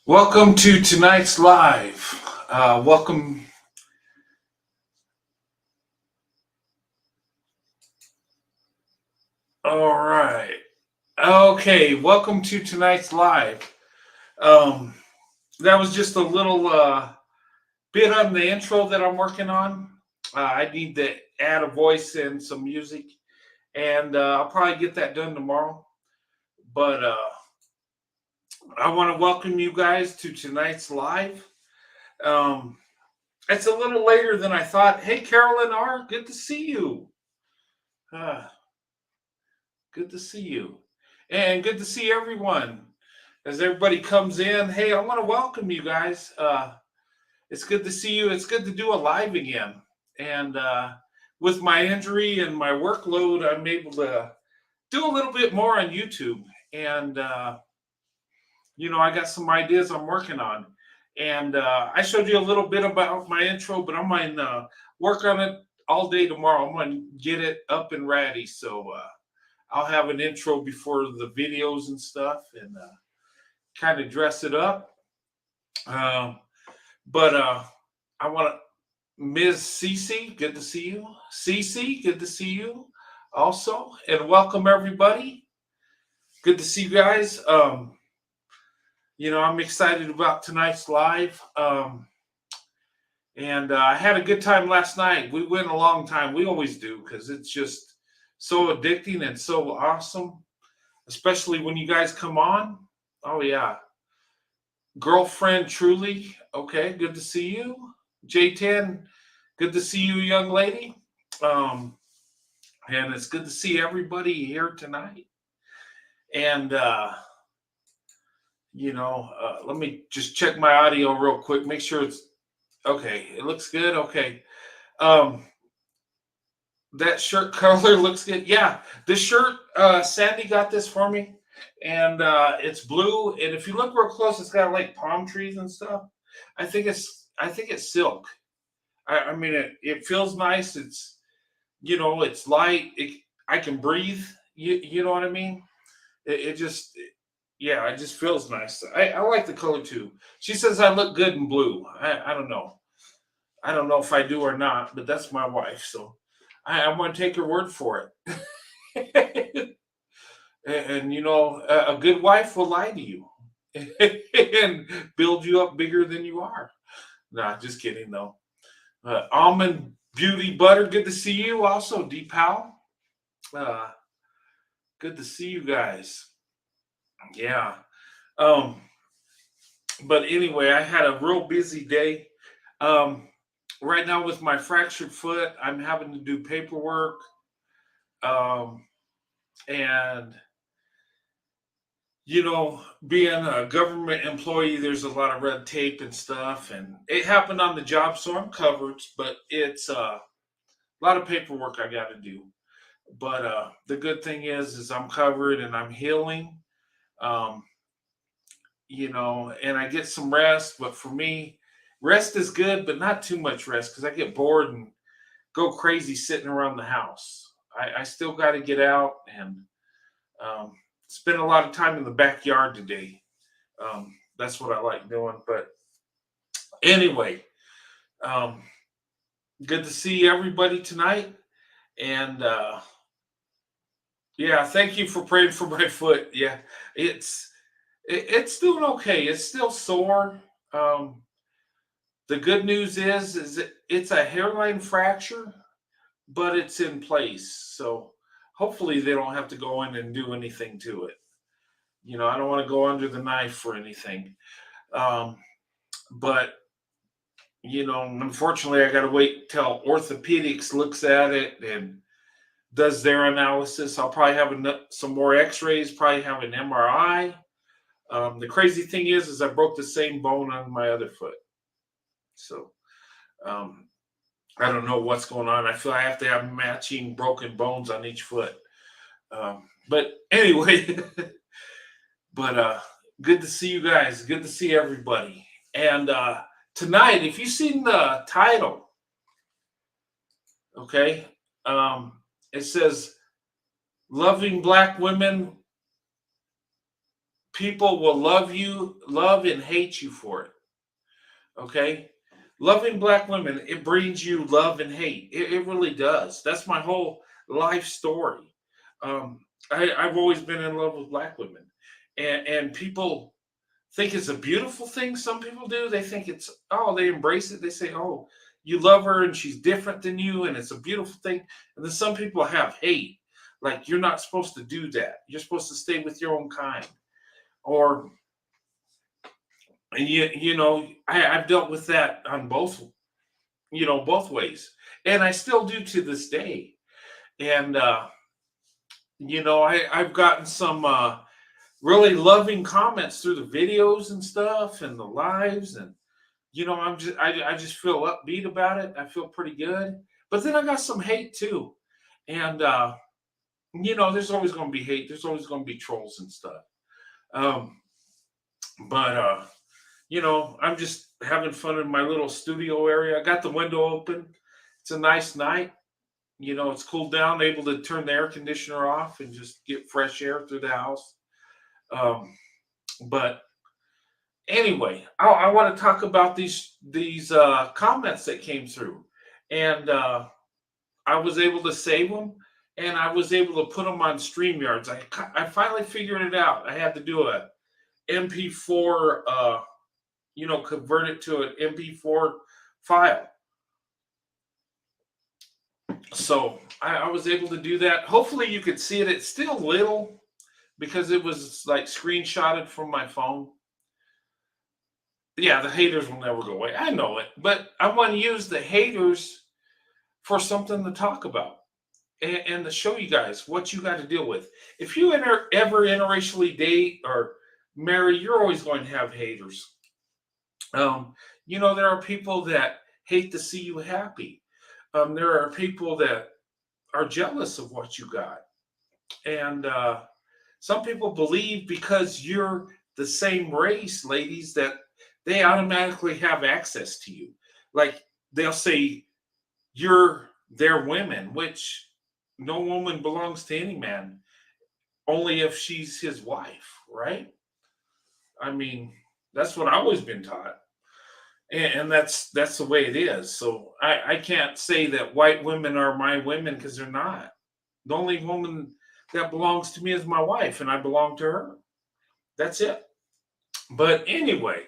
Welcome to tonight's live. Welcome. All right. Okay. Welcome to tonight's live. Um, that was just a little bit on the intro that I'm working on. I need to add a voice and some music, and I'll probably get that done tomorrow. But I want to welcome you guys to tonight's live. Um, it's a little later than I thought. Hey, Carolyn R., good to see you. Uh, Good to see you. And good to see everyone. As everybody comes in, hey, I want to welcome you guys. It's good to see you. It's good to do a live again. And with my injury and my workload, I'm able to do a little bit more on YouTube. And, I got some ideas I'm working on. And I showed you a little bit about my intro, but I'm going to work on it all day tomorrow. I'm going to get it up and ready. So, I'll have an intro before the videos and stuff and kind of dress it up. Um, but I want to, Ms. Cece, good to see you. Cece, good to see you also. And welcome everybody. Good to see you guys. I'm excited about tonight's live. And I had a good time last night. We went a long time. We always do because it's just so addicting and so awesome, especially when you guys come on. Oh yeah. Girlfriend truly. Okay, good to see you. J10, good to see you, young lady. Um, and it's good to see everybody here tonight. And let me just check my audio real quick, make sure it's okay. It looks good. Okay. Um, that shirt color looks good. Yeah, this shirt, Sandy got this for me, and it's blue. And if you look real close, it's got like palm trees and stuff. I think it's silk. I mean, it feels nice. It's light. I can breathe. You know what I mean? It just, yeah, it just feels nice. I like the color too. She says I look good in blue. I don't know. I don't know if I do or not, but that's my wife, so I'm going to take her word for it. And a good wife will lie to you and build you up bigger than you are. Nah, just kidding though. Almond Beauty Butter, good to see you. Also, Deep Powell, uh, good to see you guys. Yeah. Um, but anyway, I had a real busy day. Um, right now, with my fractured foot, I'm having to do paperwork. Um, and being a government employee, there's a lot of red tape and stuff, and it happened on the job, so I'm covered. But it's a lot of paperwork I got to do. But the good thing is I'm covered and I'm healing. Um, and I get some rest. But for me, rest is good, but not too much rest because I get bored and go crazy sitting around the house. I still got to get out and um, spend a lot of time in the backyard today. That's what I like doing. But anyway, um, good to see everybody tonight. And yeah, thank you for praying for my foot. Yeah, it's it's doing okay. It's still sore. Um, the good news is it's a hairline fracture, but it's in place. So hopefully they don't have to go in and do anything to it. I don't want to go under the knife or anything. Um, but unfortunately, I got to wait till orthopedics looks at it and does their analysis. I'll probably have some more X-rays. Probably have an MRI. The crazy thing is I broke the same bone on my other foot, so um, I don't know what's going on. I feel I have to have matching broken bones on each foot. But anyway, but good to see you guys. Good to see everybody. And tonight, if you've seen the title, okay, it says "Loving Black Women people will love and hate you for it. Okay? Loving black women, it brings you love and hate. It really does. That's my whole life story. Um, I've always been in love with black women. And people think it's a beautiful thing. Some people do. They think it's, oh, they embrace it. They say, oh, you love her and she's different than you and it's a beautiful thing. And then some people have hate. Like, you're not supposed to do that. You're supposed to stay with your own kind. Or, and I've dealt with that on both, both ways. And I still do to this day. And, I've gotten some really loving comments through the videos and stuff and the lives. And I just feel upbeat about it. I feel pretty good. But then I got some hate too. And there's always going to be hate. There's always going to be trolls and stuff. Um, but I'm just having fun in my little studio area. I got the window open. It's a nice night. It's cooled down, able to turn the air conditioner off and just get fresh air through the house. But anyway, I want to talk about these comments that came through, and I was able to save them, and I was able to put them on StreamYards. I finally figured it out. I had to do a MP4, convert it to an MP4 file. So I was able to do that. Hopefully you could see it. It's still little because it was like screenshotted from my phone. Yeah, the haters will never go away. I know it, but I want to use the haters for something to talk about and to show you guys what you got to deal with. If you ever interracially date or marry, you're always going to have haters. There are people that hate to see you happy. There are people that are jealous of what you got. And some people believe because you're the same race, ladies, that they automatically have access to you. Like, they'll say you're their women, which no woman belongs to any man, only if she's his wife, right? I mean, that's what I've always been taught. And that's the way it is. So I can't say that white women are my women because they're not. The only woman that belongs to me is my wife, and I belong to her. That's it. But anyway,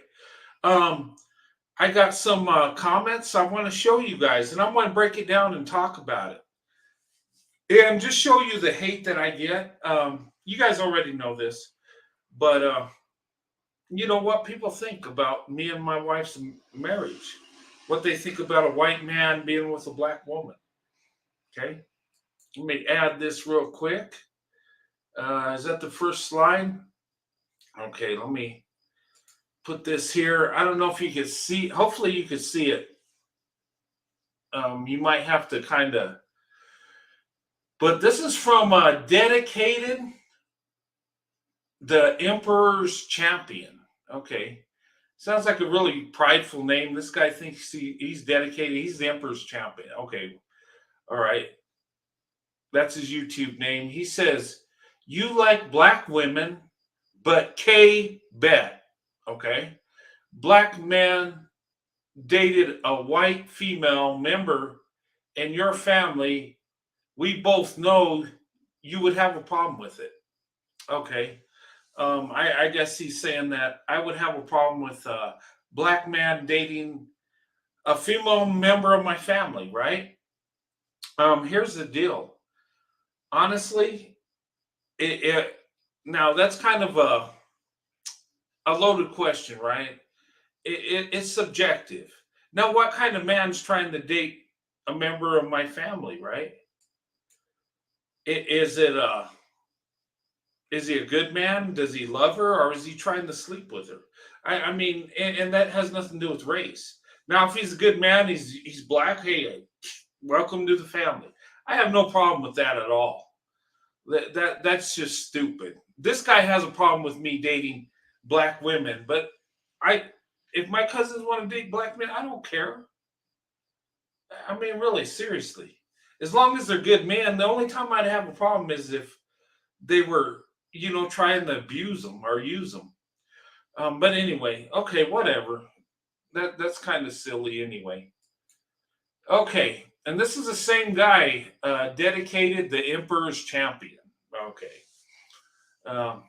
I got some comments I want to show you guys, and I want to break it down and talk about it. And just show you the hate that I get. You guys already know this, but what people think about me and my wife's marriage, what they think about a white man being with a black woman. Okay, let me add this real quick. Is that the first slide? Okay, let me put this here. I don't know if you can see. Hopefully, you can see it. You might have to kind of. But this is from Dedicated, the Emperor's Champion. Okay. Sounds like a really prideful name. This guy thinks he's dedicated. He's the Emperor's Champion. Okay. All right. That's his YouTube name. He says, you like black women, but K bet. Okay. Black man dated a white female member in your family. We both know you would have a problem with it. Okay. I guess he's saying that I would have a problem with a black man dating a female member of my family, right? Here's the deal. Honestly, now that's kind of a loaded question, right? It's subjective. Now, what kind of man's trying to date a member of my family, right? Is it is he a good man? Does he love her, or is he trying to sleep with her? I mean, and that has nothing to do with race. Now, if he's a good man, he's black. Hey, welcome to the family. I have no problem with that at all. That's just stupid. This guy has a problem with me dating black women, but if my cousins want to date black men, I don't care. I mean, really, seriously. As long as they're good men, the only time I'd have a problem is if they were trying to abuse them or use them. But anyway, okay, whatever. That's kind of silly anyway. Okay, and this is the same guy, dedicated the Emperor's Champion. Okay, um,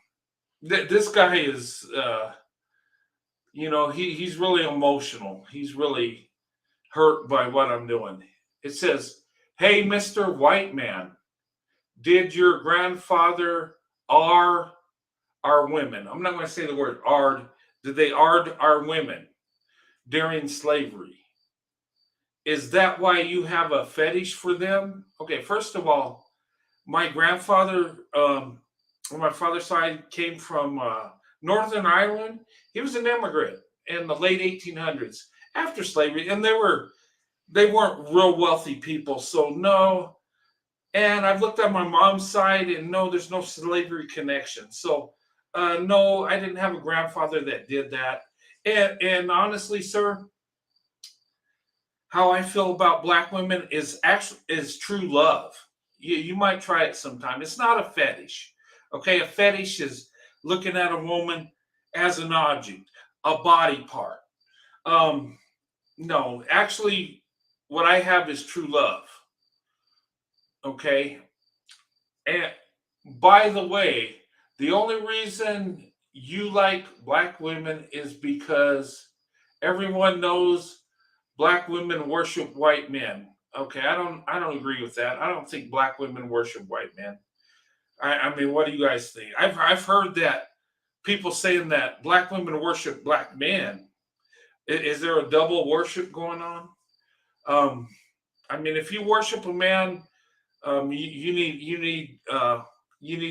this guy is, he's really emotional. He's really hurt by what I'm doing. It says, "Hey, Mister White Man, did your grandfather R our women?" I'm not going to say the word "ard." Did they ard our women during slavery? Is that why you have a fetish for them? Okay, first of all, my grandfather, on my father's side, came from Northern Ireland. He was an immigrant in the late 1800s after slavery, and they weren't real wealthy people. So no, and I've looked at my mom's side, and no, there's no slavery connection. So no, I didn't have a grandfather that did that. And honestly, sir, how I feel about black women is true love. You might try it sometime. It's not a fetish. Okay, a fetish is looking at a woman as an object, a body part. Um, no, actually, what I have is true love. Okay, and by the way, the only reason you like black women is because everyone knows black women worship white men. Okay, I don't agree with that. I don't think black women worship white men. I mean, what do you guys think? I've heard that people saying that black women worship black men. Is there a double worship going on? Um, I mean, if you worship a man, you need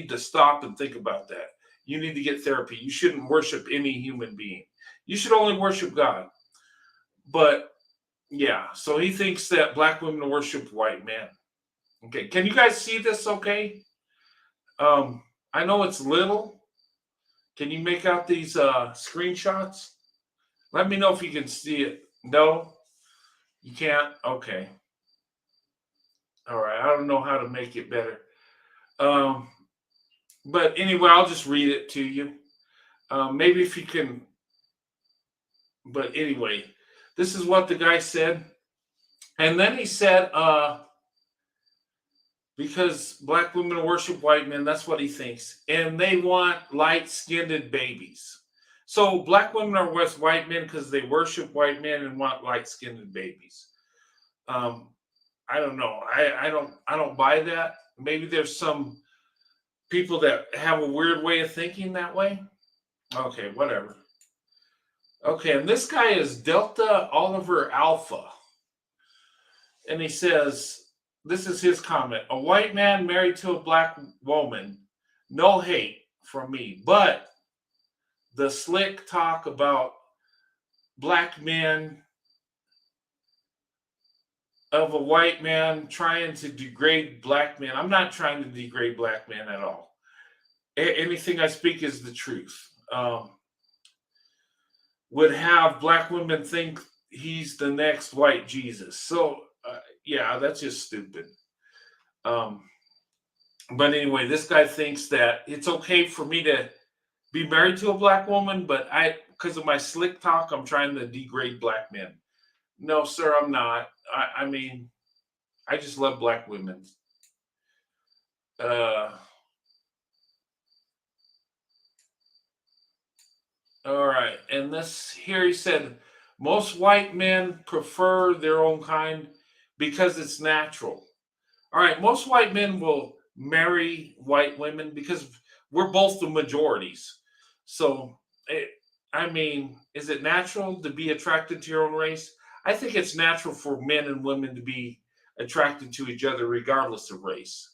to stop and think about that. You need to get therapy. You shouldn't worship any human being. You should only worship God. But yeah, so he thinks that black women worship white men. Okay, can you guys see this? Okay, I know it's little. Can you make out these screenshots? Let me know if you can see it. No, you can't. Okay, all right. I don't know how to make it better. Um, but anyway, I'll just read it to you. Maybe if you can. But anyway, this is what the guy said, and then he said, because black women worship white men. That's what he thinks. And they want light skinned babies. So black women are with white men because they worship white men and want light skinned babies. Um, I don't know. I don't buy that. Maybe there's some people that have a weird way of thinking that way. Okay, whatever. Okay, and this guy is Delta Oliver Alpha. And he says, this is his comment: a white man married to a black woman, no hate from me, but the slick talk about black men of a white man trying to degrade black men. I'm not trying to degrade black men at all. Anything I speak is the truth. Would have black women think he's the next white Jesus. So, yeah, that's just stupid. Um, but anyway, this guy thinks that it's okay for me to be married to a black woman, but because of my slick talk, I'm trying to degrade black men. No, sir, I'm not. I mean, I just love black women. Uh, all right, and this here he said, most white men prefer their own kind because it's natural. All right, most white men will marry white women because we're both the majorities. So, I mean, is it natural to be attracted to your own race? I think it's natural for men and women to be attracted to each other regardless of race.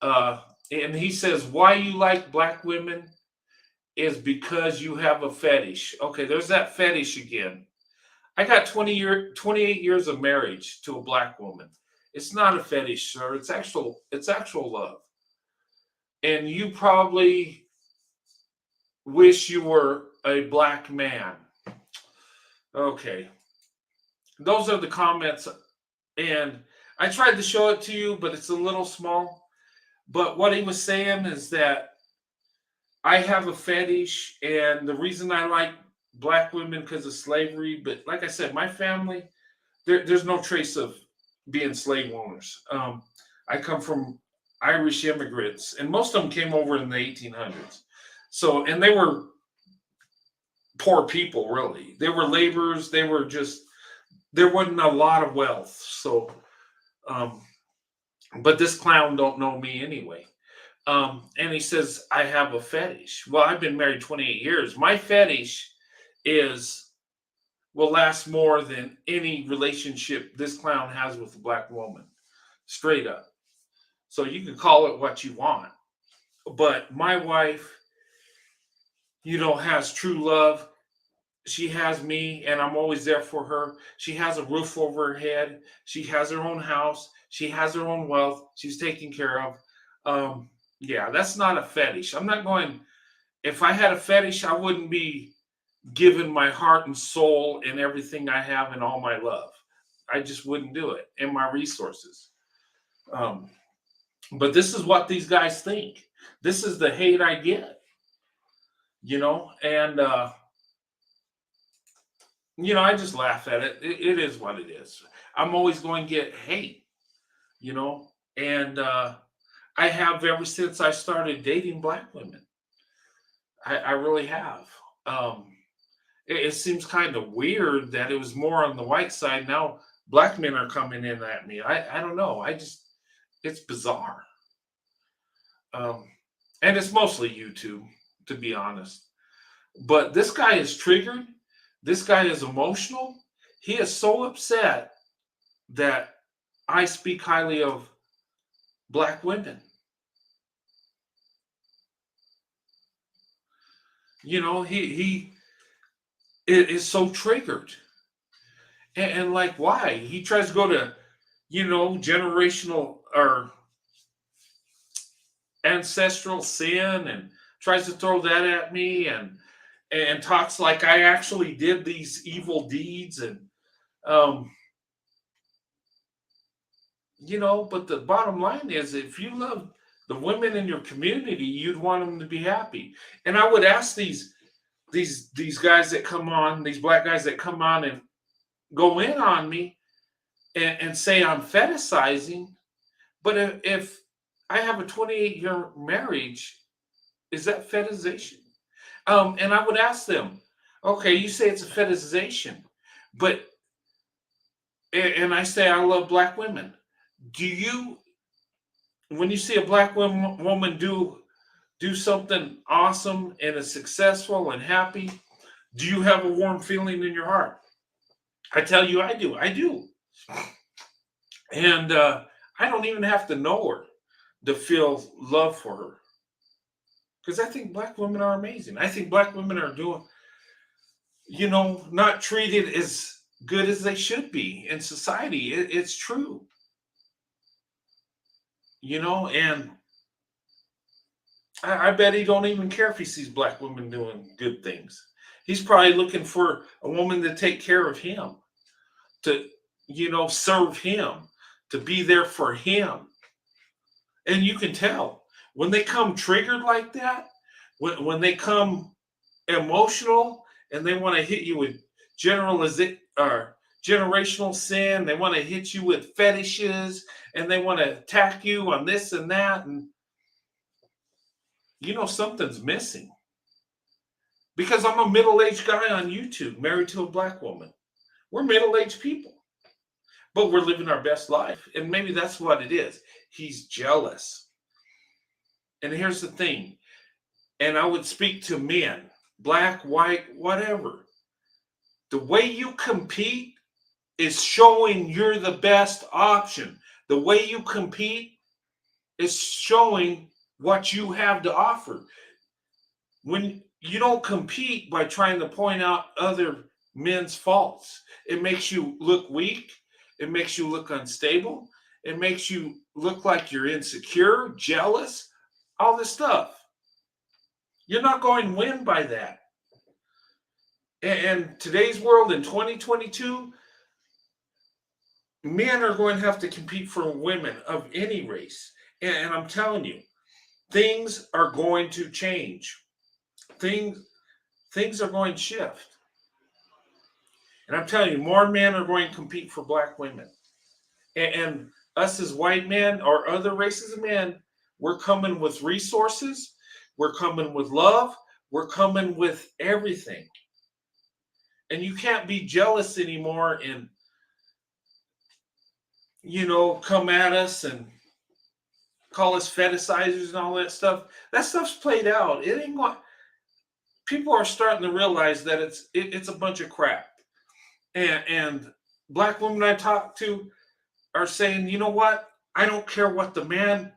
Uh, and he says, why you like black women is because you have a fetish. Okay, there's that fetish again. I got 28 years of marriage to a black woman. It's not a fetish, sir. It's actual love. And you probably wish you were a black man. Okay. Those are the comments. And I tried to show it to you, but it's a little small. But what he was saying is that I have a fetish, and the reason I like black women because of slavery. But like I said, my family, there's no trace of being slave owners. I come from Irish immigrants, and most of them came over in the 1800s. So, and they were poor people, really. They were laborers. They were just, there wasn't a lot of wealth. So, um, but this clown don't know me anyway. And he says, I have a fetish. Well, I've been married 28 years. My fetish is will last more than any relationship this clown has with a black woman. Straight up. So you can call it what you want. But my wife, has true love. She has me, and I'm always there for her. She has a roof over her head. She has her own house. She has her own wealth. She's taken care of. Yeah, that's not a fetish. I'm not going, if I had a fetish, I wouldn't be giving my heart and soul and everything I have and all my love. I just wouldn't do it and my resources. Um, but this is what these guys think. This is the hate I get, and I just laugh at it. It is what it is. I'm always going to get hate, you know, and I have ever since I started dating black women. I really have. Um, it seems kind of weird that it was more on the white side. Now black men are coming in at me. I don't know. It's bizarre. Um, and it's mostly YouTube, to be honest. But this guy is triggered. This guy is emotional. He is so upset that I speak highly of black women. He is so triggered. And like, why? He tries to go to, generational or ancestral sin and tries to throw that at me and talks like I actually did these evil deeds and um but the bottom line is if you love the women in your community, you'd want them to be happy. And I would ask these guys that come on, these black guys that come on and go in on me and say I'm fetishizing. But if I have a 28-year marriage, is that fetishization? And I would ask them, okay, you say it's a fetishization, but and I say I love black women. Do you, when you see a black woman do something awesome and is successful and happy, do you have a warm feeling in your heart? I tell you, I do. I do, and I don't even have to know her to feel love for her because I think black women are amazing. I think black women are doing, not treated as good as they should be in society. It's true, and I bet he don't even care if he sees black women doing good things. He's probably looking for a woman to take care of him, to, serve him, to be there for him. And you can tell when they come triggered like that, when they come emotional and they want to hit you with generalization or generational sin, they want to hit you with fetishes and they want to attack you on this and that. And something's missing because I'm a middle-aged guy on YouTube married to a black woman. We're middle-aged people, but we're living our best life, and maybe that's what it is. He's jealous. And here's the thing, and I would speak to men, black, white, whatever. The way you compete is showing you're the best option. The way you compete is showing what you have to offer. When you don't compete by trying to point out other men's faults, it makes you look weak. It makes you look unstable. It makes you look like you're insecure, jealous, all this stuff. You're not going to win by that. And today's world in 2022, men are going to have to compete for women of any race. And I'm telling you, things are going to change. things things are going to shift. And I'm telling you, more men are going to compete for black women. And us as white men or other races of men, we're coming with resources, we're coming with love, we're coming with everything. And you can't be jealous anymore and, come at us and call us fetishizers and all that stuff. That stuff's played out. It ain't going. People are starting to realize that it's a bunch of crap. And black women I talk to are saying, you know what? I don't care what the man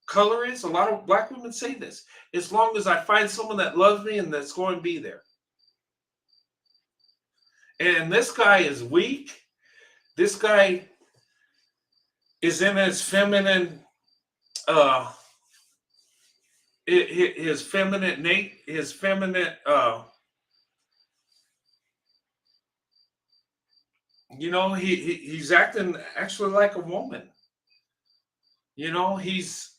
color is. A lot of black women say this. As long as I find someone that loves me and that's going to be there. And this guy is weak. This guy is in his feminine, his feminine his feminine, he's acting actually like a woman. He's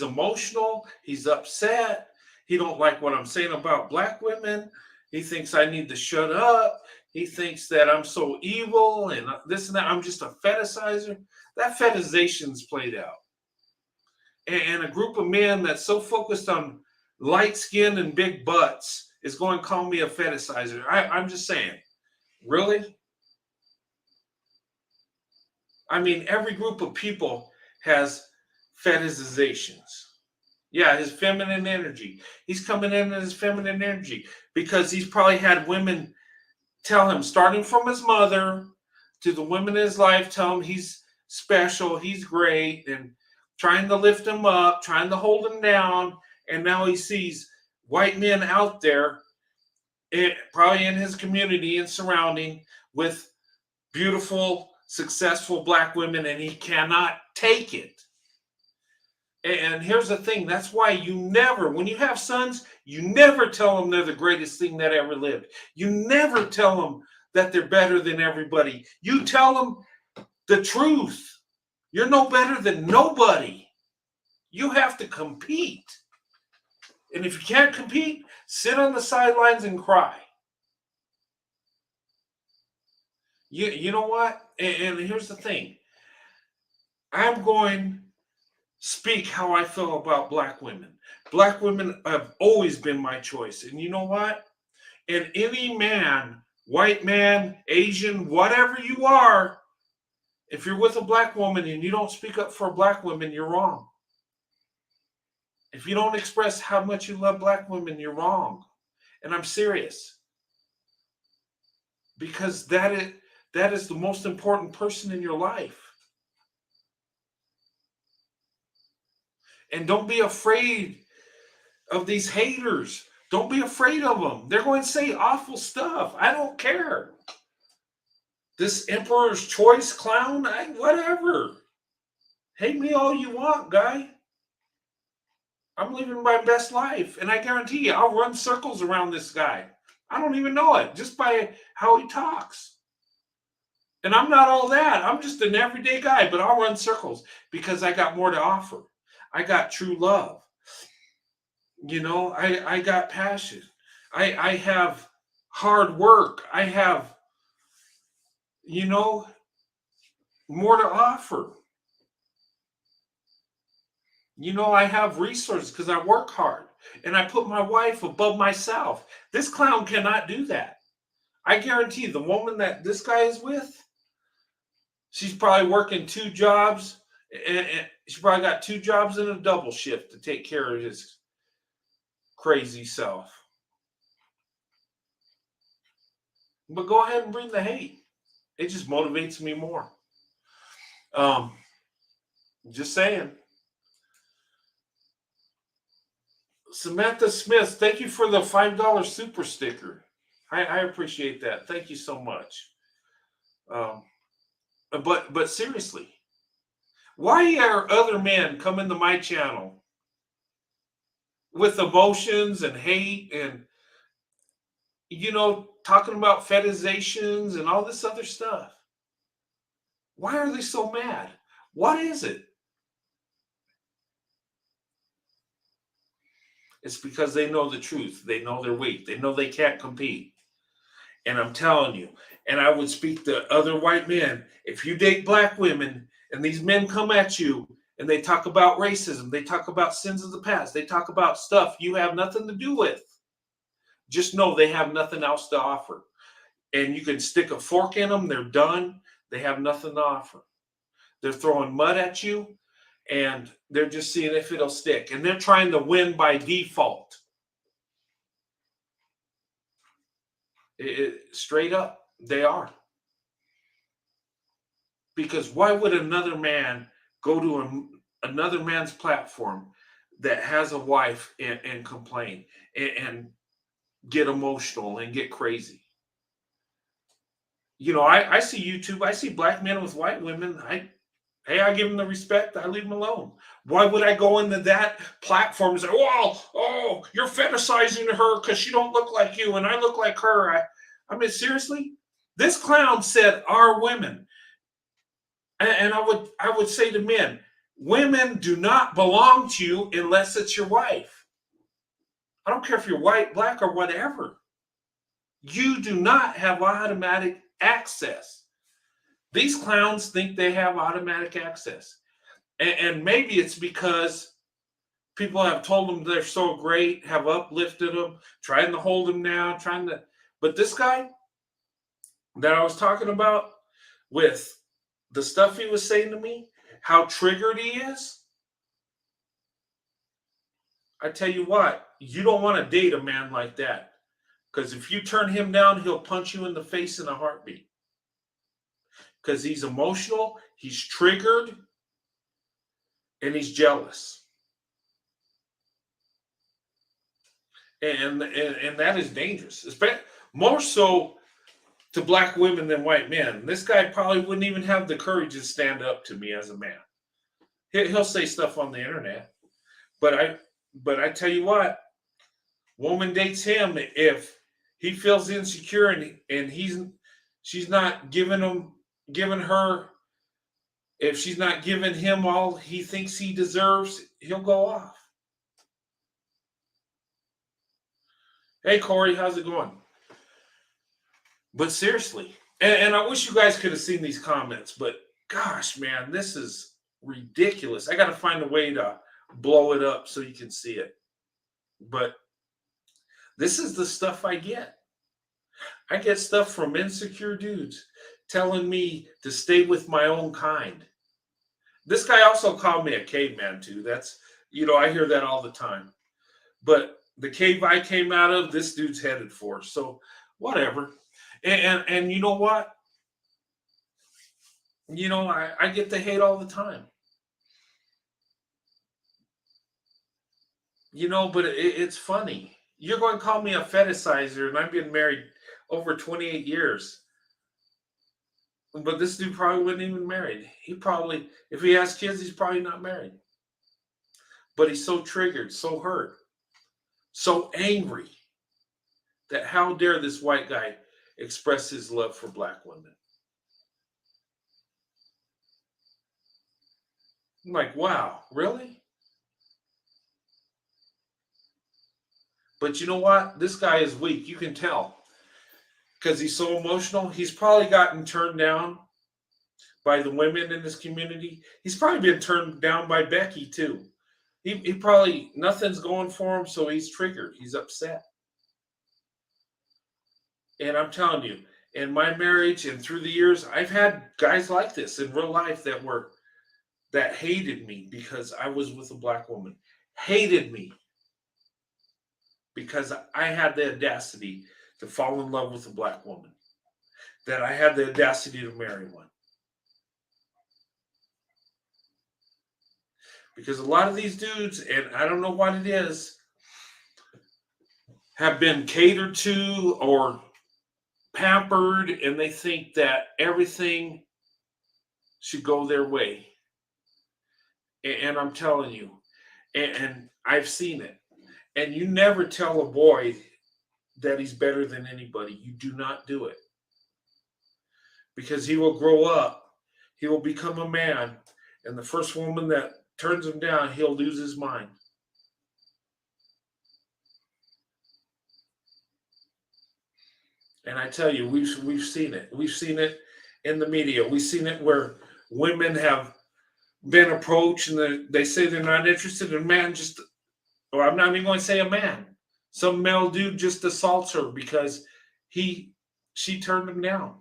emotional. He's upset. He don't like what I'm saying about black women. He thinks I need to shut up. He thinks that I'm so evil and this and that. I'm just a fetishizer. That fetishization's played out. And a group of men that's so focused on light skin and big butts is going to call me a fetishizer. I'm just saying, really? I mean, every group of people has fetishizations. Yeah, his feminine energy. He's coming in his feminine energy because he's probably had women tell him, starting from his mother to the women in his life, tell him he's special, he's great, and trying to lift him up, trying to hold him down. And now he sees white men out there, probably in his community and surrounding, with beautiful, successful black women, and he cannot take it. And here's the thing, that's why you never, when you have sons, you never tell them they're the greatest thing that ever lived. You never tell them that they're better than everybody. You tell them the truth. You're no better than nobody. You have to compete. And if you can't compete, sit on the sidelines and cry. You know what? And here's the thing. I'm going speak how I feel about black women. Black women have always been my choice. And you know what? And any man, white man, Asian, whatever you are, if you're with a black woman and you don't speak up for a black woman, you're wrong. If you don't express how much you love black women, you're wrong. And I'm serious. Because that is the most important person in your life. And don't be afraid of these haters. Don't be afraid of them. They're going to say awful stuff. I don't care. This Emperor's Choice clown, whatever. Hate me all you want, guy. I'm living my best life. And I guarantee you, I'll run circles around this guy. I don't even know it, just by how he talks. And I'm not all that. I'm just an everyday guy, but I'll run circles because I got more to offer. I got true love. I got passion. I have hard work. I have, more to offer. I have resources because I work hard and I put my wife above myself. This clown cannot do that. I guarantee the woman that this guy is with, she's probably working 2 jobs, and she probably got 2 jobs and a double shift to take care of his crazy self. But go ahead and bring the hate. It just motivates me more. Just saying. Samantha Smith, thank you for the $5 super sticker. I appreciate that. Thank you so much. But seriously, why are other men coming to my channel with emotions and hate and talking about fetishizations and all this other stuff? Why are they so mad? What is it? It's because they know the truth. They know they're weak. They know they can't compete. And I'm telling you, and I would speak to other white men, if you date black women and these men come at you and they talk about racism, they talk about sins of the past, they talk about stuff you have nothing to do with, just know they have nothing else to offer. And you can stick a fork in them, they're done. They have nothing to offer. They're throwing mud at you and they're just seeing if it'll stick. And they're trying to win by default. Straight up, they are. Because why would another man go to another man's platform that has a wife and complain and get emotional and get crazy? You know, I see YouTube, I see black men with white women. I give them the respect, I leave them alone. Why would I go into that platform and say, oh, you're fetishizing her because she don't look like you and I look like her? I mean, seriously? This clown said our women. And I would say to men, women do not belong to you unless it's your wife. I don't care if you're white, black, or whatever. You do not have automatic access. These clowns think they have automatic access. And maybe it's because people have told them they're so great, have uplifted them, trying to hold them down, but this guy that I was talking about with the stuff he was saying to me, how triggered he is, I tell you what, you don't want to date a man like that. Because if you turn him down, he'll punch you in the face in a heartbeat. Because he's emotional, he's triggered, and he's jealous. And that is dangerous. More so to black women than white men. This guy probably wouldn't even have the courage to stand up to me as a man. He'll say stuff on the internet. But I tell you what, woman dates him if he feels insecure and she's not giving her, if she's not giving him all he thinks he deserves, he'll go off. Hey Corey, how's it going? But seriously, and I wish you guys could have seen these comments, but gosh, man, this is ridiculous. I got to find a way to blow it up so you can see it. But this is the stuff I get. I get stuff from insecure dudes telling me to stay with my own kind. This guy also called me a caveman too. That's, I hear that all the time. But the cave I came out of, this dude's headed for. So whatever. And you know what? I get the hate all the time. But it's funny. You're going to call me a fetishizer, and I've been married over 28 years. But this dude probably wasn't even married. He probably, if he has kids, he's probably not married. But he's so triggered, so hurt, so angry that how dare this white guy express his love for black women. I'm like, wow, really? But you know what? This guy is weak. You can tell. Because he's so emotional. He's probably gotten turned down by the women in his community. He's probably been turned down by Becky, too. He probably, nothing's going for him, so he's triggered. He's upset. And I'm telling you, in my marriage and through the years, I've had guys like this in real life that hated me because I was with a black woman. Hated me because I had the audacity to fall in love with a black woman. That I had the audacity to marry one. Because a lot of these dudes, and I don't know what it is, have been catered to or pampered, and they think that everything should go their way. And I'm telling you, and I've seen it. And you never tell a boy that he's better than anybody. You do not do it. Because he will grow up, he will become a man, and the first woman that turns him down, he'll lose his mind. And I tell you, we've seen it. We've seen it in the media. We've seen it where women have been approached and they say they're not interested, and man just, or I'm not even going to say a man, some male dude just assaults her because he she turned him down.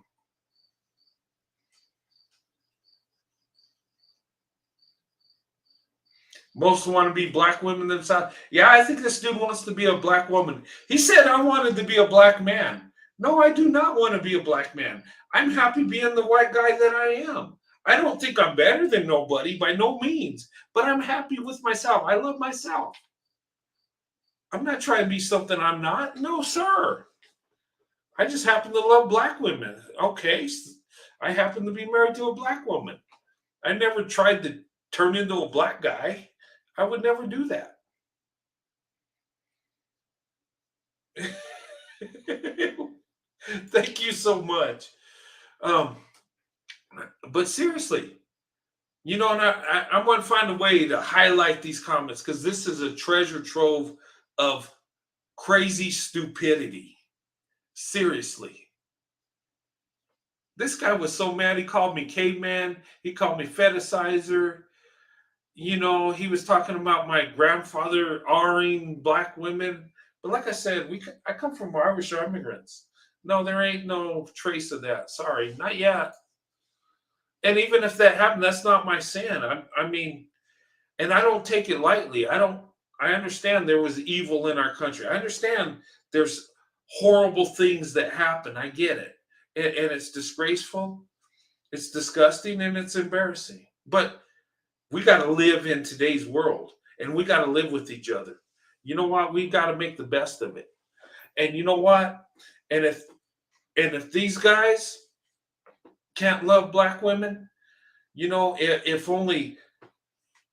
Most want to be black women themselves. Yeah, I think this dude wants to be a black woman. He said, I wanted to be a black man. No, I do not want to be a black man. I'm happy being the white guy that I am. I don't think I'm better than nobody by no means, but I'm happy with myself. I love myself. I'm not trying to be something I'm not. No, sir. I just happen to love black women. Okay. I happen to be married to a black woman. I never tried to turn into a black guy. I would never do that. Thank you so much. Um, but seriously, you know, and I'm going to find a way to highlight these comments because this is a treasure trove of crazy stupidity. Seriously. This guy was so mad. He called me caveman. He called me fetishizer. You know, he was talking about my grandfather R-ing black women. But like I said, I come from Irish immigrants. No, there ain't no trace of that. Sorry, not yet. And even if that happened, that's not my sin. I mean, and I don't take it lightly. I understand there was evil in our country. I understand there's horrible things that happen. I get it. And it's disgraceful, it's disgusting, and it's embarrassing. But we got to live in today's world, and we got to live with each other. You know what? We got to make the best of it. And you know what? And if these guys can't love black women, you know, if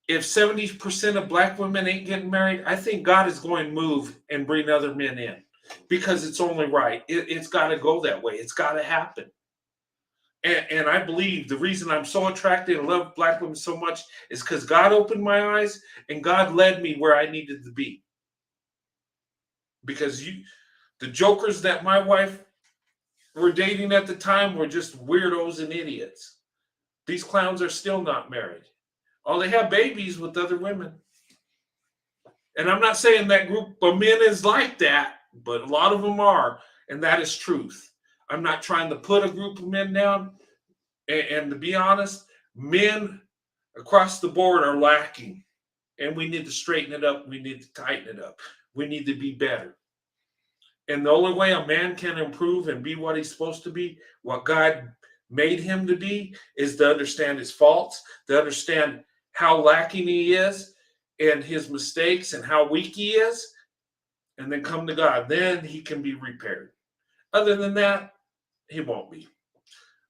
70% of black women ain't getting married, I think God is going to move and bring other men in because it's only right. It's got to go that way. It's got to happen. And I believe the reason I'm so attracted and love black women so much is because God opened my eyes and God led me where I needed to be. Because the jokers that my wife were dating at the time were just weirdos and idiots. These clowns are still not married. Oh, they have babies with other women. And I'm not saying that group of men is like that, but a lot of them are. And that is truth. I'm not trying to put a group of men down. And to be honest, men across the board are lacking. And we need to straighten it up. We need to tighten it up. We need to be better. And the only way a man can improve and be what he's supposed to be, what God made him to be, is to understand his faults, to understand how lacking he is and his mistakes and how weak he is, and then come to God. Then he can be repaired. Other than that, he won't be.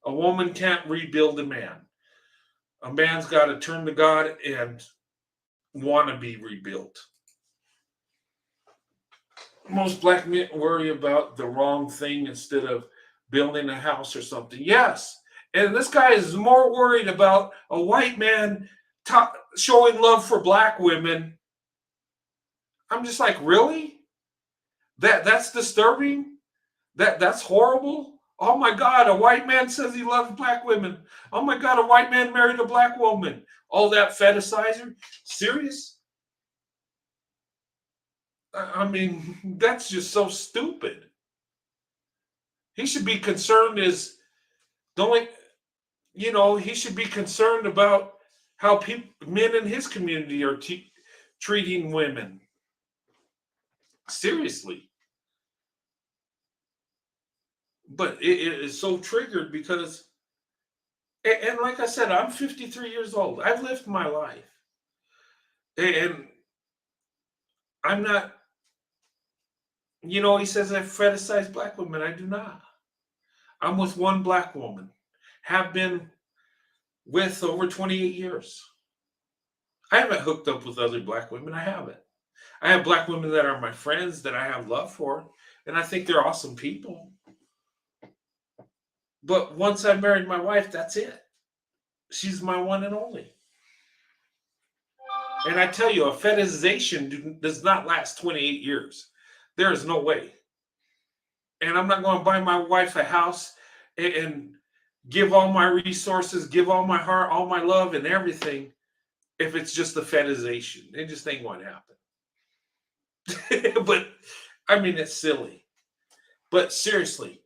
A woman can't rebuild a man. A man's got to turn to God and want to be rebuilt. Most black men worry about the wrong thing instead of building a house or something. Yes. And this guy is more worried about a white man showing love for black women. I'm just like, really? That's disturbing? That's horrible? Oh my God, a white man says he loves black women. Oh my God, a white man married a black woman. All that fetishizer? Serious? I mean, that's just so stupid. He should be concerned as the only, he should be concerned about how men in his community are treating women. Seriously. But it is so triggered because, and like I said, I'm 53 years old. I've lived my life. And I'm not, he says I fetishize black women. I do not. I'm with one black woman. Have been with over 28 years. I haven't hooked up with other black women. I haven't. I have black women that are my friends that I have love for, and I think they're awesome people. But once I married my wife, that's it. She's my one and only. And I tell you, a fetishization does not last 28 years. There is no way. And I'm not going to buy my wife a house and give all my resources, give all my heart, all my love and everything if it's just the fetishization. It just ain't going to happen. But I mean, it's silly. But seriously,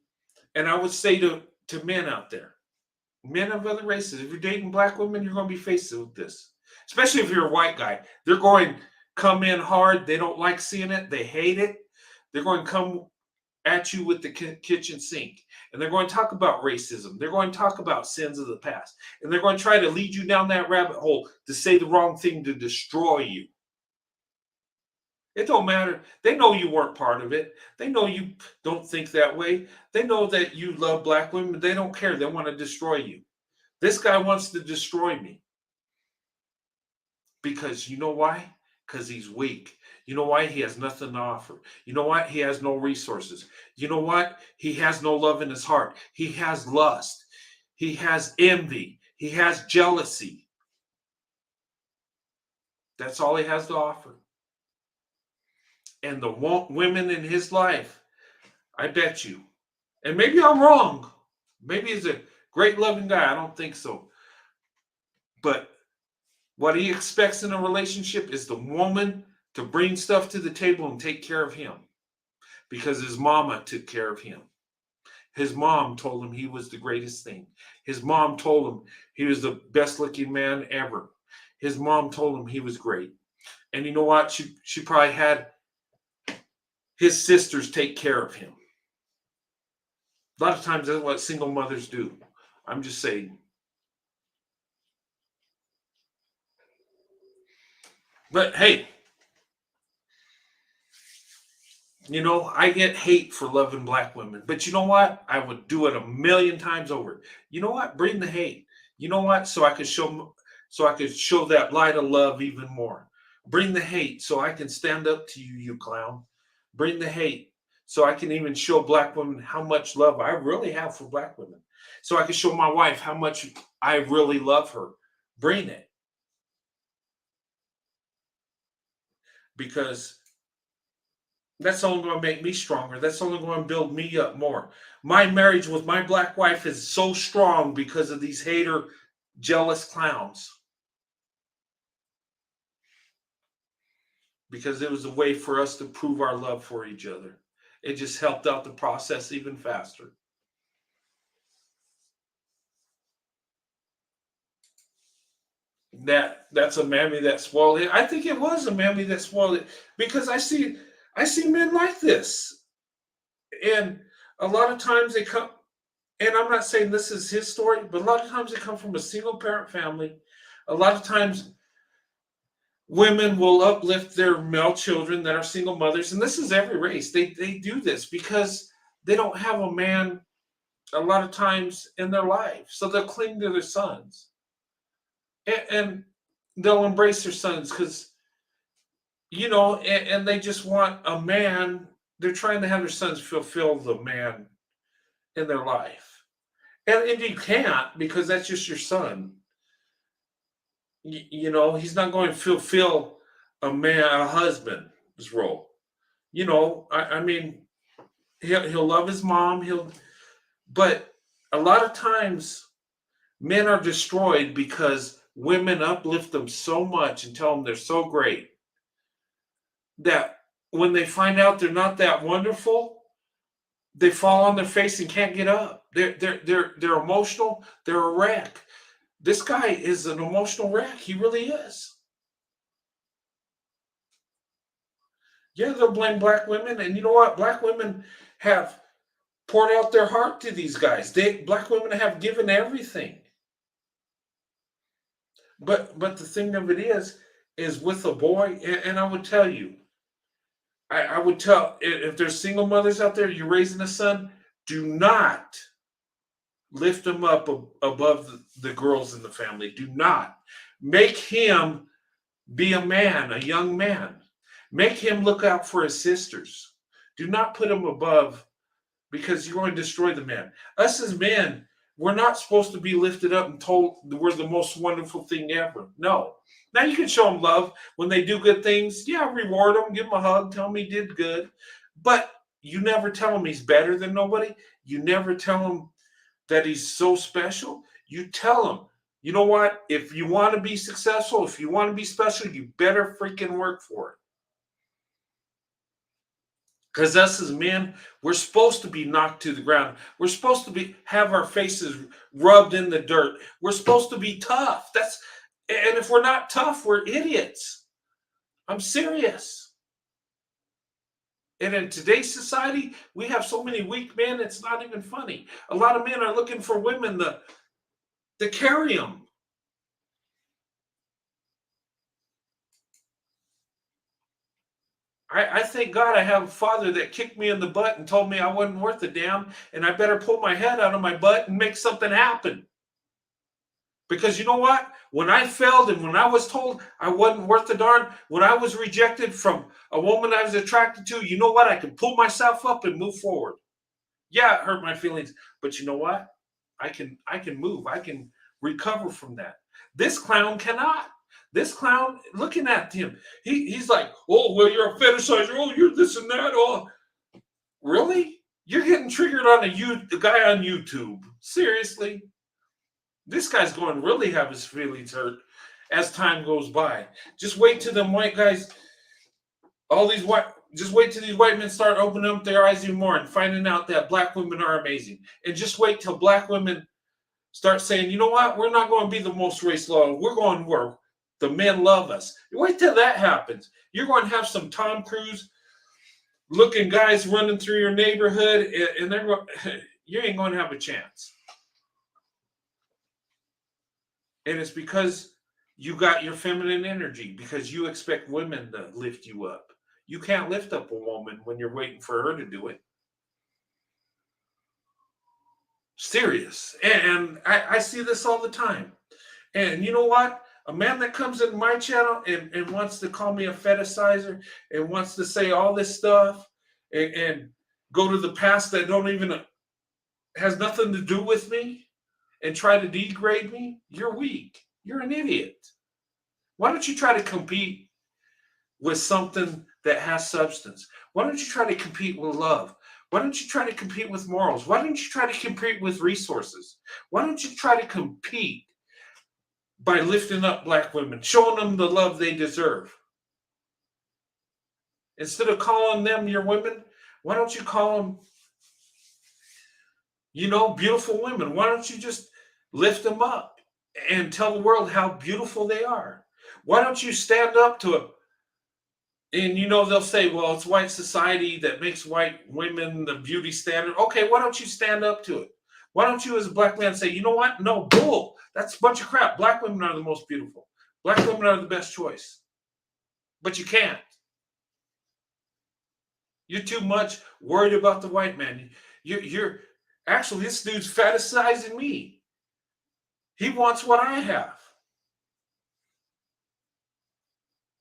and I would say to men out there, men of other races, if you're dating black women, you're going to be faced with this. Especially if you're a white guy. They're going to come in hard. They don't like seeing it. They hate it. They're going to come at you with the kitchen sink. And they're going to talk about racism. They're going to talk about sins of the past. And they're going to try to lead you down that rabbit hole to say the wrong thing to destroy you. It don't matter. They know you weren't part of it. They know you don't think that way. They know that you love black women. They don't care. They want to destroy you. This guy wants to destroy me. Because you know why? Because he's weak. You know why? He has nothing to offer. You know what? He has no resources. You know what? He has no love in his heart. He has lust. He has envy. He has jealousy. That's all he has to offer. And the women in his life, I bet you, and maybe I'm wrong. Maybe he's a great loving guy. I don't think so. But what he expects in a relationship is the woman to bring stuff to the table and take care of him. Because his mama took care of him. His mom told him he was the greatest thing. His mom told him he was the best looking man ever. His mom told him he was great. And you know what? She probably had his sisters take care of him. A lot of times that's what single mothers do. I'm just saying. But hey, you know, I get hate for loving black women. But you know what? I would do it a million times over. You know what? Bring the hate. You know what? So I could show that light of love even more. Bring the hate so I can stand up to you, you clown. Bring the hate so I can even show black women how much love I really have for black women. So I can show my wife how much I really love her. Bring it. Because that's only going to make me stronger. That's only going to build me up more. My marriage with my black wife is so strong because of these hater, jealous clowns. Because it was a way for us to prove our love for each other. It just helped out the process even faster. That's a mammy that spoiled it. I think it was a mammy that spoiled it because I see men like this, and a lot of times they come. And I'm not saying this is his story, but a lot of times they come from a single parent family. A lot of times women will uplift their male children that are single mothers, and this is every race. They do this because they don't have a man a lot of times in their life, so they'll cling to their sons, and they'll embrace their sons because and they just want a man. They're trying to have their sons fulfill the man in their life, and you can't because that's just your son. He's not going to fulfill a husband's role. I mean, he'll love his mom. But a lot of times men are destroyed because women uplift them so much and tell them they're so great that when they find out they're not that wonderful, they fall on their face and can't get up. They're emotional. They're a wreck. This guy is an emotional wreck. He really is. Yeah, they'll blame black women, and you know what? Black women have poured out their heart to these guys. Black women have given everything. But the thing of it is with a boy, and I would tell you, I would tell if there's single mothers out there, you're raising a son, do not lift him up above the girls in the family. Do not make him be a man, a young man. Make him look out for his sisters. Do not put him above because you're going to destroy the man. Us as men, we're not supposed to be lifted up and told we're the most wonderful thing ever. No. Now you can show them love when they do good things. Yeah, reward them, give them a hug, tell them he did good. But you never tell him he's better than nobody. You never tell him that he's so special. You tell him, you know what? If you want to be successful, if you want to be special, you better freaking work for it. Because us as men, we're supposed to be knocked to the ground. We're supposed to have our faces rubbed in the dirt. We're supposed to be tough. And if we're not tough, we're idiots. I'm serious. And in today's society, we have so many weak men, it's not even funny. A lot of men are looking for women to carry them. I thank God I have a father that kicked me in the butt and told me I wasn't worth a damn, and I better pull my head out of my butt and make something happen. Because you know what? When I failed and when I was told I wasn't worth a darn, when I was rejected from a woman I was attracted to, you know what? I could pull myself up and move forward. Yeah, it hurt my feelings, but you know what? I can move. I can recover from that. This clown cannot. This clown, looking at him, he's like, oh, well, you're a fetishizer. Oh, you're this and that. Oh, really? You're getting triggered on the guy on YouTube. Seriously? This guy's going to really have his feelings hurt as time goes by. Just wait till them white guys, just wait till these white men start opening up their eyes even more and finding out that black women are amazing. And just wait till black women start saying, you know what? We're not going to be the most race loyal. We're going where the men love us. Wait till that happens. You're going to have some Tom Cruise looking guys running through your neighborhood, and you ain't going to have a chance. And it's because you got your feminine energy, because you expect women to lift you up. You can't lift up a woman when you're waiting for her to do it. Serious. And I see this all the time. And you know what? A man that comes in my channel and wants to call me a fetishizer and wants to say all this stuff and go to the past that don't even has nothing to do with me and try to degrade me, you're weak. You're an idiot. Why don't you try to compete with something that has substance? Why don't you try to compete with love? Why don't you try to compete with morals? Why don't you try to compete with resources? Why don't you try to compete by lifting up black women, showing them the love they deserve? Instead of calling them your women, why don't you call them, beautiful women? Why don't you just lift them up and tell the world how beautiful they are? Why don't you stand up to them? And they'll say, well, it's white society that makes white women the beauty standard. Okay, why don't you stand up to it? Why don't you as a black man say, you know what? No, bull. That's a bunch of crap. Black women are the most beautiful. Black women are the best choice. But you can't. You're too much worried about the white man. You're actually, this dude's fetishizing me. He wants what I have.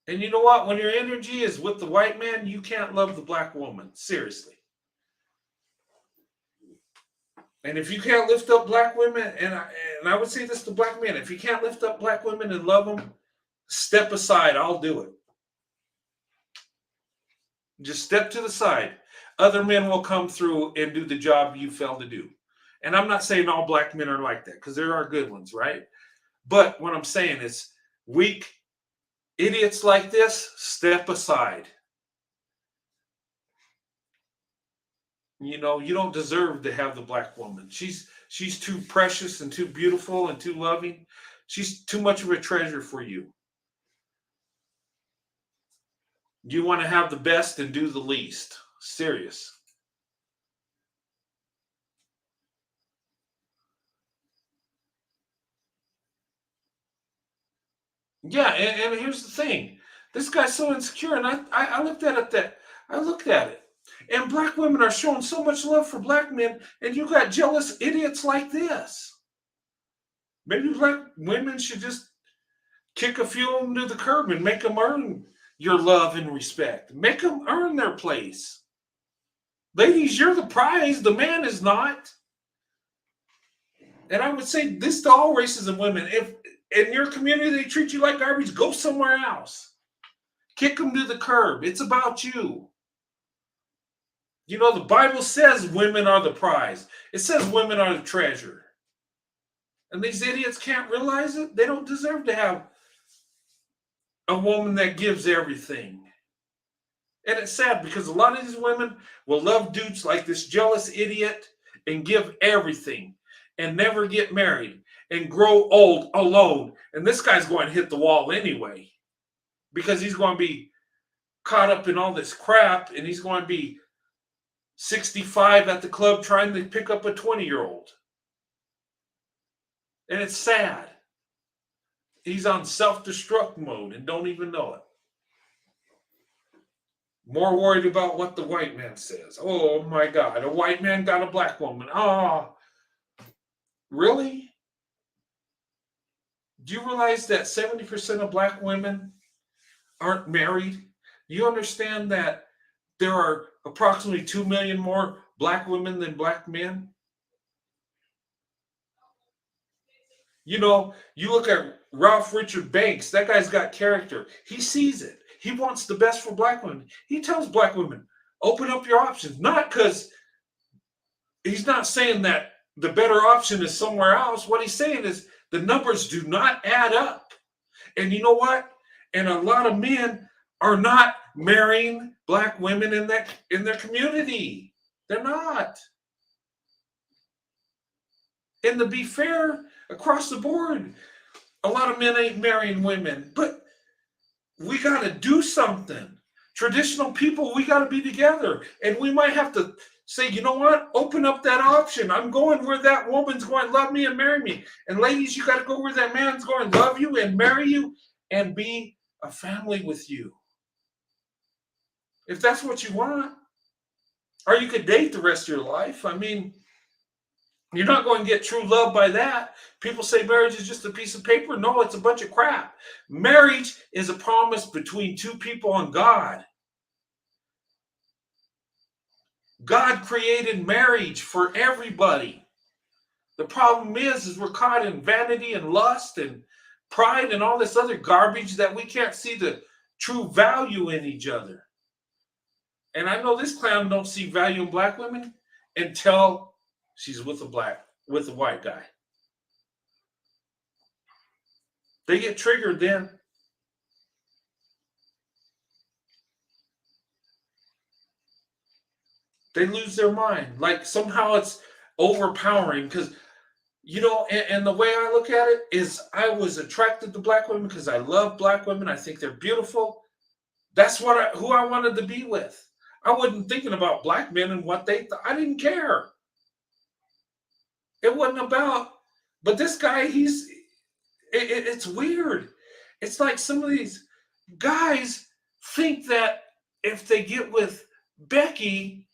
And you know what? When your energy is with the white man, you can't love the black woman. Seriously. And if you can't lift up black women, and I would say this to black men, if you can't lift up black women and love them, step aside. I'll do it. Just step to the side. Other men will come through and do the job you failed to do. And I'm not saying all black men are like that, because there are good ones, right? But what I'm saying is, weak idiots like this, step aside. You don't deserve to have the black woman. She's too precious and too beautiful and too loving. She's too much of a treasure for you. You want to have the best and do the least. Serious. Yeah, and here's the thing. This guy's so insecure, and I looked at it And black women are showing so much love for black men, and you got jealous idiots like this. Maybe black women should just kick a few of them to the curb and make them earn your love and respect. Make them earn their place. Ladies, you're the prize. The man is not. And I would say this to all races of women. If in your community they treat you like garbage, go somewhere else. Kick them to the curb. It's about you. You know, the Bible says women are the prize. It says women are the treasure. And these idiots can't realize it. They don't deserve to have a woman that gives everything. And it's sad because a lot of these women will love dudes like this jealous idiot and give everything and never get married and grow old alone. And this guy's going to hit the wall anyway because he's going to be caught up in all this crap and he's going to be 65 at the club trying to pick up a 20-year-old. And it's sad. He's on self-destruct mode and don't even know it. More worried about what the white man says. Oh my God, a white man got a black woman. Oh, really? Do you realize that 70% of black women aren't married? You understand that there are approximately 2 million more black women than black men? You know, you look at Ralph Richard Banks, that guy's got character. He sees it. He wants the best for black women. He tells black women, open up your options. Not because he's not saying that the better option is somewhere else. What he's saying is the numbers do not add up. And you know what? And a lot of men are not marrying black women in their community. They're not. And to be fair, across the board, a lot of men ain't marrying women. But we got to do something. Traditional people, we got to be together. And we might have to say, you know what? Open up that option. I'm going where that woman's going to love me and marry me. And ladies, you got to go where that man's going to love you and marry you and be a family with you. If that's what you want. Or you could date the rest of your life. I mean, you're not going to get true love by that. People say marriage is just a piece of paper. No, it's a bunch of crap. Marriage is a promise between two people and God. God created marriage for everybody. The problem is we're caught in vanity and lust and pride and all this other garbage that we can't see the true value in each other. And I know this clown don't see value in black women until she's with a white guy. They get triggered then. They lose their mind. Like somehow it's overpowering because, you know, and the way I look at it is I was attracted to black women because I love black women. I think they're beautiful. That's who I wanted to be with. I wasn't thinking about black men and what they thought. I didn't care. It wasn't about, but this guy, it's weird. It's like some of these guys think that if they get with Becky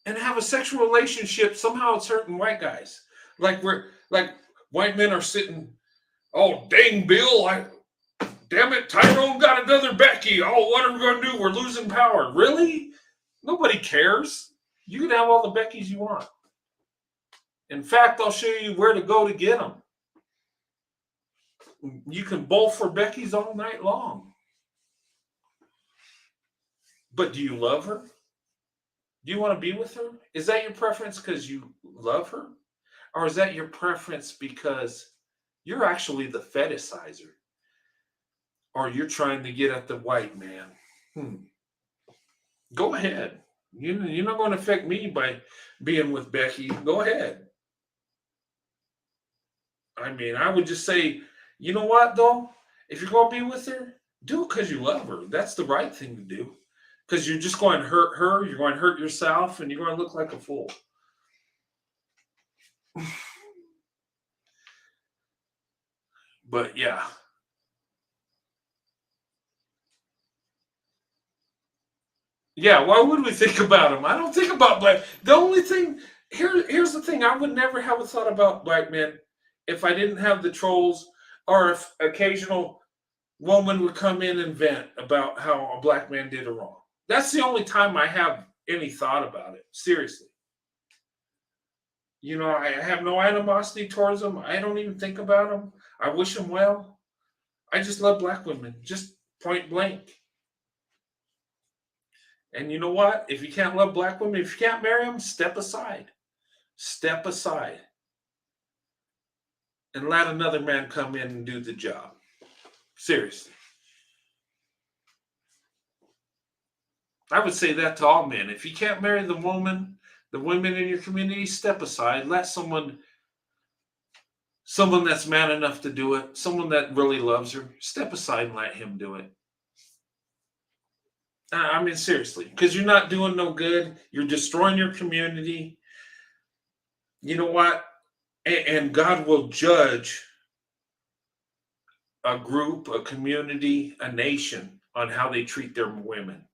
and have a sexual relationship, somehow it's hurting white guys. Like white men are sitting, oh, dang, Bill, damn it, Tyrone got another Becky. Oh, what are we going to do? We're losing power. Really? Nobody cares. You can have all the Beckys you want. In fact, I'll show you where to go to get them. You can bowl for Becky's all night long. But do you love her? Do you want to be with her? Is that your preference because you love her? Or is that your preference because you're actually the fetishizer? Or you're trying to get at the white man? Go ahead. You're not going to affect me by being with Becky. Go ahead. I mean, I would just say, you know what, though? If you're going to be with her, do it because you love her. That's the right thing to do. Because you're just going to hurt her, you're going to hurt yourself, and you're going to look like a fool. But yeah. Yeah, why would we think about them? I don't think about black. The only thing, here's the thing. I would never have a thought about black men if I didn't have the trolls or if occasional woman would come in and vent about how a black man did her wrong. That's the only time I have any thought about it. Seriously. You know, I have no animosity towards them. I don't even think about them. I wish them well. I just love black women, just point blank. And you know what? If you can't love black women, if you can't marry them, step aside. Step aside and let another man come in and do the job. Seriously. I would say that to all men. If you can't marry the women in your community, step aside. Let someone that's man enough to do it, someone that really loves her, step aside and let him do it. I mean, seriously, because you're not doing no good. You're destroying your community. You know what? And God will judge a group, a community, a nation on how they treat their women.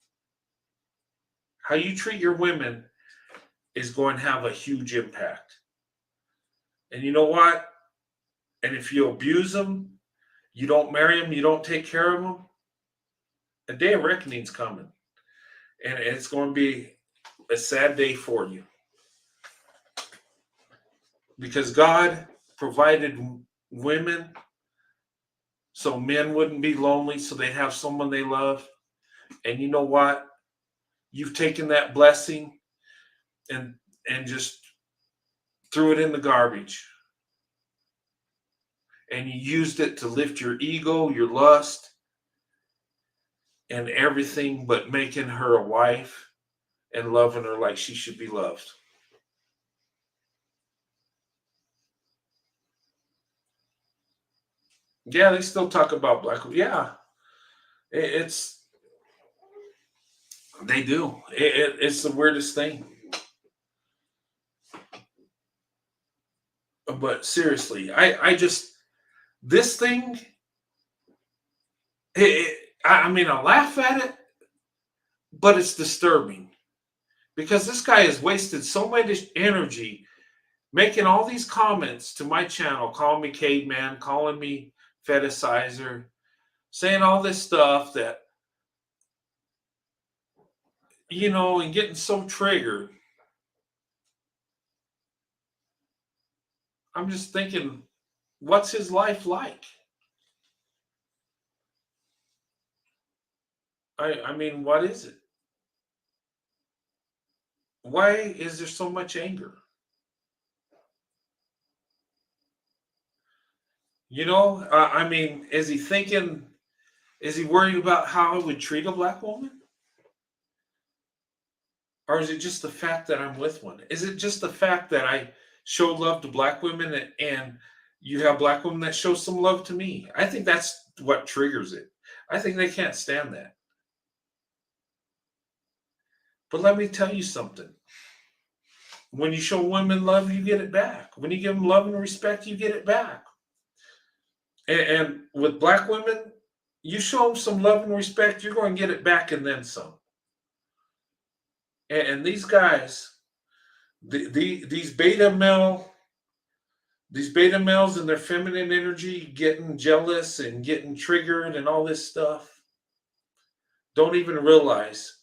How you treat your women is going to have a huge impact. And you know what? And if you abuse them, you don't marry them, you don't take care of them, a day of reckoning's coming. And it's going to be a sad day for you. Because God provided women so men wouldn't be lonely, so they have someone they love. And you know what? You've taken that blessing and just threw it in the garbage. And you used it to lift your ego, your lust, and everything but making her a wife and loving her like she should be loved. Yeah, they still talk about black women. Yeah, it's they do. It's the weirdest thing. But seriously, I just this thing. I mean, I laugh at it, but it's disturbing because this guy has wasted so much energy making all these comments to my channel, calling me caveman, calling me fetishizer, saying all this stuff that, and getting so triggered. I'm just thinking, what's his life like? I mean, what is it? Why is there so much anger? I mean, is he thinking, is he worried about how I would treat a black woman? Or is it just the fact that I'm with one? Is it just the fact that I show love to black women and you have black women that show some love to me? I think that's what triggers it. I think they can't stand that. But let me tell you something. When you show women love, you get it back. When you give them love and respect, you get it back. And with black women, you show them some love and respect, you're going to get it back and then some. And these guys, these beta males and their feminine energy getting jealous and getting triggered and all this stuff don't even realize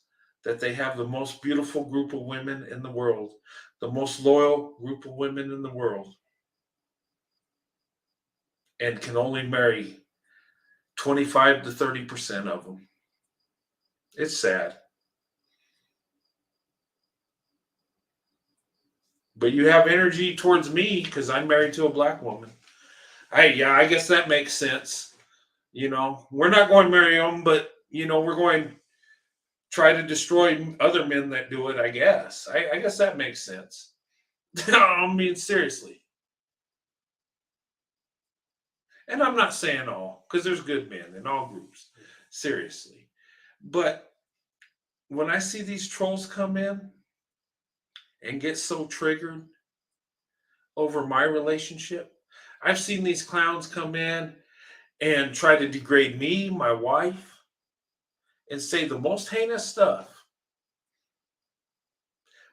that they have the most beautiful group of women in the world, the most loyal group of women in the world, and can only marry 25 to 30% of them. It's sad. But you have energy towards me because I'm married to a black woman. Yeah, I guess that makes sense. We're not going to marry them, but we're going to try to destroy other men that do it. I guess. I guess that makes sense. I mean, seriously. And I'm not saying all, because there's good men in all groups. Seriously. But when I see these trolls come in and get so triggered over my relationship, I've seen these clowns come in and try to degrade me, my wife, and say the most heinous stuff.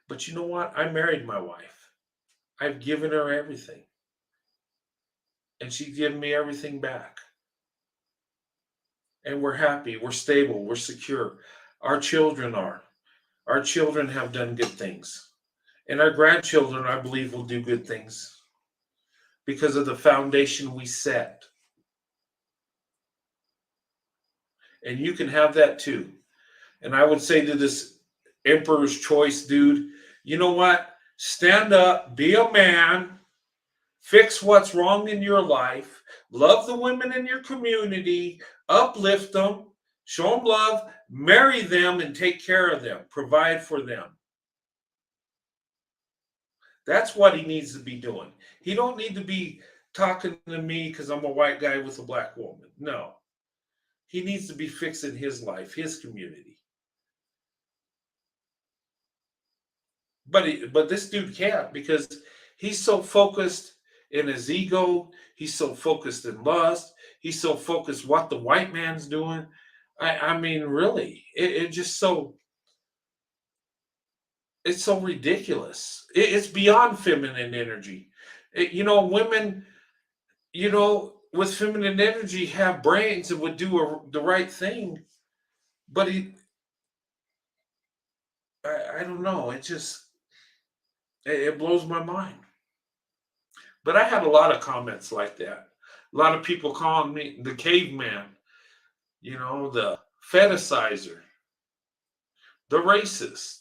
But you know what? I married my wife. I've given her everything. And she's given me everything back. And we're happy, we're stable, we're secure. Our children are. Our children have done good things. And our grandchildren, I believe, will do good things because of the foundation we set. And you can have that too. And I would say to this Emperor's choice, dude. You know what? Stand up, be a man, fix what's wrong in your life, love the women in your community, uplift them, show them love, marry them, and take care of them, provide for them. That's what he needs to be doing. He don't need to be talking to me because I'm a white guy with a black woman. No, he needs to be fixing his life, his community. But this dude can't because he's so focused in his ego. He's so focused in lust. He's so focused what the white man's doing. I mean, really, it just so it's so ridiculous. It's beyond feminine energy. Women, with feminine energy have brains and would do the right thing. But I don't know. It blows my mind. But I had a lot of comments like that. A lot of people calling me the caveman, the fetishizer, the racist.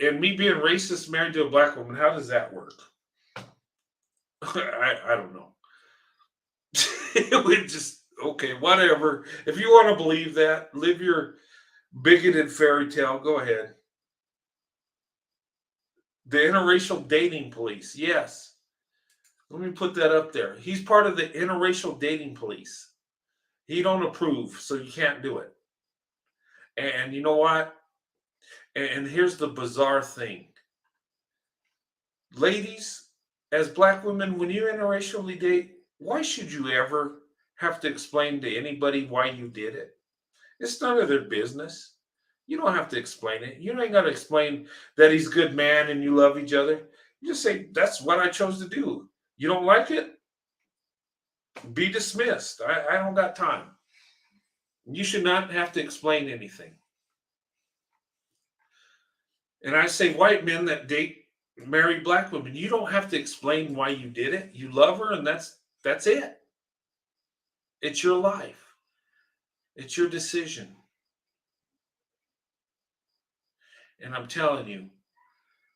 And me being racist married to a black woman, how does that work? I don't know. It would just, okay, whatever. If you want to believe that, live your bigoted fairy tale, go ahead. The interracial dating police, yes. Let me put that up there. He's part of the interracial dating police. He don't approve, so you can't do it. And you know what? And here's the bizarre thing. Ladies, as black women, when you interracially date, why should you ever have to explain to anybody why you did it? It's none of their business. You don't have to explain it. You ain't got to explain that he's a good man and you love each other. You just say, that's what I chose to do. You don't like it? Be dismissed. I don't got time. You should not have to explain anything. And I say white men that date marry black women, you don't have to explain why you did it. You love her and that's it. It's your life. It's your decision. And I'm telling you,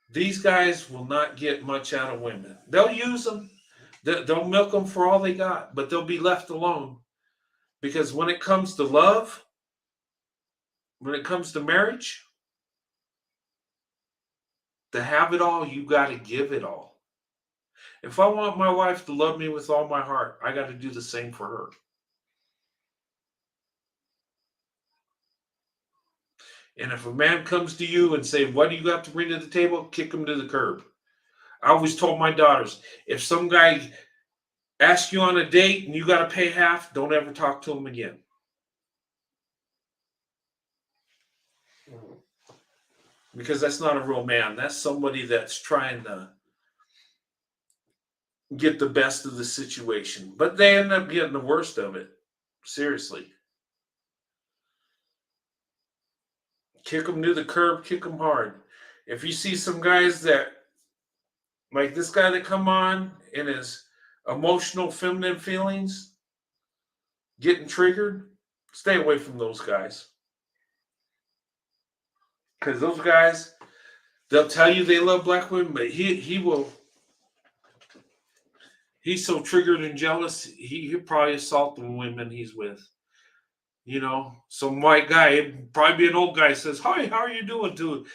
these guys will not get much out of women. They'll use them. They'll milk them for all they got, but they'll be left alone. Because when it comes to love, when it comes to marriage, to have it all, you got to give it all. If I want my wife to love me with all my heart, I got to do the same for her. And if a man comes to you and say, what do you got to bring to the table? Kick him to the curb. I always told my daughters, if some guy asks you on a date and you got to pay half, don't ever talk to him again. Because that's not a real man. That's somebody that's trying to get the best of the situation. But they end up getting the worst of it. Seriously. Kick them to the curb, kick them hard. If you see some guys that, like this guy that come on in his emotional feminine feelings, getting triggered, stay away from those guys. Because those guys, they'll tell you they love black women, but he's so triggered and jealous, he'll probably assault the women he's with. Some white guy, probably be an old guy, says, hi, how are you doing, to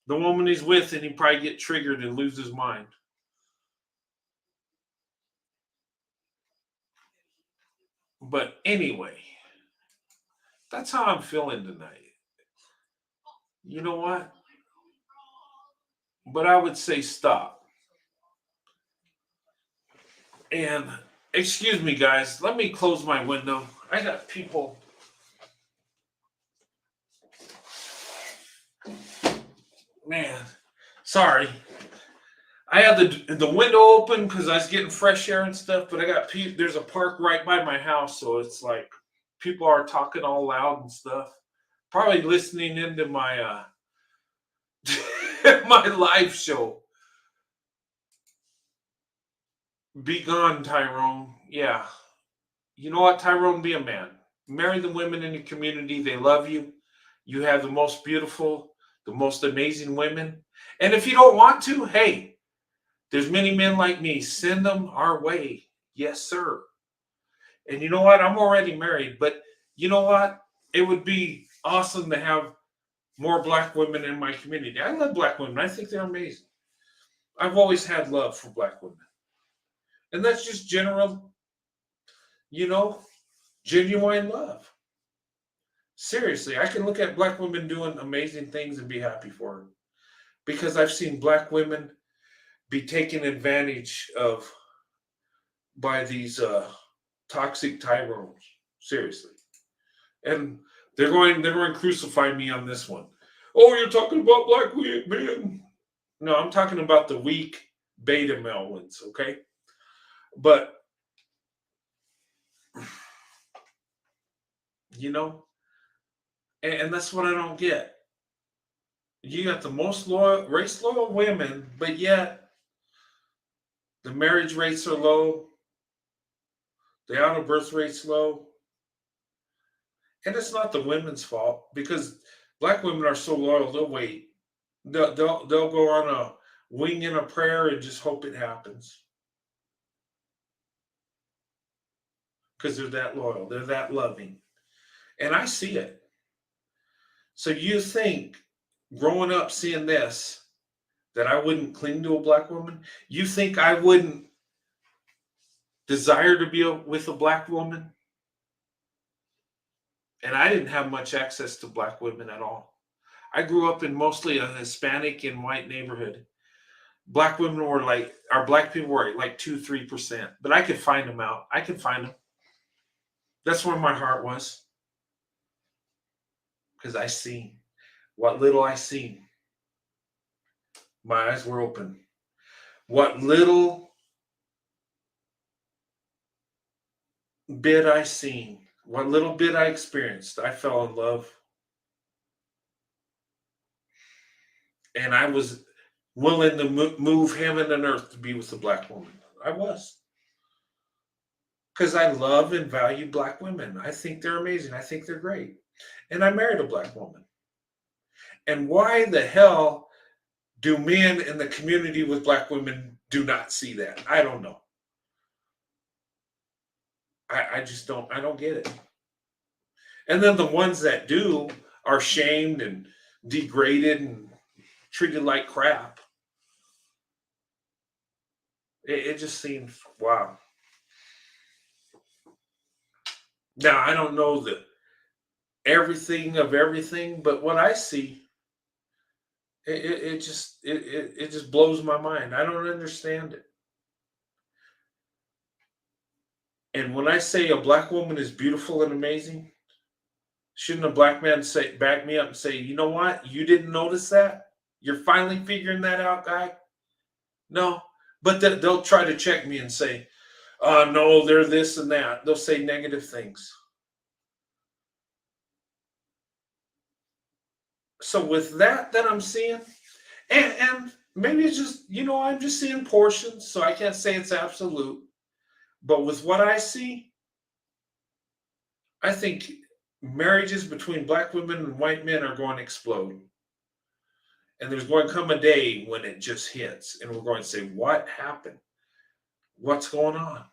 the woman he's with, and he probably get triggered and lose his mind. But anyway, that's how I'm feeling tonight. You know what? But I would say stop. And excuse me, guys, let me close my window. I got people. Man, sorry. I had the window open because I was getting fresh air and stuff, but I got there's a park right by my house, so it's like people are talking all loud and stuff. Probably listening into my my live show. Be gone, Tyrone. Yeah. You know what, Tyrone? Be a man. Marry the women in your community. They love you. You have the most beautiful, the most amazing women. And if you don't want to, hey, there's many men like me. Send them our way. Yes, sir. And you know what? I'm already married, but you know what? It would be awesome to have more black women in my community. I love black women. I think they're amazing. I've always had love for black women. And that's just general, you know, genuine love. Seriously, I can look at black women doing amazing things and be happy for them because I've seen black women be taken advantage of by these toxic tyrones. Seriously. And they're going to crucify me on this one. Oh, you're talking about black men. No, I'm talking about the weak beta male ones, okay? But you know, and that's what I don't get. You got the most loyal, race loyal women, but yet the marriage rates are low, the out of birth rate's low, and it's not the women's fault because black women are so loyal. They'll wait. They'll go on a wing and a prayer and just hope it happens because they're that loyal. They're that loving, and I see it. So you think growing up seeing this that I wouldn't cling to a black woman? You think I wouldn't desire to be with a black woman? And I didn't have much access to black women at all. I grew up in mostly a Hispanic and white neighborhood. Black women were like, our black people were like 2-3%, but I could find them out. I could find them. That's where my heart was because I seen what little I seen. My eyes were open. What little bit I seen, what little bit I experienced, I fell in love. And I was willing to move heaven and earth to be with a black woman. I was. Because I love and value black women. I think they're amazing. I think they're great. And I married a black woman. And why the hell do men in the community with black women do not see that? I don't know. I just don't, I don't get it. And then the ones that do are shamed and degraded and treated like crap. It just seems, wow. Now, I don't know the everything of everything, but what I see, it just blows my mind. I don't understand it. And when I say a black woman is beautiful and amazing, shouldn't a black man say back me up and say, you know what? You didn't notice that? You're finally figuring that out, guy? No. But they'll try to check me and say, no, they're this and that. They'll say negative things. So with that I'm seeing, and maybe it's just, I'm just seeing portions, so I can't say it's absolute. But with what I see, I think marriages between black women and white men are going to explode. And there's going to come a day when it just hits, and we're going to say, what happened? What's going on?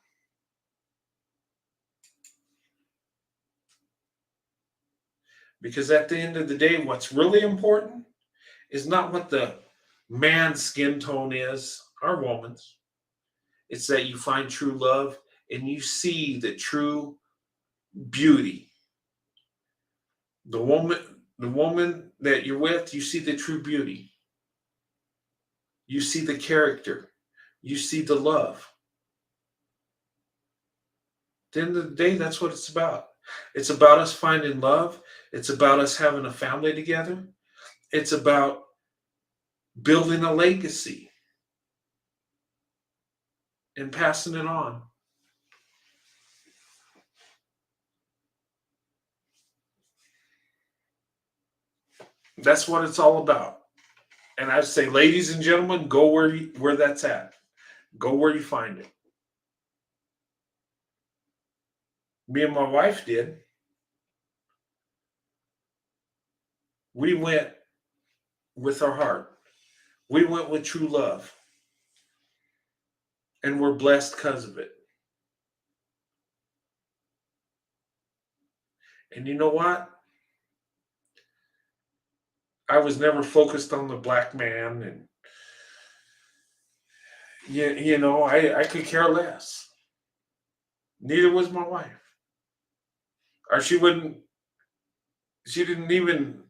Because at the end of the day, what's really important is not what the man's skin tone is, or woman's. It's that you find true love and you see the true beauty. The woman that you're with, you see the true beauty. You see the character. You see the love. At the end of the day, that's what it's about. It's about us finding love. It's about us having a family together. It's about building a legacy and passing it on. That's what it's all about. And I say, ladies and gentlemen, go where that's at. Go where you find it. Me and my wife did. We went with our heart. We went with true love. And we're blessed because of it. And you know what? I was never focused on the black man. And, I could care less. Neither was my wife. Or she didn't even,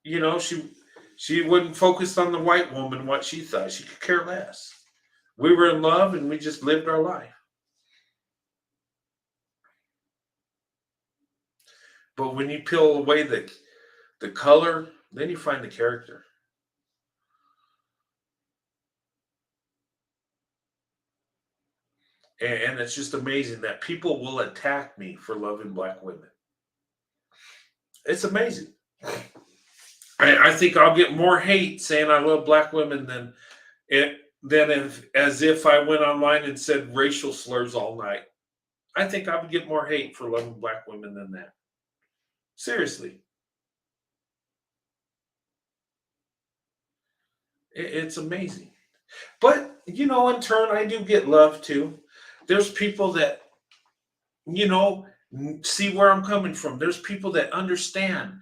she wasn't focused on the white woman, what she thought. She could care less. We were in love and we just lived our life. But when you peel away the color, then you find the character. And it's just amazing that people will attack me for loving black women. It's amazing. I think I'll get more hate saying I love black women as if I went online and said racial slurs all night. I think I would get more hate for loving black women than that. Seriously. It's amazing. But, in turn, I do get love too. There's people that, you know, see where I'm coming from. There's people that understand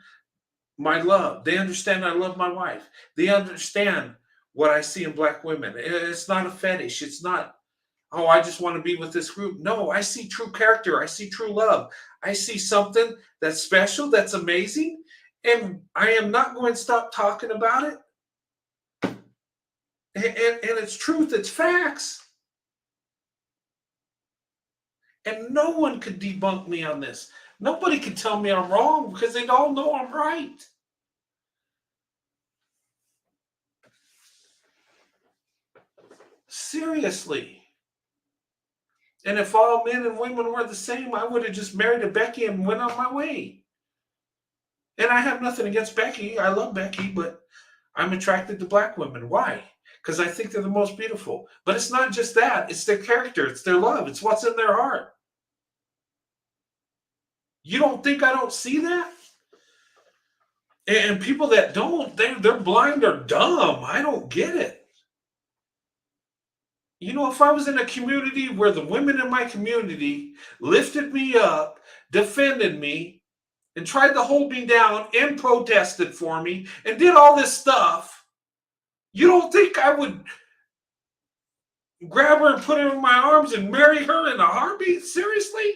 my love. They understand I love my wife. They understand what I see in black women. It's not a fetish. It's not, oh, I just want to be with this group. No, I see true character. I see true love. I see something that's special, that's amazing. And I am not going to stop talking about it. And it's truth, it's facts. And no one could debunk me on this. Nobody can tell me I'm wrong because they all know I'm right. Seriously. And if all men and women were the same, I would have just married a Becky and went on my way. And I have nothing against Becky. I love Becky, but I'm attracted to black women. Why? Because I think they're the most beautiful. But it's not just that. It's their character. It's their love. It's what's in their heart. You don't think I don't see that? And people that don't, they're blind or dumb. I don't get it. If I was in a community where the women in my community lifted me up, defended me, and tried to hold me down and protested for me and did all this stuff, you don't think I would grab her and put her in my arms and marry her in a heartbeat? Seriously?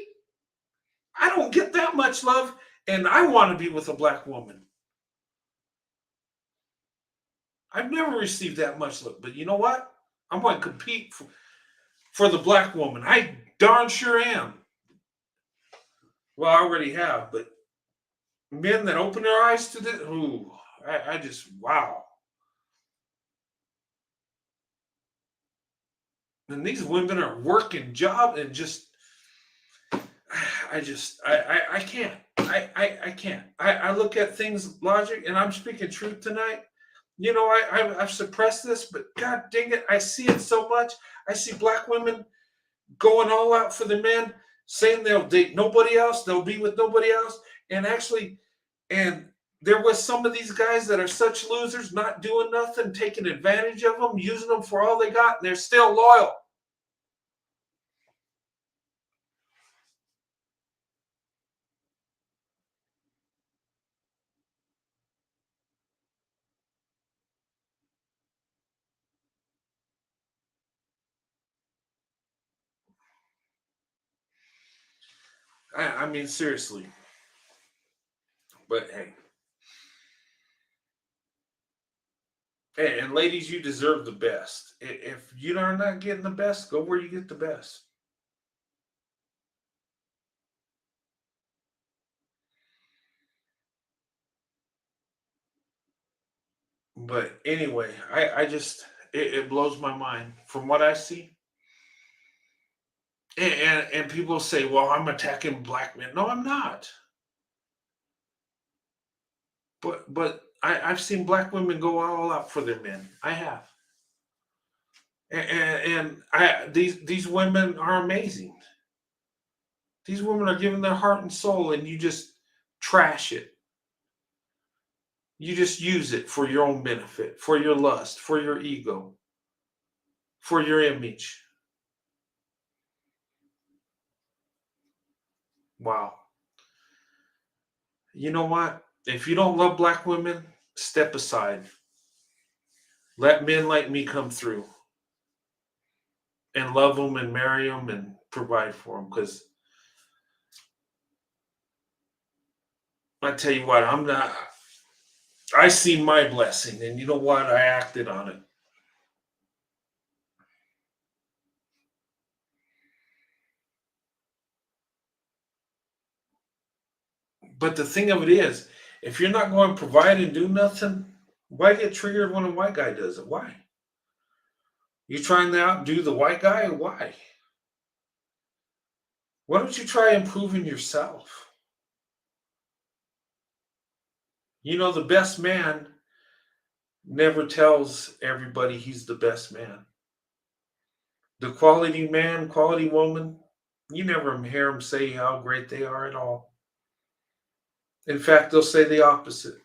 I don't get that much love, and I want to be with a black woman. I've never received that much love, but you know what? I'm going to compete for the black woman. I darn sure am. Well, I already have, but men that open their eyes to this, I just, wow. And these women are working job and just, I can't. I can't. I look at things logic, and I'm speaking truth tonight. I've suppressed this, but God dang it, I see it so much. I see black women going all out for the men, saying they'll date nobody else, they'll be with nobody else, and there was some of these guys that are such losers, not doing nothing, taking advantage of them, using them for all they got, and they're still loyal. I mean, seriously. But hey. And ladies, you deserve the best. If you are not getting the best, go where you get the best. But anyway, I just, it blows my mind from what I see. And people say, well, I'm attacking black men. No, I'm not. But I've seen black women go all out for their men. I have. These women are amazing. These women are giving their heart and soul, and you just trash it. You just use it for your own benefit, for your lust, for your ego, for your image. Wow. You know what? If you don't love black women, step aside. Let men like me come through and love them and marry them and provide for them. Because I tell you what, I'm not. I see my blessing, and you know what? I acted on it. But the thing of it is, if you're not going to provide and do nothing, why get triggered when a white guy does it? Why? You trying to outdo the white guy, or why? Why don't you try improving yourself? You know, the best man never tells everybody he's the best man. The quality man, quality woman, you never hear them say how great they are at all. In fact, they'll say the opposite.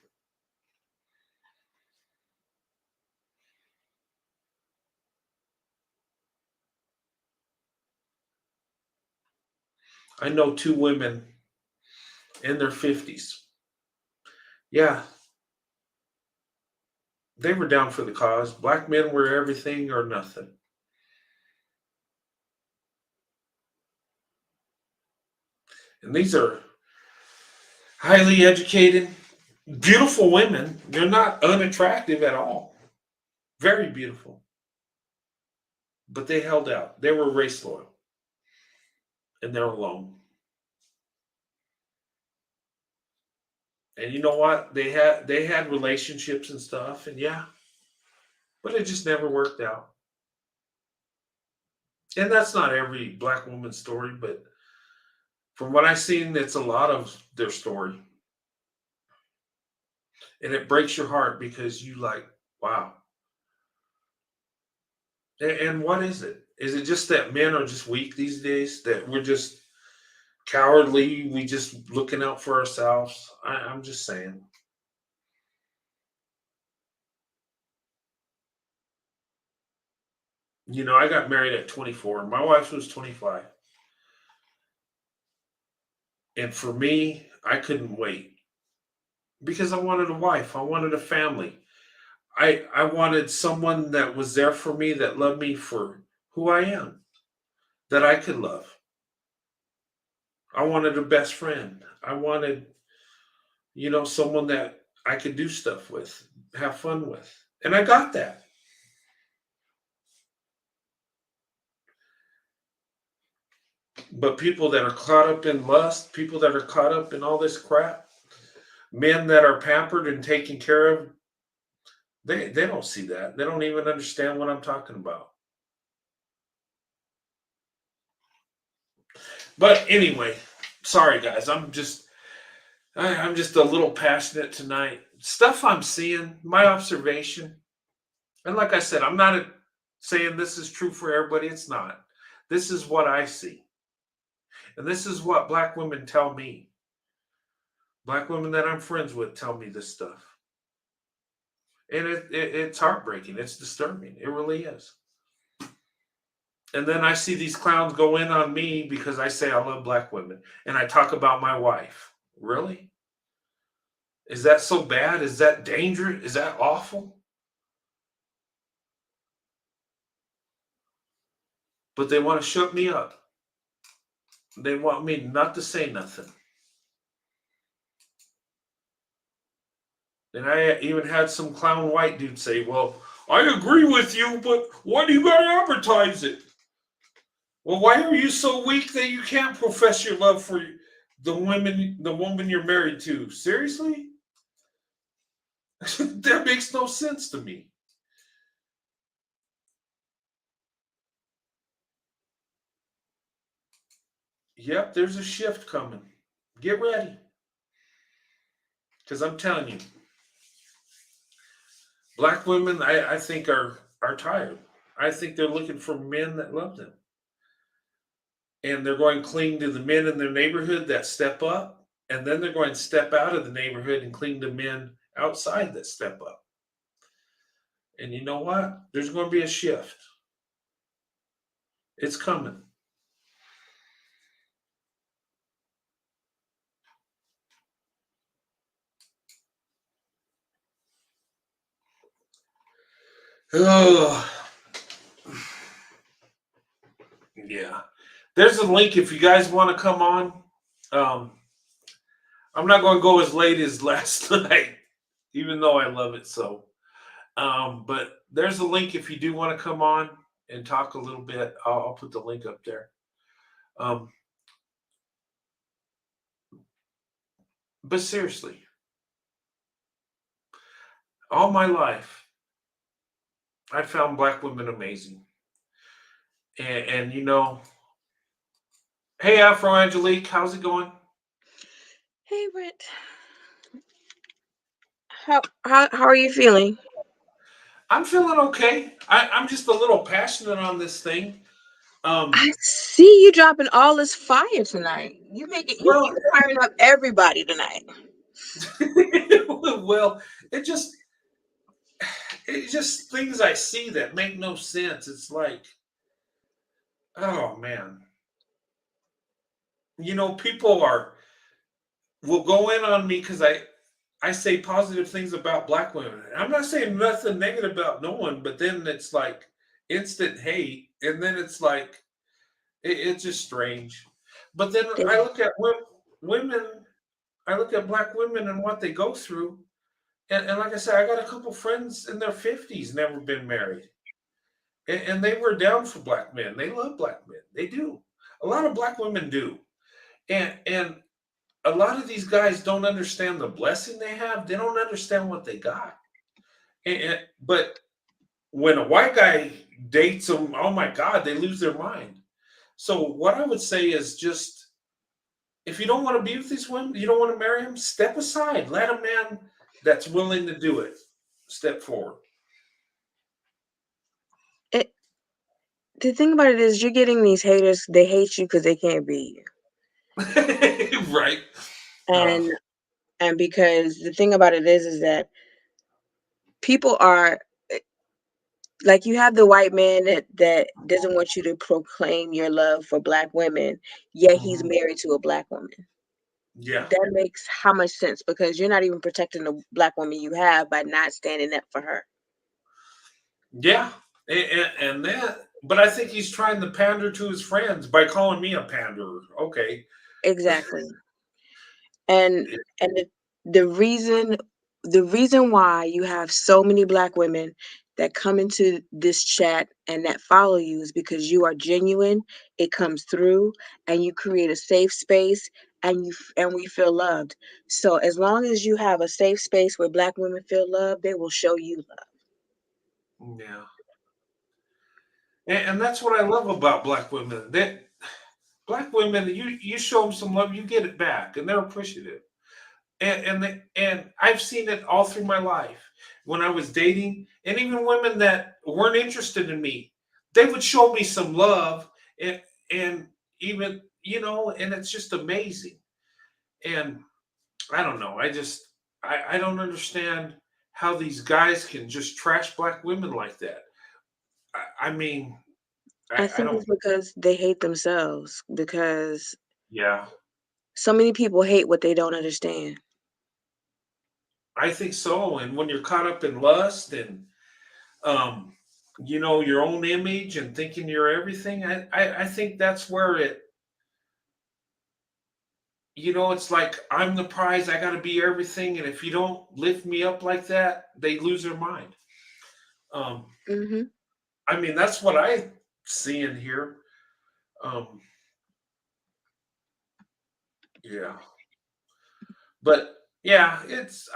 I know two women in their 50s. Yeah, they were down for the cause. Black men were everything or nothing. And these are highly educated, beautiful women. They're not unattractive at all. Very beautiful. But they held out. They were race loyal. And they're alone. And you know what? They had relationships and stuff, and yeah, but it just never worked out. And that's not every black woman's story, but from what I've seen, it's a lot of their story. And it breaks your heart because you like, wow. And what is it? Is it just that men are just weak these days? That we're just cowardly? We just looking out for ourselves? I'm just saying. You know, I got married at 24. My wife was 25. And for me, I couldn't wait because I wanted a wife. I wanted a family. I wanted someone that was there for me, that loved me for who I am, that I could love. I wanted a best friend. I wanted, someone that I could do stuff with, have fun with. And I got that. But people that are caught up in lust, people that are caught up in all this crap, men that are pampered and taken care of, they don't see that. They don't even understand what I'm talking about. But anyway, sorry guys, I'm just a little passionate tonight. Stuff I'm seeing, my observation, and like I said, I'm not saying this is true for everybody. It's not. This is what I see, and this is what black women tell me. Black women that I'm friends with tell me this stuff, and it's heartbreaking. It's disturbing. It really is. And then I see these clowns go in on me because I say I love black women, and I talk about my wife. Really? Is that so bad? Is that dangerous? Is that awful? But they want to shut me up. They want me not to say nothing. And I even had some clown white dude say, "Well, I agree with you, but why do you got to advertise it? Well, why are you so weak that you can't profess your love for the woman you're married to? Seriously? That makes no sense to me." Yep, there's a shift coming. Get ready. Because I'm telling you, black women, I think, are tired. I think they're looking for men that love them. And they're going to cling to the men in their neighborhood that step up. And then they're going to step out of the neighborhood and cling to men outside that step up. And you know what? There's going to be a shift. It's coming. Oh, yeah. There's a link if you guys want to come on. Um, I'm not going to go as late as last night, even though I love it so. But there's a link if you do want to come on and talk a little bit. I'll put the link up there. Um, but seriously, all my life, I found black women amazing. And you know, hey, Afro Angelique, how's it going? Hey Brent, how are you feeling? I'm feeling okay. I'm just a little passionate on this thing. Um, I see you dropping all this fire tonight. You well, firing up everybody tonight. well, it just it's just things I see that make no sense. It's like, oh man, people are will go in on me because I say positive things about black women. I'm not saying nothing negative about no one, but then it's like instant hate, and then it's like it's just strange. But then I They- look at women, I look at black women and what they go through, and like I said, I got a couple friends in their 50s, never been married, and they were down for black men. They love black men. They do. A lot of black women do, and a lot of these guys don't understand the blessing they have. They don't understand what they got. But when a white guy dates them, oh my God, they lose their mind. So what I would say is just if you don't want to be with these women, you don't want to marry them, step aside. Let a man that's willing to do it step forward. it, the thing about it is, you're getting these haters. They hate you because they can't be you, Right. Uh, and because the thing about it is that people are like, you have the white man that doesn't want you to proclaim your love for black women, yet he's mhm. married to a black woman. Yeah. That makes how much sense, because you're not even protecting the black woman you have by not standing up for her. Yeah. And that, but I think he's trying to pander to his friends by calling me a panderer. Okay. Exactly. And the reason the reason why you have so many black women that come into this chat and that follow you is because you are genuine. It comes through, and you create a safe space, and we feel loved. So as long as you have a safe space where black women feel loved, they will show you love. Yeah. And that's what I love about black women. That black women, you show them some love, you get it back, and they're appreciative. And I've seen it all through my life when I was dating, and even women that weren't interested in me, they would show me some love, and even and it's just amazing. And I don't know, I don't understand how these guys can just trash black women like that. I mean, I I think don't. it's because they hate themselves, because Yeah, so many people hate what they don't understand. I think so. And when you're caught up in lust and um, your own image and thinking you're everything, I think that's where it's like I'm the prize. I got to be everything, and if you don't lift me up like that, they lose their mind. Um, Hmm. I mean, that's what I see in here. Um, yeah, but yeah,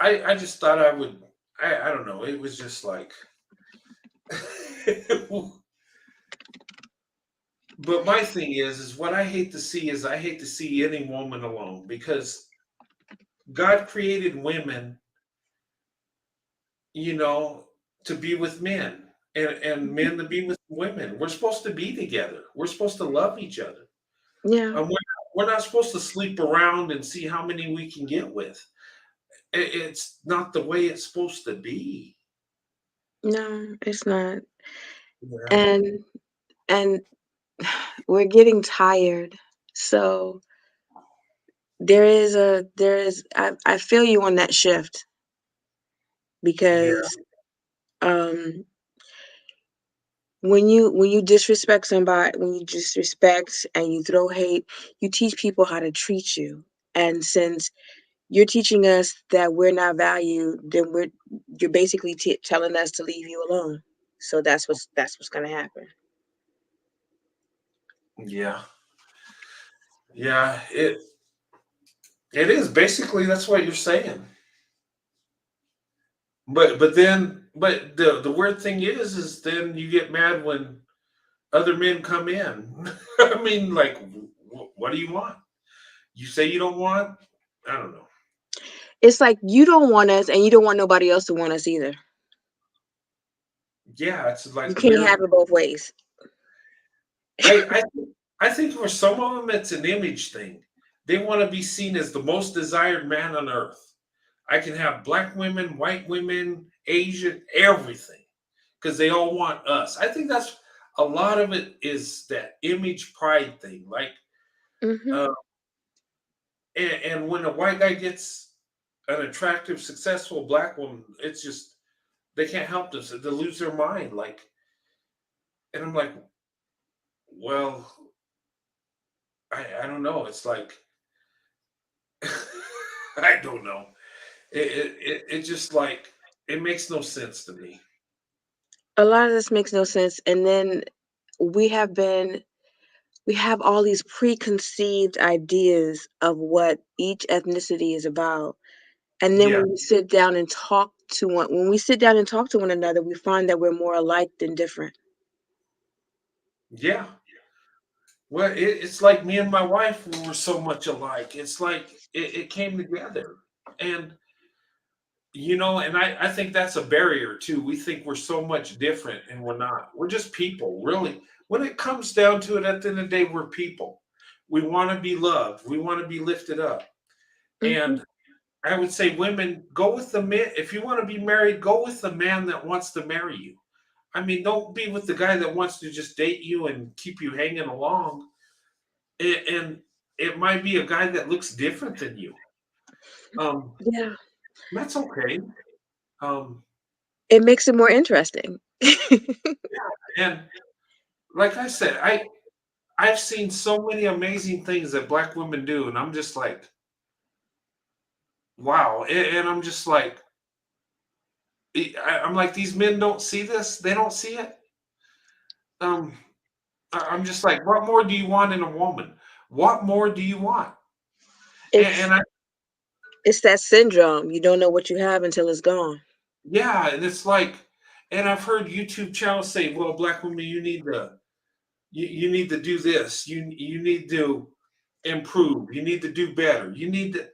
I just thought I would. I don't know. It was just like. But my thing is what I hate to see is I hate to see any woman alone because God created women, you know, to be with men and men to be with women. We're supposed to be together. We're supposed to love each other. Yeah. We're not supposed to sleep around and see how many we can get with. It's not the way it's supposed to be. No, it's not. Yeah. And and we're getting tired. So I feel you on that shift Yeah. because um when you disrespect somebody, when you disrespect and you throw hate, you teach people how to treat you. And since you're teaching us that we're not valued, then you're basically telling us to leave you alone. So that's what's gonna happen. Yeah. Yeah. It is basically that's what you're saying. But the weird thing is then you get mad when other men come in. I mean, like, what do you want? You say you don't want? I don't know. It's like you don't want us, and you don't want nobody else to want us either. Yeah, it's You like can't weird. have it both ways. I I I think for some of them it's an image thing. They want to be seen as the most desired man on earth. I can have black women, white women, Asian, everything, because they all want us. I think that's a lot of it is that image pride thing. Like, Hmm. uh, and when a white guy gets an attractive, successful black woman, it's just they can't help this. They lose their mind. Like, and I'm like, well, I don't know. It's like I don't know. It just like it makes no sense to me. A lot of this makes no sense. And then we have been we have all these preconceived ideas of what each ethnicity is about. And then Yeah, when we sit down and talk to one another, we find that we're more alike than different. yeah. Well, it's like me and my wife were so much alike. It's like it came together, and and I think that's a barrier too. We think we're so much different, and we're not. We're just people, really. When it comes down to it, at the end of the day, we're people. We want to be loved. We want to be lifted up, Hmm. and I would say, women, go with the man. If you want to be married, go with the man that wants to marry you. I mean, don't be with the guy that wants to just date you and keep you hanging along. And it might be a guy that looks different than you. Um, Yeah, that's okay. Um, it makes it more interesting. and like I said, I've seen so many amazing things that black women do, and I'm just like, wow. And I'm just like, I'm like, these men don't see this. They don't see it. Um, I'm just like, what more do you want in a woman? What more do you want? it's And it's that syndrome. You don't know what you have until it's gone. yeah, and it's like, and I've heard YouTube channels say, well, black women, you need to do this. You need to improve. You need to do better. You need to,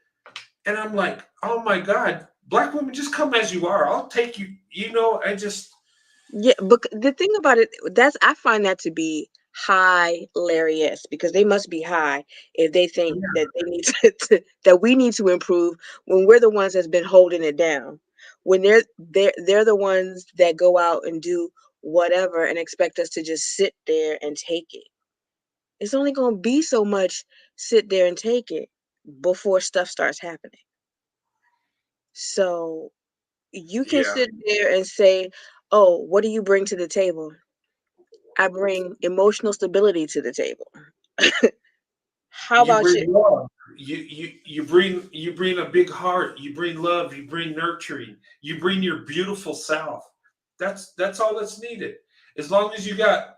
and I'm like, oh my God, black women, just come as you are. I'll take you. I just, Yeah, but the thing about it, that's I find that to be hilarious because they must be high if they think yeah, that they need that we need to improve when we're the ones that's been holding it down. When they're the ones that go out and do whatever and expect us to just sit there and take it. It's only going to be so much sit there and take it before stuff starts happening. So you can yeah, sit there and say, "Oh, what do you bring to the table?" I bring emotional stability to the table. How you about bring you? love. You bring a big heart. You bring love. You bring nurturing. You bring your beautiful self. That's all that's needed. As long as you got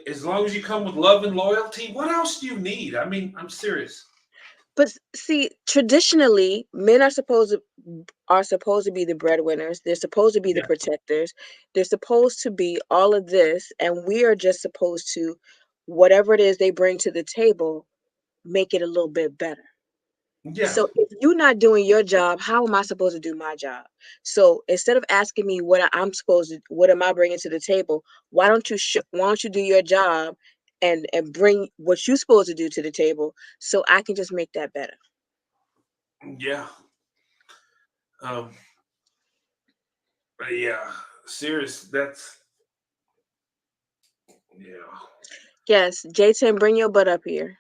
as long as you come with love and loyalty, what else do you need? I mean, I'm serious. But see, traditionally, men are supposed to be the breadwinners. They're supposed to be the Yeah, protectors. They're supposed to be all of this, and we are just supposed to, whatever it is they bring to the table, make it a little bit better. yeah, So if you're not doing your job, how am I supposed to do my job? So instead of asking me what am I bringing to the table? Why don't you do your job and bring what you're supposed to do to the table so I can just make that better. yeah. Um, but yeah, serious. That's yeah. Yes, J10, bring your butt up here.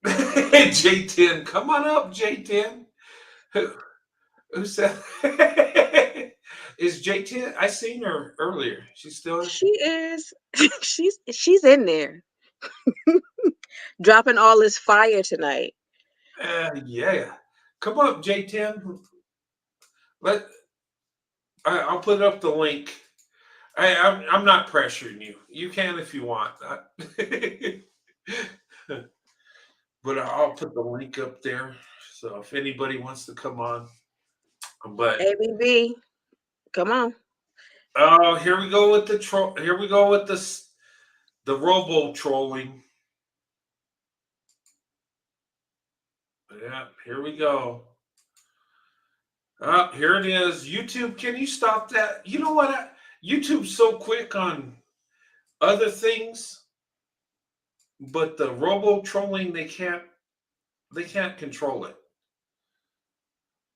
J10, come on up, J10. Who, who said is J10? I seen her earlier. She's still She is. she's in there, dropping all this fire tonight. yeah. Come up, J10. Let I'll put up the link. I'm not pressuring you. You can if you want. But I'll put the link up there. So if anybody wants to come on, but ABB, come on. oh, here we go with the troll. Here we go with this the robo trolling. Yeah, here we go. Here it is. YouTube, can you stop that? You know what? YouTube's so quick on other things, but the robo trolling they can't control it.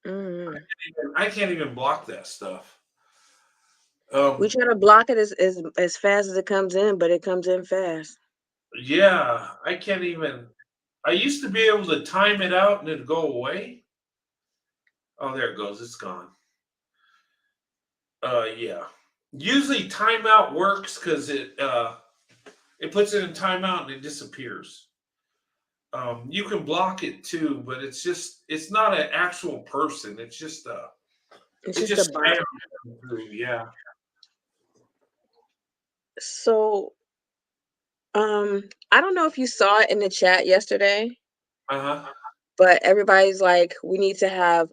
Mm. I can't even block that stuff. We Um, try to block it as fast as it comes in, but it comes in fast. yeah, I can't even. I used to be able to time it out and it'd go away. Oh, there it goes. It's gone. Yeah. Usually timeout works because it puts it in timeout and it disappears. You can block it too, but it's not an actual person. It's just It's it just a just bot. spams through. Yeah. So, I don't know if you saw it in the chat yesterday, Uh huh. but everybody's like, we need to have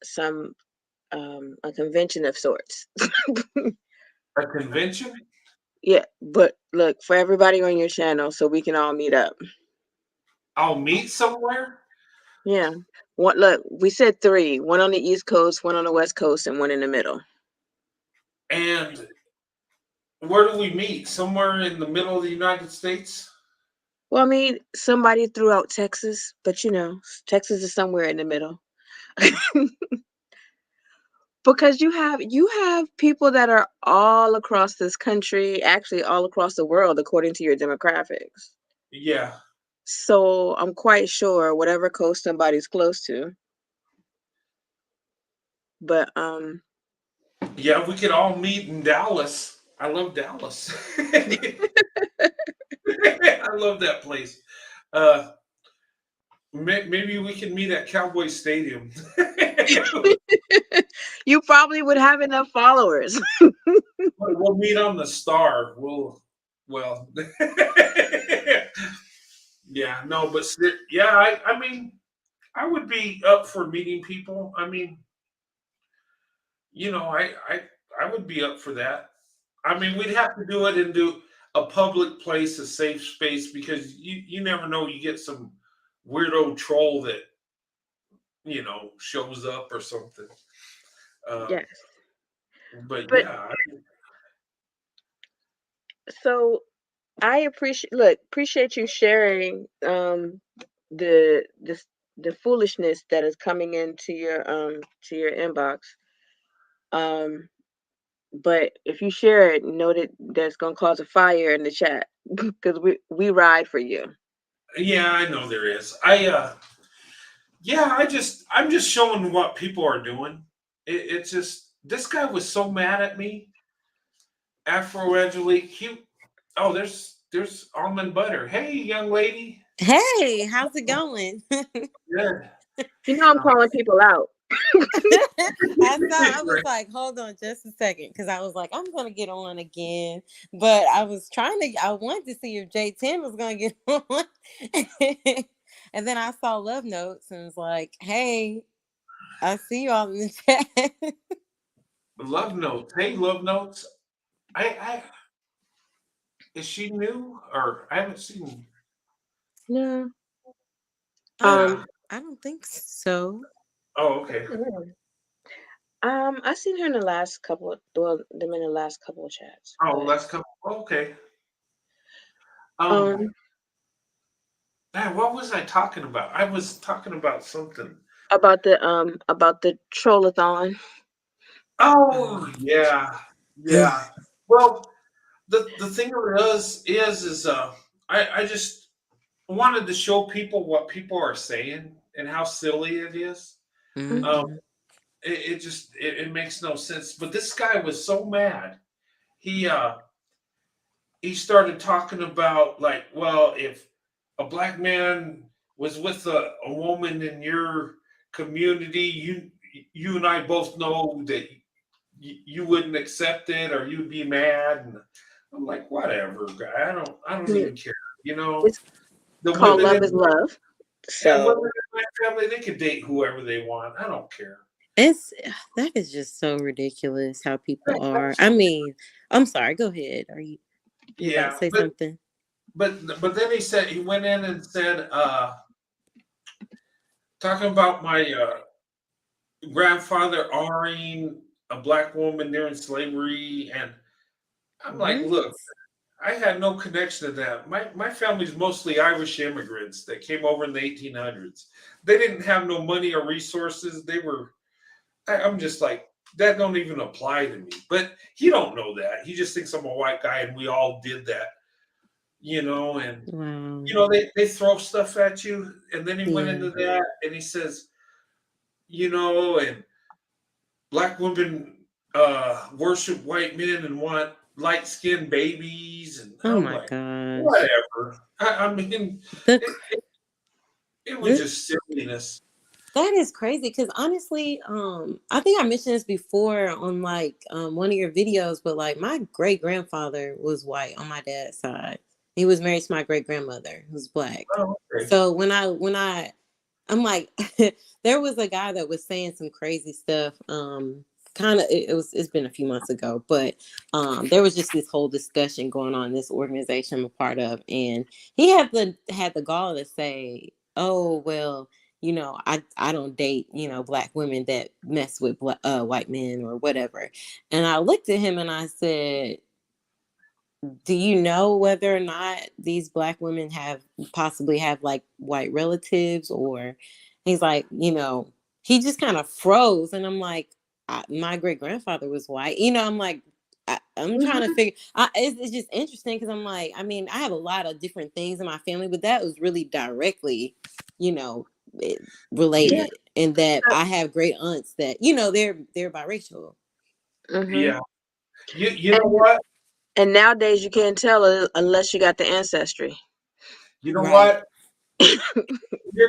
some a convention of sorts. A convention. Yeah, but look, for everybody on your channel so we can all meet up. I'll meet somewhere. Yeah. One look, we said three, one on the East Coast, one on the West Coast, and one in the middle. And where do we meet? Somewhere in the middle of the United States? Well, I mean, somebody threw out Texas, but Texas is somewhere in the middle. Because you have people that are all across this country, actually all across the world, according to your demographics. Yeah. So I'm quite sure whatever coast somebody's close to. But Yeah, we could all meet in Dallas. I love Dallas. I love that place. Uh, maybe we can meet at Cowboy Stadium. you probably would have enough followers. We'll meet on the Star. Well, yeah, no, but yeah, I mean, I would be up for meeting people. I mean, I would be up for that. I mean, we'd have to do it into a public place, a safe space, because you never know. You get some weirdo troll that shows up or something. Uh, Yes. but But yeah, so I appreciate you sharing the the the foolishness that is coming into your inbox. Um but if you share it, know that that's gonna cause a fire in the chat because we ride for you. yeah, I know there is. Yeah, I'm just showing what people are doing. It's just this guy was so mad at me. Afro Angelique, oh, there's almond butter. Hey, young lady. Hey, how's it going? Good. I'm calling people out. I was like, hold on just a second, because I was like, I'm gonna get on again. But I wanted to see if J10 was gonna get on. And then I saw Love Notes and was like, hey, I see you all in the chat. Love notes. Hey, love notes. I is she new or I haven't seen. No. Yeah. I don't think so. Oh, okay. Yeah. I seen her in the last couple of them in the last couple of chats, Oh, but let's come. Okay. Um, um man, what was I talking about? I was talking about something. about the trollathon. Oh yeah, yeah. Well, the thing of it is I just wanted to show people what people are saying and how silly it is. Um, Mm-hmm. it makes no sense. But this guy was so mad. He uh he started talking about like, well, if a black man was with a woman in your community, you and I both know that you wouldn't accept it or you'd be mad. And I'm like, whatever, guy. I don't Mm, even care. You know, It's the called women Love in is Love. yeah, women So in my family, they could date whoever they want. I don't care. It's that is just so ridiculous how people are. I mean, I'm sorry. Go ahead. Are you about to Yeah, say something? but then he went in and said, talking about my grandfather honoring a black woman during slavery, and I'm like, What? look, I had no connection to that. My family's mostly Irish immigrants that came over in the 1800s. They didn't have no money or resources. I'm just like, that don't even apply to me. But he don't know that. He just thinks I'm a white guy and we all did that, and Wow. they throw stuff at you. And then he went Yeah. into that and he says, and black women worship white men and want light skinned babies. And Oh I'm my like, gosh. whatever. I mean, The it, it, it was the just silliness. That is crazy because honestly, I think I mentioned this before on like one of your videos, but like my great grandfather was white on my dad's side. He was married to my great grandmother who's black. Oh, okay. So I'm like, there was a guy that was saying some crazy stuff. Kind of, it's been a few months ago, but there was just this whole discussion going on in this organization I'm a part of, and he had the gall to say, "Oh well, I don't date black women that mess with white men or whatever." And I looked at him and I said, do you know whether or not these black women possibly have like white relatives? Or he's like, he just kind of froze. And I'm like, my great grandfather was white. I'm like, I'm trying to mhm. figure. It's just interesting because I'm like, I mean, I have a lot of different things in my family, but that was really directly, you know, it- Yeah. related. And that I have great aunts that, they're biracial. Hmm. Yeah. You know And what? and nowadays you can't tell unless you got the ancestry. You know Right. what?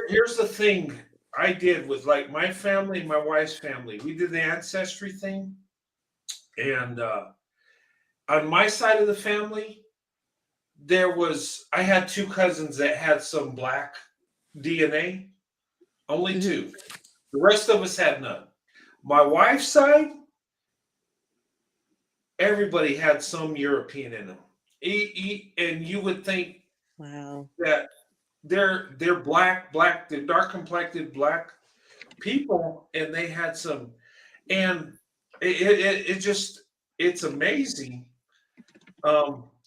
Here's the thing I did with like my family, my wife's family. We did the ancestry thing, and on my side of the family, I had two cousins that had some black DNA. Only Hmm. two. The rest of us had none. My wife's side, everybody had some European in them. And you would think Wow. that they're black, they're dark complected black people, and they had some, and it just it's amazing.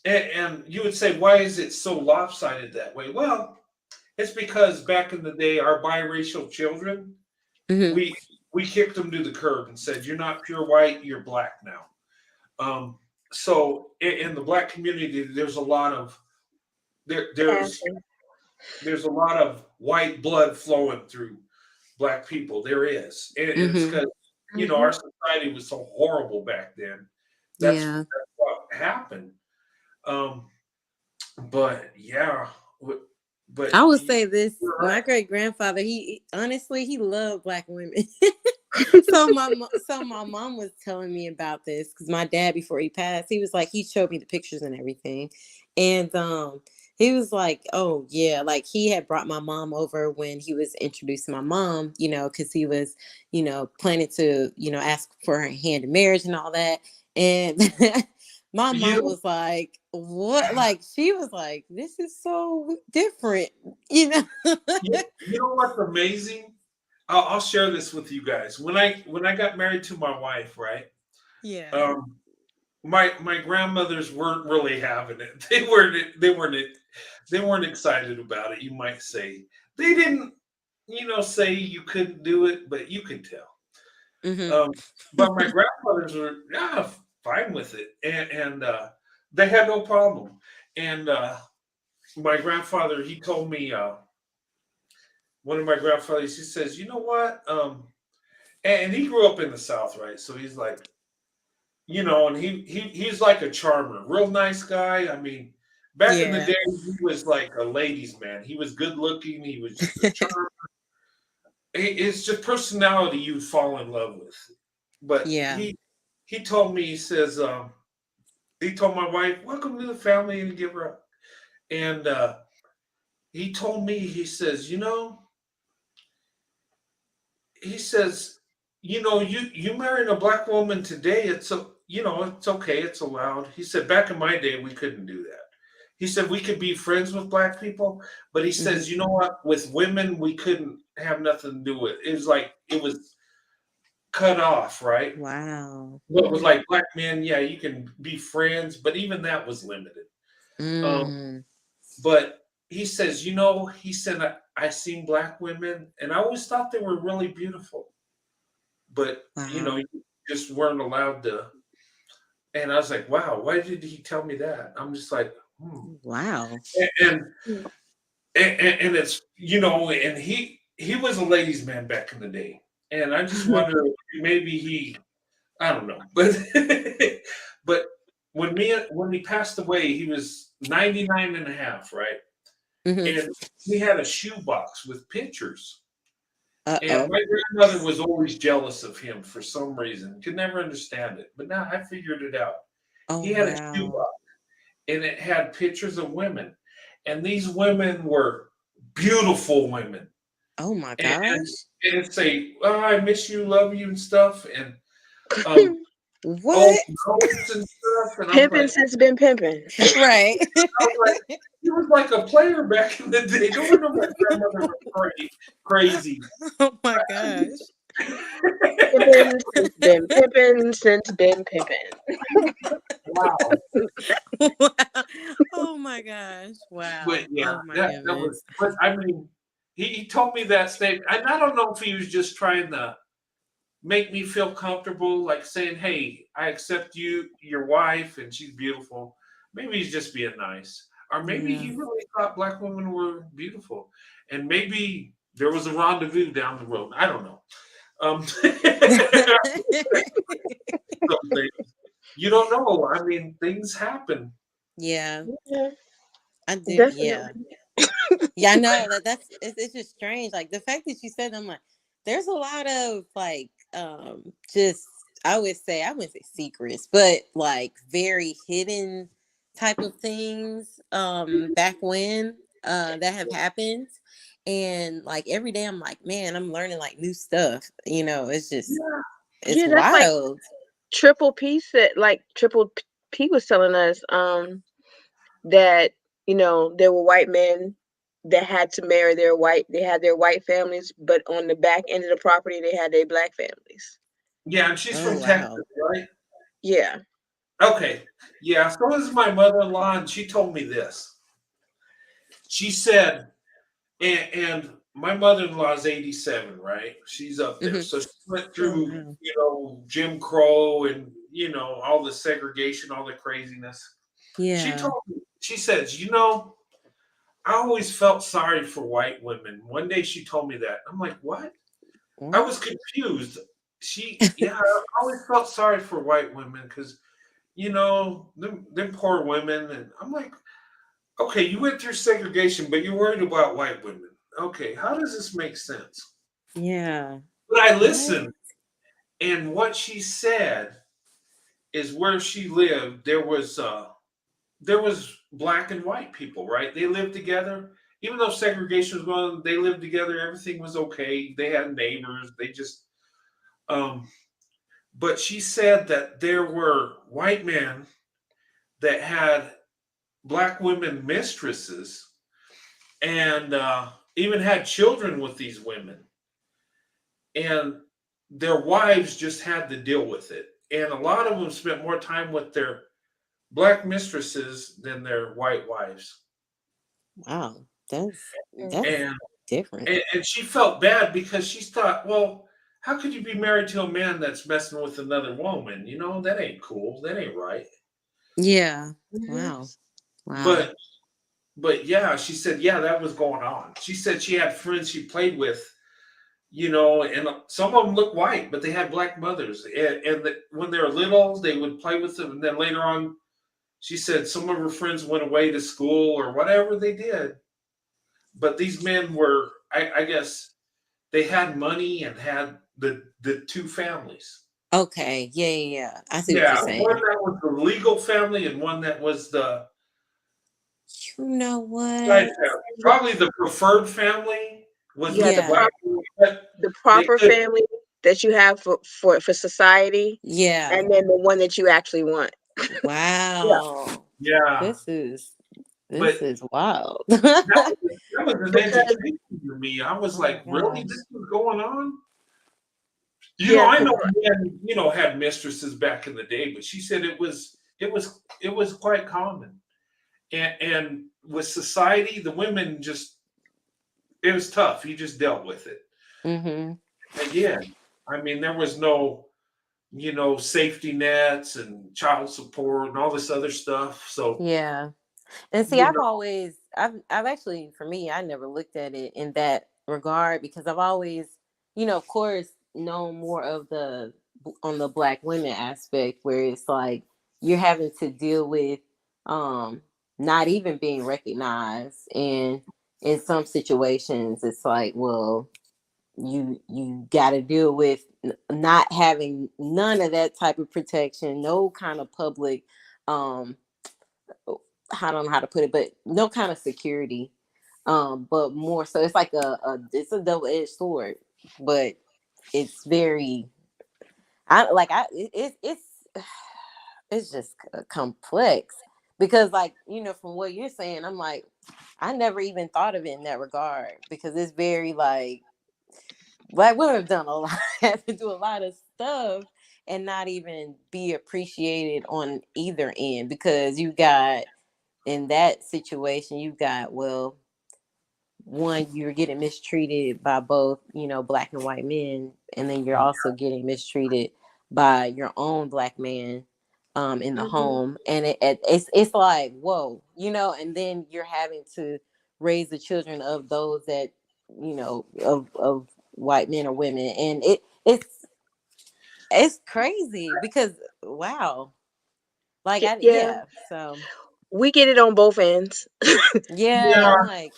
And you would say, why is it so lopsided that way? Well, it's because back in the day, our biracial children, Hmm. we we kicked them to the curb and said, "You're not pure white, you're black now." Um, so in the black community, there, there's Passing. there's a lot of white blood flowing through black people. There is, and it's Hmm. because Hmm. our society was so horrible back then. Yeah. That's what happened. Um, but yeah, but I would say this. you're My right. great grandfather, he honestly he loved black women. So my mom was telling me about this because my dad, before he passed, he was like, he showed me the pictures and everything, and he was like, oh yeah, like he had brought my mom over when he was introducing my mom, because he was, planning to, ask for her hand in marriage and all that, and my You mom know, was like, what? Like, she was like, this is so different, you know? you know what's amazing? I'll share this with you guys. When I got married to my wife, right? Yeah. Um, my grandmothers weren't really having it. They weren't excited about it. You might say they didn't. say you couldn't do it, but you could tell. Mm-hmm. Um, but my grandfathers were fine with it, and they had no problem. And my grandfather, he told me, one of my grandfathers, he says, you know what? And he grew up in the South, right? So he's like, and he's like a charmer, real nice guy. I mean, back in the Yeah. day, he was like a ladies' man. He was good looking. He was just a charmer. It's just personality you'd fall in love with. But Yeah. he told me, he says, he told my wife, "Welcome to the family," and give her up. And he told me, he says, he says, you marrying a black woman today, it's okay, it's allowed. He said, back in my day, we couldn't do that. He said we could be friends with black people, but he Mm-hmm. says, you know what, with women, we couldn't have nothing to do with it. It was like it was cut off, right? Wow. What was like black men, yeah, you can be friends, but even that was limited. Um, Mm. but he says, he said, I seen black women, and I always thought they were really beautiful, but Wow. you just weren't allowed to. And I was like, wow, why did he tell me that? I'm just like, Wow. and and it's and he was a ladies' man back in the day, and I just wonder maybe I don't know, but but when he passed away, he was 99 and a half, right? Mm-hmm. And he had a shoebox with pictures. And Uh-oh. my grandmother was always jealous of him for some reason. Could never understand it. But now I figured it out. Oh, He had a wow. shoebox and it had pictures of women. And these women were beautiful women. Oh my And, gosh. and it'd say, oh, I miss you, love you, and stuff. And um, old What? notes and stuff. And I'm Pimping like, since been pimping. Right. I was like, he was like a player back in the day. No wonder my grandmother was crazy. Oh my gosh. Pimping since been pimping since been pimping. Wow. Wow. Oh my gosh. But Wow. yeah, Oh my that was. goodness. But I mean, he told me that statement, and I don't know if he was just trying to make me feel comfortable, like saying, "Hey, I accept you, your wife, and she's beautiful." Maybe he's just being nice, or maybe Yeah. he really thought black women were beautiful, and maybe there was a rendezvous down the road. I don't know. Something. You don't know. I mean, things happen. Yeah. Yeah, I do. Yeah. definitely. Yeah, I know it's just strange. Like the fact that you said, I'm like, there's a lot of like just I wouldn't say secrets, but like very hidden type of things back when that have happened. And like every day I'm like, man, I'm learning like new stuff. Yeah. It's Yeah, that's like wild. Triple P said. Like P was telling us that there were white men that had to marry they had their white families, but on the back end of the property they had their black families. Yeah, and she's Oh from Texas, wow. right? Yeah. Okay. Yeah, so is my mother-in-law, and she told me this. She said, and my mother-in-law is 87, right? She's up there. Hmm. So she went Oh through, wow. Jim Crow and, all the segregation, all the craziness. She Yeah. told me, she says, I always felt sorry for white women. One day she told me that. I'm like, what? I What? was confused. Yeah, I always felt sorry for white women because, them poor women. And I'm like, okay, you went through segregation, but you're worried about white women. Okay, how does this make sense? Yeah. But I What? listened, and what she said is where she lived, there was black and white people, right? They lived together. Even though segregation was going on, they lived together, everything was okay. They had neighbors, they just um but she said that there were white men that had black women mistresses and even had children with these women. And their wives just had to deal with it. And a lot of them spent more time with their black mistresses than their white wives. Wow. That's Mm. that's And different. And she felt bad because she thought, well, how could you be married to a man that's messing with another woman? That ain't cool. That ain't right. Yeah. Mhm. Wow. Wow. But yeah, she said, yeah, that was going on. She said she had friends she played with, and some of them looked white, but they had black mothers. And when they were little, they would play with them. And then later on, she said some of her friends went away to school or whatever they did. But these men were, I guess, they had money and had the two families. Okay. Yeah, yeah, yeah. I see what you're Yeah, one saying. that was the legal family and one that was the You know side what? family. Probably the preferred family was You with have the the Yeah. black one, but the they proper could. family that you have for society, Yeah. and then the one that you actually want. Yeah, Wow. yeah. This is But this is wild. that was an Because education to me. I was Oh my like, really, gosh. this was going on? yeah, I the know men, had mistresses back in the day, but she said it was quite common. And with society, the women just it was tough. You just dealt with it. Mm-hmm. Again, I mean, there was no, safety nets and child support and all this other stuff. So, Yeah. And see, you know, I've actually, for me, I never looked at it in that regard because I've always, of course, known more of the on the black women aspect where it's like you're having to deal with um not even being recognized, and in some situations it's like, well, you got to deal with not having none of that type of protection, no kind of public um I don't know how to put it, but no kind of security. But more so, it's like it's a double edged sword, but it's very, it's just complex because, like, from what you're saying, I'm like, I never even thought of it in that regard because it's very like black women have done a lot, have to do a lot of stuff and not even be appreciated on either end because you got in that situation, you've got, well, one, you're getting mistreated by both, black and white men, and then you're also getting mistreated by your own black man in the mhm. home, and it's like, whoa, and then you're having to raise the children of those that of white men or women, and it's crazy because wow, like Yeah, so we get it on both ends. yeah, yeah, I'm like,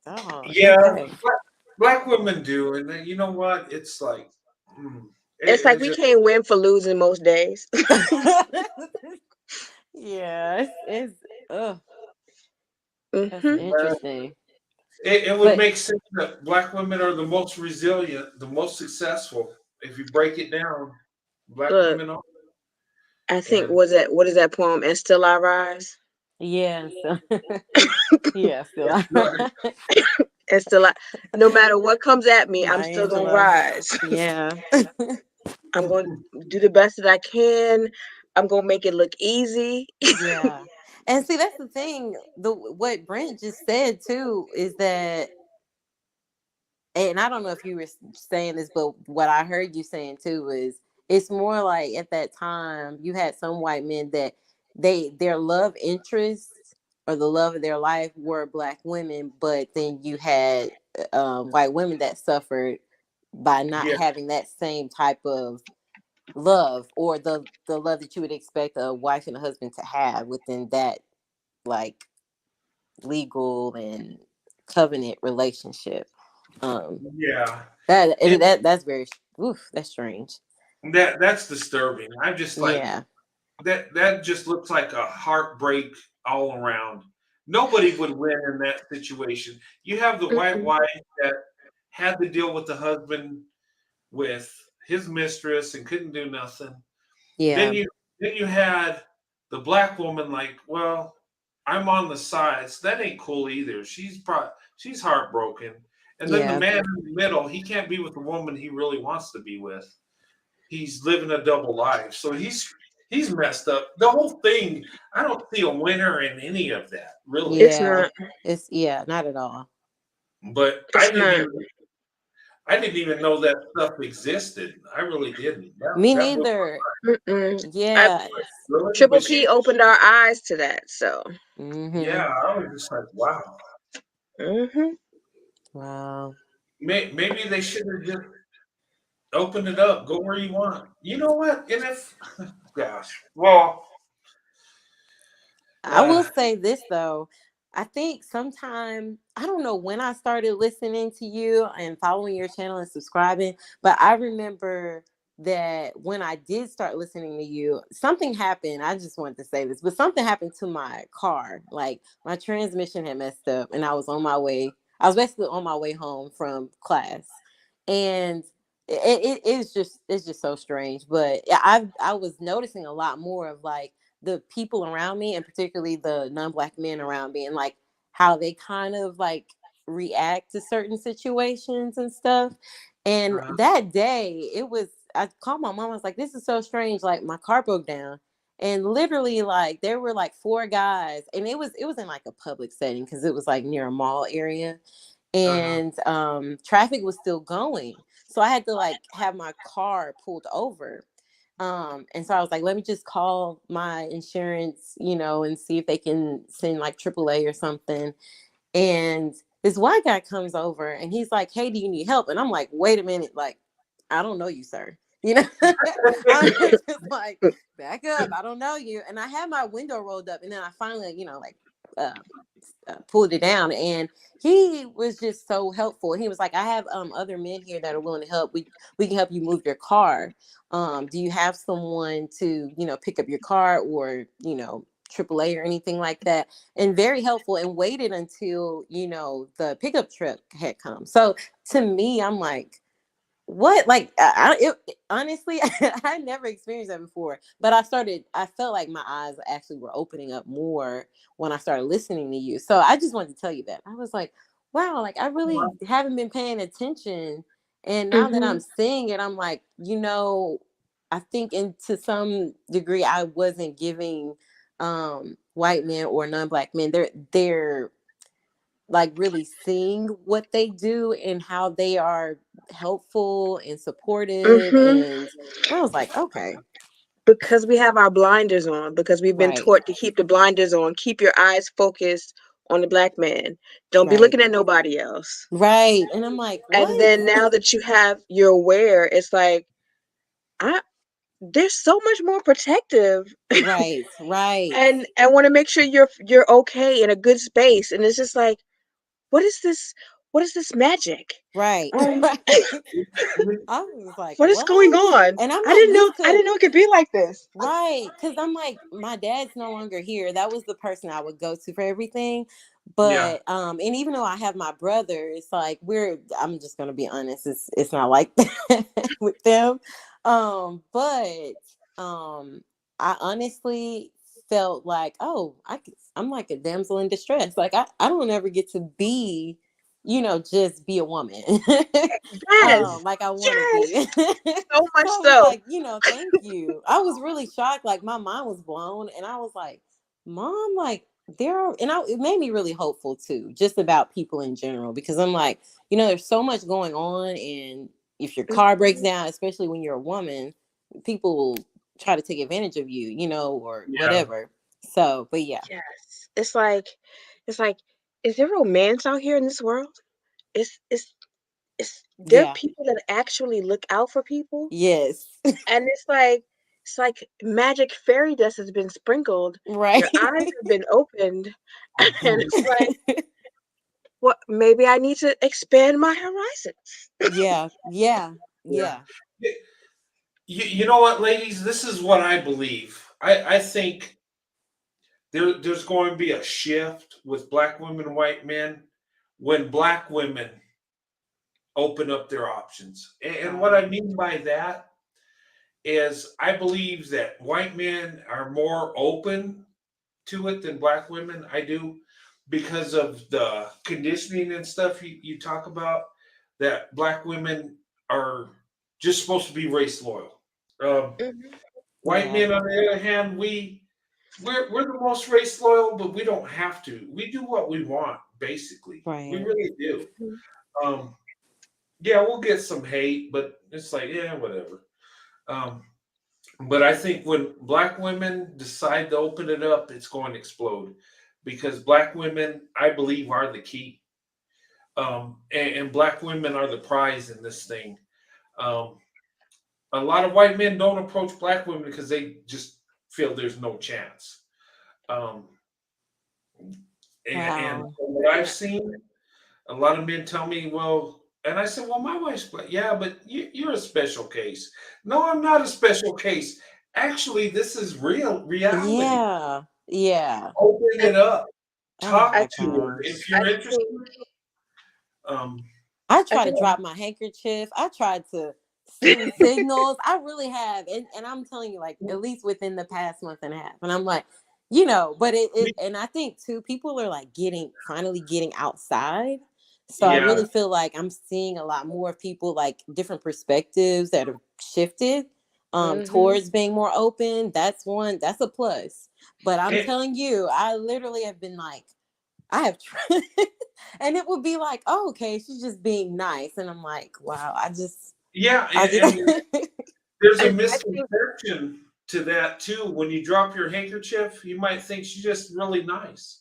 oh, yeah, okay. black women do. And then, you know what? It's like, mm, It's like it's we just, can't win for losing most days. Yeah, it's that's Hmm. interesting. it would But make sense that black women are the most resilient, the most successful. If you break it down, black Look, women are. I think And what is that poem? And still I rise. yeah, so yeah, still And still I, no matter what comes at me, I'm my still gonna Angela. rise. Yeah. I'm gonna do the best that I can. I'm gonna make it look easy. Yeah. And see, that's the thing. The what Brent just said too is that, and I don't know if you were saying this, but what I heard you saying too is it's more like at that time you had some white men that their love interests or the love of their life were black women, but then you had white women that suffered by not yeah, having that same type of love or the love that you would expect a wife and a husband to have within that like legal and covenant relationship. Um, yeah. that's very oof, that's strange. That's disturbing. I'm just like Yeah, that just looks like a heartbreak all around. Nobody would win in that situation. You have the white Mhm. wife that had to deal with the husband with his mistress and couldn't do nothing. Then yeah, you had the black woman like, well, I'm on the sides. That ain't cool either. She's heartbroken. And then the yeah, man in the middle, he can't be with the woman he really wants to be with. He's living a double life. So he's messed up. The whole thing, I don't see a winner in any of that, really. It's yeah. not. It's yeah, not at all. But It's not. I didn't even know that stuff existed. I really didn't. Me That blew neither. Mm-mm. I, Yes. really, Triple but P opened our eyes to that. So, Mm-hmm. yeah, I was just like, wow. hmm Wow. Maybe they should have just opened it up. Go where you want. You know what? And if, gosh, well, I will uh, say this though. I think sometime, I don't know when I started listening to you and following your channel and subscribing, but I remember that when I did start listening to you, something happened. I just wanted to say this, but something happened to my car. Like my transmission had messed up and I was on my way. I was basically on my way home from class. And it's just so strange. But I was noticing a lot more of like the people around me and particularly the non-black men around me and like how they kind of like react to certain situations and stuff. And that day it was, I called my mom. I was like, this is so strange, like my car broke down, and literally like there were like four guys, and it was in like a public setting because it was like near a mall area, uh-huh. and traffic was still going, so I had to like have my car pulled over. And so I was like, let me just call my insurance, and see if they can send like AAA or something. And this white guy comes over and he's like, hey, do you need help? And I'm like, wait a minute, like, I don't know you, sir. I'm just like, back up. I don't know you. And I had my window rolled up, and then I finally, like, uh, pulled it down, and he was just so helpful. He was like, I have other men here that are willing to help. We can help you move your car. Do you have someone to pick up your car, or AAA or anything like that? And very helpful, and waited until the pickup truck had come. So to me, I'm like, what? Like, honestly, I never experienced that before. But I felt like my eyes actually were opening up more when I started listening to you. So I just wanted to tell you that. I was like, wow, like I really haven't been paying attention. And now that hmm I'm seeing it, I'm like, I think to some degree I wasn't giving white men or non-black men they're like really seeing what they do and how they are helpful and supportive. hmm And I was like, okay, because we have our blinders on, because we've been right, taught to keep the blinders on, keep your eyes focused on the black man. Don't be right, looking at nobody else. right. And I'm like, And what? then now that you're aware, it's like, I there's so much more protective Right, right, and want to make sure you're okay in a good space. And it's just like, what is this? What is this magic? right, Um, right. I was like, what is going what? on? And I'm I not didn't know. used I to. didn't know it could be like this. Right. Because I'm like, my dad's no longer here. That was the person I would go to for everything. Yeah, But and even though I have my brother, it's like I'm just gonna be honest, it's not like that with them. But I honestly felt like, oh, I'm like a damsel in distress. Like I don't ever get to be, just be a woman. Yes, Like I want to be. yes, so much So I was so. like, thank you. I was really shocked. Like my mind was blown, and I was like, Mom, like it made me really hopeful too, just about people in general, because I'm like, there's so much going on, and if your car breaks Mhm. down, especially when you're a woman, people will try to take advantage of you, or yeah, whatever. So, but yeah, Yes, it's like, is there romance out here in this world? It's it's there are yeah, people that actually look out for people, yes, and it's like magic fairy dust has been sprinkled. right, Your eyes have been opened, and it's like, what? Maybe I need to expand my horizons. yeah, yeah, yeah. yeah, You know what, ladies? This is what I believe. I think there's going to be a shift with black women and white men when black women open up their options. And what right, I mean by that is I believe that white men are more open to it than black women. I do, because of the conditioning and stuff you talk about, that black women are just supposed to be race loyal. Um, Mhm. White yeah, men, on the other hand, we're the most race loyal, but we don't have to. We do what we want. basically. We Right. really do. Mhm. Um, yeah, we'll get some hate, but it's like, yeah, whatever. Um, but I think when black women decide to open it up, it's going to explode because black women, I believe, are the key. And black women are the prize in this thing. Um, a lot of white men don't approach black women because they just feel there's no chance. Um, and Wow. from what I've seen, a lot of men tell me, well, and I said, well, my wife's black. Yeah, but you're a special case. No, I'm not a special case. Actually, this is real reality. Yeah. Yeah. Open I, it up. Oh Talk I, my to her. gosh. If I you're interested, think um, I I try to think drop my handkerchief. I tried to send signals. I really have. And I'm telling you, like, at least within the past month and a half. And I'm like, but and I think too, people are like finally getting outside. So I really yeah, feel like I'm seeing a lot more people, like different perspectives that have shifted hmm towards being more open. That's a plus. But I'm it, telling you, I literally have been like, I have tried, and it would be like, oh, okay, she's just being nice, and I'm like, wow, yeah, I just, and there's a I think misconception to that too. When you drop your handkerchief, you might think she's just really nice.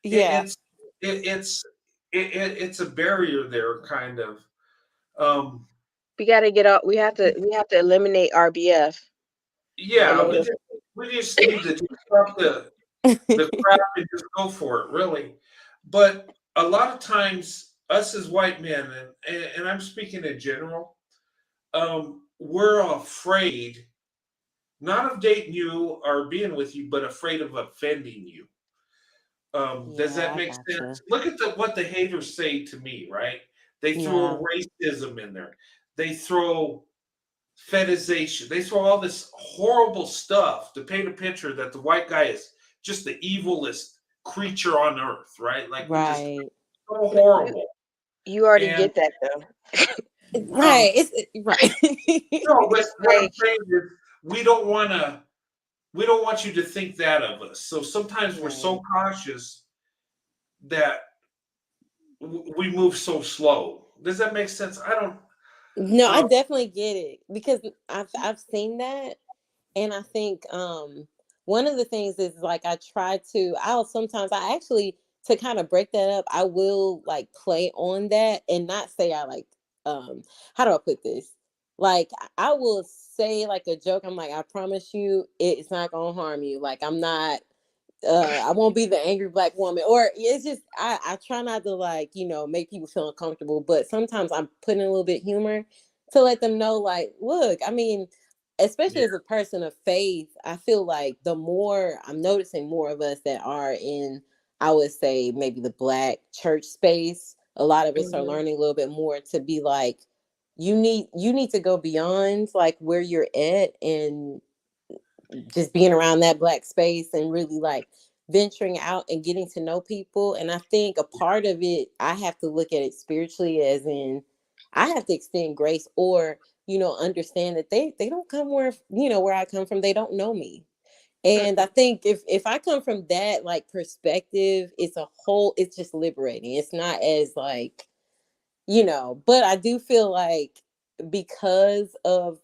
It, yeah, it's it's it's a barrier there, kind of. Um, we got to get out. We have to eliminate RBF in yeah, order. we just need to just stop the crap and just go for it, really. But a lot of times, us as white men, and I'm speaking in general, we're afraid not of dating you or being with you, but afraid of offending you. Does yeah, that I make gotcha, sense? Look at what the haters say to me, right? They yeah, throw racism in there. They throw fetishization. They throw all this horrible stuff to paint a picture that the white guy is just the evilest creature on earth, right? Like we're just right, so But you horrible. you already And get that though. um, right, right, no, but It's what I'm like saying is we don't want to. We don't want you to think that of us. So sometimes we're so right. cautious that we move so slow. Does that make sense? I don't. No, I Uh, definitely get it because I've seen that. And I think one of the things is like I'll sometimes I actually to kind of break that up, I will like play on that and not say I like how do I put this? Like I will say like a joke, I'm like, I promise you it's not gonna harm you. Like I'm not I won't be the angry black woman. Or it's just I try not to like, make people feel uncomfortable, but sometimes I'm putting a little bit humor to let them know, like, look, I mean, especially yeah, as a person of faith, I feel like the more I'm noticing more of us that are in, I would say maybe the black church space, a lot of us are mhm, learning a little bit more to be like, you need to go beyond like where you're at and just being around that black space and really like venturing out and getting to know people. And I think a part of it, I have to look at it spiritually, as in I have to extend grace, or understand that they don't come where I come from. They don't know me. And I mm-mm, think if I come from that like perspective, it's just liberating. It's not as like, but I do feel like because of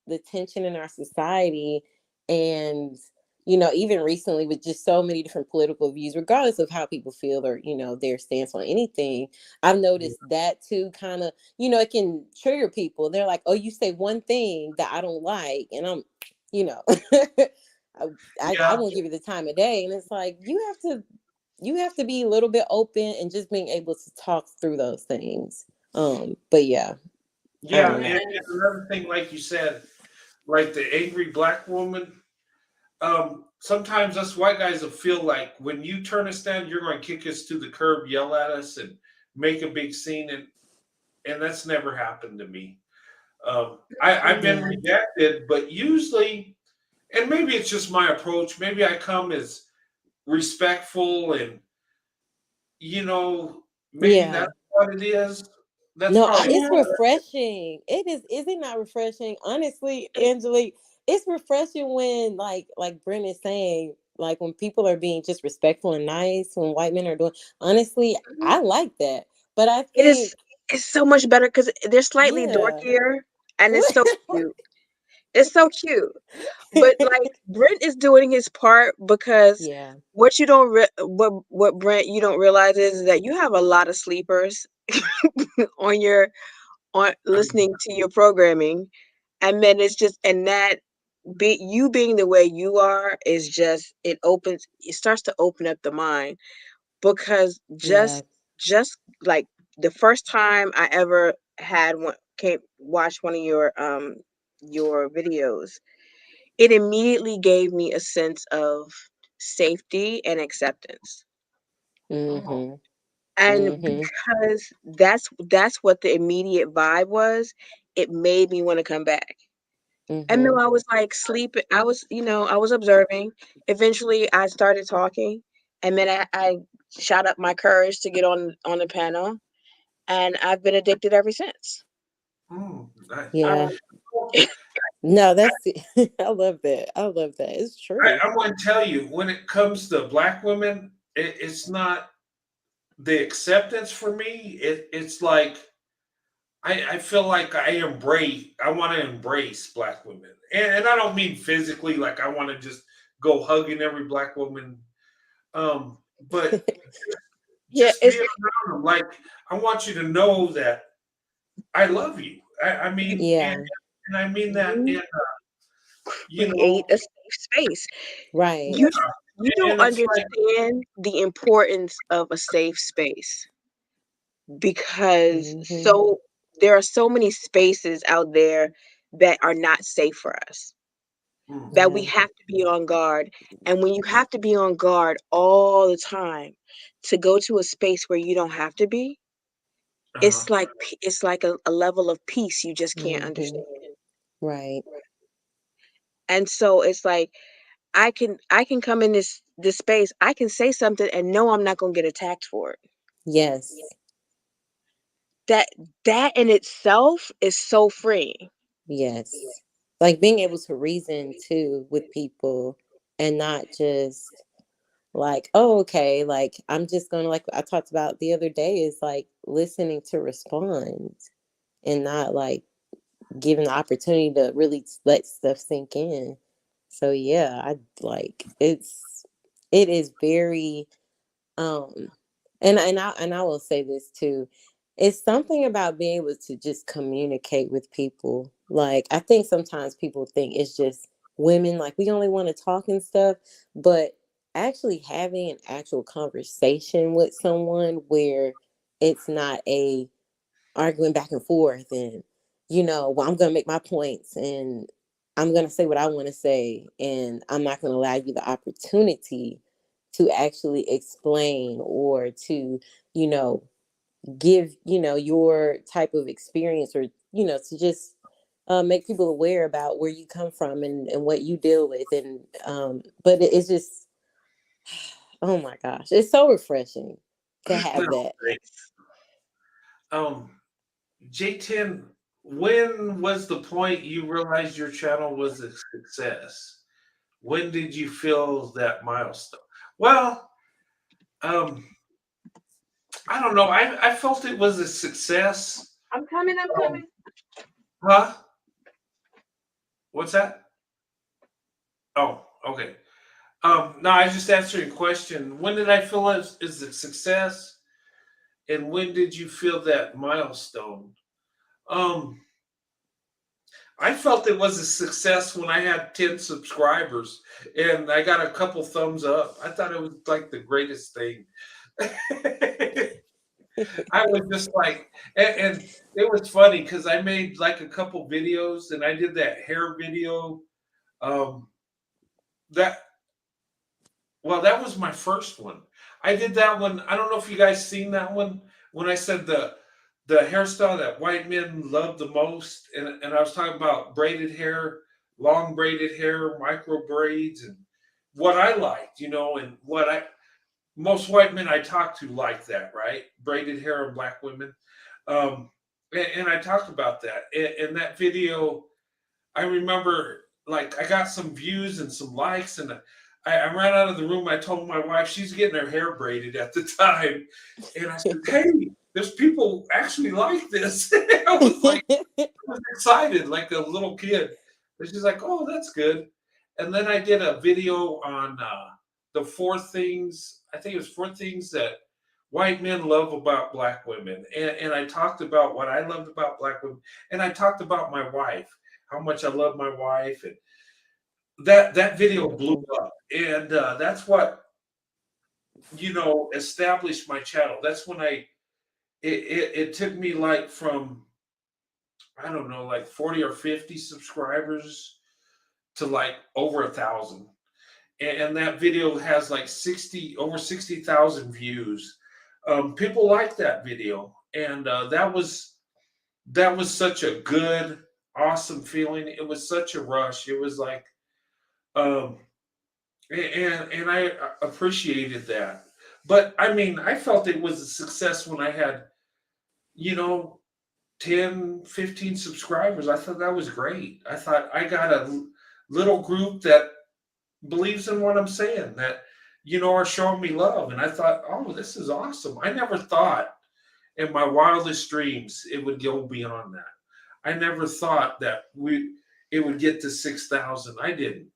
the tension in our society, and even recently with just so many different political views, regardless of how people feel or their stance on anything, I've yeah, noticed that too. Kind of, it can trigger people. They're like, oh, you say one thing that I don't like, and I'm you know I, I yeah, won't give you the time of day. And it's like you have to be a little bit open and just being able to talk through those things. But yeah, I yeah. don't know. And, and another thing, like you said, like the angry black woman. Sometimes us white guys will feel like when you turn us down, you're going to kick us to the curb, yell at us, and make a big scene, and that's never happened to me. I've been Yeah. rejected, but usually, and maybe it's just my approach. Maybe I come as respectful, and you know, maybe Yeah. that's what it is. That's No, probably it's yeah, refreshing. It is it not refreshing? Honestly, Angelique, it's refreshing when like Brent is saying, like when people are being just respectful and nice, when white men are doing, honestly, Mhm. I like that. But I It is think, it's so much better because they're slightly yeah. dorkier and it's so cute. It's so cute. But like Brent is doing his part because Yeah. what you don't what Brent you don't realize is that you have a lot of sleepers on your on listening to your programming, and then it's just and that you being the way you are is just it starts to open up the mind because Yeah. just like the first time I ever had one came watch one of your videos, it immediately gave me a sense of safety and acceptance. Mm-hmm. And Mm-hmm. because that's what the immediate vibe was, it made me want to come back. And Mm-hmm. then I was like sleeping. I was observing. Eventually, I started talking, and then I shot up my courage to get on the panel, and I've been addicted ever since. Nice. Yeah. Um, No, that's I love that. I love that. It's true. I want to tell you, when it comes to black women, it's not the acceptance for me. It's like I feel like I want to embrace black women. And I don't mean physically, like I want to just go hugging every black woman. But yeah, just it's being around them, like I want you to know that I love you. I you, mean, Yeah. and I mean that you in, you create know, a safe space. Right. You you don't and it's like, understand the importance of a safe space because Mm-hmm. there are so many spaces out there that are not safe for us, that we Yeah. mhm, have to be on guard. And when you have to be on guard all the time to go to a space where you don't have to be, uh-huh. it's like a level of peace you just can't Mm-hmm. understand. Right. And so it's like I can come in this space, I can say something and know I'm not going to get attacked for it. Yes. That that in itself is so freeing. Yes. Like being able to reason too with people and not just like, oh, okay, like I'm just gonna, like I talked about the other day, is like listening to respond and not like giving the opportunity to really let stuff sink in. So yeah, I like it is very um and I will say this too. It's something about being able to just communicate with people. Like I think sometimes people think it's just women, like we only want to talk and stuff, but actually having an actual conversation with someone where it's not a arguing back and forth and well, I'm going to make my points and I'm going to say what I want to say and I'm not going to allow you the opportunity to actually explain or to you know give your type of experience, or to just make people aware about where you come from and what you deal with, and but it's just oh my gosh, it's so refreshing to have No, that. um, J10, when was the point you realized your channel was a success? When did you feel that milestone? Well, um, I don't know. I felt it was a success. I'm coming, I'm Um, coming. huh? What's that? Oh, okay. No, I just answered your question. When did I feel it is a success? And when did you feel that milestone? Um, I felt it was a success when I had 10 subscribers and I got a couple thumbs up. I thought it was like the greatest thing. I was just like, and it was funny because I made like a couple videos and I did that hair video. Um, that Well, that was my first one. I did that one. I don't know if you guys seen that one when I said the hairstyle that white men love the most, and I was talking about braided hair, long braided hair, micro braids, and what I liked, and what I most white men I talk to like that, right? Braided hair and black women. And I talked about that. In that video, I remember like I got some views and some likes, and I ran out of the room. I told my wife, she's getting her hair braided at the time. And I said, hey, there's people actually like this. I was like, I was excited like a little kid. And she's like, oh, that's good. And then I did a video on the four things, I think it was four things that white men love about black women. And I talked about what I loved about black women. And I talked about my wife, how much I love my wife. And that video blew Beautiful. up. And that's what, established my channel. That's when it took me like from, I don't know, like 40 or 50 subscribers to like over 1,000. And that video has like over 60,000 views. People like that video. And that was such a good, awesome feeling. It was such a rush. It was like, um, and I appreciated that. But I mean, I felt it was a success when I had, you know, 10, 15 subscribers. I thought that was great. I thought I got a little group that believes in what I'm saying, that, are showing me love. And I thought, oh, this is awesome. I never thought in my wildest dreams it would go beyond that. I never thought that it would get to 6,000. I didn't,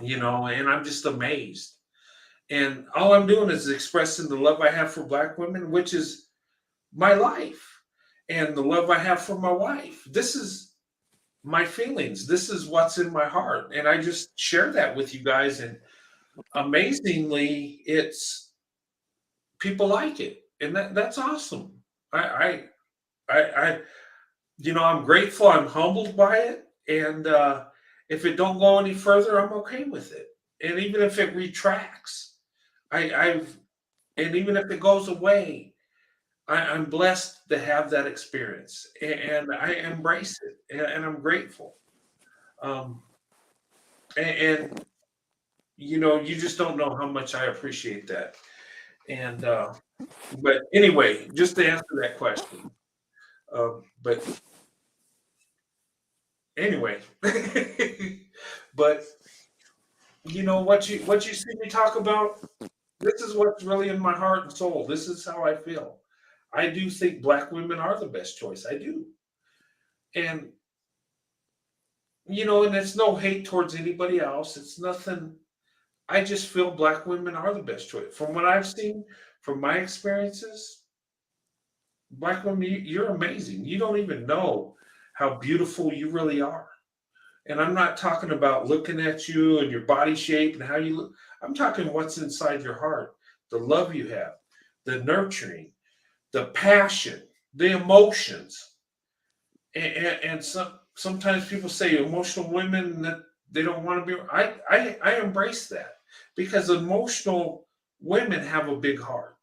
and I'm just amazed. And all I'm doing is expressing the love I have for black women, which is my life, and the love I have for my wife. This is my feelings. This is what's in my heart. And I just share that with you guys. And amazingly, it's people like it. And that's awesome. I I'm grateful. I'm humbled by it. And if it don't go any further, I'm okay with it. And even if it retracts, I've and even if it goes away, I'm blessed to have that experience, and I embrace it, and I'm grateful. Um, and you just don't know how much I appreciate that. And but anyway, just to answer that question. But anyway, but what you see me talk about. This is what's really in my heart and soul. This is how I feel. I do think black women are the best choice. I do. And and it's no hate towards anybody else. It's nothing. I just feel black women are the best choice. From what I've seen, from my experiences, black women, you're amazing. You don't even know how beautiful you really are. And I'm not talking about looking at you and your body shape and how you look. I'm talking what's inside your heart, the love you have, the nurturing, the passion, the emotions. And sometimes people say emotional women that they don't want to be. I embrace that because emotional women have a big heart,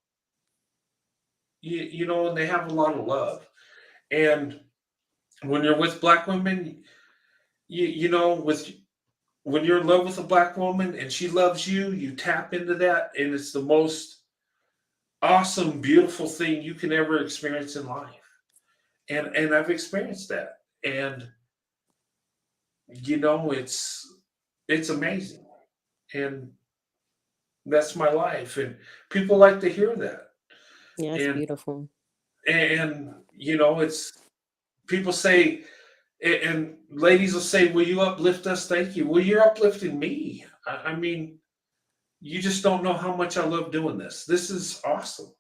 and they have a lot of love. And when you're with black women, with when you're in love with a black woman and she loves you, you tap into that, and it's the most awesome, beautiful thing you can ever experience in life. And I've experienced that, and it's amazing, and that's my life, and people like to hear that. Yeah, it's and beautiful. and it's people say, and ladies will say, will you uplift us? Thank you. Well, you're uplifting me. I mean, you just don't know how much I love doing this. This is awesome.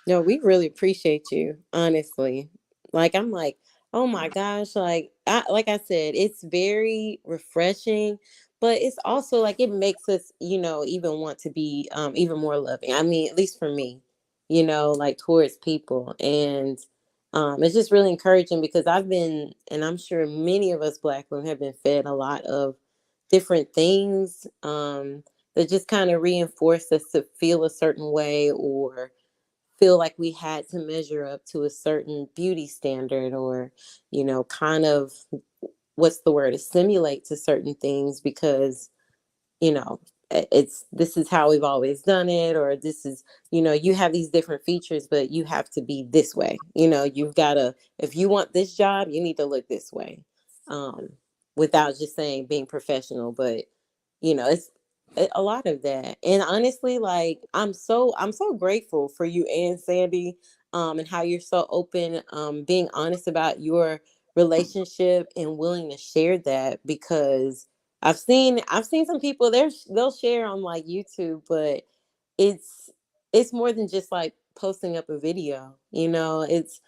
No, we really appreciate you, honestly. Like I'm like, oh my gosh, like I said, it's very refreshing, but it's also like it makes us, even want to be even more loving. I mean, at least for me, like towards people. And it's just really encouraging because I've been, and I'm sure many of us black women have been fed a lot of different things that just kind of reinforce us to feel a certain way, or feel like we had to measure up to a certain beauty standard, or kind of, what's the word, assimilate to certain things because you know it's this is how we've always done it, or this is, you have these different features but you have to be this way. You've got to, if you want this job you need to look this way, um without just saying being professional, but it's a lot of that. And honestly, like I'm so grateful for you and Sandy, and how you're so open, being honest about your relationship and willing to share that, because I've seen some people they'll share on like YouTube, but it's it's more than just like posting up a video, it's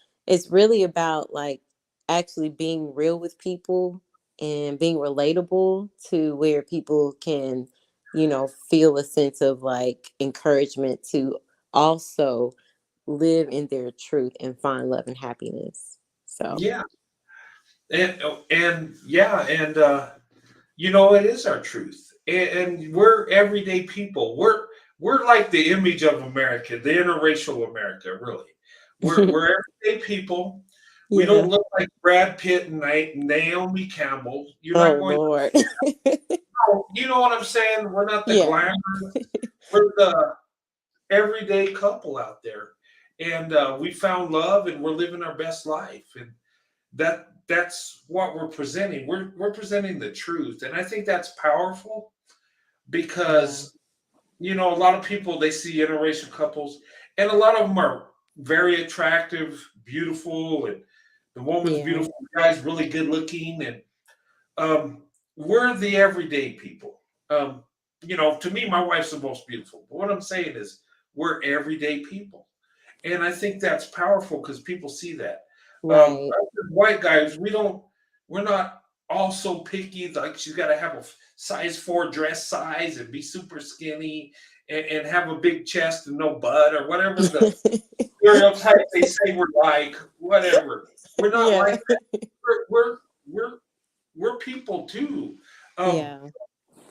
really about like actually being real with people and being relatable to where people can, feel a sense of like encouragement to also live in their truth and find love and happiness. So, Yeah, and yeah, and it is our truth, and we're everyday people. We're like the image of America, the interracial America. Really, we're everyday people. We yeah. don't look like Brad Pitt and Naomi Campbell. You're Oh not going. Lord. You know what I'm saying? We're not the Yeah. glamour. We're the everyday couple out there, and we found love, and we're living our best life, and that's what we're presenting. We're presenting the truth, and I think that's powerful Yeah. because a lot of people they see interracial couples, and a lot of them are very attractive, beautiful, and the woman's Yeah. beautiful, the guy's really good looking, and um, we're the everyday people. To me, my wife's the most beautiful. But what I'm saying is, we're everyday people, and I think that's powerful because people see that. Right. Us as white guys, we're not all so picky. Like she's got to have a size 4 dress size and be super skinny and have a big chest and no butt or whatever the stereotype they say we're like. Whatever, we're not Yeah. like that. We're we're people too. Um, Yeah.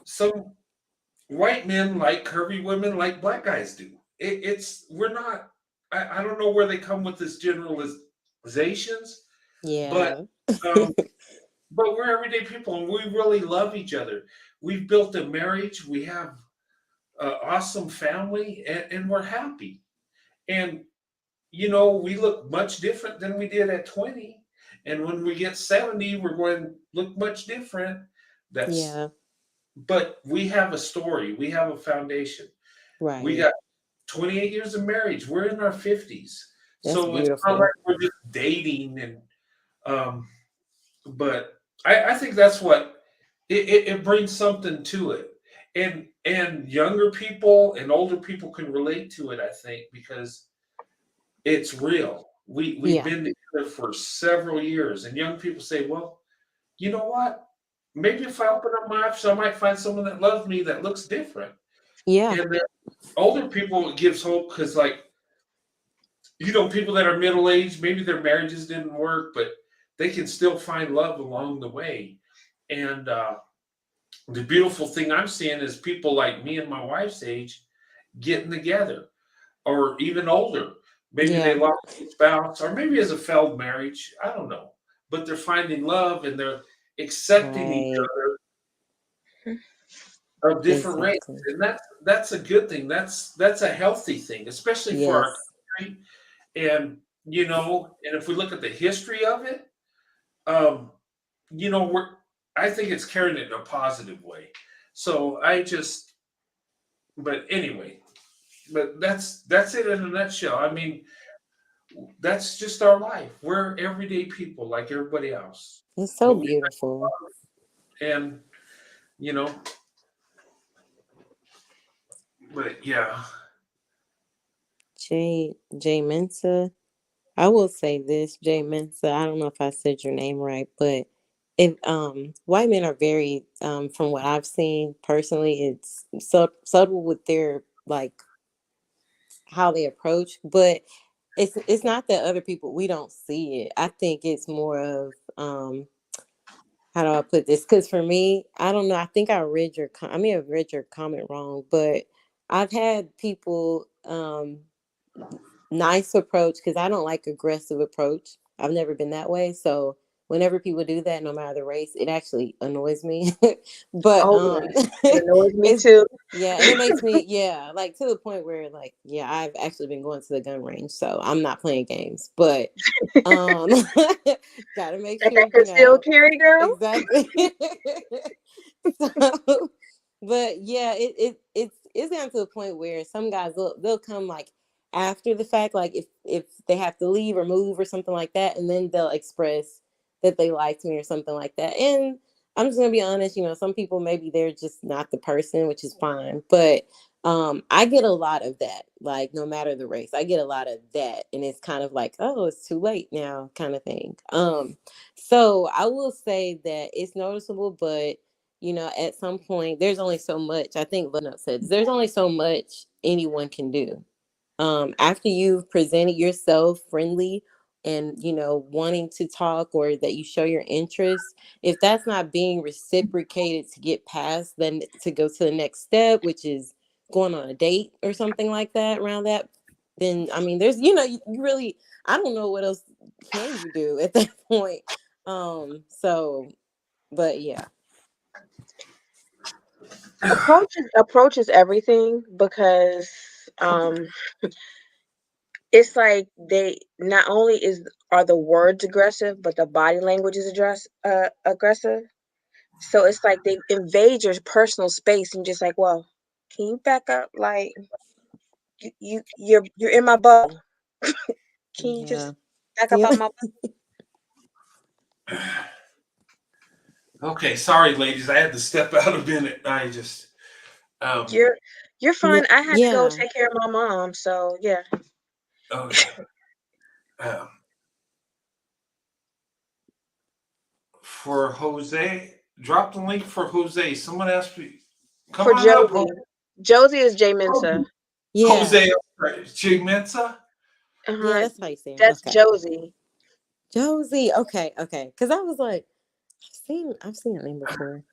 some white men like curvy women like black guys do. It's we're not. I don't know where they come with this generalizations, but Yeah. um, but we're everyday people and we really love each other. We've built a marriage. We have an awesome family, and we're happy. And we look much different than we did at 20. And when we get 70, we're going to look much different. That's Yeah. But we have a story. We have a foundation. We Right. got 28 years of marriage. We're in our 50s. That's So it's not like beautiful. we're just dating um but I think that's what it brings something to it. And younger people and older people can relate to it, I think, because it's real. We've Yeah. been together for several years, and young people say, well, you know what? Maybe if I open up my options, I might find someone that loves me that looks different. Yeah. And the older people it gives hope because, like, people that are middle aged, maybe their marriages didn't work, but they can still find love along the way. And the beautiful thing I'm seeing is people like me and my wife's age getting together, or even older. Maybe they Yeah. lost a spouse, or maybe as a failed marriage. I don't know, but they're finding love and they're accepting each Right. other of different races, Exactly. and that's a good thing. That's a healthy thing, especially for our Yes. country. And and if we look at the history of it, um, we're I think it's carrying it in a positive way. So but anyway, but that's it in a nutshell. I mean, that's just our life. We're everyday people like everybody else, It's so but we beautiful. and you know, but yeah, Jay Mensa. I will say this, Jay Mensa. I don't know if I said your name right, but if white men are very, from what I've seen personally, it's so subtle with their like how they approach, but it's not that other people we don't see it. I think it's more of, how do I put this? Because for me, I don't know. I think I may have read your comment wrong, but I've had people, nice approach, because I don't like aggressive approach. I've never been that way. So whenever people do that, no matter the race, it actually annoys me. But Oh yeah, it annoys me it's too. yeah, and it makes me, yeah, like to the point where like, yeah, I've actually been going to the gun range, so I'm not playing games. But um gotta make That sure, could still carry, girl. exactly. So But yeah, it's gotten to a point where some guys they'll come like after the fact, like if they have to leave or move or something like that, and then they'll express that they liked me or something like that. And I'm just gonna be honest, some people maybe they're just not the person, which is fine. But I get a lot of that, like no matter the race, I get a lot of that, and it's kind of like, oh, it's too late now, kind of thing. So I will say that it's noticeable, but at some point, there's only so much. I think Leno said there's only so much anyone can do. After you've presented yourself friendly and wanting to talk, or that you show your interest, if that's not being reciprocated to get past, then to go to the next step, which is going on a date or something like that around that, then I mean, there's you really, I don't know what else can you do at that point. So, but yeah. Approach is everything, because it's like they not only are the words aggressive, but the body language is aggressive. So it's like they invade your personal space, and just like, well, can you back up? Like you're in my bubble. Can you Yeah. just back up Yeah. out my Okay, sorry, ladies. I had to step out a minute. I just You're fine. I had to go Yeah. take care of my mom, so yeah. okay. Um, for Jose, drop the link for Jose. Someone asked me. Come For on up, Josie is J Mensa. Yeah. Jose. Jay Mensa. Yeah, Uh-huh. that's how you say it. That's Okay. Josie. Josie. Okay. Okay. Because I was like, I've seen that name before.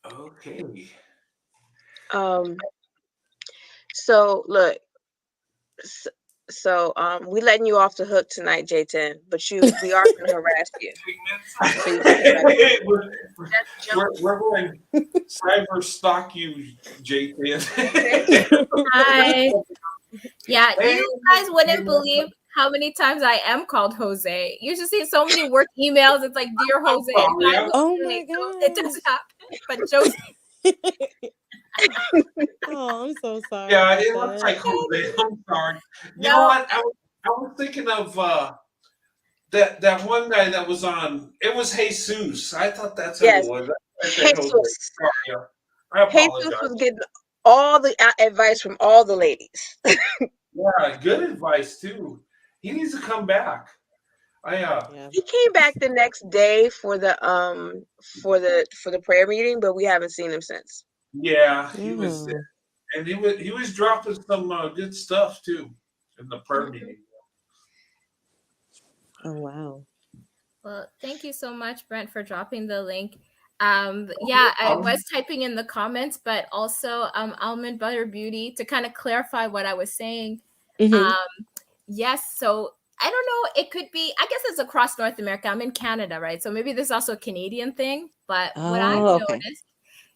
Okay. So look, so we letting you off the hook tonight, J10, but we are gonna harass you. So you can come back. We're going cyber stalk you, Jay. Hi. Yeah, Hey, you guys wouldn't believe how many times I am called Jose. You just see so many work emails. It's like, dear Jose. It's not Jose. Oh my So it gosh. doesn't happen. But Josie. Oh, I'm so sorry yeah, about it looks that. like Jose. I'm sorry. You know No. what? I was thinking of that one guy that was on. It was Jesus. I thought that's who it Yes, was. I said Jose. Jesus. Sorry, yeah. I Jesus apologize. was getting all the advice from all the ladies. Yeah, good advice too. He needs to come back. I Yeah. He came back the next day for the prayer meeting, but we haven't seen him since. yeah, he was Oh. and he was dropping some good stuff too in the prayer meeting. Oh wow. Well, thank you so much, Brent, for dropping the link. Yeah, I was typing in the comments, but also Almond Butter Beauty, to kind of clarify what I was saying. Mm-hmm. Yes, so I don't know. It could be, I guess it's across North America. I'm in Canada, right? So maybe this is also a Canadian thing. But what I've Oh, okay. noticed,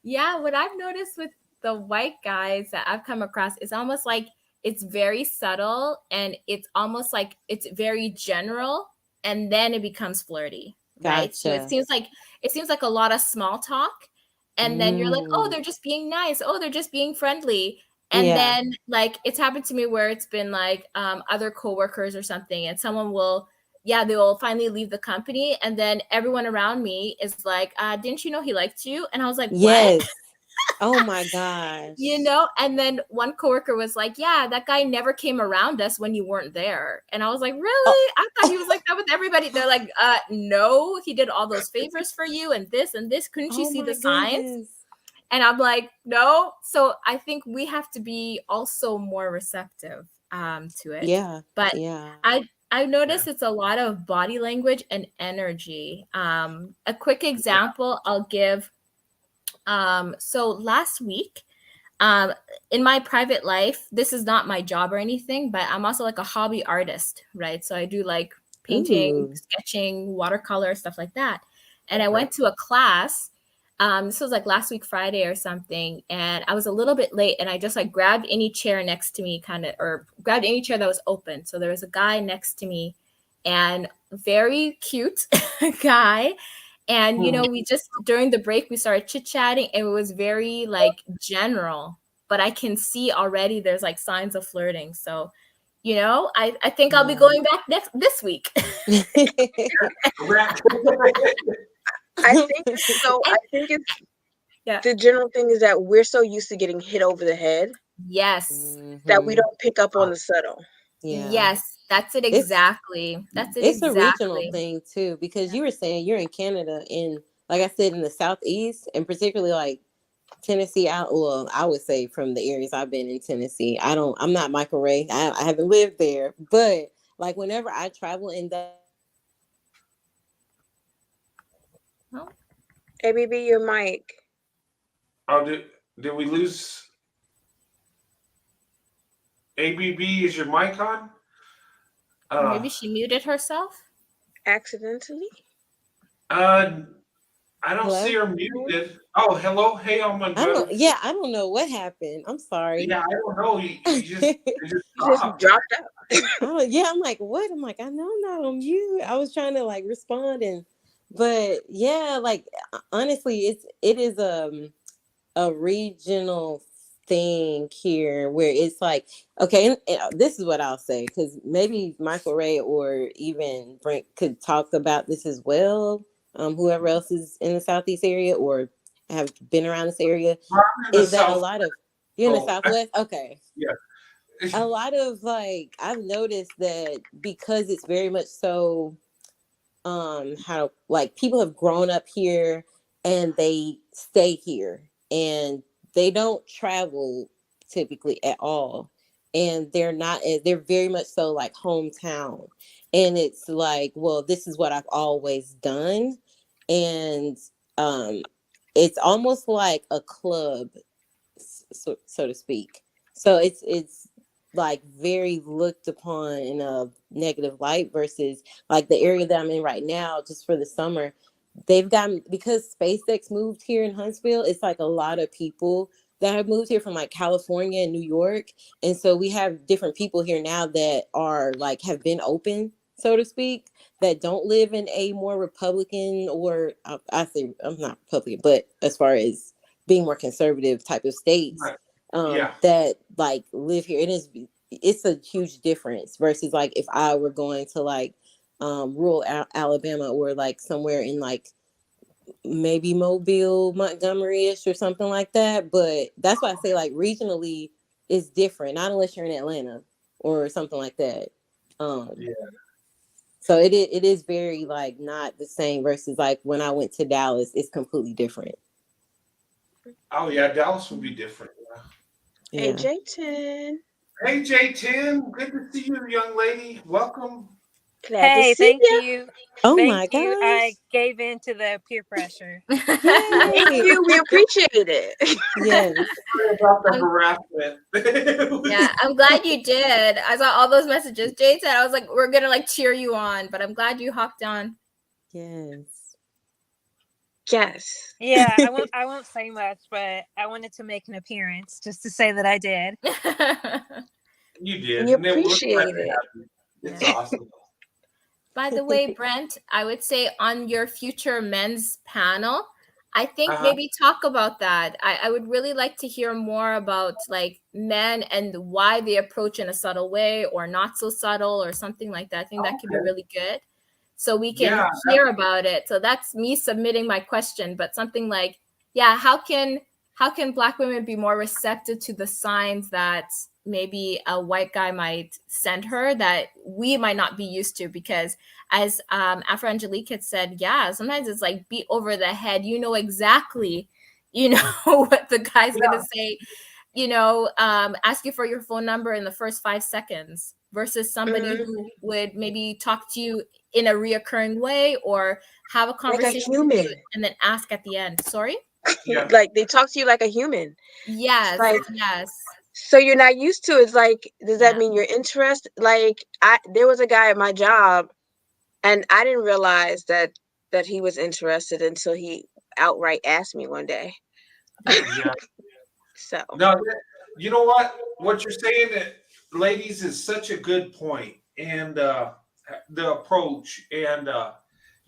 yeah, what I've noticed with the white guys that I've come across is almost like it's very subtle, and it's almost like it's very general, and then it becomes flirty, right? So Gotcha. it seems like a lot of small talk, and then you're like, oh, Mm. they're just being nice. Oh, they're just being friendly. And Yeah. then like it's happened to me where it's been like other coworkers or something, and someone will, yeah, they will finally leave the company, and then everyone around me is like, didn't you know he liked you? And I was like, what? Yes. Oh my gosh. And then one coworker was like, yeah, that guy never came around us when you weren't there. And I was like, really? I thought he was like that with everybody. They're like, no, he did all those favors for you and this and this. Couldn't you Oh see the my signs? goodness. And I'm like, no. So I think we have to be also more receptive to it. Yeah. But Yeah. I noticed it's a lot of body language and energy. A quick example I'll give. So last week, in my private life, this is not my job or anything, but I'm also like a hobby artist, right? So I do like painting, Ooh. sketching, watercolor, stuff like that. And I went to a class. This was like last week, Friday or something. And I was a little bit late, and I just like grabbed any chair next to me, or grabbed any chair that was open. So there was a guy next to me, and very cute guy. And we just during the break we started chit-chatting, and it was very like general, but I can see already there's like signs of flirting. So I think I'll be going back this week. I think so. I think it's the general thing is that we're so used to getting hit over the head. Yes. That we don't pick up on the subtle. Yeah. Yes, that's it exactly. It's a regional thing too, because you were saying you're in Canada, in like I said, in the southeast, and particularly like Tennessee. I would say from the areas I've been in Tennessee, I'm not Michael Ray. I haven't lived there, but like whenever I travel in that. ABB, your mic. Oh, did we lose? ABB, is your mic on? Maybe she muted herself accidentally. I don't see her muted. Oh, hello. Hey, all my brothers. I don't know what happened. I'm sorry. Yeah, I don't know. You just dropped out. I'm like, what? I'm like, I know I'm not on mute. I was trying to like respond, but yeah, like honestly, it is a regional thing here where it's like, okay, and this is what I'll say, because maybe Michael Ray or even Brent could talk about this as well. Whoever else is in the Southeast area or have been around this area, is that a lot of you're in the Southwest? Okay. Yeah. A lot of like I've noticed that because it's very much so how like people have grown up here and they stay here and they don't travel typically at all, and they're very much so like hometown, and it's like, well, this is what I've always done, and it's almost like a club, so to speak. So it's like very looked upon in a negative light versus like the area that I'm in right now, just for the summer. They've gotten, because SpaceX moved here in Huntsville, it's like a lot of people that have moved here from like California and New York. And so we have different people here now that are like, have been open, so to speak, that don't live in a more Republican or I say I'm not Republican, but as far as being more conservative type of states. Right. That like live here. It's a huge difference versus like if I were going to like rural Alabama or like somewhere in like maybe Mobile, Montgomery-ish or something like that. But that's why I say like regionally is different, not unless you're in Atlanta or something like that. So it is very like not the same versus like when I went to Dallas, it's completely different. Oh yeah, Dallas would be different. Yeah. Hey J10. Hey J10, good to see you, young lady. Welcome. Glad to see thank you. you. Oh thank my you. gosh. I gave in to the peer pressure. Thank you. We appreciate it. Yes. Sorry about the harassment. Yeah, I'm glad you did. I saw all those messages. Jade said, I was like, we're gonna like cheer you on, but I'm glad you hopped on. Yes. Yes. Yeah, I won't say much, but I wanted to make an appearance just to say that I did. You did. We appreciate it. It's awesome. By the way, Brent, I would say on your future men's panel, I think maybe talk about that. I would really like to hear more about like men and why they approach in a subtle way or not so subtle or something like that. I think that could be really good. So we can hear about it. So that's me submitting my question, but something like, how can Black women be more receptive to the signs that maybe a white guy might send her that we might not be used to? Because as Afro Angelique had said, sometimes it's like beat over the head. You know exactly, what the guy's gonna say. Ask you for your phone number in the first 5 seconds versus somebody who would maybe talk to you in a reoccurring way or have a conversation like a human. and then ask at the end. Sorry? Like they talk to you like a human. Yes, like, yes. So you're not used to it. It's like, does that mean you're interested? Like there was a guy at my job and I didn't realize that he was interested until he outright asked me one day. Yeah. So no, you know what you're saying, ladies, is such a good point, and the approach, and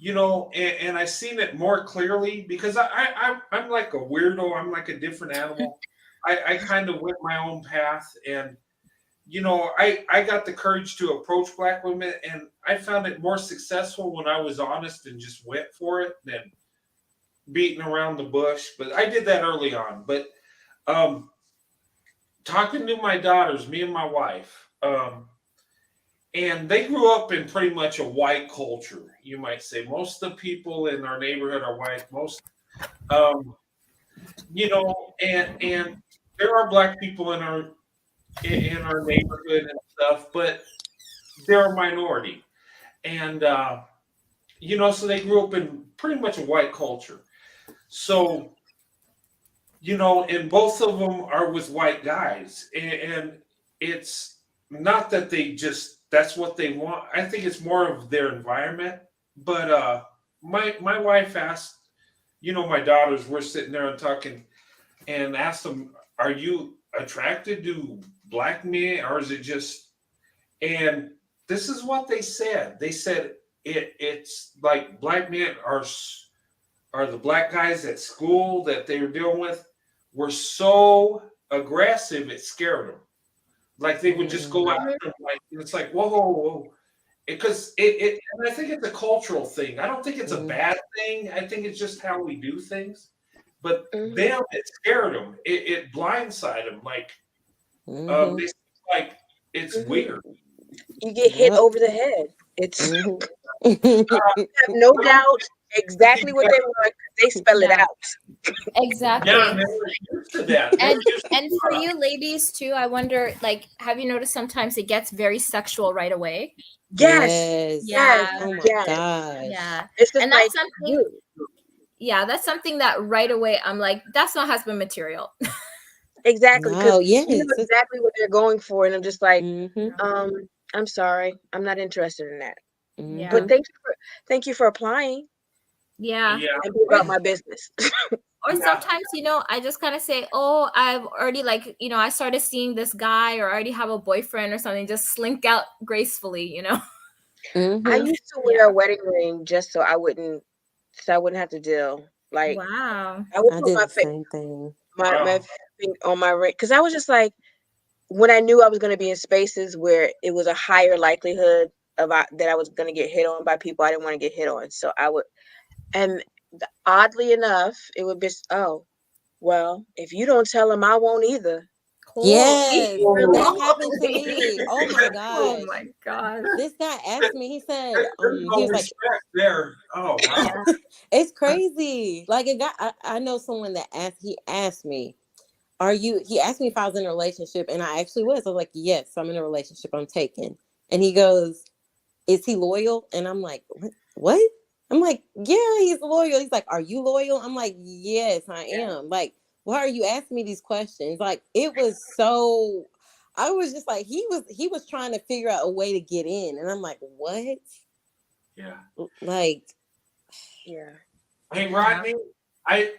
and I seen it more clearly because I'm like a weirdo. I'm like a different animal. I kind of went my own path, and I got the courage to approach black women, and I found it more successful when I was honest and just went for it than beating around the bush. But I did that early on. But um, talking to my daughters, me and my wife, and they grew up in pretty much a white culture, you might say. Most of the people in our neighborhood are white. Um, and there are black people in our neighborhood and stuff, but they're a minority. And so they grew up in pretty much a white culture. So, and both of them are with white guys, and it's not that that's what they want. I think it's more of their environment. But my wife asked, my daughters were sitting there and talking, and asked them, "Are you attracted to black men, or is it just?" And this is what they said. They said it's like black men are the black guys at school that they were dealing with were so aggressive it scared them. Like they would just go after them. Like it's like whoa, whoa, whoa. Because and I think it's a cultural thing. I don't think it's a bad thing. I think it's just how we do things. But them, it scared them. It blindsided them. Like they like it's weird. You get hit over the head. It's have no doubt exactly what they want. They spell it out. Exactly. Yeah, man, we're used to that. And for you ladies too, I wonder, like, have you noticed sometimes it gets very sexual right away? Yes. Yeah. Oh my Yes. gosh. Yeah. It's just And like that's something. Yeah, that's something that right away I'm like, that's not husband material. exactly because No, you yes. know exactly what they're going for, and I'm just like, Mm-hmm. I'm sorry, I'm not interested in that. Yeah. But thank you for applying Yeah. Yeah. and be about my business. Or sometimes, I just kind of say, oh, I've already I started seeing this guy, or I already have a boyfriend or something, just slink out gracefully. I used to wear a wedding ring just so I wouldn't have to deal. Like Wow. I would I put did my the same thing. my finger on my ring because I was just like, when I knew I was going to be in spaces where it was a higher likelihood that I was going to get hit on by people I didn't want to get hit on, so I would. And oddly enough, it would be, oh, well, if you don't tell him, I won't either. Yes, Really? that happened to me. Oh my Oh gosh. my god. This guy asked me, he said, There's he no was like, respect there. Oh wow. it's crazy. Like a guy, I know someone that he asked me, he asked me if I was in a relationship, and I actually was. I was like, yes, I'm in a relationship, I'm taken. And he goes, is he loyal? And I'm like, what? I'm like, yeah, he's loyal. He's like, are you loyal? I'm like, yes, I am. Like, why are you asking me these questions? Like, it was so, I was just like, he was trying to figure out a way to get in. And I'm like, what? Yeah. Like, Yeah. Hey Rodney,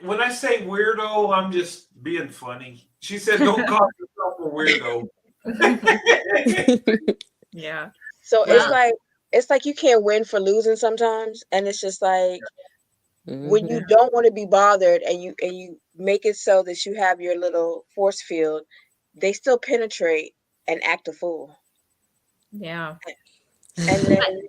when I say weirdo, I'm just being funny. She said, "Don't call yourself a weirdo." Yeah. So Yeah. it's like you can't win for losing sometimes, and it's just like when you don't want to be bothered, and you make it so that you have your little force field, they still penetrate and act a fool. Yeah. And then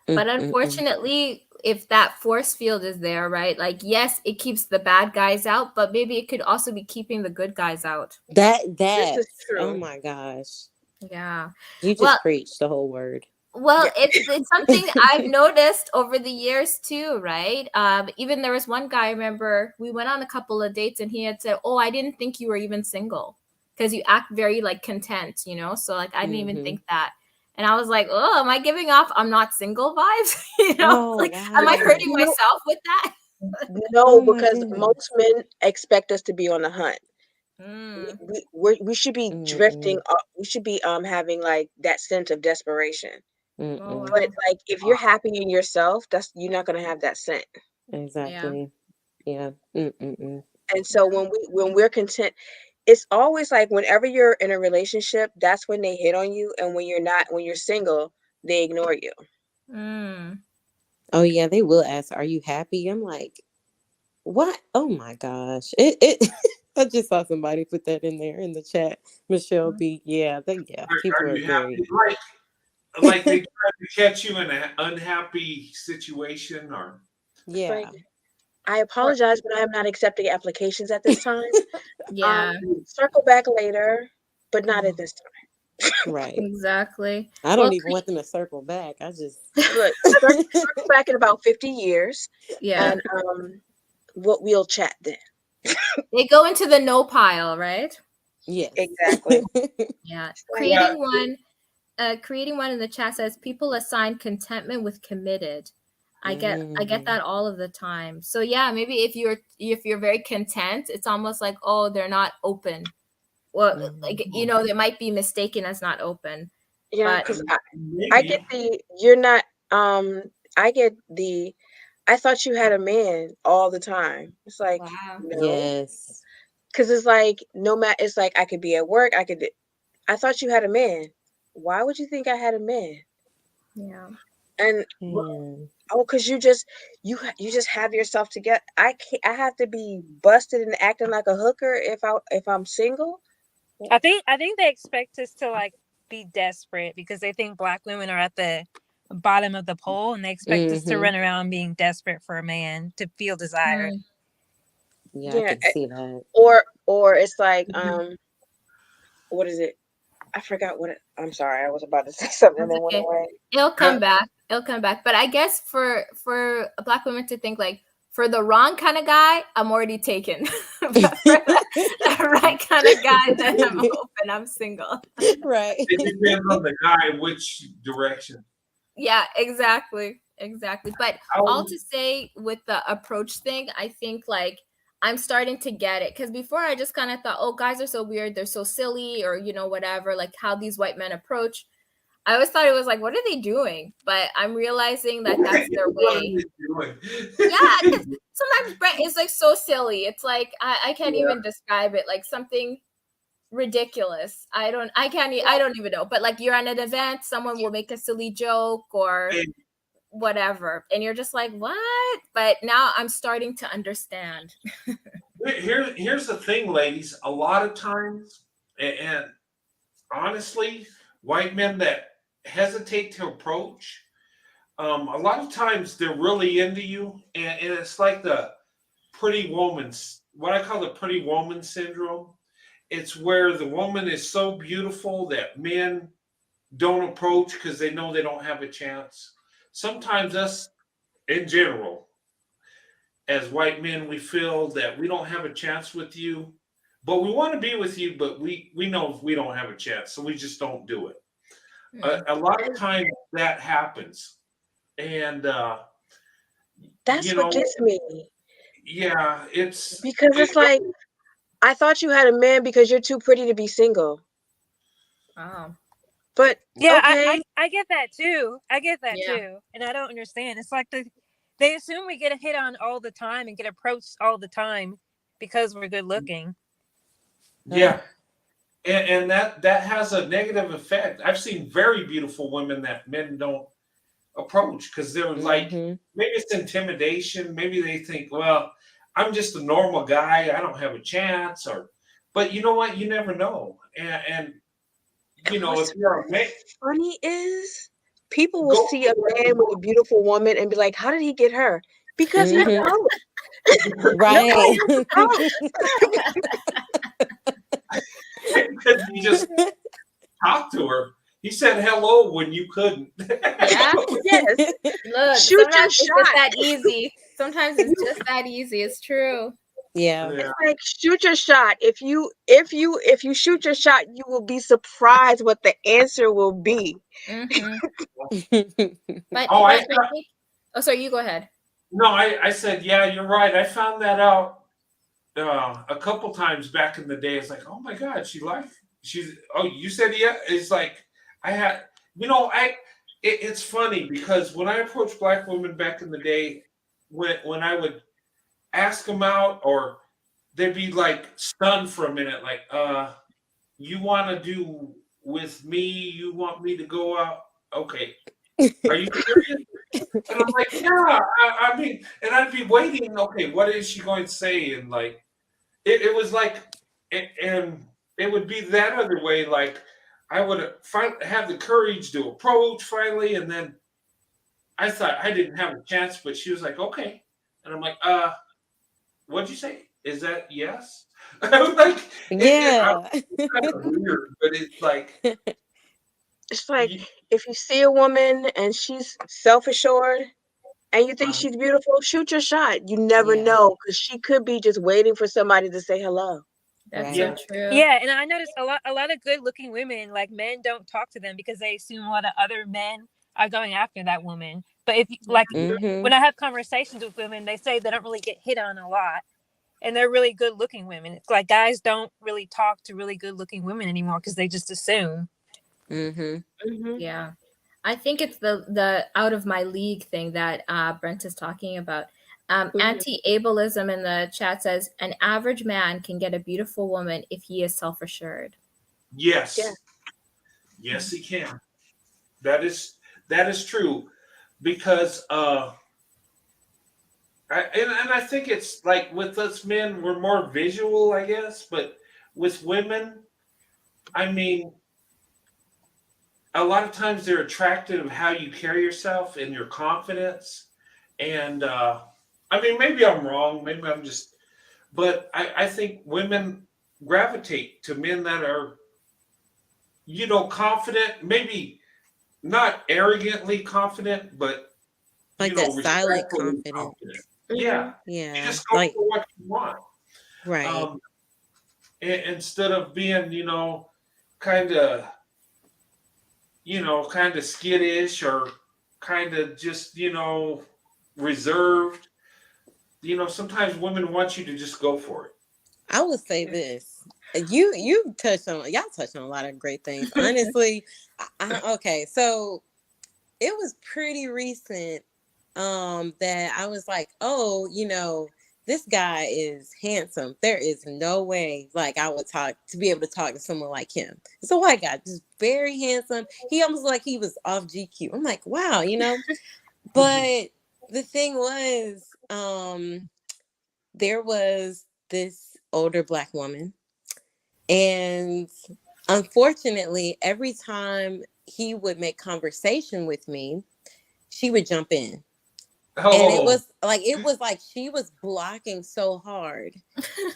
But unfortunately, if that force field is there, right? Like, yes, it keeps the bad guys out, but maybe it could also be keeping the good guys out. this is oh true. my gosh. Yeah. You just preached the whole word. Well, Yeah. it's something I've noticed over the years too, right? Even there was one guy, I remember we went on a couple of dates, and he had said, oh, I didn't think you were even single because you act very like content, so like I didn't even think that. And I was like, oh, am I giving off I'm not single vibes? Oh, like, wow. am I hurting myself with that? No, Oh my because goodness. most men expect us to be on the hunt. We should be drifting. We should be having like that sense of desperation. Oh, wow. But like if you're happy in yourself, you're not gonna have that scent. Exactly. Yeah. And so when we're content, it's always like whenever you're in a relationship, that's when they hit on you, and when you're not, when you're single, they ignore you. Oh yeah, they will ask, "Are you happy?" I'm like, "What? Oh my gosh!" It. I just saw somebody put that in there in the chat. Michelle B. Yeah, Are people are you very. happy? Like they try to catch you in an unhappy situation, or It's like, Yeah. I apologize, but I am not accepting applications at this time. Yeah, Circle back later, but not at this time. Right. exactly. I Well, don't even want them to circle back. I just. Look, circle back in about 50 years, yeah, and we'll chat then. they go into the no pile, right? Yes. Exactly. Yeah. It's like, yeah, Creating one in the chat says people assign contentment with committed. I get that all of the time. So yeah, maybe if you're very content, it's almost like, oh, they're not open. Well, like, they might be mistaken as not open. yeah, But because I get maybe. you're not, I get I thought you had a man all the time. It's like, wow. no, Yes. because it's like, no matter, it's like, I could be at work, I thought you had a man. Why would you think I had a man? Yeah. And Yeah. oh, because you just have yourself together. I have to be busted and acting like a hooker if I'm single. I think they expect us to like be desperate because they think Black women are at the bottom of the pole, and they expect us to Mm-hmm. run around being desperate for a man to feel desired. Mm. Yeah, I Yeah, can see that. or it's like, what is it? I forgot what I'm sorry, I was about to say something and That's then went okay. away. It'll come back. It'll come back. But I guess for Black women to think like, for the wrong kind of guy, I'm already taken. But for the right kind of guy, then I'm open. I'm single. Right. It depends on the guy which direction. Yeah, exactly. Exactly. But all Um, to say, with the approach thing, I think like I'm starting to get it. Because before I just kind of thought, oh, guys are so weird, they're so silly, or whatever, like how these white men approach. I always thought it was like, what are they doing? But I'm realizing that that's their what are way. they doing? Yeah, because sometimes Brett is like so silly. It's like I can't Yeah. even describe it. Like something ridiculous. I don't even know. But like you're at an event, someone will make a silly joke or And whatever, and you're just like, what? But now I'm starting to understand. here's the thing, ladies. A lot of times, and honestly, white men that hesitate to approach, a lot of times they're really into you, and it's like the pretty woman's, what I call the pretty woman syndrome. It's where the woman is so beautiful that men don't approach because they know they don't have a chance. Sometimes us, in general, as white men, we feel that we don't have a chance with you, but we want to be with you, but we know we don't have a chance, so we just don't do it. A lot of times that happens, and That's what gets me, yeah, because it's like, I thought you had a man because you're too pretty to be single. Wow. But Yeah, okay, I get that too. I get that Yeah. too, and I don't understand. It's like they assume we get a hit on all the time and get approached all the time because we're good looking. yeah, and that has a negative effect. I've seen very beautiful women that men don't approach because they're like, Mm-hmm. maybe it's intimidation, maybe they think, well, I'm just a normal guy, I don't have a chance, or but you know what, you never know, and if what's you're a man, funny is people will go see a man with a beautiful woman and be like, how did he get her? Because he Mm-hmm. approached. Right. Nobody else approached. because you just talked to her. He said hello when you couldn't. Yeah. Yes, Look, shoot your sometimes it's just shot. that easy. Sometimes it's just that easy. It's true. Yeah. Yeah. It's like, shoot your shot. If you shoot your shot, you will be surprised what the answer will be. Mm-hmm. But Oh, I think. Oh, sorry. You go ahead. no, I said, yeah, you're right. I found that out a couple times back in the day. It's like, oh my God, oh, you said yeah. It's like I had, it's funny because when I approached black women back in the day, when I would ask them out, or they'd be like stunned for a minute, like, you want to do with me? You want me to go out? Okay. Are you serious? And I'm like, yeah, I mean, and I'd be waiting. Okay, what is she going to say? And like, it was like, and it would be that other way. Like, I would have the courage to approach finally, and then I thought I didn't have a chance, but she was like, okay, and I'm like, what'd you say? Is that yes? I was like, Yeah. it's kind of weird, but it's like, It's like you, if you see a woman and she's self-assured and you think uh, she's beautiful, shoot your shot. You never Yeah. know because she could be just waiting for somebody to say hello. That's yeah, so true. Yeah, and I noticed a lot of good looking women, like men don't talk to them because they assume a lot of other men are going after that woman. But if you, like Mm-hmm. when I have conversations with women, they say they don't really get hit on a lot. And they're really good looking women. It's like guys don't really talk to really good looking women anymore because they just assume. Mm-hmm. Mm-hmm. Yeah. I think it's the out of my league thing that Brent is talking about. Mm-hmm. Anti-ableism in the chat says an average man can get a beautiful woman if he is self-assured. yes, Yeah. yes, he can. That is true because and I think it's like with us men, we're more visual, I guess, but with women, I mean, a lot of times they're attracted of how you carry yourself and your confidence. And I mean, maybe I'm wrong, maybe I'm just, but I think women gravitate to men that are, confident, maybe not arrogantly confident, but Like that silent respectfully confidence. confident. Mm-hmm. Yeah, you Yeah. just go Like, for what you want. right. Um, instead of being, kind of, kind of skittish or kind of just, reserved. Sometimes women want you to just go for it. I would say this. You touched on y'all touched on a lot of great things. Honestly, okay, so it was pretty recent that I was like, oh, this guy is handsome. There is no way like I would talk to be able to talk to someone like him. It's a white guy, just very handsome. He almost like he was off GQ. I'm like, wow, But the thing was, there was this older black woman, and unfortunately, every time he would make conversation with me, she would jump in. And Oh, it was like she was blocking so hard.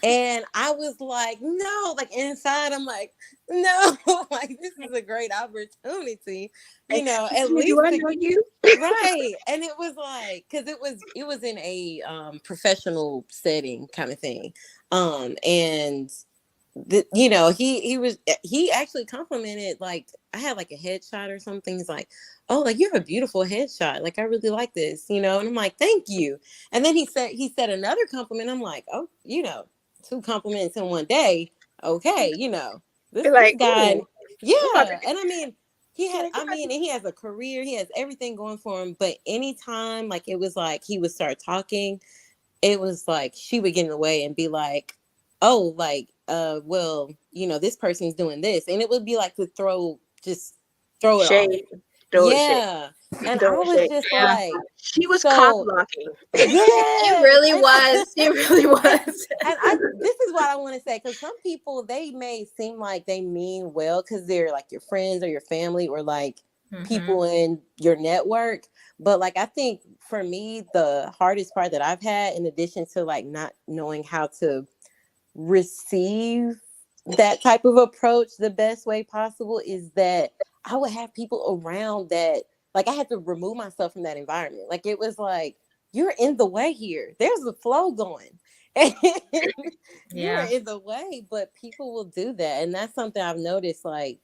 And I was like, no, like inside, I'm like, no, like this is a great opportunity, Excuse at me, do least I to know you? right. And it was like, because it was in a professional setting kind of thing. And he actually complimented, like I had like a headshot or something. He's like, oh, like you have a beautiful headshot. Like I really like this, and I'm like, thank you. And then he said another compliment. I'm like, oh, two compliments in one day. Okay, this Like, guy, ooh, I'm about to yeah. And I mean, like, and he has a career, he has everything going for him. But anytime like it was like he would start talking, it was like she would get in the way and be like, oh, like, well, this person's doing this. And it would be like to throw it off. shade, throw it shade, Yeah. And throw I it was shade. just Yeah. like, She was cock so blocking. It yeah. really And was. It really was. this is what I want to say, because some people, they may seem like they mean well because they're like your friends or your family or like people in your network. But like, I think for me, the hardest part that I've had, in addition to like not knowing how to receive that type of approach the best way possible, is that I would have people around that, like I had to remove myself from that environment. Like it was like, you're in the way here. There's a flow going. And you are Yeah. in the way, but people will do that. And that's something I've noticed, like,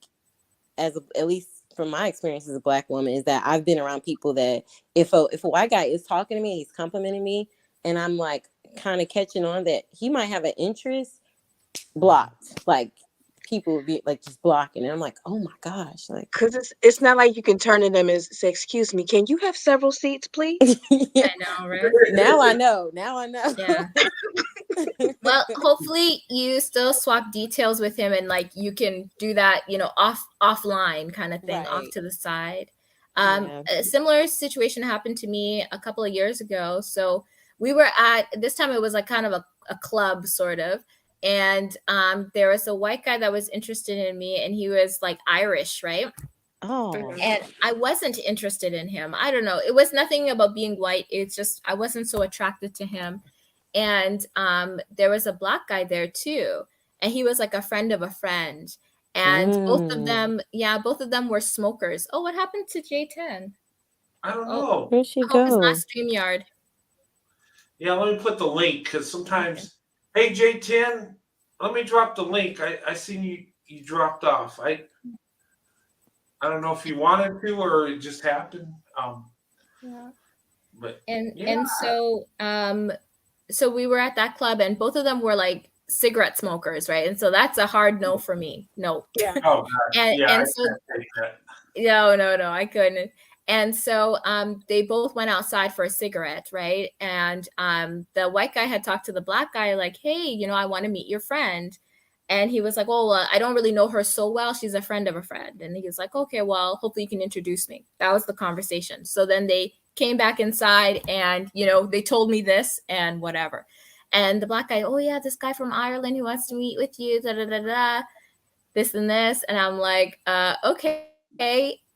at least from my experience as a black woman, is that I've been around people that if a white guy is talking to me, he's complimenting me, and I'm like kind of catching on that he might have an interest, blocked. Like people would be like just blocking, and I'm like, oh my gosh, like Because it's not like you can turn to them and say, excuse me, can you have several seats, please? yeah. I know, right? Now I know. Yeah. Well, hopefully you still swap details with him and like you can do that, offline kind of thing, off Right. to the side. Yeah. A similar situation happened to me a couple of years ago. So we were at this time, it was like kind of a club sort of. And there was a white guy that was interested in me, and he was like Irish, right? Oh. And I wasn't interested in him. I don't know. It was nothing about being white. It's just I wasn't so attracted to him. And there was a black guy there too, and he was like a friend of a friend. And both of them were smokers. Oh, what happened to J10? I don't Oh, know. Where'd she I hope it's go? not StreamYard. Yeah, let me put the link because sometimes, hey J10, let me drop the link. I seen you dropped off. I don't know if you wanted to or it just happened. Yeah. But And yeah. and so we were at that club, and both of them were like cigarette smokers, right? And so that's a hard no for me. No. Yeah. Oh God. And Yeah, and I so can't take that. no, I couldn't. And so they both went outside for a cigarette, right? And the white guy had talked to the black guy like, hey, I want to meet your friend. And he was like, oh, well, I don't really know her so well. She's a friend of a friend. And he was like, okay, well, hopefully you can introduce me. That was the conversation. So then they came back inside and, they told me this and whatever. And the black guy, oh, yeah, this guy from Ireland who wants to meet with you, da da da da, this and this. And I'm like, okay.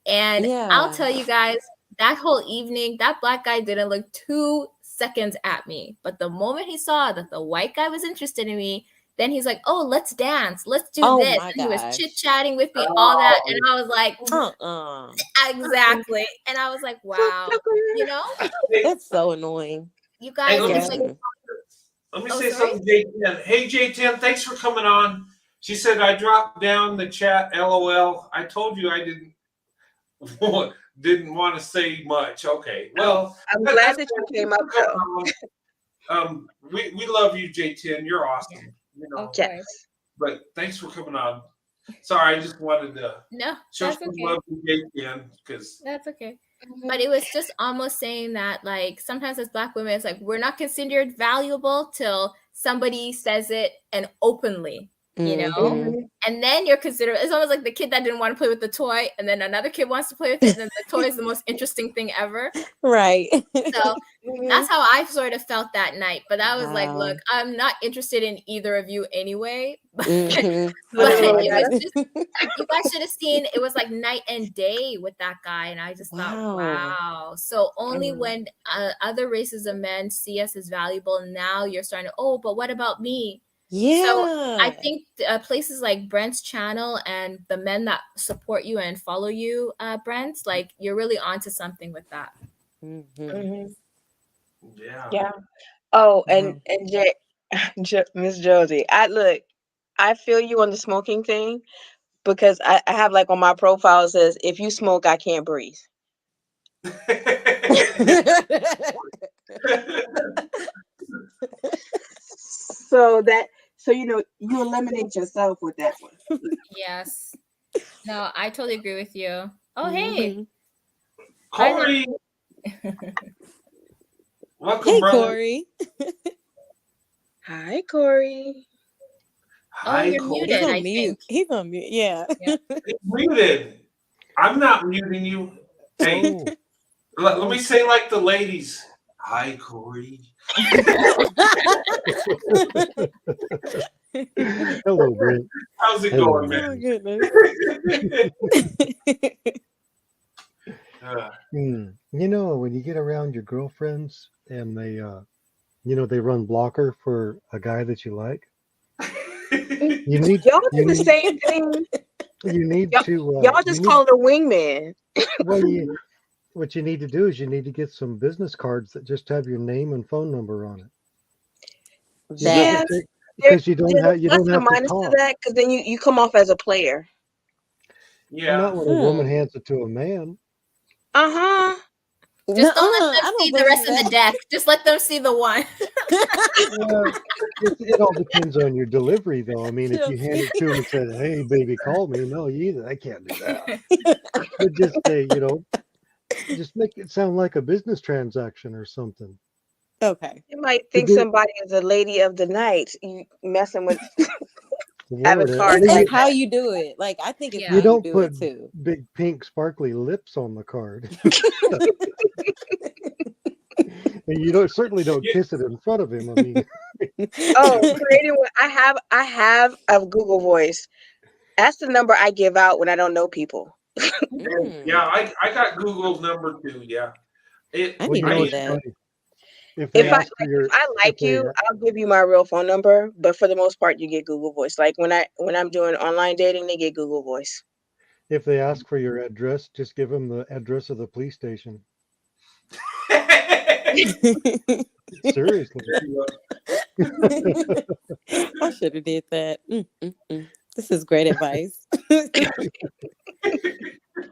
And I'll tell you guys, that whole evening, that black guy didn't look 2 seconds at me. But the moment he saw that the white guy was interested in me, then he's like, oh, let's dance. Let's do this. My And he was gosh. chit-chatting with me, all that. And I was like, exactly. And I was like, wow. That's so annoying. You guys, Hey, it's like, let me Oh, say sorry? something, J10. Hey, J10, thanks for coming on. She said I dropped down the chat. LOL. I told you I didn't want to say much. Okay. Well, I'm glad that you came up though. We love you, J10. You're awesome. okay. But thanks for coming on. Sorry, I just wanted to No, show that's some okay. love to J10 because That's okay. But it was just almost saying that, like, sometimes as Black women, it's like we're not considered valuable till somebody says it and openly, and then you're considered. It's almost like the kid that didn't want to play with the toy, and then another kid wants to play with it, and then the toy is the most interesting thing ever. Right. So that's how I sort of felt that night. But I was like, look, I'm not interested in either of you anyway. But it was just, you guys should have seen, it was like night and day with that guy. And I just thought, wow. So only when other races of men see us as valuable, now you're starting to, but what about me? Yeah. So I think places like Brent's channel and the men that support you and follow you, Brent, like you're really onto something with that. Yeah. Oh, and Miss Josie, I feel you on the smoking thing because I have like on my profile it says if you smoke I can't breathe. So you eliminate yourself with that one. Yes. No, I totally agree with you. Oh, hey. Corey. Welcome, hey, brother. Corey. Hi, Corey. Hi, you're Corey. muted, I think. He's on mute. Yeah. He's muted. I'm not muting you. Hey, let me say like the ladies. Hi, Corey. Hello, Brent. How's it Hello. going, man? Oh, goodness. When you get around your girlfriends and they, they run blocker for a guy that you like, you need y'all do the same thing. You need to. Y'all just call it a wingman. Well, what you need to do is you need to get some business cards that just have your name and phone number on it. Yes, because you don't have to minus talk. to that because then you come off as a player. Yeah. Not when a woman hands it to a man. Just don't let them see the rest of the deck. Just let them see the one. It all depends on your delivery, though. I mean, if you hand it to him and said, "Hey, baby, call me," no, I can't do that. But just say, just make it sound like a business transaction or something. Okay. You might think somebody is a lady of the night. You messing with. Lord, Avatar. and It's how you do it. Like, I think it's Yeah. how you you don't do put it too. big pink sparkly lips on the card, and you don't certainly don't Yeah. kiss it in front of him. I mean, Oh, creating one. I have a Google Voice. That's the number I give out when I don't know people. Yeah, Mm, I got Google's number too. Yeah. I well, need you to know do I what's that. funny? If they ask for If your, I if like they, you, I'll give you my real phone number. But for the most part, you get Google Voice. Like when I'm doing online dating, they get Google Voice. if they ask for your address, just give them the address of the police station. Seriously. I should have did that. This is great advice.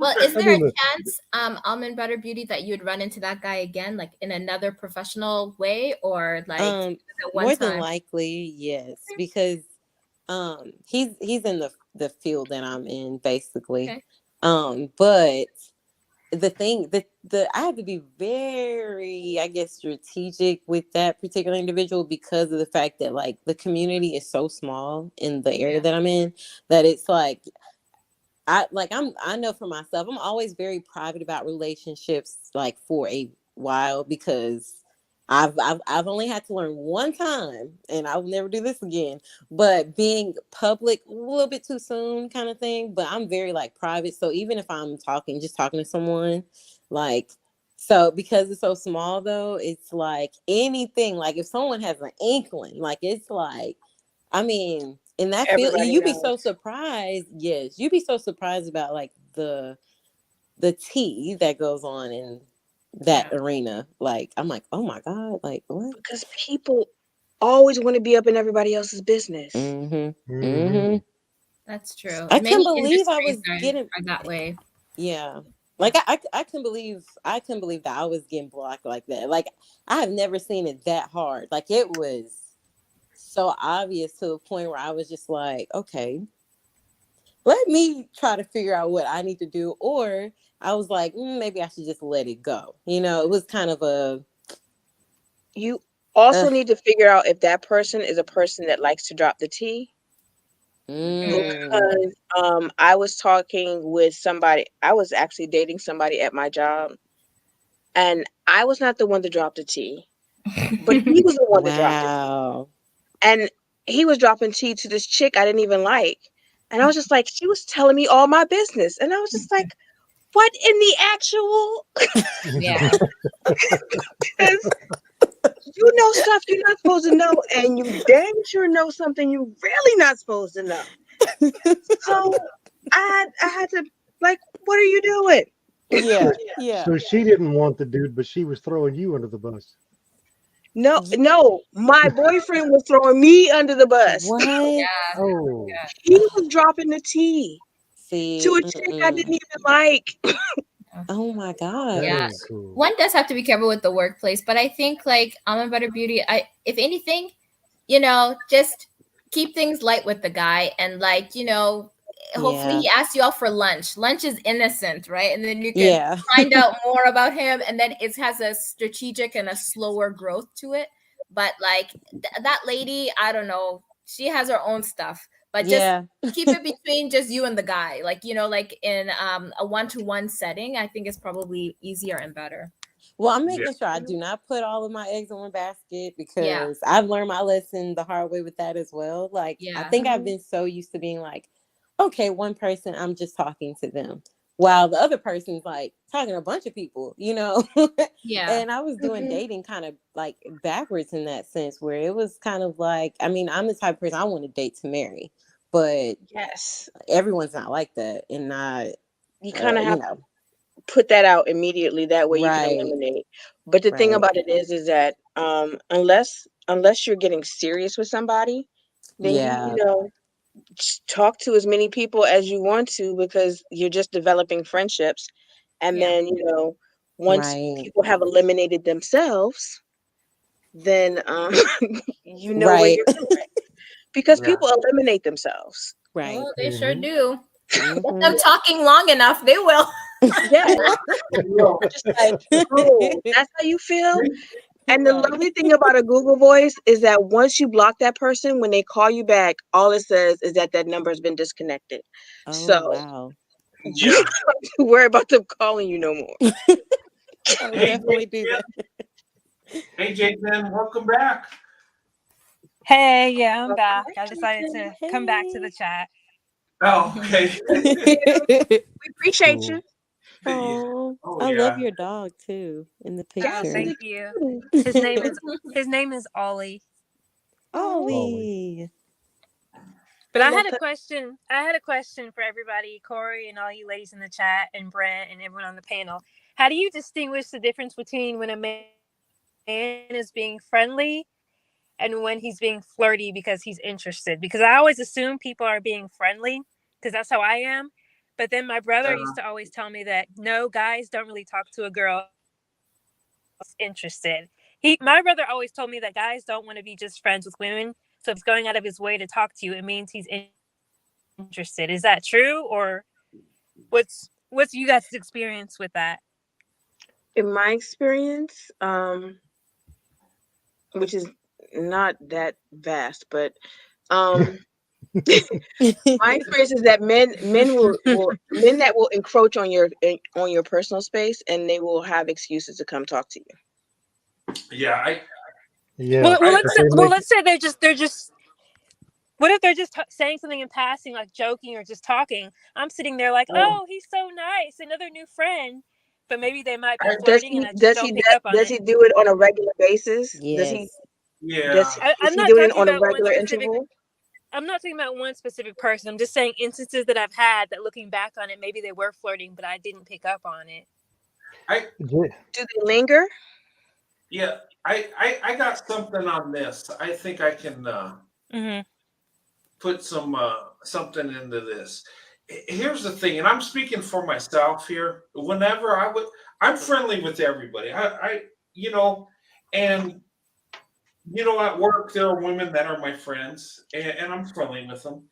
Well, is I there a mean, chance, Almond Butter Beauty, that you'd run into that guy again, like in another professional way, or like at one More than time? likely, yes, because he's in the field that I'm in, basically. Okay. But the thing the I have to be very, I guess, strategic with that particular individual because of the fact that like the community is so small in the area Yeah. that I'm in, that it's like I know for myself, I'm always very private about relationships, like for a while, because I've only had to learn one time, and I will never do this again. But being public a little bit too soon, kind of thing. But I'm very like private, so even if I'm just talking to someone, like, so because it's so small though, it's like anything. Like if someone has an inkling, like it's like, I mean, in that field, Everybody you'd be so knows. surprised. Yes, you'd be so surprised about like the tea that goes on in that Yeah. arena. Like, I'm like, oh my God, like what? Because people always want to be up in everybody else's business. Mm-hmm. mhm. Mm-hmm. That's true. I Many can't believe I industries was are, getting, are that way. yeah. Like I couldn't believe that I was getting blocked like that. Like I have never seen it that hard. Like it was so obvious to the point where I was just like, okay, let me try to figure out what I need to do. Or I was like, maybe I should just let it go. It was kind of You also uh, need to figure out if that person is a person that likes to drop the tea. mm, Because I was talking with somebody, I was actually dating somebody at my job, and I was not the one to drop the tea, but he was the one that dropped the tea. wow. And he was dropping tea to this chick I didn't even like. And I was just like, she was telling me all my business. And I was just like, what in the actual? Yeah. Because you know stuff you're not supposed to know, and you dang sure know something you're really not supposed to know. So I had to, like, what are you doing? Yeah, So, yeah. so she didn't want the dude, but she was throwing you under the bus. No, my boyfriend was throwing me under the bus. What? Yeah. Oh, He was dropping the tea to See, a chick I didn't even like. oh my that God. Yeah. ain't cool. One does have to be careful with the workplace, but I think like Almond Butter Beauty, if anything, just keep things light with the guy, and like, hopefully Yeah. he asks you out for lunch. Lunch is innocent, right? And then you can Yeah. find out more about him, and then it has a strategic and a slower growth to it. But like that lady, I don't know, she has her own stuff, but just Yeah. keep it between just you and the guy. Like, like in a one-to-one setting, I think it's probably easier and better. Well, I'm Yeah. making sure I do not put all of my eggs in one basket, Yeah. because I've learned my lesson the hard way with that as well. Like, I Yeah. think I've been so used to being like, okay, one person, I'm just talking to them, while the other person's like talking to a bunch of people, Yeah. And I was doing dating kind of like backwards in that sense, where it was kind of like, I mean, I'm the type of person I want to date to marry, but Yes. everyone's not like that. And not, You kind of you have know, put that out immediately. That way you can right, eliminate. But the thing right. about it is that unless you're getting serious with somebody, then Yeah, talk to as many people as you want to, because you're just developing friendships. And Yeah. then, once right, people have eliminated themselves, then you know where right, you're going. Because Yeah. people eliminate themselves. right. Oh, they sure Mhm. do. Let Mhm. them talking long enough, they will. Yeah. Just like, oh, that's how you feel? And the Right. lovely thing about a Google Voice is that once you block that person, when they call you back, all it says is that that number has been disconnected. Oh So wow. you Yeah. don't have to worry about them calling you no more. I would Hey, definitely do Jason. that. Hey, Jason, welcome back. Hey, yeah, I'm Welcome back. back, I decided Jason. to come back to the chat. Oh, okay. Thank you. We appreciate Cool. you. Yeah. Oh, Oh, I love yeah. your dog too in the Yes, Oh, he's picture. thank a you. cutie. His name is Ollie. Oh, Ollie. But I I love had a her. question. I had a question for everybody, Corey and all you ladies in the chat, and Brent and everyone on the panel. How do you distinguish the difference between when a man is being friendly and when he's being flirty because he's interested? Because I always assume people are being friendly because that's how I am. But then my brother used to always tell me that no, guys don't really talk to a girl who's interested. My brother always told me that guys don't want to be just friends with women. So if he's going out of his way to talk to you, it means he's interested. Is that true, or what's you guys' experience with that? In my experience, which is not that vast, but um my experience is that men that will encroach on your personal space, and they will have excuses to come talk to you. Yeah. Yeah. Well, But they make let's say they're just. What if they're just saying something in passing, like joking or just talking? I'm sitting there like, Oh, oh, he's so nice, another new friend. But maybe they might be Does flirting, and he I just don't pick up on does it. he do it on a regular basis? Yes. yeah. Is I'm he not doing it talking on a about one regular specific. interval? I'm not talking about one specific person. I'm just saying instances that I've had that, looking back on it, maybe they were flirting, but I didn't pick up on it. I Do they linger? yeah. I got something on this. I think I can Mm-hmm. put something into this. Here's the thing, and I'm speaking for myself here. Whenever I'm friendly with everybody. You know, and at work there are women that are my friends, and I'm friendly with them.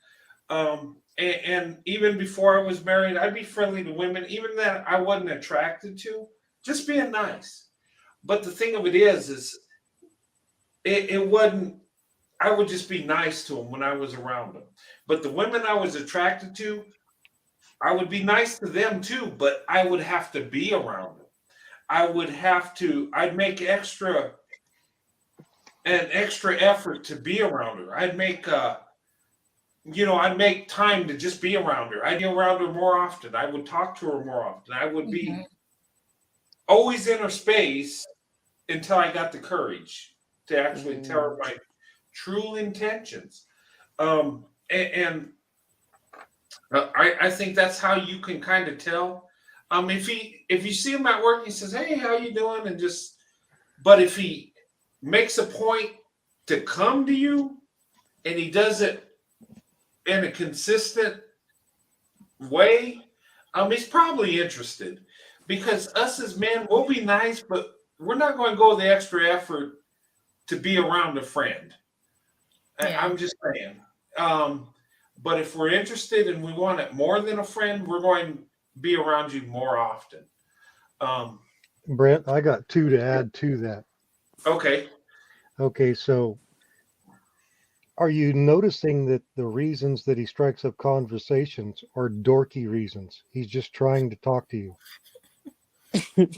And even before I was married, I'd be friendly to women, even that I wasn't attracted to, just being nice. But the thing of it is it wasn't. I would just be nice to them when I was around them. But the women I was attracted to, I would be nice to them too, but I would have to be around them. I'd make an extra effort to be around her. I'd make time to just be around her. I'd be around her more often. I would talk to her more often. I would be always in her space until I got the courage to actually tell her my true intentions. And I think that's how you can kind of tell. If you see him at work, he says, "Hey, how you doing?" But if he makes a point to come to you and he does it in a consistent way, he's probably interested. Because us as men, we'll be nice, but we're not going to go the extra effort to be around a friend. Yeah. I'm just saying. But if we're interested and we want it more than a friend, we're going to be around you more often. Brent, I got two to add to that. Okay. Okay, so are you noticing that the reasons that he strikes up conversations are dorky reasons? He's just trying to talk to you.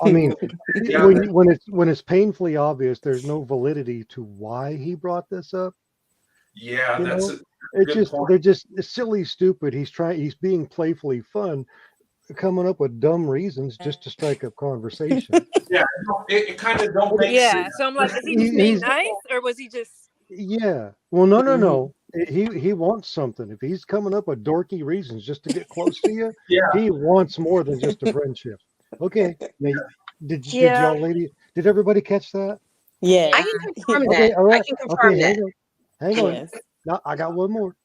I mean, Yeah. when it's painfully obvious, there's no validity to why he brought this up. Yeah, You that's know, a it's good just point. they're just it's silly, stupid. He's being playfully fun, coming up with dumb reasons just to strike up conversation. Yeah, it kind of don't make Yeah. sense. So I'm like, is he just being He's nice, or was he just? Yeah. Well, no, no, Mhm. no. He wants something. If he's coming up with dorky reasons just to get close to you, Yeah. he wants more than just a friendship. Okay. Now, did Yeah, y'all lady did everybody catch that? Yes. I can confirm Okay, that. all I right. can Okay, confirm that. hang on. Yes. Now I got one more.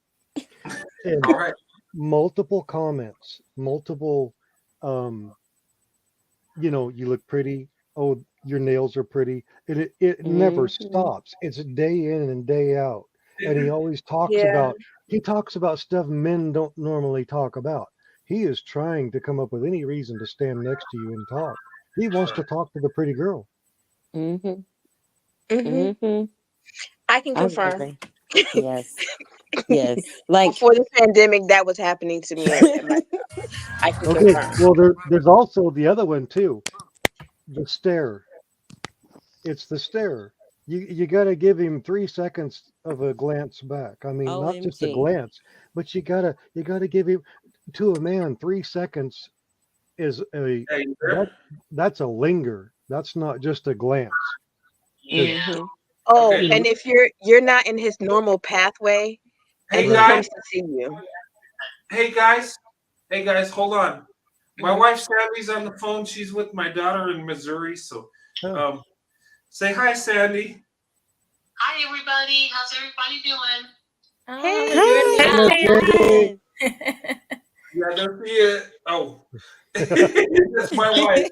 And All right. multiple comments, multiple um, you look pretty. Oh, your nails are pretty. And it never Mhm. stops. It's day in and day out. And Yeah, he talks about stuff men don't normally talk about. He is trying to come up with any reason to stand next to you and talk. He wants to talk to the pretty girl. Mhm. Mhm. Mm-hmm. I can I would confirm. agree. Yes. Yes. Like Before the pandemic, that was happening to me at my job. I can Okay, confirm. well there's also the other one too, the stare. It's the stare. You got to give him 3 seconds of a glance back. I mean, not just a OMG. glance, but you gotta give him to a man 3 seconds is a Hey, you there? that's a linger. That's not just a glance. Because Mm-hmm. Oh, Okay. and if you're not in his normal pathway and Hey he Right. guys. comes to see you. Hey guys. Hey guys. Hold on. My Mhm. wife Sandy's on the phone. She's with my daughter in Missouri. So, oh, say hi, Sandy. Hi, everybody. How's everybody doing? Oh, Hey. good Hi. hello, now. Sandy. Yeah, there she is. Oh, that's my wife.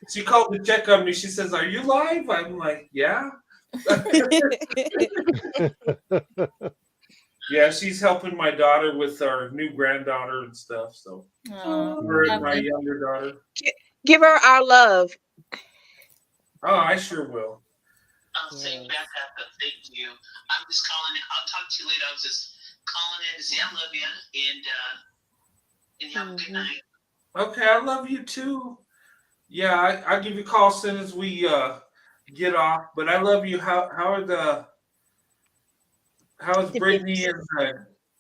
She called to check on me. She says, "Are you live?" I'm like, "Yeah." Yeah, she's helping my daughter with our new granddaughter and stuff. So Oh, her and Mm. my lovely. younger daughter. Give her our love. Oh, I sure will. Saying Yes. fantastic. Thank you. I'm just calling. I'll talk to you later. I was just calling in to say I love you and you have a good Mhm. night. Okay, I love you too. Yeah, I'll give you a call as soon as we get off. But I love you. How is The Brittany babies.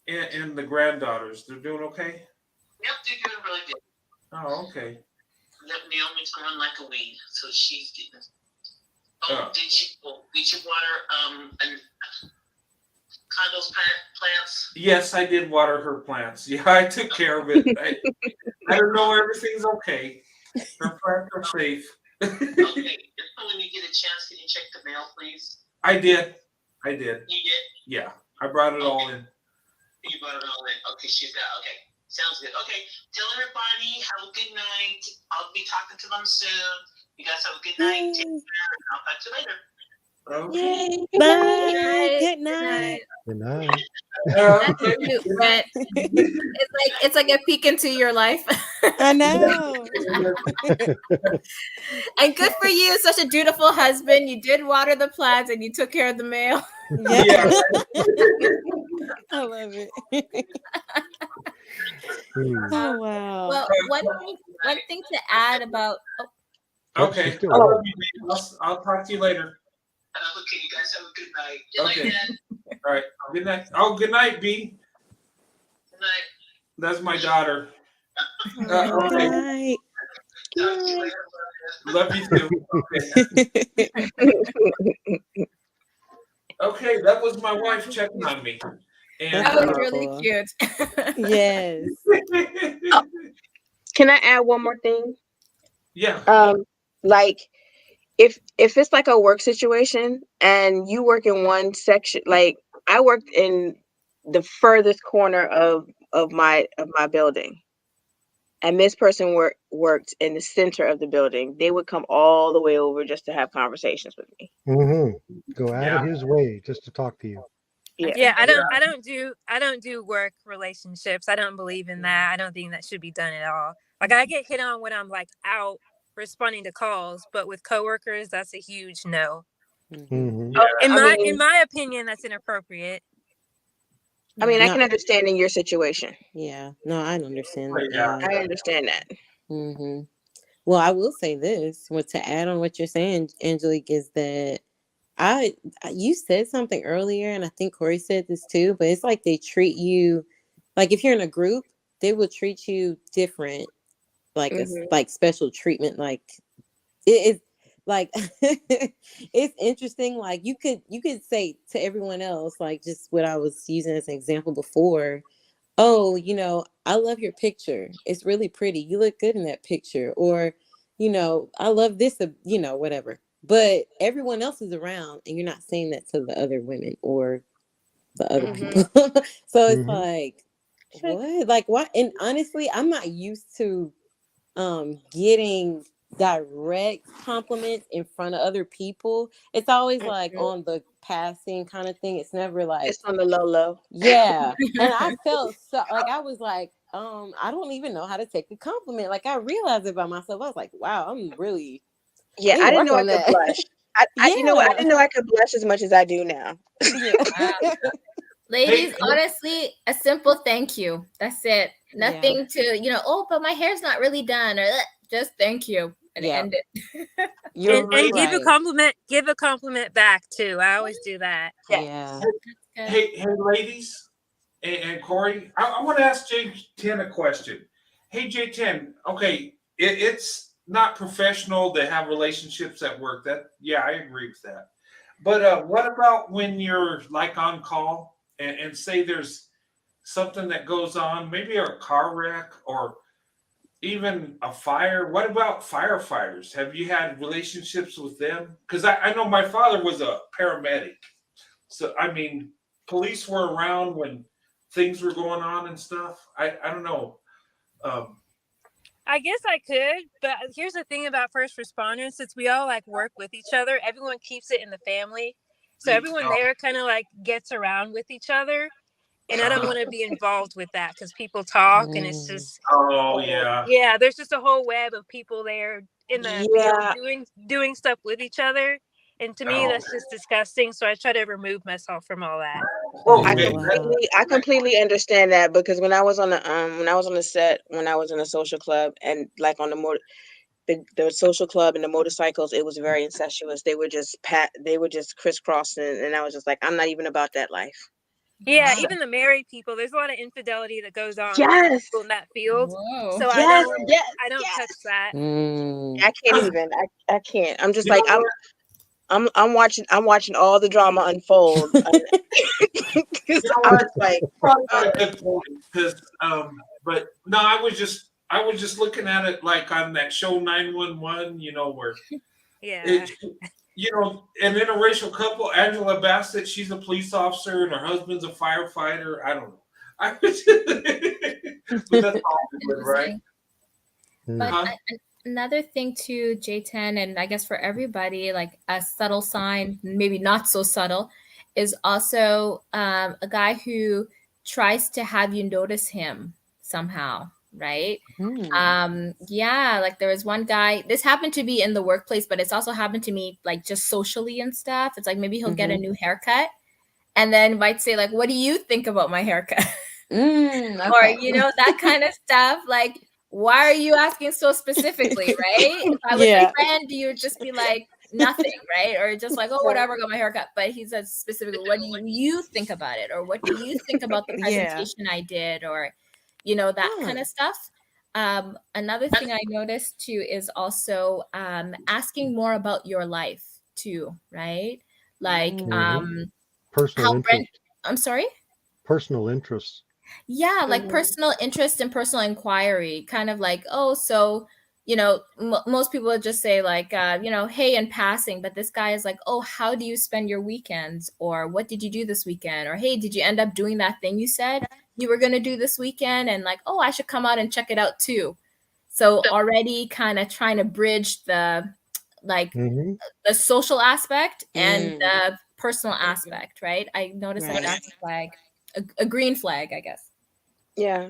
and the granddaughters? They're doing okay. Yep, they're doing really good. Oh, okay. Naomi's growing like a weed, so she's getting. Oh, Oh. did you water and those plants? Yes, I did water her plants. Yeah, I took care of it. I don't know everything's okay. Her plants are safe. Okay. So when you get a chance, can you check the mail, please? I did. You did? Yeah, I brought it all in. You brought it all in. Okay, she's got. Okay, sounds good. Okay, tell everybody have a good night. I'll be talking to them soon. You guys have a good night. Take care, and I'll talk to you later. Okay. Yay. Good Bye. night. Good Good night. night. Good night. That's Okay. cute, but it's like a peek into your life. I know. And good for you, such a dutiful husband. You did water the plants and you took care of the mail. Yeah. Yeah. I love it. Hmm. Oh wow. Well, one thing to add about Oh, she's Okay. still I there. love you, babe. I'll talk to you later. Okay, you guys have a good night. Okay. All right. Good night. Oh, good night, B. Good night. That's my daughter. Good Okay. night. Talk to you later. Love you too. Okay. Okay, that was my wife checking on me. And that was really Adorable. cute. Yes. Can I add one more thing? yeah. Like if it's like a work situation and you work in one section, like I worked in the furthest corner of my building, and this person worked in the center of the building. They would come all the way over just to have conversations with me. Hmm. Go out of Yeah. his way just to talk to you. Yeah. Yeah, I don't do work relationships. I don't believe in that. I don't think that should be done at all. Like I get hit on when I'm like out responding to calls, but with coworkers, that's a huge no. Mm-hmm. Hmm. Yeah. In my opinion, that's inappropriate. I mean, I No, can understand in your situation. yeah. No, I understand. Yeah. Yeah. I understand that. Mm-hmm. Well, I will say this. What to add on what you're saying, Angelique, is that you said something earlier, and I think Corey said this too, but it's like they treat you like if you're in a group, they will treat you different, like Hmm. like special treatment. Like it is like it's interesting. Like you could say to everyone else, like just what I was using as an example before. Oh, I love your picture. It's really pretty. You look good in that picture. Or, I love this, whatever. But everyone else is around and you're not saying that to the other women or the other Hmm. people. So it's Hmm. like, what? Like, what? And honestly, I'm not used to getting direct compliments in front of other people. It's always like on the passing kind of thing. It's never like, It's on the low. yeah. And I felt so like I was like, I don't even know how to take a compliment. Like I realized it by myself. I was like, wow, I Yeah, need I to didn't work know I on could that. blush. You know what? I Yeah. didn't know I could blush as much as I do now. Yeah. Wow. Ladies, Hey, honestly, a simple thank you. That's it. Nothing to, oh, but my hair's not really done, or just thank you and Yeah. end it. You're And give a right. compliment back too. I always do that. Yes. Yeah. Good. hey, ladies, and Corey, I want to ask J10 a question. Hey, J10, okay, it's not professional to have relationships at work. Yeah, I agree with that. But what about when you're like on call and say there's something that goes on, maybe a car wreck or even a fire? What about firefighters? Have you had relationships with them? Because I know my father was a paramedic. So, I mean, police were around when things were going on and stuff. I don't know. Um, I guess I could, but here's the thing about first responders: since we all like work with each other, everyone keeps it in the family. So everyone there kind of like gets around with each other, and I don't want to be involved with that because people talk, and it's just oh, yeah. yeah, there's just a whole web of people there in the field Yeah. doing stuff with each other, and to me Oh, that's just disgusting. So I try to remove myself from all that. okay. Wow. I completely understand that because when I was on the set, when I was in a social club and like on the social club and the motorcycles, it was very incestuous. They were just crisscrossing, and I was just like, I'm not even about that life. Yeah, So, even the married people, there's a lot of infidelity that goes on with yes, people in that field. Whoa. So yes, yes, I don't yes. touch that. Mm. I can't even. I can't. I'm just You know like what? I'm watching all the drama unfold. You Because know I what? was like, Probably got a good point because, but no, I was just looking at it like on that show 911. Where Yeah. it, an interracial couple, Angela Bassett, she's a police officer and her husband's a firefighter. I don't know. I was but that's Hollywood, right? Interesting. Mm. But Huh? another thing to J10, and I guess for everybody, like a subtle sign, maybe not so subtle, is also a guy who tries to have you notice him somehow, right? Yeah, like there was one guy, this happened to be in the workplace, but it's also happened to me like just socially and stuff. It's like maybe he'll get a new haircut and then might say like, what do you think about my haircut? Or Okay. that kind of stuff. Like, why are you asking so specifically, right? If I was Yeah. a friend, you would just be like nothing, right? Or just like, oh, whatever, got my haircut. But he says specifically, what do you think about it? Or what do you think about the Yeah. presentation I did? Or that kind of stuff. Another thing I noticed too is also asking more about your life too, right? Like Personal how Brent, interest. I'm sorry. Personal interests. Yeah, like personal interest and personal inquiry, kind of like, oh, so, most people would just say like, hey, in passing, but this guy is like, oh, how do you spend your weekends? Or what did you do this weekend? Or, hey, did you end up doing that thing you said you were going to do this weekend? And like, oh, I should come out and check it out too. So already kind of trying to bridge the, like Mm-hmm. the social aspect and the personal aspect, right? I noticed that Right. that's a flag, a green flag, I guess. yeah.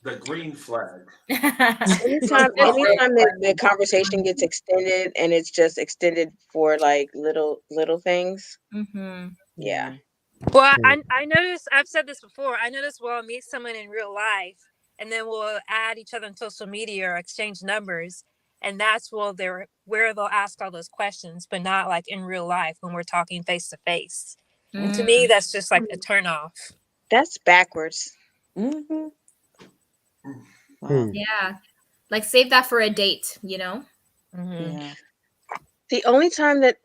The green flag. Anytime the conversation gets extended and it's just extended for like little things. Mm-hmm. Yeah. Well, I notice, I've said this before, I notice we'll meet someone in real life and then we'll add each other on social media or exchange numbers. And that's where they'll ask all those questions, but not like in real life when we're talking face to face. And to me, that's just like a turn off. That's backwards. Mm-hmm. Hmm. Yeah. Like save that for a date, Mm-hmm. Yeah. The only time that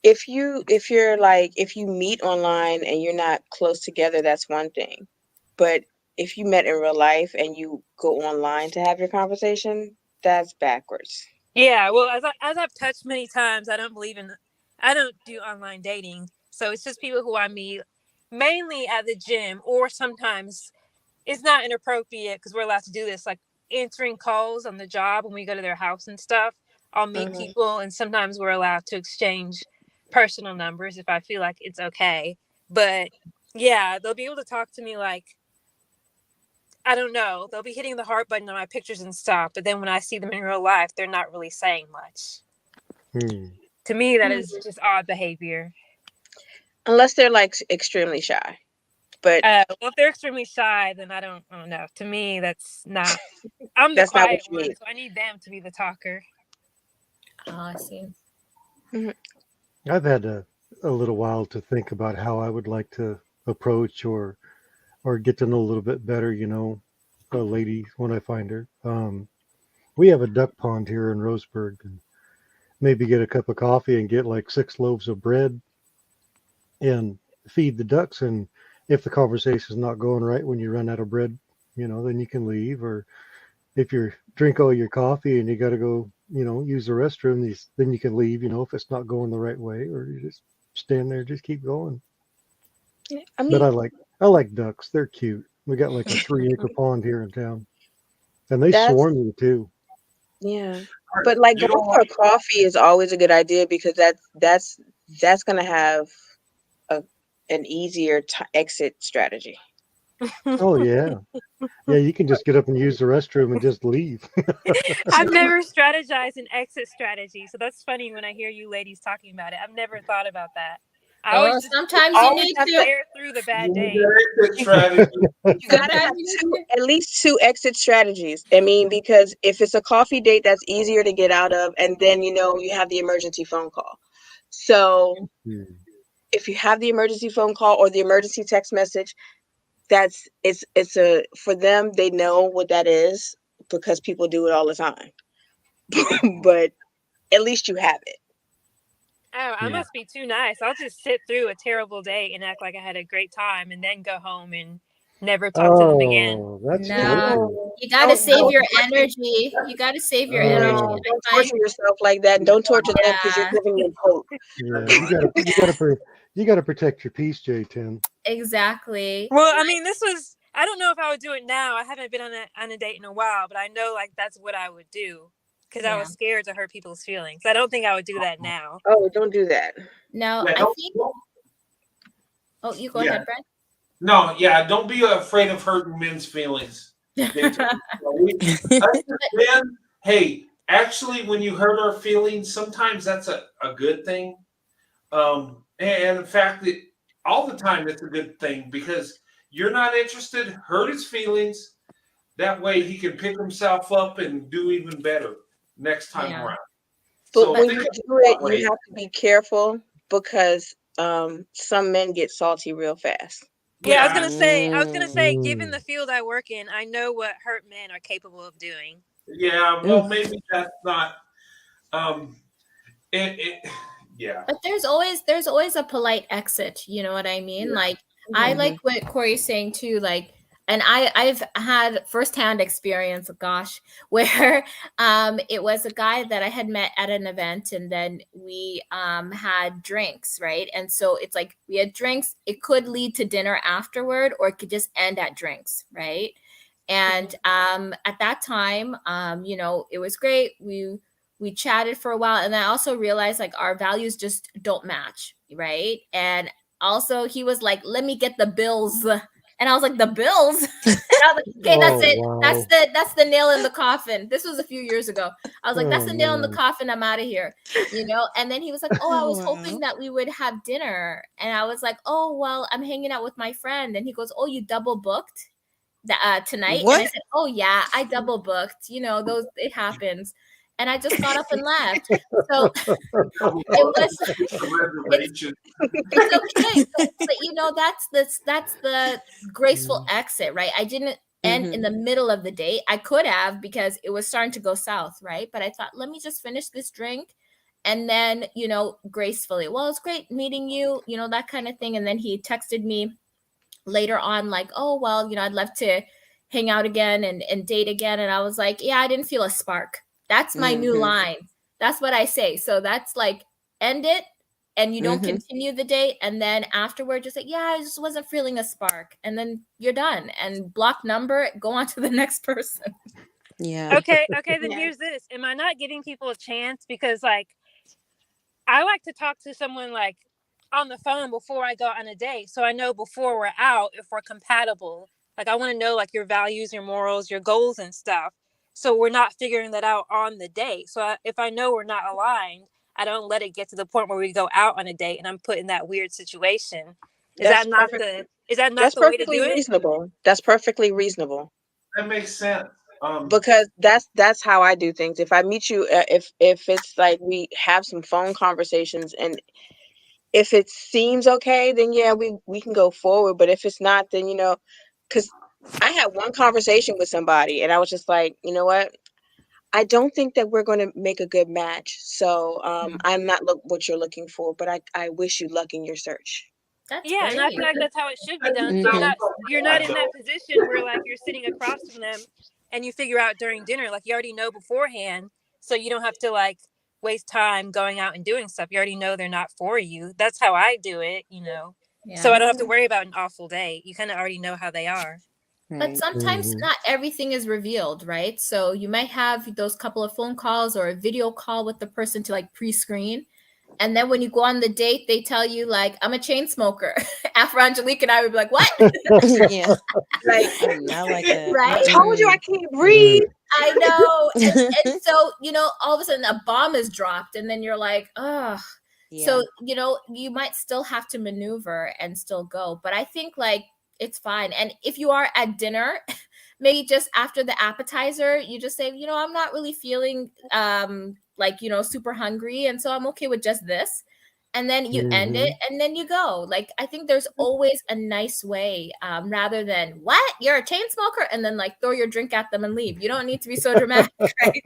if you meet online and you're not close together, that's one thing. But if you met in real life and you go online to have your conversation, that's backwards. Yeah, well, as I've touched many times, I don't do online dating. So it's just people who I meet mainly at the gym, or sometimes it's not inappropriate because we're allowed to do this, like answering calls on the job when we go to their house and stuff. I'll meet people, and sometimes we're allowed to exchange personal numbers if I feel like it's okay. But yeah, they'll be able to talk to me like, I don't know. They'll be hitting the heart button on my pictures and stuff, but then when I see them in real life, they're not really saying much. Hmm. To me, that is just odd behavior. Unless they're like extremely shy. But well, if they're extremely shy, then I don't know. To me, that's not. I'm the that's not what quiet you one, need. so I need them to be the talker. Oh, I see. I've had a little while to think about how I would like to approach or get to know a little bit better, a lady when I find her. We have a duck pond here in Roseburg, and maybe get a cup of coffee and get like 6 loaves of bread and feed the ducks. And if the conversation's not going right when you run out of bread, then you can leave. Or if you drink all your coffee and you got to go, use the restroom, then you can leave, if it's not going the right way, or you just stand there, just keep going. I But mean, I like ducks. They're cute. We got like a 3-acre pond here in town, and they that's swarm you too. yeah. But like You going know for a what? coffee is always a good idea because that's gonna have an easier exit strategy. Oh yeah, yeah. You can just get up and use the restroom and just leave. I've never strategized an exit strategy, so that's funny when I hear you ladies talking about it. I've never thought about that. I Oh, always just sometimes you Always need have to. bear through the bad You need days. that exit strategy. You gotta Sometimes have you need two, to. at least two exit strategies. I mean, because if it's a coffee date, that's easier to get out of, and then you have the emergency phone call. So Hmm. if you have the emergency phone call or the emergency text message, it's a for them, they know what that is because people do it all the time. But at least you have it. Oh, I Yeah. must be too nice. I'll just sit through a terrible day and act like I had a great time and then go home and never talk to them again. Oh, that's No, torture. No, you got to save don't your torture, energy. You got to save your energy. Oh, no, don't I find, torture yourself like that, and don't torture them because you're yeah, giving them hope. yeah. You gotta protect your peace, J10. exactly. Well, I mean, this was. I don't know if I would do it now. I haven't been on a date in a while, but I know like that's what I would do because I Yeah. was scared to hurt people's feelings. I don't think I would do that now. Oh, don't do that. No, Yeah, I think. Oh, you go yeah, ahead, Brent. no, yeah. Don't be afraid of hurting men's feelings. They, us as men, hey, actually, when you hurt our feelings, sometimes that's a good thing. And in fact, all the time it's a good thing because you're not interested. Hurt his feelings. That way, he can pick himself up and do even better next time Yeah. around. But So when think you of it do it, that you way. have to be careful because some men get salty real fast. Yeah, I was Yeah, gonna say. I was gonna say, given the Mm. field I work in, I know what hurt men are capable of doing. yeah. Mm. Well, maybe that's not. Um, it yeah. But there's always a polite exit, you know what I mean? Yeah. Like I Mhm. like what Corey's saying too, like and I've had firsthand experience, gosh, where it was a guy that I had met at an event and then we had drinks, right? And so it's like we had drinks, it could lead to dinner afterward or it could just end at drinks, right? And at that time, it was great. We chatted for a while and I also realized like our values just don't match, right? And also he was like, let me get the bills, and I was like, the bills? And I was like, okay, that's Oh it, wow. that's the nail in the coffin. This was a few years ago. I was like, that's Oh the nail in the man. coffin, I'm out of here. And then he was like, oh, I was hoping Wow. that we would have dinner, and I was like, oh well, I'm hanging out with my friend. And he goes, oh, you double booked tonight? And I What? said, oh yeah, I double booked, those, it happens. And I just got up and left. So it was it's Reservation. it's okay. But that's the graceful Mm. exit, right? I didn't end in Mm-hmm. the middle of the date. I could have because it was starting to go south, right? But I thought, let me just finish this drink and then, gracefully. Well, it's great meeting you, that kind of thing. And then he texted me later on, like, oh, well, I'd love to hang out again and date again. And I was like, yeah, I didn't feel a spark. That's my new Mm-hmm. line. That's what I say. So that's like, end it and you don't Mm-hmm. continue the date. And then afterward, just like, yeah, I just wasn't feeling a spark. And then you're done and block number, go on to the next person. Yeah. Okay, then Yeah. here's this. Am I not giving people a chance? Because like I like to talk to someone like on the phone before I go on a date. So I know before we're out if we're compatible. Like I want to know like your values, your morals, your goals and stuff. So we're not figuring that out on the date. So if I know we're not aligned, I don't let it get to the point where we go out on a date and I'm put in that weird situation. That's Is that not that's the way to perfectly do it? reasonable. That's perfectly reasonable. That makes sense. Because that's how I do things. If I meet you, if it's like we have some phone conversations, and if it seems okay, then yeah, we can go forward. But if it's not, then because I had one conversation with somebody, and I was just like, you know what? I don't think that we're going to make a good match. So I'm not what you're looking for, but I wish you luck in your search. That's Yeah, and I great. feel like that's how it should be done. So Mhm. you're not in that position where like you're sitting across from them and you figure out during dinner, like you already know beforehand, so you don't have to like waste time going out and doing stuff. You already know they're not for you. That's how I do it, So Yeah. I don't have to worry about an awful date. You kind of already know how they are. But sometimes Mhm. not everything is revealed, right? So you might have those couple of phone calls or a video call with the person to like pre-screen. And then when you go on the date, they tell you like, I'm a chain smoker. After Angelique and I would be like, what? Yeah, Like, I do not like that. I Right? told you I can't breathe. I know. And so, all of a sudden a bomb is dropped and then you're like, oh. Yeah. So, you might still have to maneuver and still go. But I think like it's fine. And if you are at dinner, maybe just after the appetizer, you just say, I'm not really feeling super hungry. And so I'm okay with just this. And then you end it and then you go. Like, I think there's always a nice way, rather than what? You're a chain smoker, and then like throw your drink at them and leave. You don't need to be so dramatic, right?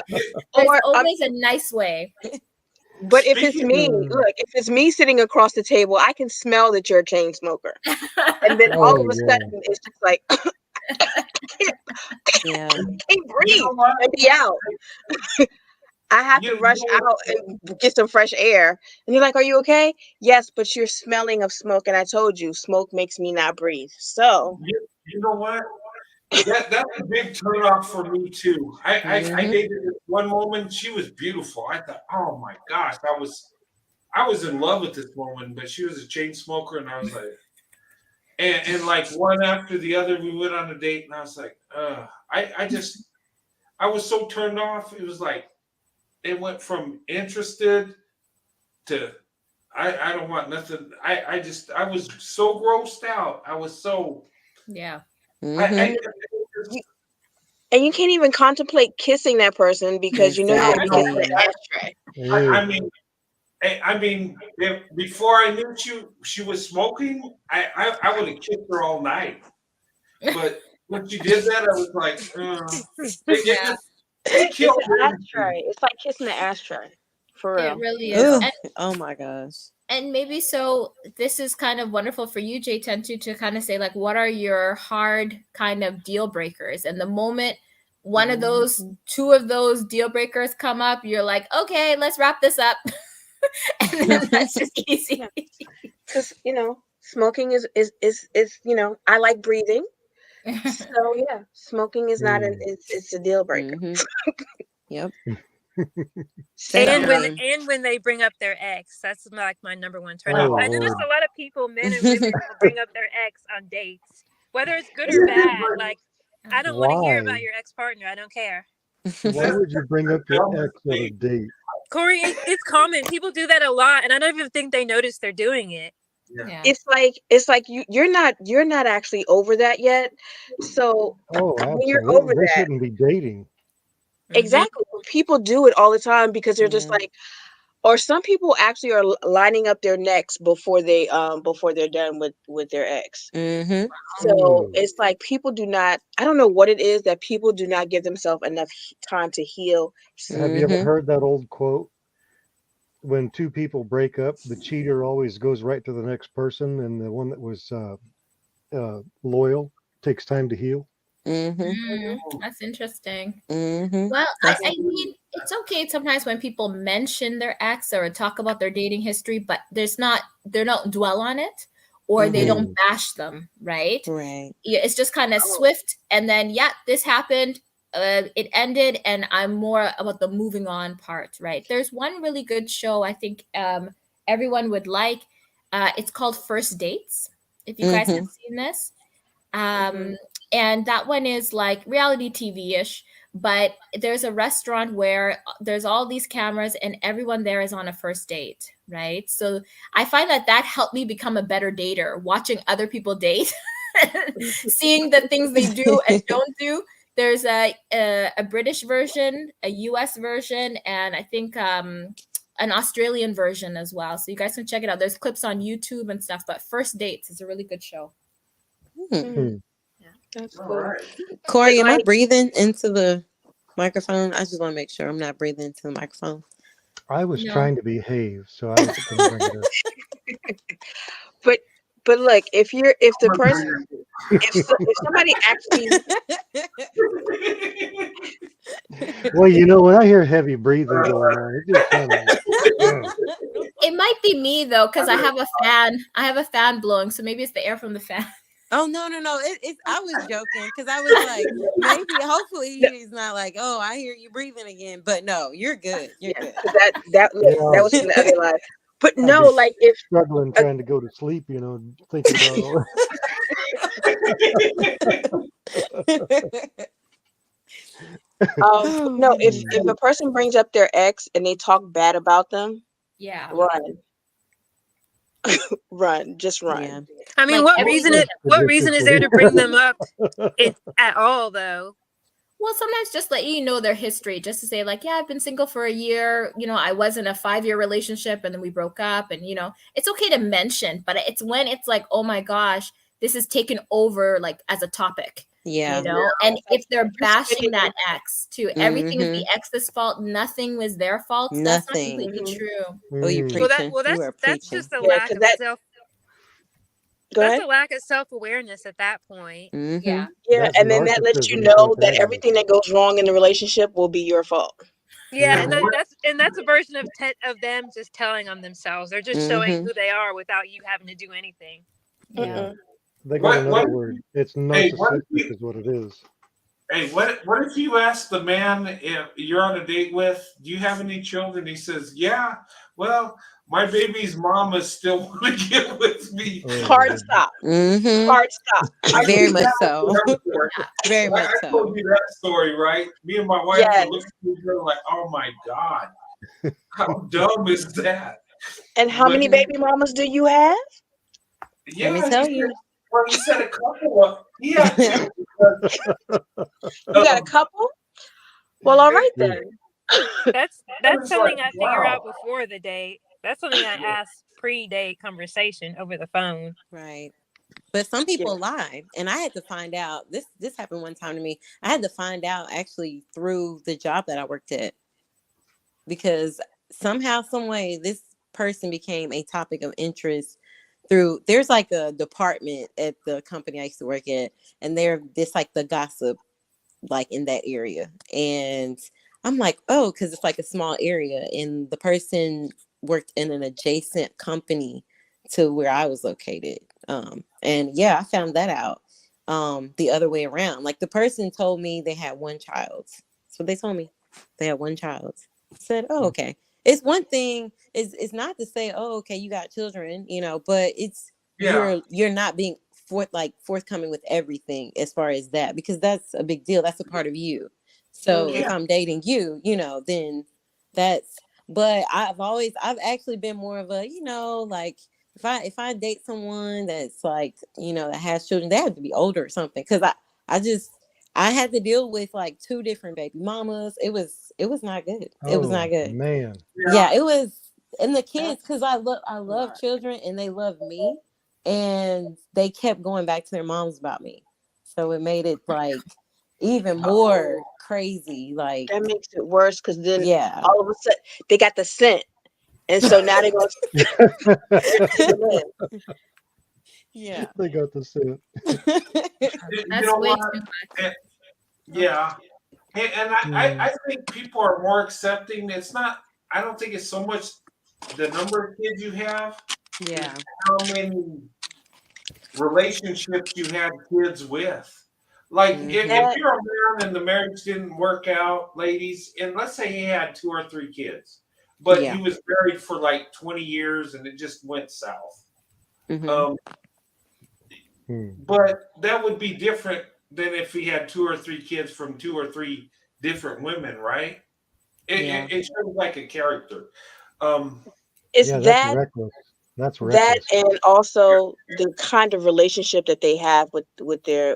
There's always a nice way. But if it's me, Speaking- look, if it's me sitting across the table, I can smell that you're a chain smoker. And then all of a sudden, it's just like, Yeah. can't breathe and be out. I have to rush out and get some fresh air. And you're like, are you okay? Yes, but you're smelling of smoke. And I told you, smoke makes me not breathe. So, You know what? That's a big turnoff for me too. I dated this one woman. She was beautiful. I thought, oh my gosh, I was in love with this woman, but she was a chain smoker, and I was like, and like one after the other, we went on a date, and I was like, I was so turned off. It was like it went from interested to I don't want nothing. I was so grossed out. I was so Yeah. I and you can't even contemplate kissing that person because you know you're going to kiss Exactly. the ashtray. I mean, before I knew she was smoking, I would have kissed her all night. But when she did that, I was like, it killed It's an everything. ashtray. It's like kissing the ashtray. For It real. really is. Ugh. Oh my gosh. And maybe so this is kind of wonderful for you, J10, to kind of say like, what are your hard kind of deal breakers? And the moment one of those, two of those deal breakers come up, you're like, okay, let's wrap this up. And then that's just easy. Because, smoking is, I like breathing. So yeah, smoking is not it's a deal breaker. Yep. And when they bring up their ex, that's like my number one turn off. I noticed a lot of people, men and women, will bring up their ex on dates, whether it's good or bad. Like, I don't want to hear about your ex partner. I don't care. Why would you bring up your ex on a date? Corey, it's common. People do that a lot, and I don't even think they notice they're doing it. Yeah. It's like you're not actually over that yet. So when you're over They that, shouldn't be dating. exactly. People do it all the time because they're just like, or some people actually are lining up their necks before they're done with their ex. So it's like people do not. I don't know what it is that people do not give themselves enough time to heal. Have you ever heard that old quote? When two people break up, the cheater always goes right to the next person, and the one that was loyal takes time to heal. That's interesting. Well, I mean, it's okay sometimes when people mention their ex or talk about their dating history, but they don't dwell on it, or they don't bash them, right? Right. Yeah, it's just kind of swift, and then this happened. It ended, and I'm more about the moving on part, right? There's one really good show I think everyone would like. It's called First Dates. If you guys have seen this, and that one is like reality TV-ish, but there's a restaurant where there's all these cameras and everyone there is on a first date, right? So I find that helped me become a better dater, watching other people date, seeing the things they do and don't do. There's a British version, a US version, and I think an Australian version as well. So you guys can check it out. There's clips on YouTube and stuff, but First Dates is a really good show. That's All cool. right. Corey, am I Like- breathing into the microphone? I just want to make sure I'm not breathing into the microphone. I was No. trying to behave, so I was going to bring it up. But look, if the person, if somebody actually, Well, you know, when I hear heavy breathing going on, it just kind of. It might be me though, because I have a fan. I have a fan blowing, so maybe it's the air from the fan. Oh no! It's I was joking because I was like, maybe, hopefully, he's not like, oh, I hear you breathing again. But no, you're good. You're good. that was from the other live. But I'd no, be like if struggling trying to go to sleep, you know, thinking about all no, if a person brings up their ex and they talk bad about them, Yeah. run, just run. Yeah. I mean, Like, what reason is there to bring them up at all, though? Well, sometimes just let you know their history, just to say like, yeah, I've been single for a year. You know, I was in a 5-year relationship and then we broke up, and you know, it's okay to mention, but it's when it's like, oh my gosh, this is taken over like as a topic. Yeah. You know, and if they're bashing that ex too, everything is the ex's fault, nothing was their fault. That's not Nothing. completely true. Oh, you're Mm. preaching. Well, You are that's preaching. just a Yeah, lack 'cause of that- self. Go That's ahead. a lack of self-awareness at that point. Mhm. Yeah. Yeah, That's and then that lets you narcissism know at that that everything that goes wrong in the relationship will be your fault. Yeah, Yeah. and that's a version of them just telling on themselves. They're just showing who they are without you having to do anything. Yeah. Mm-mm. They got What- another word. It's Hey, what if narcissistic, is what it is. Hey, what if you ask the man if you're on a date with, do you have any children? He says, yeah. Well, my baby's mama still want to get with me. Oh, Hard yeah. stop. Mhm. Hard stop. Very much so. Very I much told so. you that story, right? Me and my wife Yes. were looking at each other like, oh my God, how dumb is that? And how many baby mamas do you have? Yeah, Let me tell you. Well, he said a couple of, he had two. You got a couple? Well, all right then. That's was something like, I figure out wow. before the date. That's something I ask pre-date conversation over the phone. Right. But some people lie, and I had to find out. This happened one time to me. I had to find out actually through the job that I worked at, because somehow, some way, this person became a topic of interest through. There's like a department at the company I used to work at, and this like the gossip, like in that area, and I'm like, oh, because it's like a small area, and the person worked in an adjacent company to where I was located. And yeah, I found that out the other way around. Like the person told me they had one child. That's what they told me. They had one child. I said, oh, okay. It's one thing. It's not to say, oh, okay, you got children, you know, but it's you're not being forthcoming with everything as far as that, because that's a big deal. That's a part of you. So if I'm dating you, you know, then that's. But I've actually been more of a, you know, like if I date someone that's like, you know, that has children, they have to be older or something, because I had to deal with like 2 different baby mamas. It was not good. It was not good. Man. Yeah, it was. And the kids, because I love children and they love me, and they kept going back to their moms about me. So it made it like even more crazy. Like That makes it worse, because then yeah. all of a sudden they got the scent, and so now they're going to. Yeah. They got the scent. You That's know way what? too much. Yeah. And I think people are more accepting. It's not, I don't think it's so much the number of kids you have, Yeah. how many relationships you had kids with. Like if you're a man and the marriage didn't work out, ladies, and let's say he had 2 or 3 kids, but he was married for like 20 years and it just went south. But that would be different than if he had 2 or 3 kids from 2 or 3 different women, right? It, Yeah. it shows like a character. Um, It's Yeah, that's that reckless. That's that reckless. and also the kind of relationship that they have with their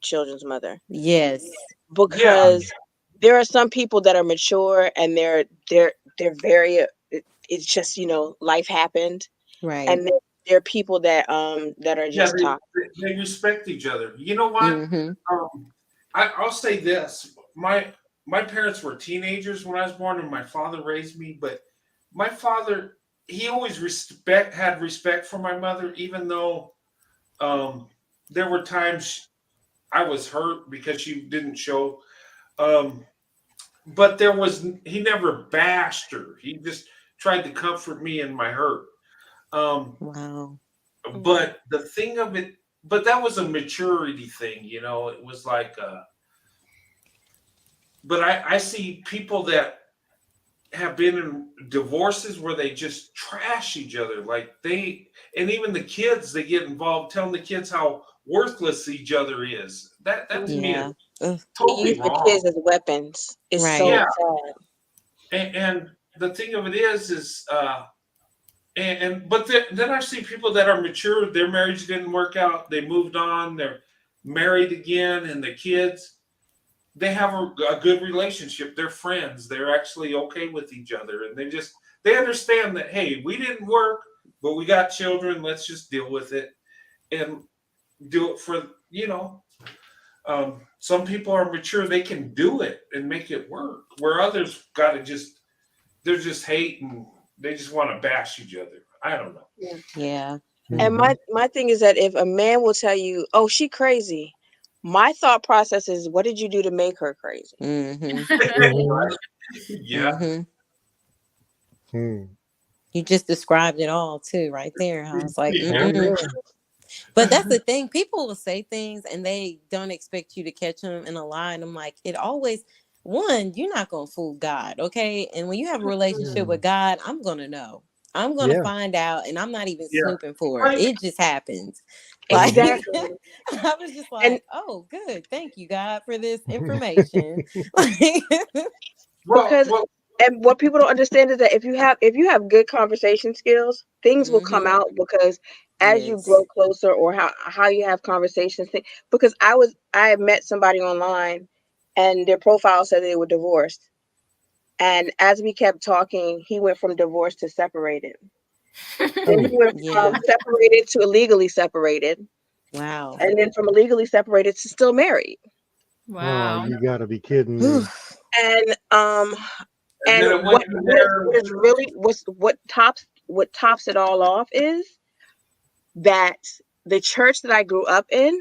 children's mother. Yes. yeah, Because there are some people that are mature and they're very it's just, life happened. Right. And then there are people that are yeah, just toxic. they respect each other. You know what? Mm-hmm. I'll say this: my parents were teenagers when I was born, and my father raised me. But my father, he always had respect for my mother, even though um, there were times I was hurt because she didn't show. Um, but he never bashed her. He just tried to comfort me in my hurt. Um, Wow. Mhm. but the thing of it, but that was a maturity thing, It was like, but I see people that have been in divorces where they just trash each other, and even the kids, they get involved telling the kids how worthless each other is. That to me is Yeah. Ugh. They totally use the wrong. kids as weapons. It's Right. so Yeah, sad. and the thing of it is but then I see people that are mature. Their marriage didn't work out. They moved on. They're married again, and the kids, they have a good relationship. They're friends. They're actually okay with each other, and they understand that, hey, we didn't work, but we got children. Let's just deal with it and do it for some people are mature. They can do it and make it work. Where others got to they're just hating. They just want to bash each other. I don't know. Yeah. Yeah. And Hmm. my thing is that if a man will tell you, "Oh, she crazy," my thought process is, "What did you do to make her crazy?" Mm-hmm. Hmm. Yeah. Mm-hmm. Hmm. You just described it all too, right there. I was like, Yeah. Oh mm-mm. yeah. But that's the thing. People will say things and they don't expect you to catch them in a lie. And I'm like, it always, one, you're not going to fool God. Okay. And when you have a relationship Hmm. with God, I'm going to know. I'm going to Yeah. find out and I'm not even Yeah. snooping for it. Right. It just happens. Like, Hmm. Exactly. I was just And like, oh, good. Thank you, God, for this information. Like, Well, because well, and what people don't understand is that if you have good conversation skills, things will come mm-hmm. out because as you Yes. grow closer or how you have conversations. Because I had met somebody online, and their profile said they were divorced, and as we kept talking, he went from divorced to separated. Then he Oh. went from Yeah. separated to illegally separated, Wow. and then from illegally separated to still married. Oh, Wow. you got to be kidding Whew. me. And and then and it went from there. what is really what tops it all off is that the church that I grew up in,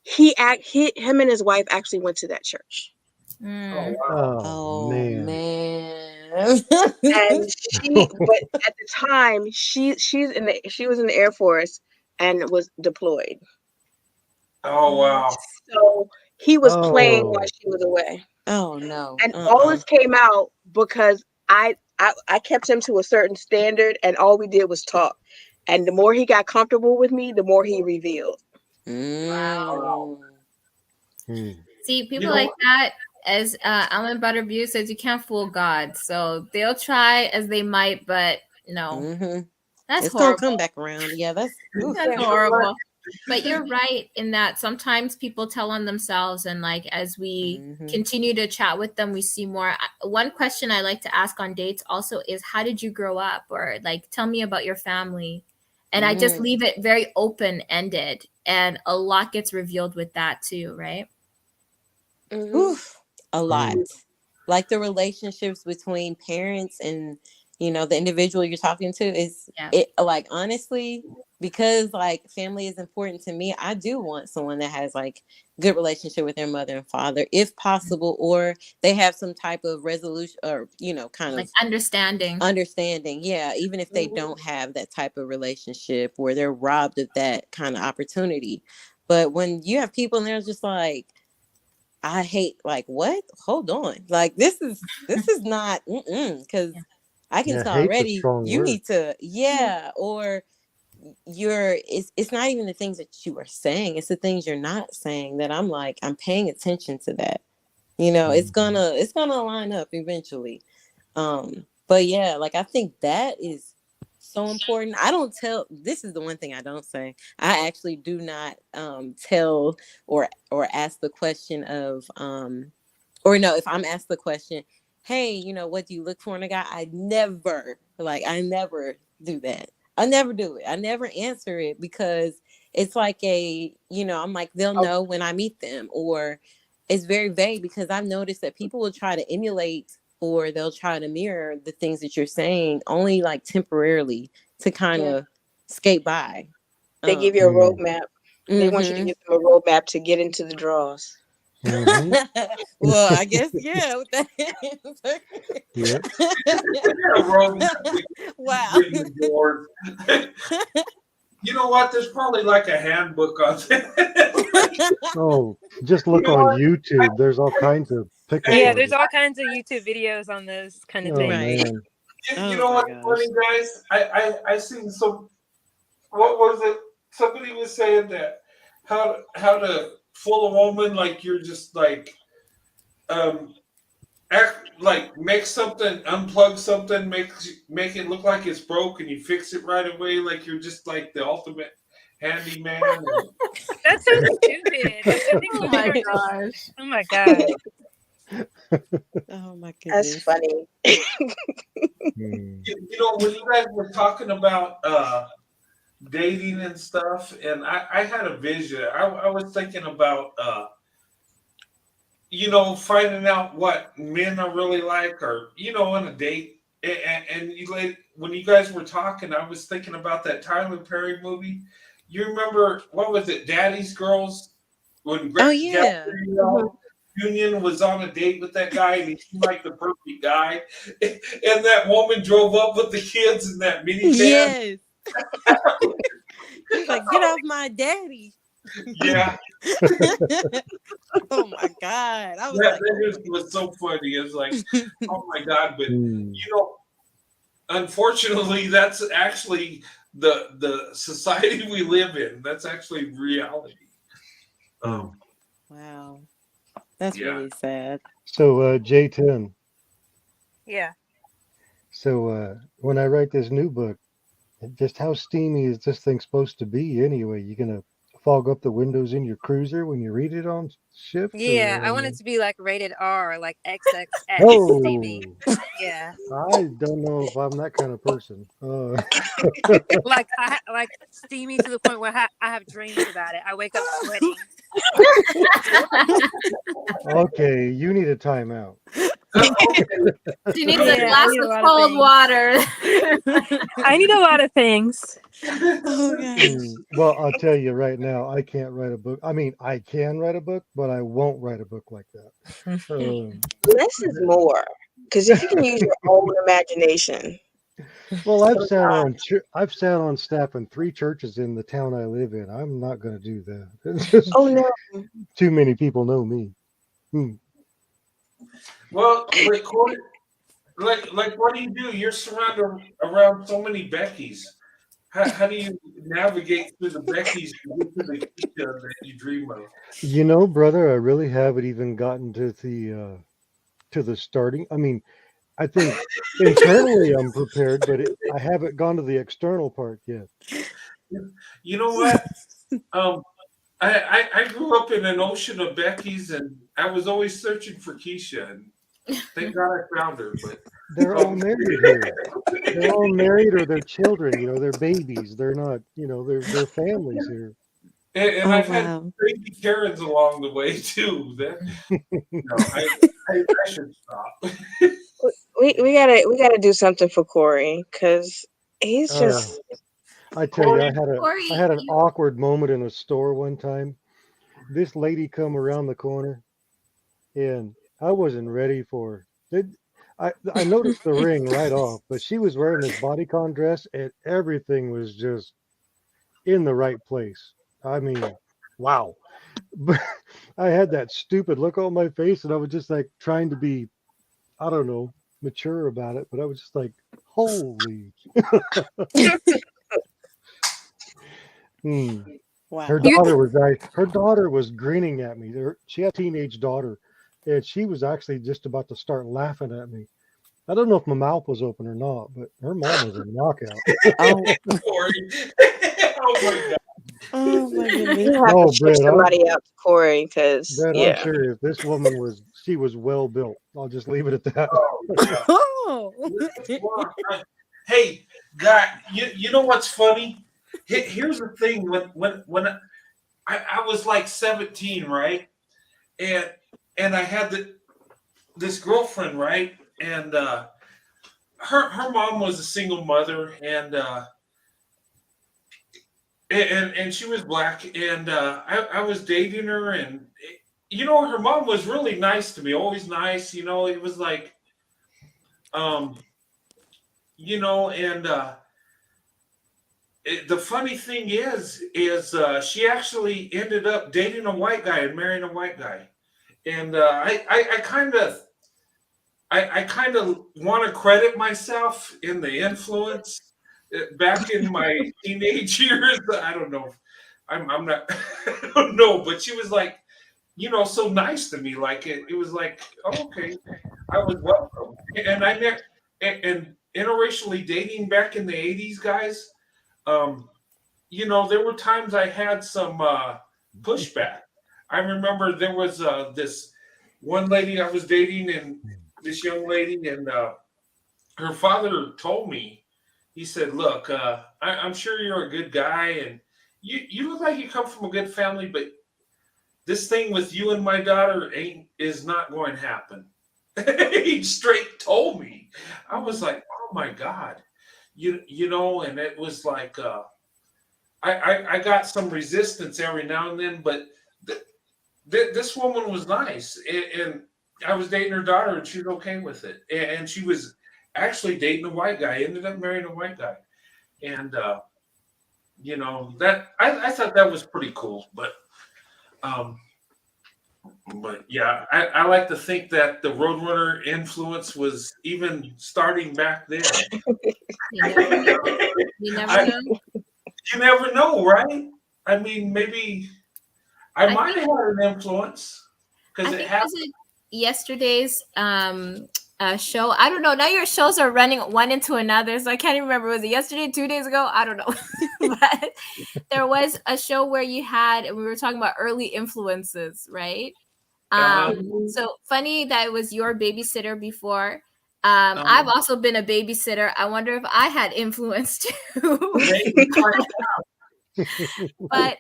him and his wife actually went to that church. Oh Mm. wow. Oh Oh, man. man. And but at the time, she was in the Air Force and was deployed. Oh wow. So he was playing while Oh. she was away. Oh, no. And all Uh-uh. this came out because I kept him to a certain standard, and all we did was talk. And the more he got comfortable with me, the more he revealed. Mm. Hmm. See, You people know like what? that, as Alan Butterview says, you can't fool God. So they'll try as they might, but no, Mm-hmm. that's It's gonna come horrible. back around. Yeah, that's oof. That's Yeah. You know what? horrible. But you're right in that sometimes people tell on themselves, and like as we Mm-hmm. continue to chat with them, we see more. One question I like to ask on dates also is, how did you grow up, or like tell me about your family, and I just Mm. leave it very open ended, and a lot gets revealed with that too, right? Hmm. Oof. A lot. Hmm. Like the relationships between parents and the individual you're talking to is Yeah. it like honestly because like family is important to me. I do want someone that has like good relationship with their mother and father if possible, or they have some type of resolution or kind Like of understanding. understanding. Yeah, even if they don't have that type of relationship or they're robbed of that kind of opportunity. But when you have people and they're just like, I hate, like, what? Hold on. Like this is not because Yeah. I can Yeah, tell hate's a already strong you word. need to, yeah, or it's not even the things that you are saying, it's the things you're not saying that I'm like, I'm paying attention to that. It's Mhm. gonna line up eventually. But yeah, like I think that is so important. I don't tell, this is the one thing I don't say. I actually do not tell or ask the question of or no, if I'm asked the question, hey, what do you look for in a guy? I never do that. I never do it. I never answer it because it's like I'm like, they'll Oh, know when I meet them, or it's very vague because I've noticed that people will try to emulate or they'll try to mirror the things that you're saying only like temporarily to kind yeah. of skate by. They Um, give you a Mm. roadmap. They want you to mhm. give them a roadmap to get into the draws. Mhm. Well, I guess, yeah, with that Yep. Yeah, Rome, wow. getting the doors. You know what? There's probably like a handbook on that. Oh, just You look know on what? YouTube. There's all kinds of pickup Hey, Yeah, there's artists. all kinds of YouTube videos on those kind of Oh things. Right. man. you Oh know my what's gosh. funny, guys? I seen some. What was it? Somebody was saying that how to fool a woman like you're just like um act like make something, unplug something, make it look like it's broke, and you fix it right away, like you're just like the ultimate handyman. That sounds stupid. Like I think Oh women my are just, gosh. oh my god. Oh my That's goodness. funny. Hmm. You know, when you guys were talking about dating and stuff, and I had a vision. I was thinking about finding out what men are really like, or on a date. And when you guys were talking, I was thinking about that Tyler Perry movie. You remember what was it, Daddy's Girls? When Oh yeah. Mhm. Gabrielle Union was on a date with that guy, and he seemed like the perfect guy, and that woman drove up with the kids in that minivan. Yes. He's like, get off my daddy. Yeah, Oh my God. I was that like, that oh just was so funny. It's like, my. oh my god! But Hmm. you know, unfortunately, that's actually the society we live in. That's actually reality. Hmm. Um, Wow. That's yeah. really sad. So J10. Yeah. So when I write this new book, just how steamy is this thing supposed to be anyway? You gonna fog up the windows in your cruiser when you read it on shift, Yeah, or I I want it mean, to be like rated R, like XXX oh, steamy. Yeah. I don't know if I'm that kind of person. Like like steamy to the point where I have dreams about it. I wake up sweating. Okay, you need a timeout. Okay. She needs a Yeah, I glass need a of lot of cold things. water. I need a lot of things. Oh gosh. Well, I'll tell you right now, I can't write a book. I mean, I can write a book, but I won't write a book like that. Less is more. Because if you can use your own imagination, Well, sometimes. I've sat on staff in 3 churches in the town I live in. I'm not going to do that. It's just Oh no. too many people know me. Hmm. Well, like what do you do? You're surrounded around so many Beckys. How do you navigate through the Beckys to get to the Keisha that you dream of? You know, brother, I really haven't even gotten to the starting. I mean, I think internally I'm prepared, but I haven't gone to the external part yet. You know what? Um, I grew up in an ocean of Becky's, and I was always searching for Keisha, and thank God I found her. But They're all um, married here. They're all married or they're children. You know, they're babies. They're not. You know, they're families here. and Oh I've had wow. crazy Karens along the way too. That no, I should stop. We gotta do something for Corey because he's Uh, just I tell you, Corey, I Corey, had an you awkward moment in a store one time. This lady come around the corner, and I wasn't ready for it. I noticed the ring right off, but she was wearing this bodycon dress, and everything was just in the right place. I mean, wow. But I had that stupid look on my face, and I was just like trying to be, I don't know, mature about it. But I was just like, holy. Hmm. Wow. You Her daughter was grinning at me. She had a teenage daughter, and she was actually just about to start laughing at me. I don't know if my mouth was open or not, but her mom was a knockout. Oh, Corey. Oh my God. oh my goodness. You have No, to check somebody out, Corey, because Brett, I'm yeah. serious. This woman she was well built. I'll just leave it at that. Oh, God. Oh. Hey, God, you know what's funny? Here's the thing. When I was like 17, right? And I had this girlfriend, right? And her mom was a single mother, and she was black, and I was dating her, and her mom was really nice to me, always nice. It was like, um, and the funny thing is she actually ended up dating a white guy and marrying a white guy, and I kind of want to credit myself in the influence back in my teenage years. I don't know. I'm not. I don't know, but she was like, so nice to me. Like it was like, oh, okay, I was welcome, and I never and interracially dating back in the '80s, guys. There were times I had some pushback. I remember there was this one lady I was dating, and this young lady, and her father told me, he said, "Look, I'm sure you're a good guy, and you look like you come from a good family, but this thing with you and my daughter is not going to happen." He straight told me. I was like, "Oh my God," and it was like. I got some resistance every now and then, but this woman was nice, and I was dating her daughter, and she was okay with it. And she was actually dating a white guy, ended up marrying a white guy, and that I thought that was pretty cool. But yeah, I like to think that the Roadrunner influence was even starting back then. You never know. You never know. You never know, right? I mean, maybe I might have had an influence because I it think happened. was it yesterday's show? I don't know. Now your shows are running one into another, so I can't even remember. Was it yesterday, 2 days ago? I don't know. But there was a show where we were talking about early influences, right? So funny that it was your babysitter before. I've also been a babysitter. I wonder if I had influence too. But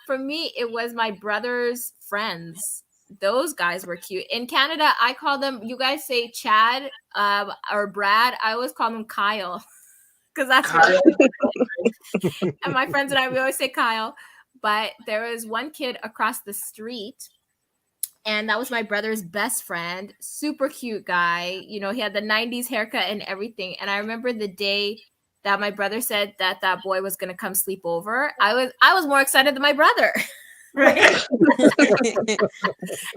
for me, it was my brother's friends. Those guys were cute. In Canada, I call them, you guys say Chad or Brad. I always call them Kyle because that's Kyle. and my friends and I, we always say Kyle. But there was one kid across the street, and that was my brother's best friend. Super cute guy. He had the 90s haircut and everything. And I remember the day that my brother said that boy was going to come sleep over. I was more excited than my brother. Right. And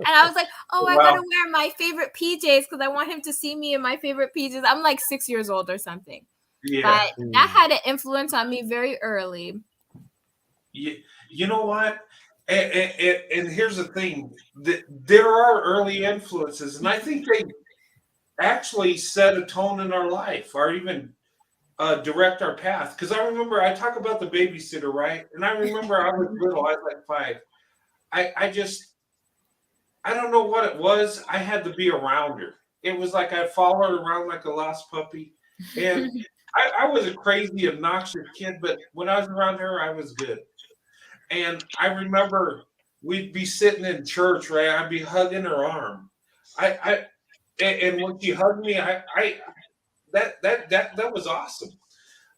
I was like, oh, I gotta wear my favorite PJs because I want him to see me in my favorite PJs. I'm like 6 years old or something. Yeah. But that had an influence on me very early. You know what? And here's the thing: there are early influences, and I think they actually set a tone in our life, or even direct our path. Because I remember I talk about the babysitter, right? And I remember I was little, I was like 5. I don't know what it was. I had to be around her. It was like I followed her around like a lost puppy, and I was a crazy, obnoxious kid. But when I was around her, I was good. And I remember we'd be sitting in church, right? I'd be hugging her arm. And when she hugged me, that was awesome.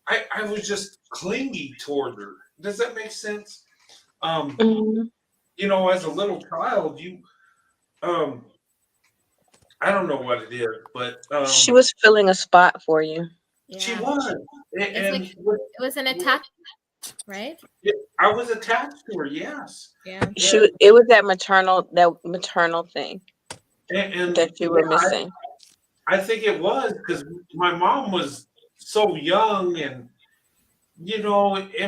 I was just clingy toward her. Does that make sense? As a little child, I don't know what it is, but she was filling a spot for you. Yeah. She was. It was an attack, right? I was attached to her, yes. Yeah. It was that maternal thing And that you were missing. I think it was because my mom was so young, and it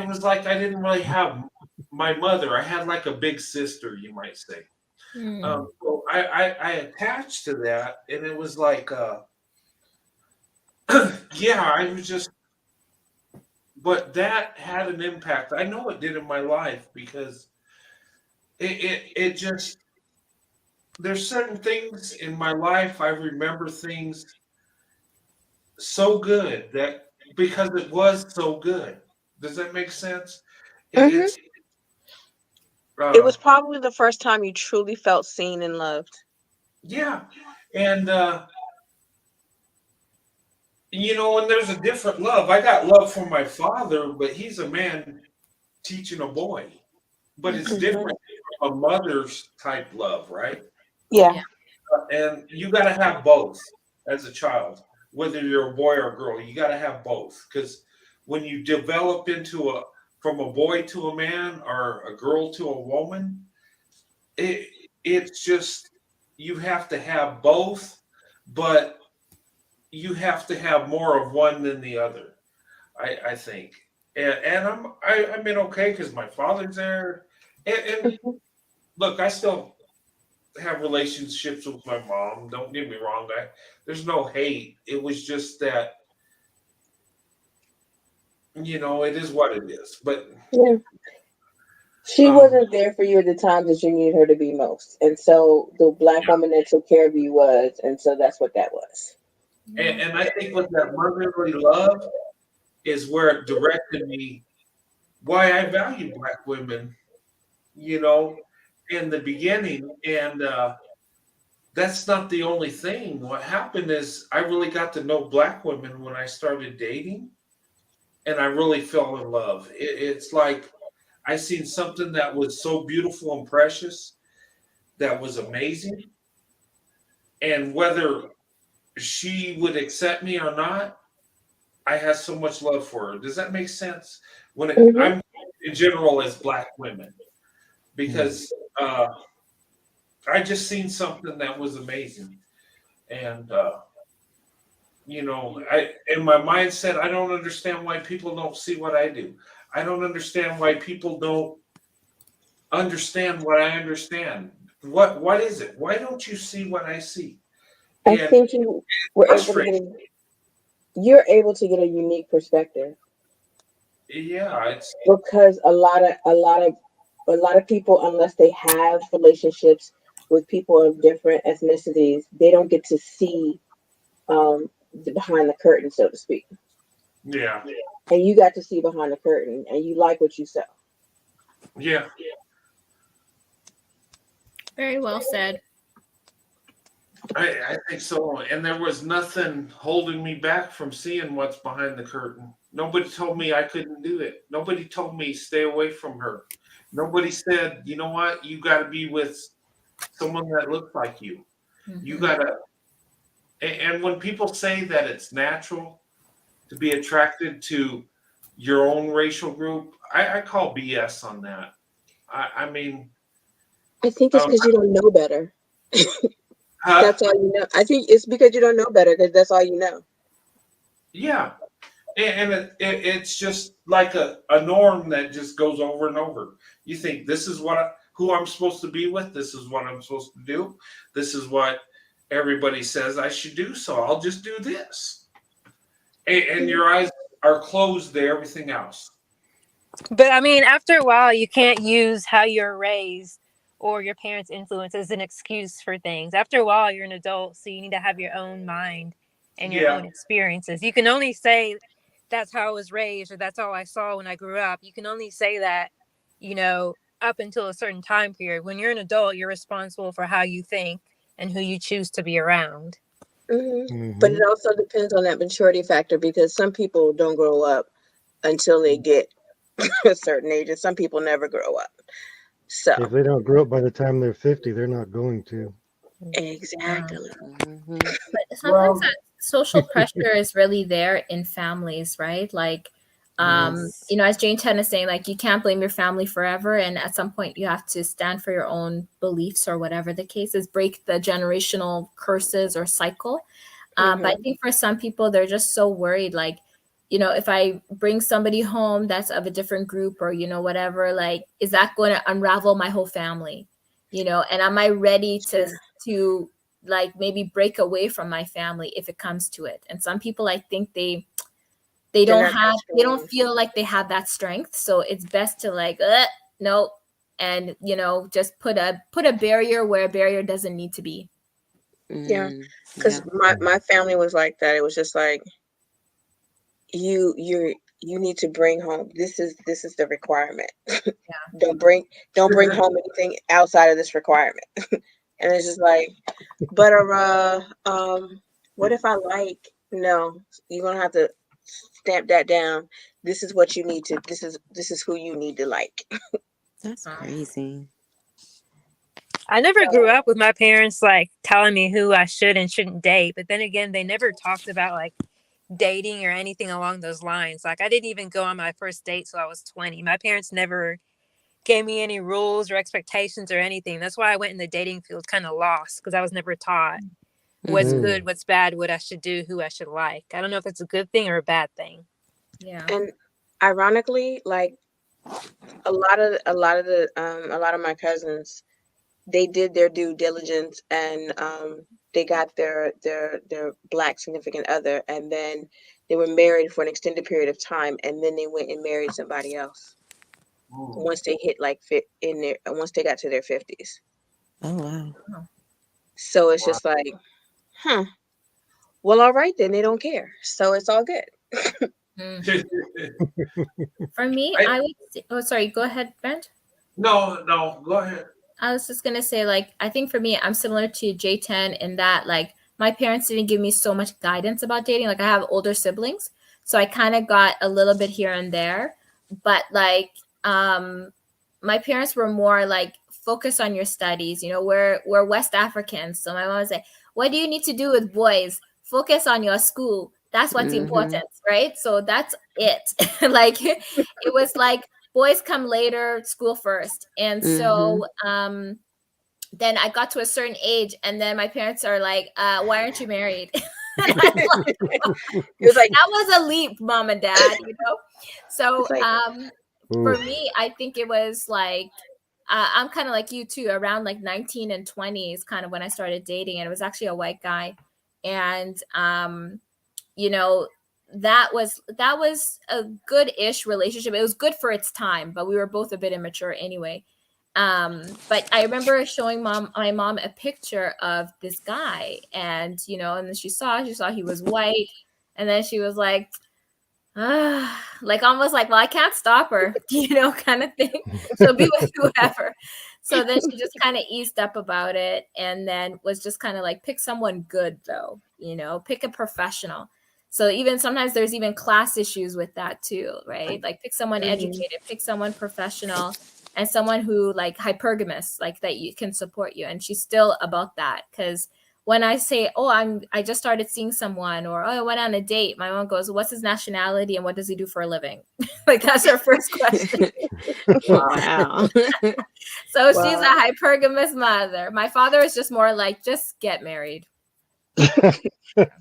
was like I didn't really have my mother. I had like a big sister, you might say. So I attached to that, and it was like, yeah, I was just, but that had an impact. I know it did in my life because it just, there's certain things in my life, I remember things so good that because it was so good. Does that make sense? Hmm. It's, It was uh, probably the first time you truly felt seen and loved. yeah. And, and there's a different love. I got love from my father, but he's a man teaching a boy. But it's Hmm. different from a mother's type love, right? Yeah. Yeah. And you got to have both as a child, whether you're a boy or a girl. You got to have both because when you develop into from a boy to a man or a girl to a woman, it it's just you have to have both, but you have to have more of one than the other. I think, and I'm in okay because my father's there, and Hmm. look, I still have relationships with my mom. Don't get me wrong. There's no hate. It was just that it is what it is. But Yeah. She um, wasn't there for you at the times that you needed her to be most. And so the black yeah, woman that took care of you was, and so that's what that was. Yeah. and I think with that motherly love is where it directed me why I value black women. You know, in the beginning, and that's not the only thing. What happened is I really got to know black women when I started dating, and I really fell in love. It's like I seen something that was so beautiful and precious, that was amazing, and whether she would accept me or not, I had so much love for her. Does that make sense? Hmm. I'm in general as black women Mm. because I just seen something that was amazing, and I in my mindset, I don't understand why people don't see what I do. I don't understand why people don't understand what I understand. What is it? Why don't you see what I see? I And think you were able to frustrating. get you're able to get a unique perspective Yeah, it's because a lot of people, unless they have relationships with people of different ethnicities, they don't get to see behind the curtain, so to speak. yeah, And you got to see behind the curtain, and you like what you saw. yeah. Very well said. I think so. And there was nothing holding me back from seeing what's behind the curtain. Nobody told me I couldn't do it. Nobody told me stay away from her. Nobody said, you know what, you got to be with someone that looks like you. You Hmm. got to. And when people say that it's natural to be attracted to your own racial group, I call BS on that. I mean, I think it's um, because you don't know better. huh? That's all you know. I think it's because you don't know better because that's all you know. Yeah. And it's just like a norm that just goes over and over. You think this is who I'm supposed to be with. This is what I'm supposed to do. This is what everybody says I should do. So I'll just do this. And your eyes are closed to everything else. But I mean, after a while, you can't use how you're raised or your parents' influence as an excuse for things. After a while, you're an adult, so you need to have your own mind and your Yeah. own experiences. You can only say that's how I was raised or that's all I saw when I grew up. You can only say that, you know, up until a certain time period. When you're an adult, you're responsible for how you think and who you choose to be around. But it Hmm. also depends on that maturity factor because some people don't grow up until they get a certain age, and some people never grow up. So, If they don't grow up by the time they're 50, they're not going to. Yeah. exactly. Mm-hmm. But sometimes Well, that social pressure is really there in families, right? Like, Yes. as Jane Chen is saying, like, you can't blame your family forever. And at some point, you have to stand for your own beliefs or whatever the case is, break the generational curses or cycle. But I Hmm. think for some people, they're just so worried, like, if I bring somebody home that's of a different group or, whatever, like, is that going to unravel my whole family? you know, and am I ready to like maybe break away from my family if it comes to it? And some people, I think they don't feel like they have that strength, so it's best to like no, and you know, just put a barrier where a barrier doesn't need to be. Yeah, because my family was like that. It was just like, you need to bring home, this is the requirement. don't bring home anything outside of this requirement. And it's just like, but what if I like, no, you're gonna have to stamp that down. This is what you need to, this is who you need to like. That's crazy. I never grew up with my parents like telling me who I should and shouldn't date, but then again, they never talked about like dating or anything along those lines. Like I didn't even go on my first date till I was 20. My parents never gave me any rules or expectations or anything. That's why I went in the dating field kind of lost, because I was never taught what's good, what's bad, what I should do, who I should like. I don't know if it's a good thing or a bad thing. Yeah. And ironically, like a lot of my cousins, they did their due diligence, and they got their Black significant other, and then they were married for an extended period of time, and then they went and married somebody else once they hit like once they got to their 50s. Oh wow. So it's just like, well, all right, then they don't care, so it's all good. For me, I would say, oh sorry, go ahead, Brent. No, go ahead. I was just gonna say, like, I think for me, I'm similar to J10 in that, like, my parents didn't give me so much guidance about dating. Like, I have older siblings, so I kind of got a little bit here and there. But like, my parents were more like, focus on your studies. You know, we're West Africans, so my mom would say, "What do you need to do with boys? Focus on your school. That's what's important, right?" So that's it. Like, it was like, boys come later, school first. And so then I got to a certain age, and then my parents are like, why aren't you married? And I'm like, it was like, that was a leap, mom and dad, you know? So for me, I think it was like, I'm kind of like you too, around like 19 and 20 is kind of when I started dating, and it was actually a white guy. And you know, that was a good-ish relationship. It was good for its time, but we were both a bit immature anyway. But I remember showing my mom a picture of this guy, and you know, and then she saw he was white, and then she was like, like almost like, well, I can't stop her, you know, kind of thing. She'll be with whoever. So then she just kind of eased up about it, and then was just kind of like, pick someone good though, you know, pick a professional. So even sometimes there's even class issues with that too, right? Like, pick someone educated, pick someone professional, and someone who like hypergamous, like that you can support you. And she's still about that, because when I say, oh, I just started seeing someone, or oh, I went on a date, my mom goes, what's his nationality and what does he do for a living? Like, that's her first question. Wow. So she's a hypergamous mother. My father is just more like, just get married.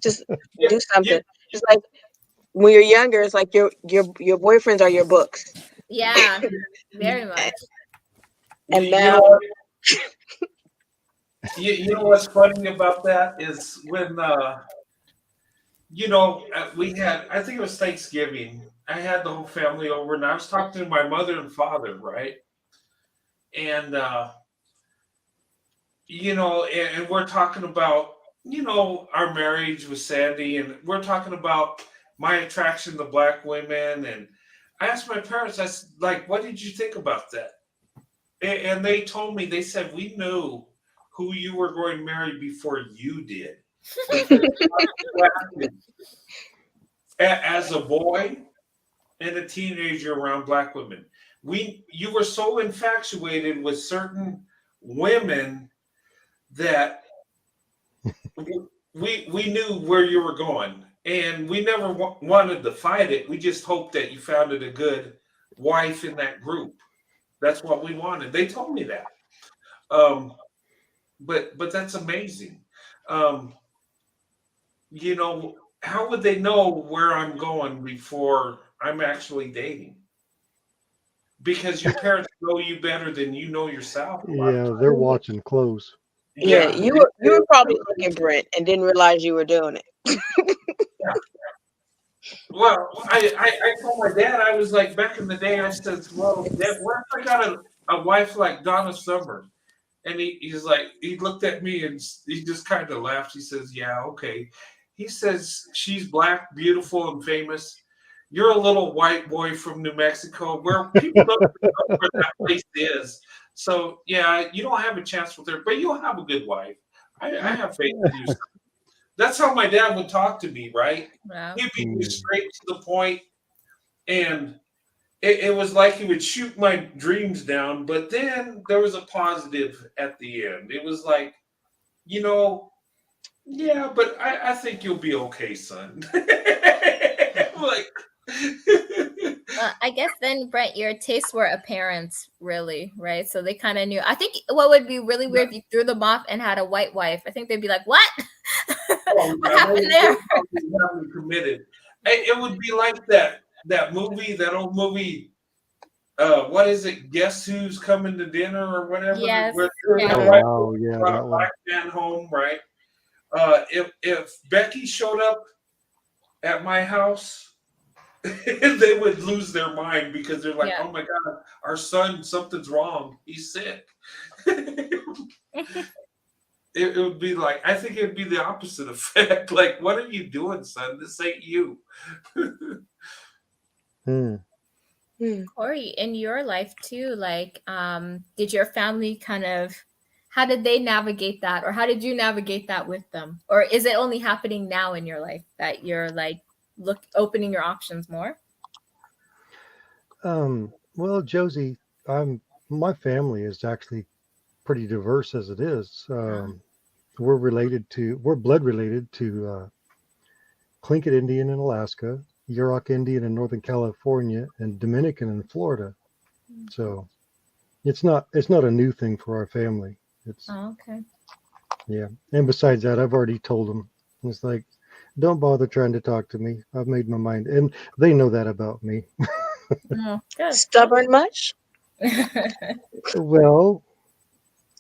Just do something. Just like when you're younger, it's like your boyfriends are your books. Yeah, very much. And now, you know what's funny about that is when you know, we had, I think it was Thanksgiving. I had the whole family over, and I was talking to my mother and father, right? And you know, and we're talking about, you know, our marriage with Sandy, and we're talking about my attraction to Black women. And I asked my parents, I said, like, what did you think about that? And they told me, they said, we knew who you were going to marry before you did. As a boy and a teenager around Black women, you were so infatuated with certain women that we knew where you were going, and we never wanted to fight it. We just hoped that you found a good wife in that group. That's what we wanted. They told me that. But that's amazing. You know, how would they know where I'm going before I'm actually dating? because your parents know you better than you know yourself a lot of Yeah, times. they're watching close. Yeah, Yeah, you were probably looking, Brent, and didn't realize you were doing it. yeah. Well, I told my dad, I was like, back in the day, I said, well, Dad, what if I got a wife like Donna Summer? And he's like, he looked at me and he just kind of laughed. He says, yeah, okay. He says, she's black, beautiful, and famous. You're a little white boy from New Mexico where people don't even know where that place is. So, yeah, you don't have a chance with her, but you'll have a good wife. I have faith in you. That's how my dad would talk to me, right? Wow. He'd be Mm. straight to the point, and it was like he would shoot my dreams down, but then there was a positive at the end. It was like, you know, yeah, but I think you'll be okay, son. I'm like, I guess then, Brent, your tastes were apparent, really, right? So they kind of knew. I think what would be really weird if you threw them off and had a white wife. I think they'd be like, "What? oh, What yeah, happened there?" they probably have me committed. It would be like that movie, that old movie. What is it? Guess who's coming to dinner or whatever? Yes. Where her and Yeah. the white Oh, woman yeah, brought that a one. black man home, right? If Becky showed up at my house, they would lose their mind because they're like, Yeah. "Oh my God, our son, something's wrong. He's sick." It would be like, I think it would be the opposite effect. Like, what are you doing, son? This ain't you. Mm. Corey, in your life too, like, did your family kind of, how did they navigate that, or how did you navigate that with them, or is it only happening now in your life that you're like opening your options more? Well, Josie, my family is actually pretty diverse as it is. We're blood related to Tlingit Indian in Alaska, Yurok Indian in Northern California, and Dominican in Florida. So it's not a new thing for our family. It's Oh, okay. Yeah. And besides that, I've already told them. It's like, don't bother trying to talk to me. I've made my mind, and they know that about me. Oh, good. Stubborn much? Well,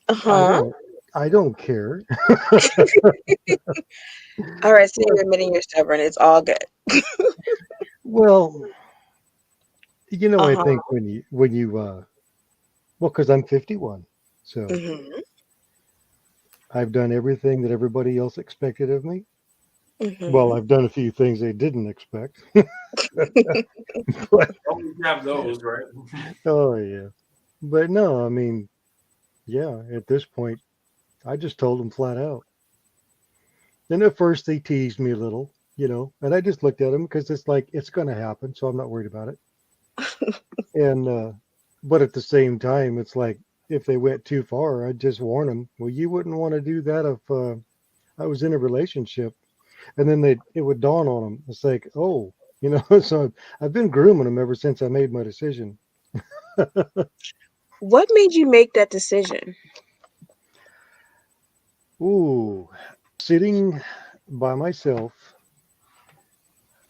Uh-huh. I don't care. All right, so you're admitting you're stubborn. It's all good. Well, I Uh-huh. think well, because I'm 51, so Mm-hmm. I've done everything that everybody else expected of me. Well, Mm-hmm. I've done a few things they didn't expect. But, Always have those, right? oh yeah, but no, I mean, yeah. At this point, I just told them flat out. And at first they teased me a little, and I just looked at them because it's like it's going to happen, so I'm not worried about it. And but at the same time, it's like if they went too far, I'd just warn them. Well, you wouldn't want to do that if I was in a relationship. And then it would dawn on them. It's like, oh, So I've been grooming them ever since I made my decision. What made you make that decision? Ooh, sitting by myself,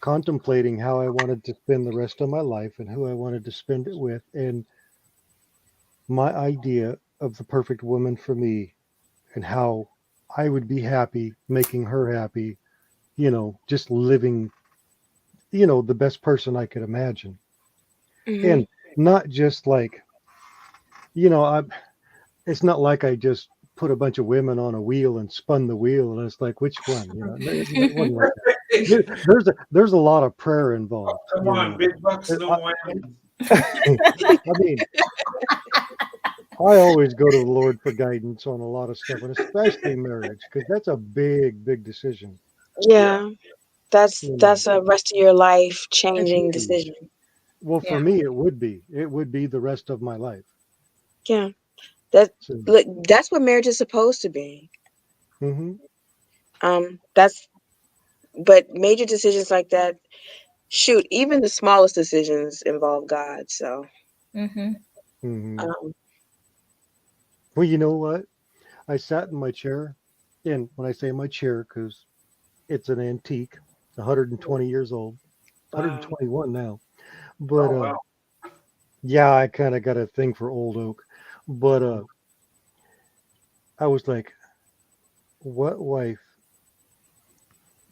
contemplating how I wanted to spend the rest of my life and who I wanted to spend it with, and my idea of the perfect woman for me and how I would be happy making her happy, just living, the best person I could imagine. Mm-hmm. And not just like, I it's not like I just put a bunch of women on a wheel and spun the wheel and it's like, which one? It wasn't like that. There's a lot of prayer involved. Come on, big bucks, no whammy. I mean, I always go to the Lord for guidance on a lot of stuff, and especially marriage, because that's a big, big decision. Yeah, that's You know, a rest of your life it's changing huge. decision. Well, for Yeah. me, it would be. It would be the rest of my life. Yeah, that So, look, that's what marriage is supposed to be. hmm That's but major decisions like that, shoot, even the smallest decisions involve God. So, Mm-hmm. hmm um, Well, you know what? I sat in my chair, and when I say my chair, because it's an antique, 120 years old, Wow. 121 now. Oh, But wow. Yeah, I kind of got a thing for Old Oak, but I was like, what wife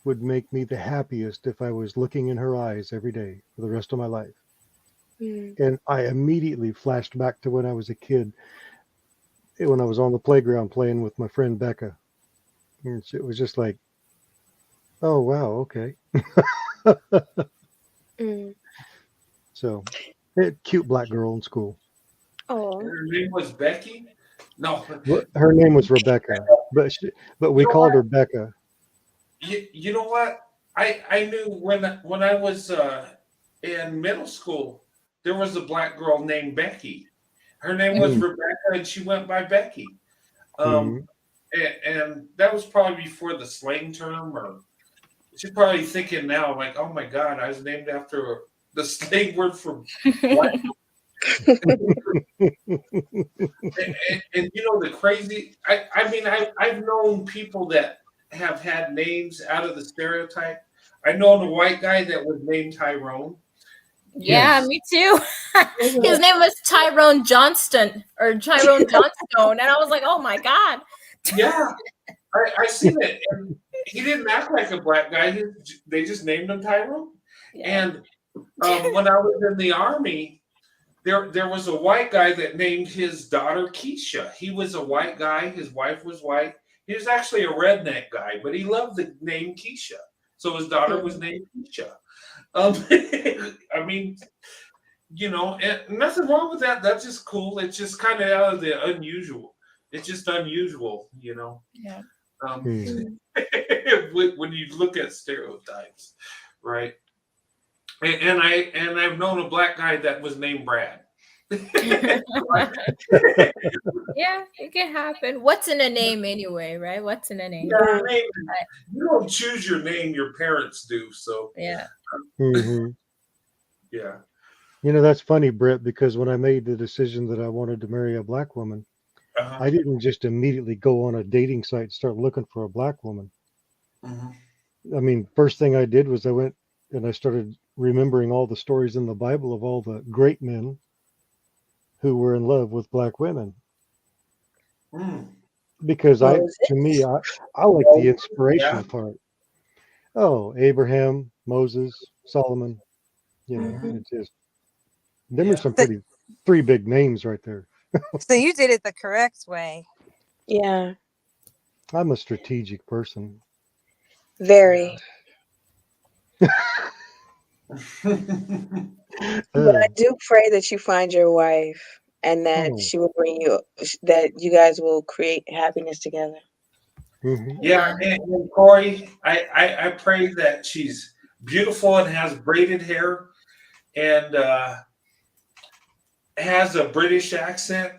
would make me the happiest if I was looking in her eyes every day for the rest of my life? Mm. And I immediately flashed back to when I was a kid, when I was on the playground playing with my friend Becca. And it was just like, oh wow, okay. Mm. So, cute black girl in school. Oh. Her name was Becky. No, Her name was Rebecca, but you we know called what? her Becca. You know what? I knew when I was in middle school, there was a black girl named Becky. Her name was Mm, Rebecca, and she went by Becky. Um, mhm. and that was probably before the slang term, or she's probably thinking now, like, oh my God, I was named after the slang word for black. And you know the crazy, I mean, I've known people that have had names out of the stereotype. I know a white guy that was named Tyrone. You know, Yeah, me too. His Mhm. name was Tyrone Johnston or Tyrone Johnstone, and I was like, oh my god. yeah, I seen it, and he didn't act like a black guy. They just named him Tyrone. Yeah. And when I was in the army, there was a white guy that named his daughter Keisha. He was a white guy. His wife was white. He was actually a redneck guy, but he loved the name Keisha. So his daughter was Mm. named Keisha. I mean, you know, and nothing wrong with that. That's just cool. It's just kind of out of the unusual. It's just unusual, you know. Yeah. Um, Hmm. Mm. when you look at stereotypes, right? And I've known a black guy that was named Brad. Yeah, it can happen. What's in a name anyway, right? What's in a name? Yeah, Mm. name, you don't choose your name, your parents do. So, Yeah. Hmm. yeah. You know, that's funny, Brett, because when I made the decision that I wanted to marry a black woman, Uh-huh. I didn't just immediately go on a dating site and start looking for a black woman. Mhm. I mean, first thing I did was I went and I started remembering all the stories in the Bible of all the great men who were in love with black women. Mm. Because to me, Moses. I like the Yeah. inspirational part. Oh, Abraham, Moses, Solomon, you know, Mhm. Mhm. it's just, them are Yeah. some pretty, three big names right there. So you did it the correct way. Yeah. I'm a strategic person. Very. But I Uh, do pray that you find your wife and that oh, she will bring you, that you guys will create happiness together. hmm. Yeah, and Corey, I pray that she's beautiful and has braided hair and has a British accent.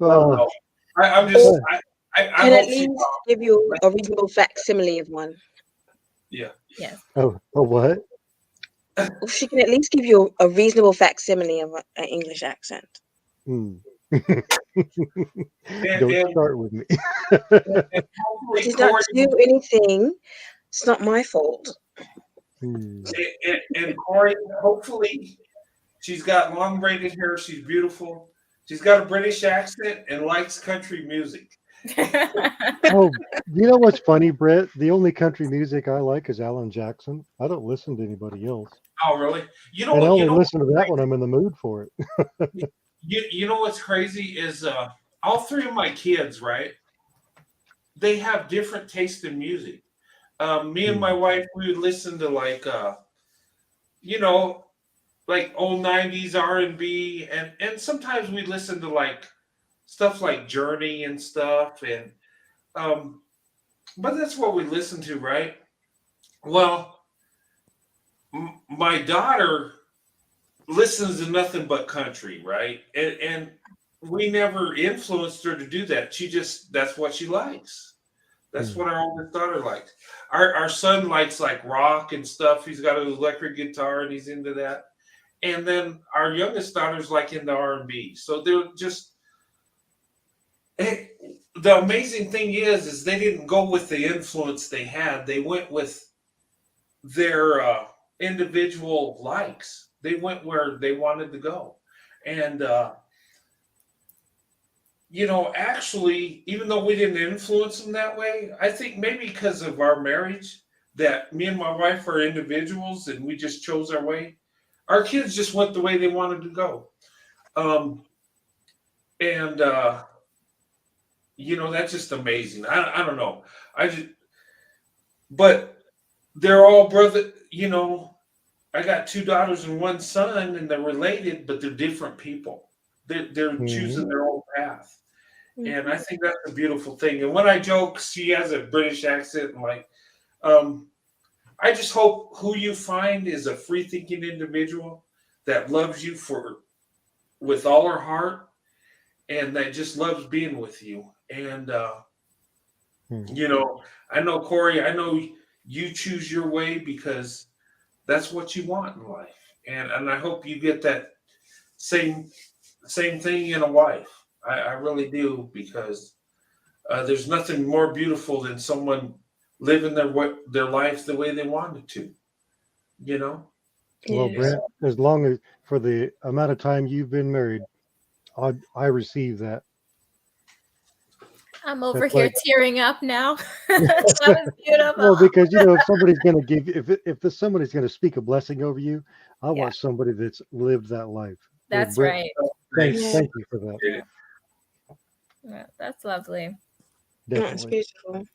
Oh Uh, no, I'm just Or uh, I can at hope she. least give you a reasonable facsimile of one. Yeah. Yes. oh, what? Or she can at least give you a reasonable facsimile of an English accent. Hmm. And, Don't and, start with me. and I hopefully did not Corey do anything. It's not my fault. Hmm. and Corey, hopefully she's got long braided hair. She's beautiful. She's got a British accent and likes country music. Oh, you know what's funny, Brett? The only country music I like is Alan Jackson. I don't listen to anybody else. Oh, really? You know And I what? You only know listen to that when I'm in the mood for it. you know what's crazy is all three of my kids, right? They have different taste in music. Me and my Hmm. wife, we would listen to like you know, like old '90s R&B, and sometimes we listen to like stuff like Journey and stuff, and um, but that's what we listen to, right? Well, my daughter listens to nothing but country, right? And we never influenced her to do that. She just that's what she likes. That's Hmm. what our oldest daughter likes. Our son likes like rock and stuff. He's got an electric guitar and he's into that. And then our youngest daughter's like into R&B. So they're just eh, the amazing thing is they didn't go with the influence they had. They went with their individual likes. They went where they wanted to go. And, actually, even though we didn't influence them that way, I think maybe because of our marriage, that me and my wife are individuals and we just chose our way. Our kids just went the way they wanted to go. Um, and, that's just amazing. I don't know. But they're all brother, I got 2 daughters and 1 son, and they're related, but they're different people. They're choosing their own path. And I think that's a beautiful thing. And when I joke, she has a British accent, I just hope who you find is a free thinking individual that loves you with all her heart and that just loves being with you. And I know, Corey, I know you choose your way because that's what you want in life. And I hope you get that same thing in a wife. I really do, because there's nothing more beautiful than someone living their life the way they wanted to, Well, Yeah. Brent, as long as for the amount of time you've been married, I receive that. I'm over That's here like, tearing up now. That was beautiful. well, because if somebody's going to give, if somebody's going to speak a blessing over you, I Yeah. want somebody that's lived that life. So, That's Brent, right. thank Yeah. you for that. Yeah, that's lovely. That's Definitely. beautiful.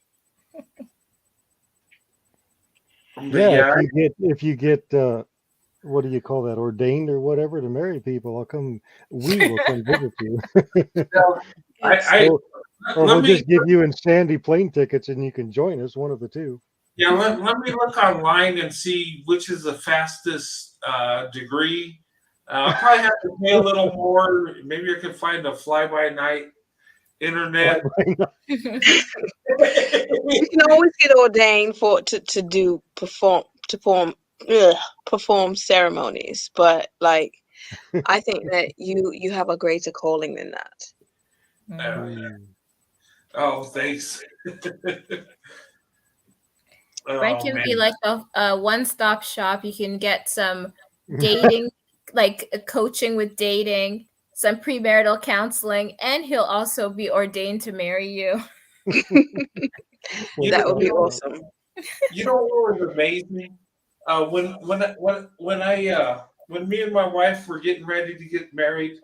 But Yeah, if you get what do you call that, ordained or whatever to marry people, we will come visit you. Yes. I Or let we'll me just give you and Sandy plane tickets and you can join us, one of the two. let me look online and see which is the fastest degree. I'll probably have to pay a little more. Maybe I can find a fly by night internet. You can always get ordained to perform ceremonies, but like I think that you have a greater calling than that. Oh, thanks. Brent Oh can man. be like a one-stop shop. You can get some dating, like coaching with dating, some premarital counseling, and he'll also be ordained to marry you. You That would know, be awesome. you know what was amazing? When me and my wife were getting ready to get married,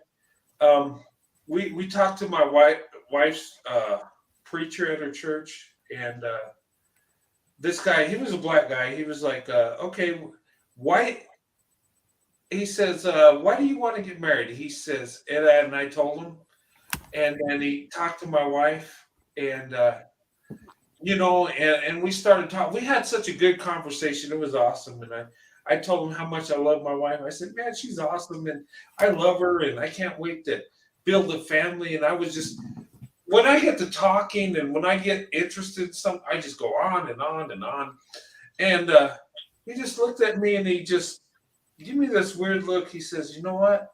we talked to my wife's preacher at her church, and this guy, he was a black guy. He was like, okay, why? He says, why do you want to get married? He says, and I told him, and then he talked to my wife, and and we started talking. We had such a good conversation. It was awesome. And I told him how much I love my wife. I said, man, she's awesome. And I love her. And I can't wait to build a family. And I was just, when I get to talking and when I get interested in something, I just go on and on and on. And he just looked at me and he just gave me this weird look. He says, you know what?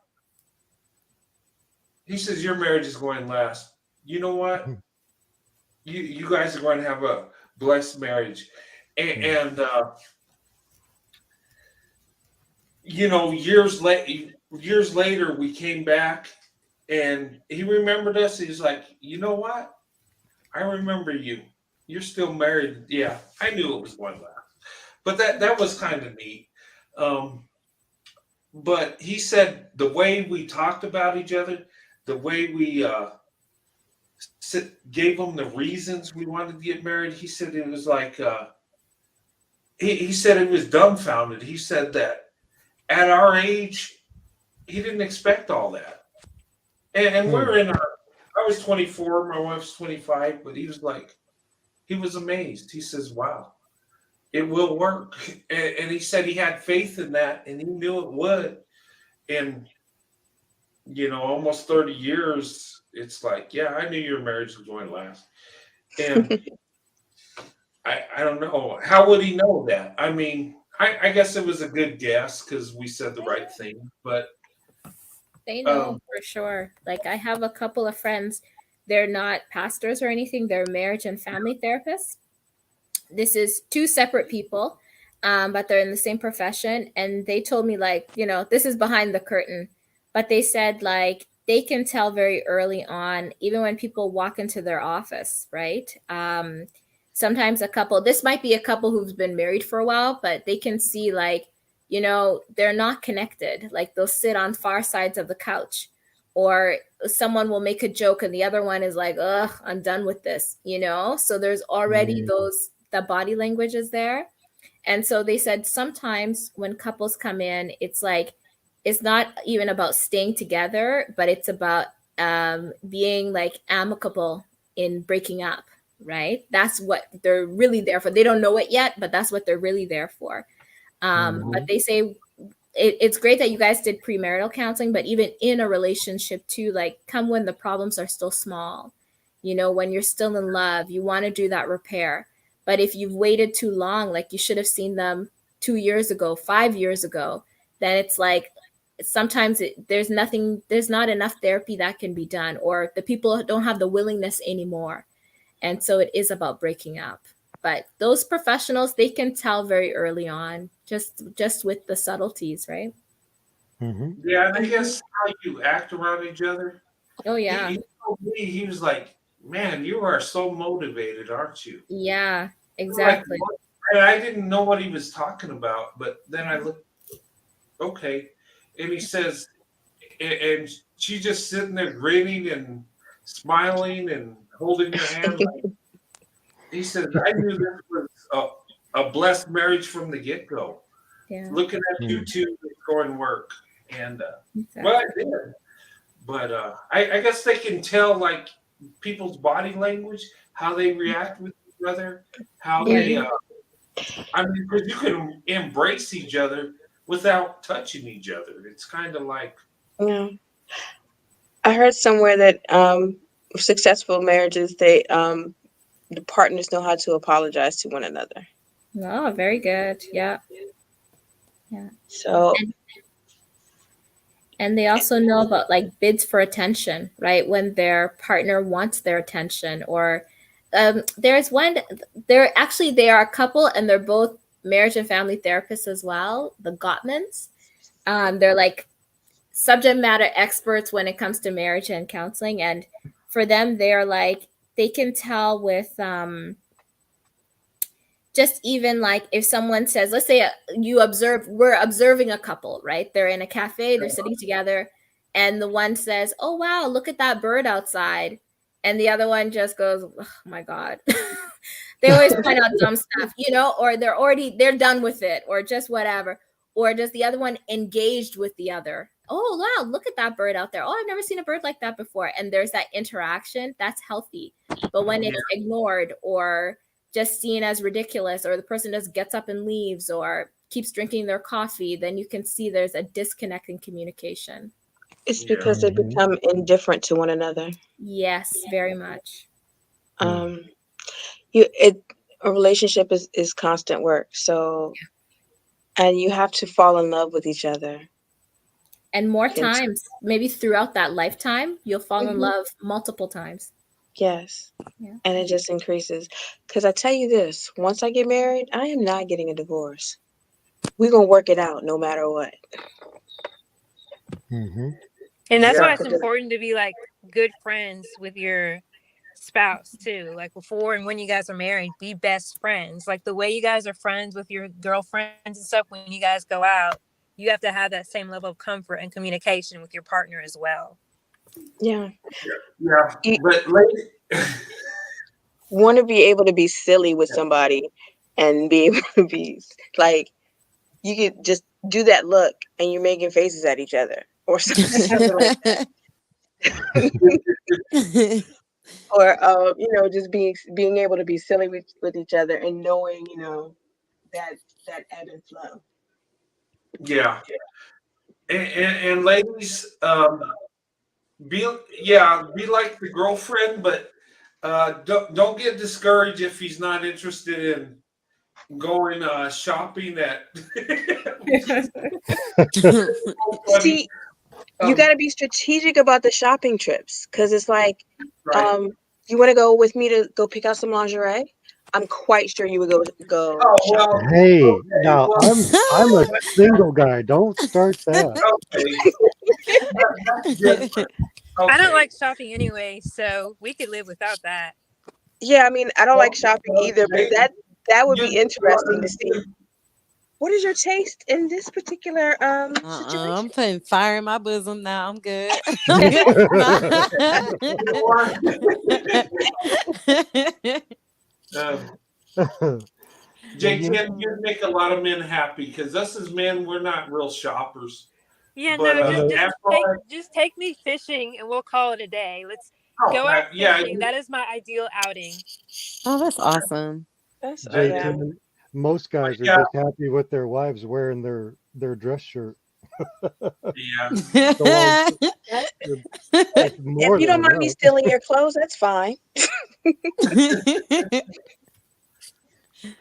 He says, your marriage is going to last. You know what? You guys are going to have a blessed marriage. And years later, we came back and he remembered us. He's like, you know what? I remember you. You're still married. Yeah, I knew it was going to last. But that was kind of neat. But he said the way we talked about each other, the way we gave him the reasons we wanted to get married, he said it was like, he said he was dumbfounded. He said that at our age, he didn't expect all that. And we're I was 24, my wife's 25, but he was amazed. He says, wow, it will work. And he said he had faith in that and he knew it would. And, almost 30 years, it's like, yeah, I knew your marriage was going to last. And I don't know. How would he know that? I mean, I guess it was a good guess because we said the right thing, but They know for sure. Like I have a couple of friends, they're not pastors or anything, they're marriage and family therapists. This is two separate people. but they're in the same profession. And they told me, like, this is behind the curtain, but they said, like, they can tell very early on, even when people walk into their office, right? Sometimes this might be a couple who's been married for a while, but they can see, like, they're not connected. Like, they'll sit on far sides of the couch, or someone will make a joke and the other one is like, ugh, I'm done with this, So there's already the body language is there. And so they said sometimes when couples come in, it's like, it's not even about staying together, but it's about being like amicable in breaking up, right? That's what they're really there for. They don't know it yet, but that's what they're really there for. But they say it's great that you guys did premarital counseling, but even in a relationship too, like, come when the problems are still small, when you're still in love, you want to do that repair. But if you've waited too long, like you should have seen them 2 years ago, 5 years ago, then it's like, sometimes there's not enough therapy that can be done, or the people don't have the willingness anymore. And so it is about breaking up. But those professionals, they can tell very early on, just with the subtleties, right? Yeah, and I guess how you act around each other. Oh, yeah. He told me, he was like, man, you are so motivated, aren't you? Yeah, Like, exactly. I didn't know what he was talking about, but then I looked, okay. And he says, and she's just sitting there grinning and smiling and holding your hand. He says, I knew this was a blessed marriage from the get-go. Yeah. Looking at you two going work. And Exactly. well, I did. But I guess they can tell, like, people's body language, how they react with each other, how they I mean, because you can embrace each other without touching each other. It's kind of like, Yeah. I heard somewhere that successful marriages, the partners know how to apologize to one another. Oh, very good. Yeah. Yeah. So And they also know about, like, bids for attention, right? When their partner wants their attention, or there's one, they are a couple, and they're both marriage and family therapists as well, the Gottmans. They're like subject matter experts when it comes to marriage and counseling. And for them, they're like, they can tell with just even like if someone says, let's say we're observing a couple, right? They're in a cafe, they're sitting together, and the one says, oh, wow, look at that bird outside. And the other one just goes, oh my God. They always point out dumb stuff, or they're done with it, or just whatever. Or does the other one engaged with the other? Oh, wow, look at that bird out there. Oh, I've never seen a bird like that before. And there's that interaction that's healthy. But when it's ignored, or just seen as ridiculous, or the person just gets up and leaves, or keeps drinking their coffee, then you can see there's a disconnect in communication. it's because they become indifferent to one another. Yes, very much. A relationship is constant work. So, and you have to fall in love with each other. And more times, maybe throughout that lifetime, you'll fall in love multiple times. Yes. Yeah. And it just increases. Because I tell you this, once I get married, I am not getting a divorce. We're going to work it out no matter what. And that's why it's important to be like good friends with your spouse too. Like before and when you guys are married, be best friends. Like the way you guys are friends with your girlfriends and stuff when you guys go out, you have to have that same level of comfort and communication with your partner as well. Yeah. But lady, want to be able to be silly with somebody and be able to be like, you could just do that look and you're making faces at each other or something like that. Or just being able to be silly with each other and knowing, that ebb and flow. Yeah. And ladies, be like the girlfriend, but don't get discouraged if he's not interested in going shopping at. See, you got to be strategic about the shopping trips, because it's like, you want to go with me to go pick out some lingerie? I'm quite sure you would go Oh shop. well. Hey, Okay. now Well. I'm a single guy. Don't start that. Okay. That's different. I don't Okay. like shopping anyway, so we could live without that. Yeah, I mean, I don't like shopping Well, either, but maybe that would you be interesting to see. What is your taste in this particular situation? I'm putting fire in my bosom now. I'm good. I'm good. J10, you make a lot of men happy because us as men, we're not real shoppers. Yeah, But no, after just take me fishing and we'll call it a day. Let's go out yeah, fishing. That is my ideal outing. Oh, that's awesome. That's Yeah. J10, most guys are Yeah. just happy with their wives wearing their dress shirt. Yeah. So it's more If you than don't mind me enough. stealing your clothes, that's fine.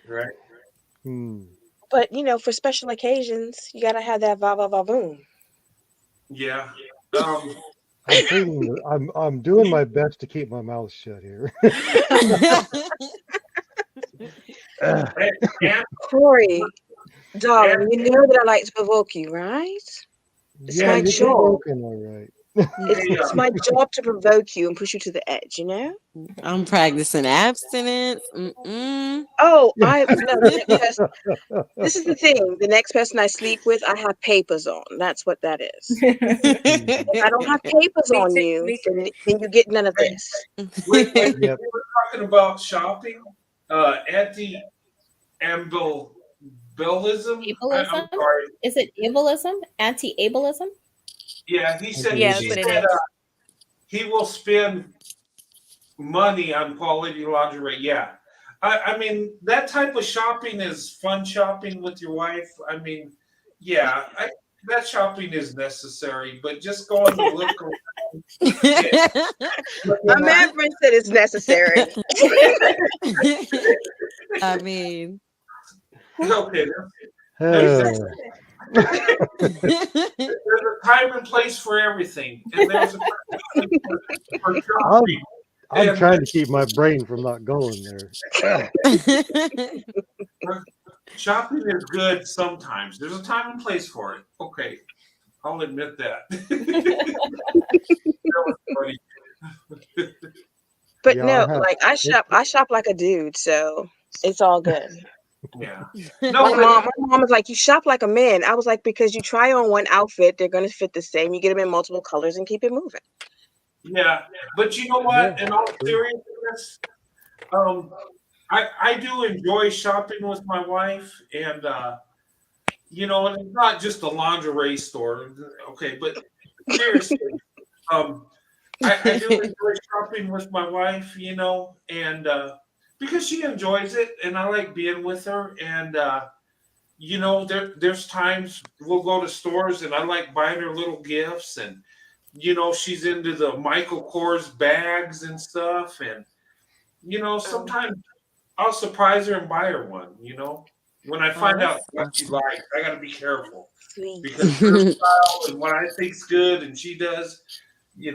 Right. Hmm. But for special occasions, you gotta have that va va va boom. Yeah. I'm doing my best to keep my mouth shut here. And, Corey, darling, and, you know that I like to provoke you, right? It's Yeah, my you're job. provoking, all right. It's my job to provoke you and push you to the edge, I'm practicing abstinence. Mm-mm. Oh, the next person. This is the thing. The next person I sleep with, I have papers on. That's what that is. If I don't have papers on you, then you get none of this. when Yep. we were talking about shopping, anti-ableism, I'm Ableism? sorry. Is it ableism? Anti-ableism? Yeah, he said Yeah, that's what it is. he will spend money on quality lingerie. Yeah. I mean, that type of shopping is fun shopping with your wife. I mean, yeah, that shopping is necessary, but just going to look around. Yeah. My man friend said it's necessary. I mean, Okay. Uh, There's a time and place for everything, and there's a time and place for shopping. I'm trying to keep my brain from not going there. Shopping is good sometimes. There's a time and place for it. Okay, I'll admit that. That was funny. But Yeah, no, like I shop like a dude, so it's all good. Yeah. My mom was like, "You shop like a man." I was like, "Because you try on one outfit, they're gonna fit the same. You get them in multiple colors and keep it moving." Yeah, but you know what? Yeah, In all true. seriousness, I do enjoy shopping with my wife, and and it's not just a lingerie store, okay? But seriously, I do enjoy shopping with my wife, and because she enjoys it, and I like being with her, and there's times we'll go to stores, and I like buying her little gifts, and she's into the Michael Kors bags and stuff, and sometimes I'll surprise her and buy her one. When I find out what she likes, I got to be careful Sweet. because her style and what I think's good, and she does. You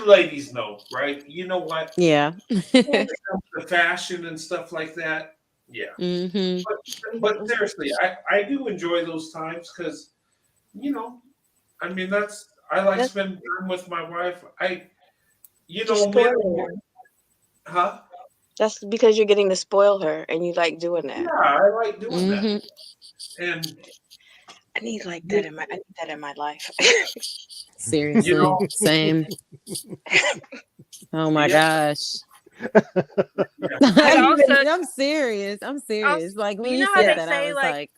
ladies know, right? You know what? yeah. When it comes to fashion and stuff like that, yeah. Mm-hmm. But seriously, I do enjoy those times because, I mean, I like spending time with my wife. Just Men, spoiling her. huh? That's because you're getting to spoil her, and you like doing that. Yeah, I like doing that. Mm-hmm. And I need that in my life. Seriously, same. Oh my gosh. I'm serious. I'm serious. Like when you said that, I was like,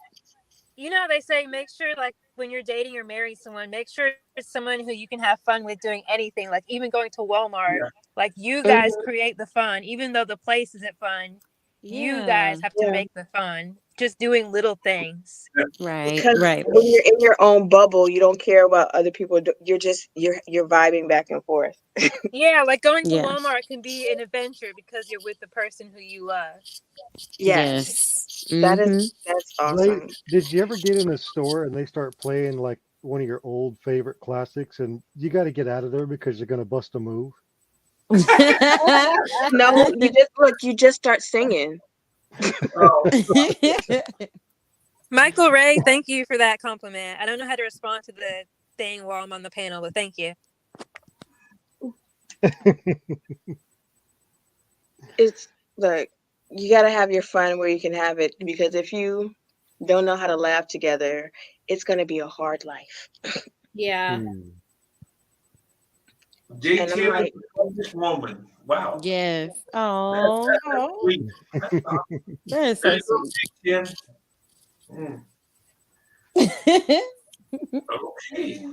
how they say, make sure like when you're dating or marrying someone, make sure it's someone who you can have fun with doing anything, like even going to Walmart. Yeah. Like you guys create the fun, even though the place isn't fun. You guys have to make the fun, just doing little things. Right, because right. when you're in your own bubble, you don't care what other people do. You're vibing back and forth. Yeah, like going to Walmart can be an adventure because you're with the person who you love. Yes. Mm-hmm. That's awesome. Did you ever get in a store and they start playing like one of your old favorite classics and you got to get out of there because you're going to bust a move? No, you just start singing. Oh, Michael Ray, thank you for that compliment. I don't know how to respond to the thing while I'm on the panel, but thank you. It's like you gotta have your fun where you can have it, because if you don't know how to laugh together, it's gonna be a hard life. Yeah. Hmm. Jay And I'm Tim like, is this woman. Wow. Yes. Oh, That's sweet. That's awesome. that is There so you go, Jay Tim. Mm, sweet. okay.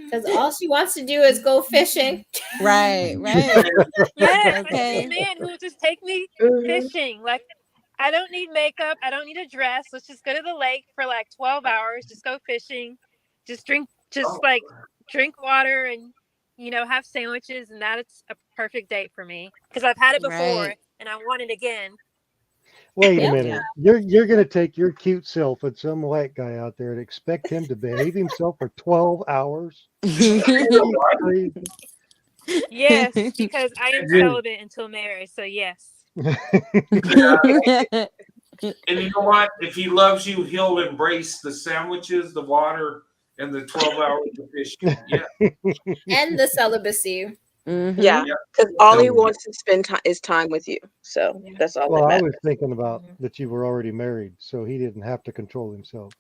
Because all she wants to do is go fishing. Right, right. Yes, I Okay. need a man who will just take me mhm. fishing. Like, I don't need makeup. I don't need a dress. Let's just go to the lake for like 12 hours. Just go fishing. Just Oh, drink water and, have sandwiches. And that's a perfect date for me. Because I've had it before Right. and I want it again. Wait a Yep. minute. You're gonna take your cute self and some white guy out there and expect him to behave himself for 12 hours? you know He's what? crazy. Yes, because I am Jay, celibate until marriage. So, yes. and you know what? If he loves you, he'll embrace the sandwiches, the water, and the 12 hours of fishing. Yeah. And the celibacy. Mhm. Yeah, Yeah. because all he Hmm. wants to spend is time with you. So Yeah. that's all Well, that I was matters. thinking about Mhm. that you were already married, so he didn't have to control himself.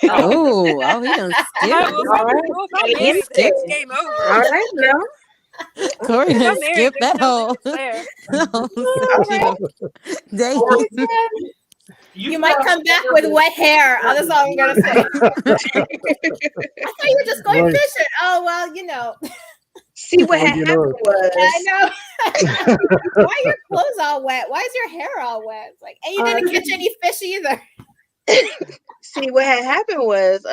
Oh. Oh, he done skipped. All right, If I'm He married, then skipped. it's game over. all right, now. Corey If done I'm married, skipped there's that no whole. limits there. whole All section right. of dating. Or You might come back with wet hair. That's all I'm gonna say. I thought you were just going Well, fishing. Oh well. See what well, had you happened know, I was know. Why are your clothes all wet? Why is your hair all wet? It's like, and you didn't catch any fish either. see what had happened was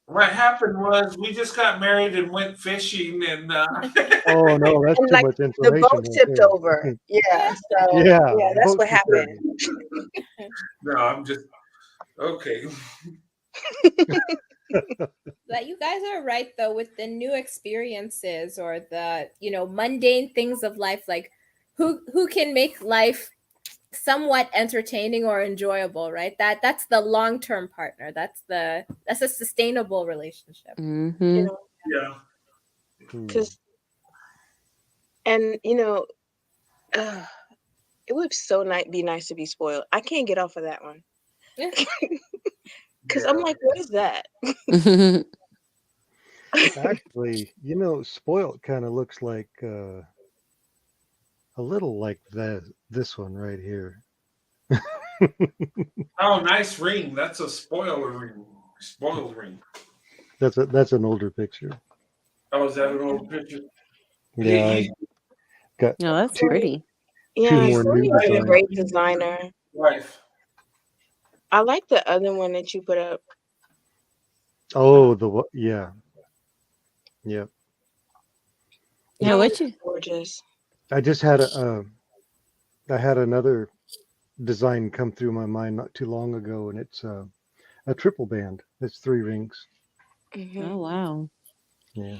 what happened was we just got married and went fishing, and oh no, that's and too like much the information boat right tipped there. over. Yeah, so Yeah, yeah, the that's boat what tipped over. happened. no, I'm just okay. But you guys are right though, with the new experiences or the mundane things of life, like who can make life somewhat entertaining or enjoyable, right? That's the long-term partner. That's a sustainable relationship. You Mhm. know, Yeah. Hmm. because and it would be nice to be spoiled. I can't get off of that one Yeah. because I'm like, what is that? Actually, spoiled kind of looks like a little like this one right here. Oh, nice ring. That's a spoiler ring. Spoiled ring. That's an older picture. Oh, is that an old picture? Yeah, I He's got No, that's two pretty. Yeah, more Corey new is a designs. great designer. wife. I like the other one that you put up. Oh, yeah. Yeah, That what one's you? gorgeous. I just had I had another design come through my mind not too long ago, and it's a triple band. It's 3 rings. Hmm. Oh wow. Yeah.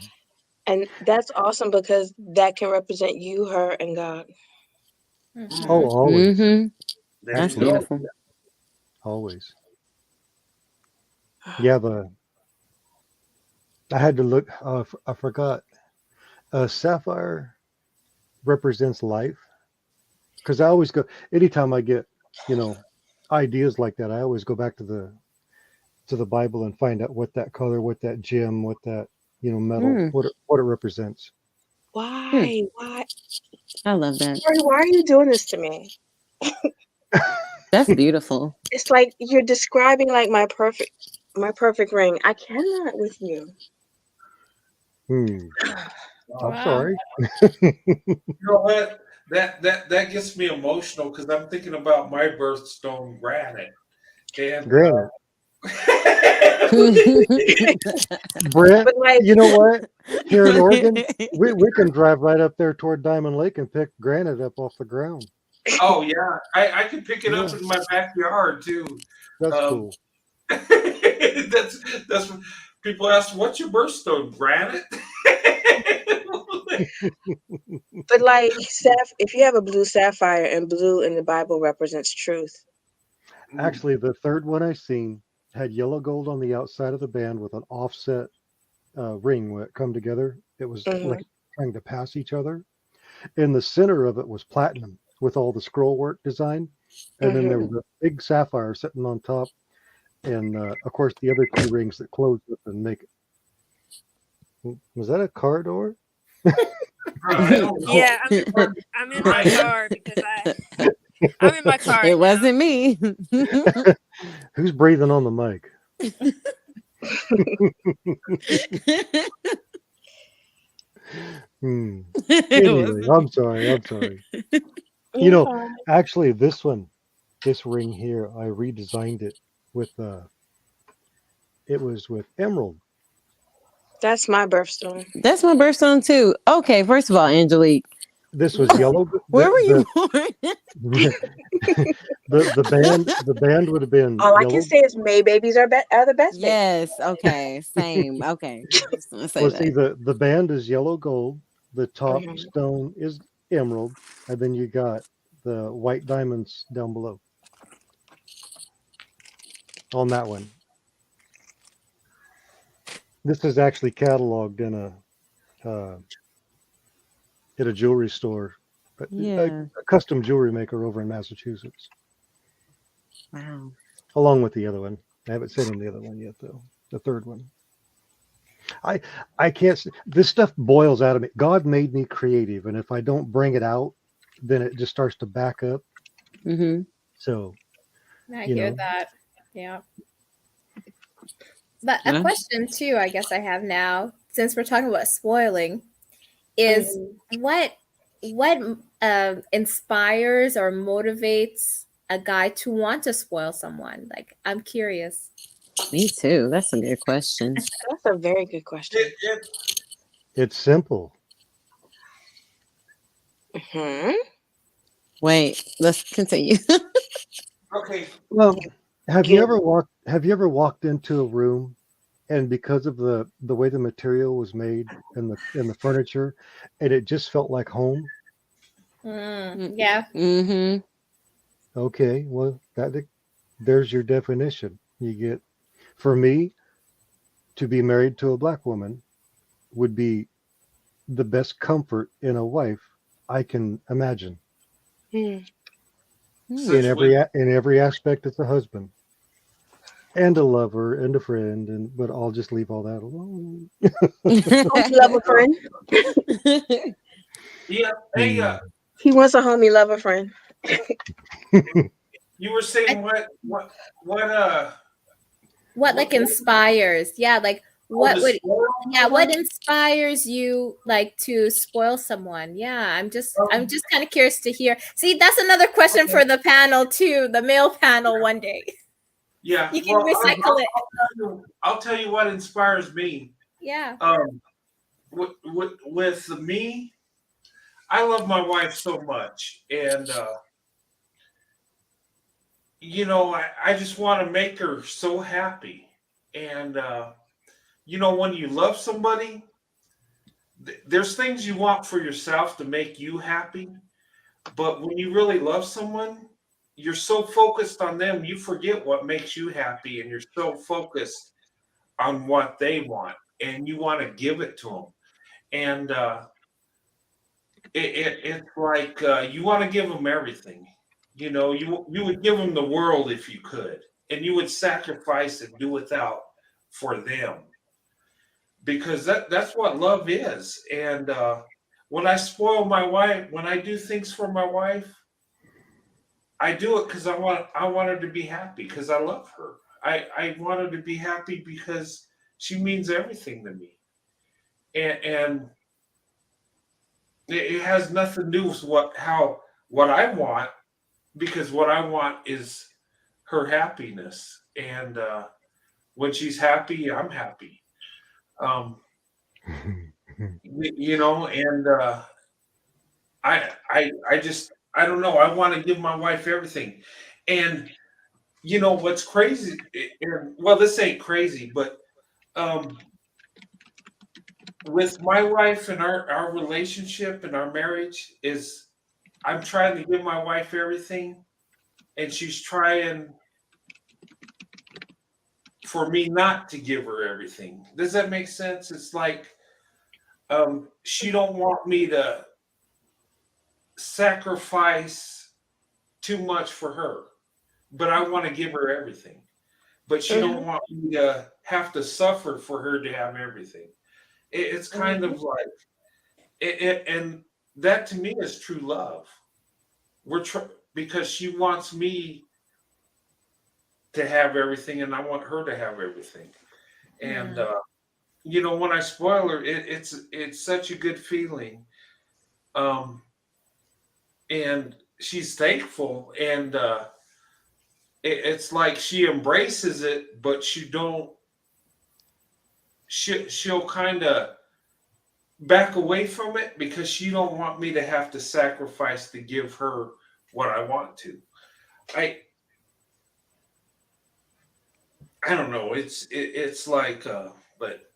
And that's awesome because that can represent you, her, and God. Oh, always, Mhm. There That's you go. beautiful. always. Yeah, I had to look. I forgot. Sapphire represents life, because I always go. Anytime I get, you know, ideas like that, I always go back to the Bible and find out what that color, what that gem, what that metal, Mm, what it represents. Why? Why? I love that. Corey, why are you doing this to me? That's beautiful. It's like you're describing like my perfect ring. I cannot with you. Hmm. I'm Wow. sorry. You know what? That gets me emotional because I'm thinking about my birthstone, granite, and Granted, Brent, But like, you know what? Here in Oregon, we can drive right up there toward Diamond Lake and pick granite up off the ground. oh yeah, I can pick it up Yeah, in my backyard too. that's Um, cool. that's People ask, "What's your birthstone? Granite?" But like if you have a blue sapphire, and blue in the Bible represents truth. Actually, the third one I seen had yellow gold on the outside of the band with an offset ring when it come together. It was Mhm. like trying to pass each other. In the center of it was platinum with all the scroll work design, and then there was a big sapphire sitting on top, and of course the other two rings that close it and make it. Was that a car door? I don't know. Yeah, I'm in my car because I'm in my car. It right wasn't me. Who's breathing on the mic? It Anyway, wasn't I'm sorry. I'm sorry. You know, actually, this ring here, I redesigned it with it was with emerald. That's my birthstone. That's my birthstone too. Okay, first of all, Angelique, This was yellow. where were you born? The band would have been All I yellow. can say is May babies are the best. Yes. Okay. Same. Okay. Just gonna say Well, that. see, the band is yellow gold. The top Mhm. stone is emerald, and then you got the white diamonds down below on that one. This is actually cataloged in a jewelry store, but Yeah. a custom jewelry maker over in Massachusetts, Wow. along with the other one. I haven't sent him the other one yet, though. The third one. I can't. This stuff boils out of me. God made me creative, and if I don't bring it out, then it just starts to back up. Mm-hmm. So I you hear know, that. Yeah. But a Yeah. question too, I guess I have now, since we're talking about spoiling, is what inspires or motivates a guy to want to spoil someone? Like, I'm curious. Me too. That's a good question. That's a very good question. it's simple. Hmm. Wait, let's continue. Okay. Well, have you Give ever walked into a room, and because of the way the material was made and the furniture, and it just felt like home? Yeah. Mm-hmm. Okay, well there's your definition. You get, for me, to be married to a black woman would be the best comfort in a wife I can imagine. Hmm. Such In every aspect as a husband and a lover and a friend, and but I'll just leave all that alone. Homie lover friend. Yeah. Hey, He wants a homie lover friend. you were saying what What like inspires? Yeah, like what would what inspires you like to spoil someone? Yeah, I'm just kind of curious to hear. See, that's another question for the panel too, the male panel one day. Yeah. You can recycle it. I'll tell you what inspires me. Yeah. With me, I love my wife so much, and I just want to make her so happy. And when you love somebody, there's things you want for yourself to make you happy, but when you really love someone, you're so focused on them, you forget what makes you happy, and you're so focused on what they want, and you want to give it to them. And it's like you want to give them everything. You would give them the world if you could, and you would sacrifice and do without for them, because that's what love is. And when I spoil my wife, when I do things for my wife, I do it because I want her to be happy, because I love her. I want her to be happy because she means everything to me, and it has nothing to do with what I want, because what I want is her happiness, and when she's happy, I'm happy. Um, and I don't know. I want to give my wife everything, and what's crazy, and well, this ain't crazy, but um, with my wife and our relationship and our marriage is I'm trying to give my wife everything, and she's trying for me not to give her everything. Does that make sense? It's like she don't want me to sacrifice too much for her, but I want to give her everything. But she don't want me to have to suffer for her to have everything. It's kind of like and that to me is true love. Because she wants me to have everything, and I want her to have everything. And when I spoil her, it's such a good feeling. And she's thankful, and it's like she embraces it, but she'll kind of back away from it because she don't want me to have to sacrifice to give her what I want to. I don't know. It's like, but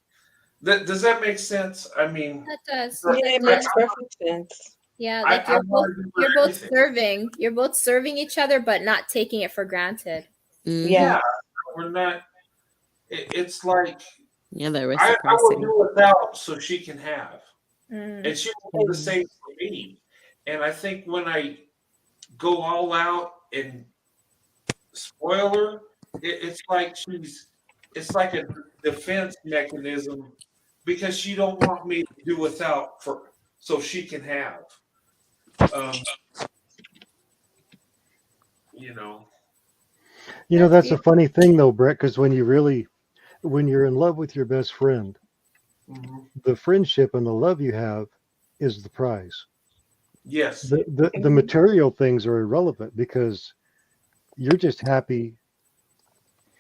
does that make sense? I mean, That does. Yeah, it makes perfect sense. Yeah, like you're both everything. serving. You're both serving each other, but not taking it for granted. Yeah, we're not. It's like Yeah, the I will reciprocity. do without so she can have, Mm. and she will do the same for me. And I think when I go all out and spoil her, it's like it's like a defense mechanism because she don't want me to do without so she can have. Um, you know. That's a funny thing though, Brett, because when you're in love with your best friend, the friendship and the love you have is the prize. Yes. The material things are irrelevant because you're just happy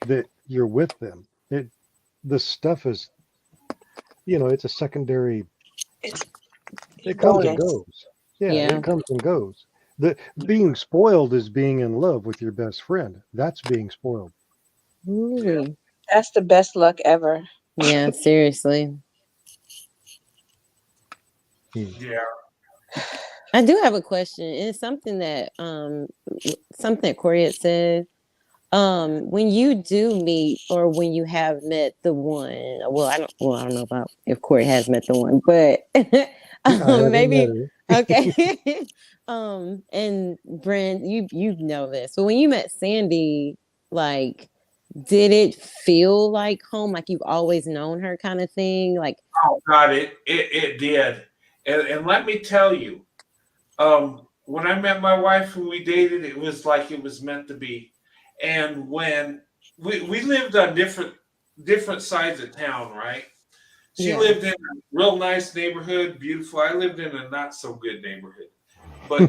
that you're with them. The stuff is, it's a secondary. It comes and goes. Yeah, it comes and goes. The being spoiled is being in love with your best friend. That's being spoiled. Yeah. That's the best luck ever. Yeah, seriously. Yeah. I do have a question. It's something that Corey had said. When you do meet or when you have met the one, I don't know about if Corey has met the one, but maybe okay. And Brent, you know this. So when you met Sandy, like, did it feel like home, like you've always known her kind of thing? Like, oh God, it did. And let me tell you, when I met my wife and we dated, it was like it was meant to be. And when we lived on different sides of town, right? She lived in a real nice neighborhood, beautiful. I lived in a not so good neighborhood. But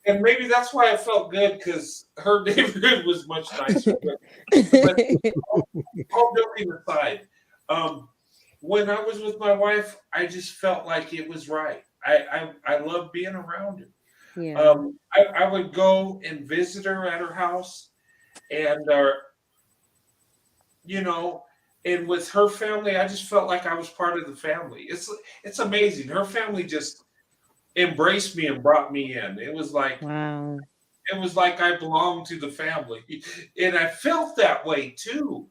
and maybe that's why I felt good because her neighborhood was much nicer. But all joking aside, when I was with my wife, I just felt like it was right. I love being around her. Yeah. I would go and visit her at her house, and and with her family, I just felt like I was part of the family. It's amazing. Her family just embraced me and brought me in. It was like wow. It was like I belonged to the family, and I felt that way too.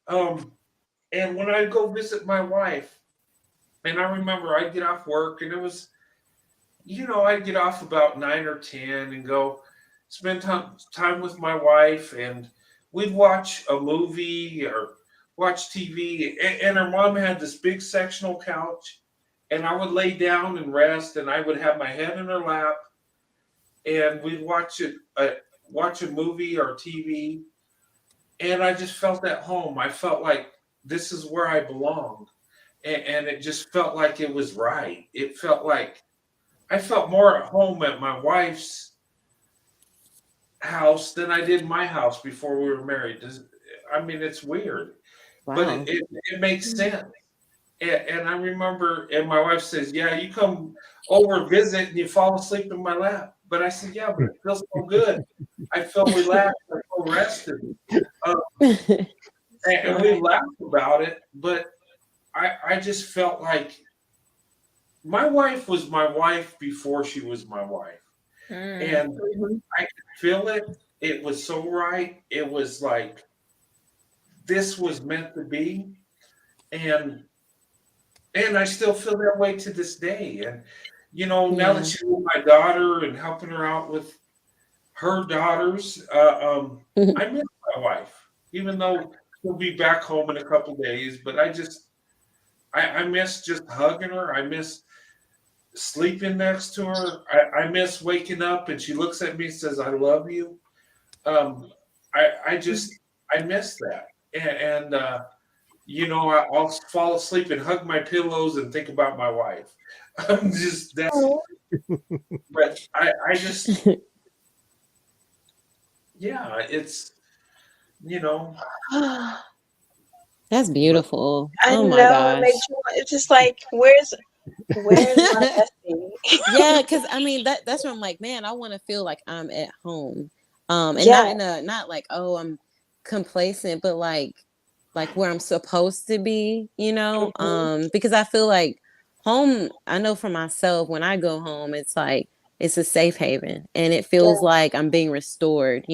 And when I go visit my wife, and I remember I'd get off work, and it was, I'd get off about 9 or 10 and go spend time with my wife, and we'd watch a movie or watch TV. And her mom had this big sectional couch, and I would lay down and rest, and I would have my head in her lap, and we'd watch a movie or TV, and I just felt at home. I felt like this is where I belonged, and it just felt like it was right. It felt like I felt more at home at my wife's house than I did my house before we were married. I mean, it's weird, but it makes sense. And I remember, and my wife says, "Yeah, you come over, visit, and you fall asleep in my lap." But I said, "Yeah, but it feels so good. I feel relaxed. I feel rested." and we laugh about it, but I just felt like my wife was my wife before she was my wife. And I could feel it. It was so right. It was like this was meant to be. And I still feel that way to this day. And now that Yeah. she's with my daughter and helping her out with her daughters, I miss my wife, even though she'll be back home in a couple days. But I miss just hugging her. I miss sleeping next to her. I miss waking up and she looks at me and says, "I love you." Um, I miss that, I'll fall asleep and hug my pillows and think about my wife. I'm just that's, but I just yeah, it's you know, That's beautiful. I Oh my know it gosh. makes you. It's just like, where's my bestie? Yeah, because I mean that's where I'm like, man, I want to feel like I'm at home. And Yeah. not like, oh, I'm complacent, but like where I'm supposed to be, because I feel like home, I know for myself, when I go home, it's like it's a safe haven and it feels like I'm being restored,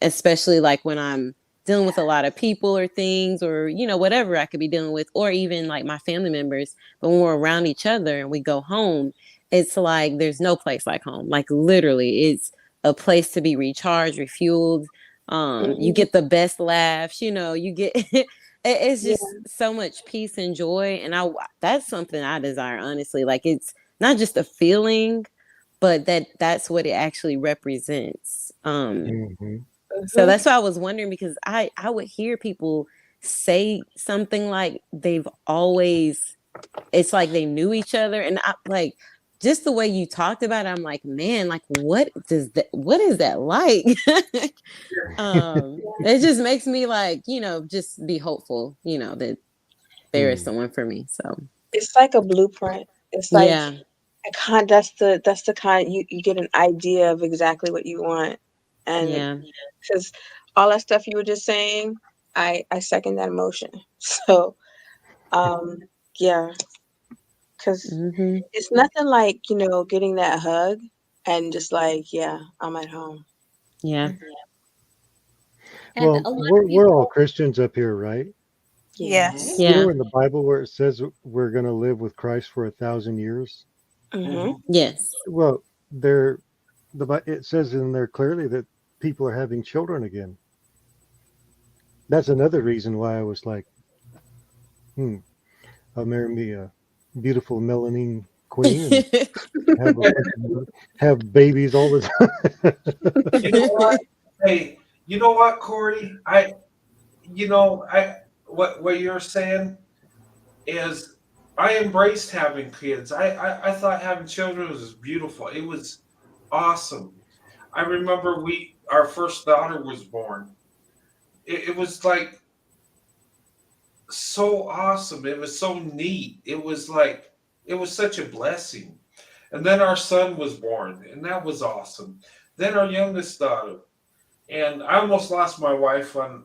especially like when I'm dealing with a lot of people or things or whatever I could be dealing with, or even like my family members. But when we're around each other and we go home, it's like there's no place like home. Like literally, it's a place to be recharged, refueled. You get the best laughs, you get it's just so much peace and joy. And that's something I desire, honestly. Like it's not just a feeling, but that's what it actually represents. So that's why I was wondering, because I would hear people say something like they've always, it's like they knew each other, and I like just the way you talked about it, I'm like, man, like what is that like? It just makes me like, just be hopeful, that there is someone for me. So It's like a blueprint. It's like yeah. that's the kind you get an idea of exactly what you want, and Yeah. because all that stuff you were just saying, I second that emotion. So yeah, because it's nothing like getting that hug and just like, yeah, I'm at home. Yeah. And Well, a lot of we're all people, Christians up here, right? Yes. You know, Yeah. in the Bible where it says we're going to live with Christ for 1,000 years. Yes. Well, it says in there clearly that people are having children again. That's another reason why I was like, I'll marry me a beautiful melanin queen and have babies all the time. you know what? Hey, you know what, Corey? What you're saying is I embraced having kids. I thought having children was beautiful. It was awesome. I remember our first daughter was born. It was like so awesome. It was so neat. It was such a blessing. And then our son was born, and that was awesome. Then our youngest daughter, and I almost lost my wife on,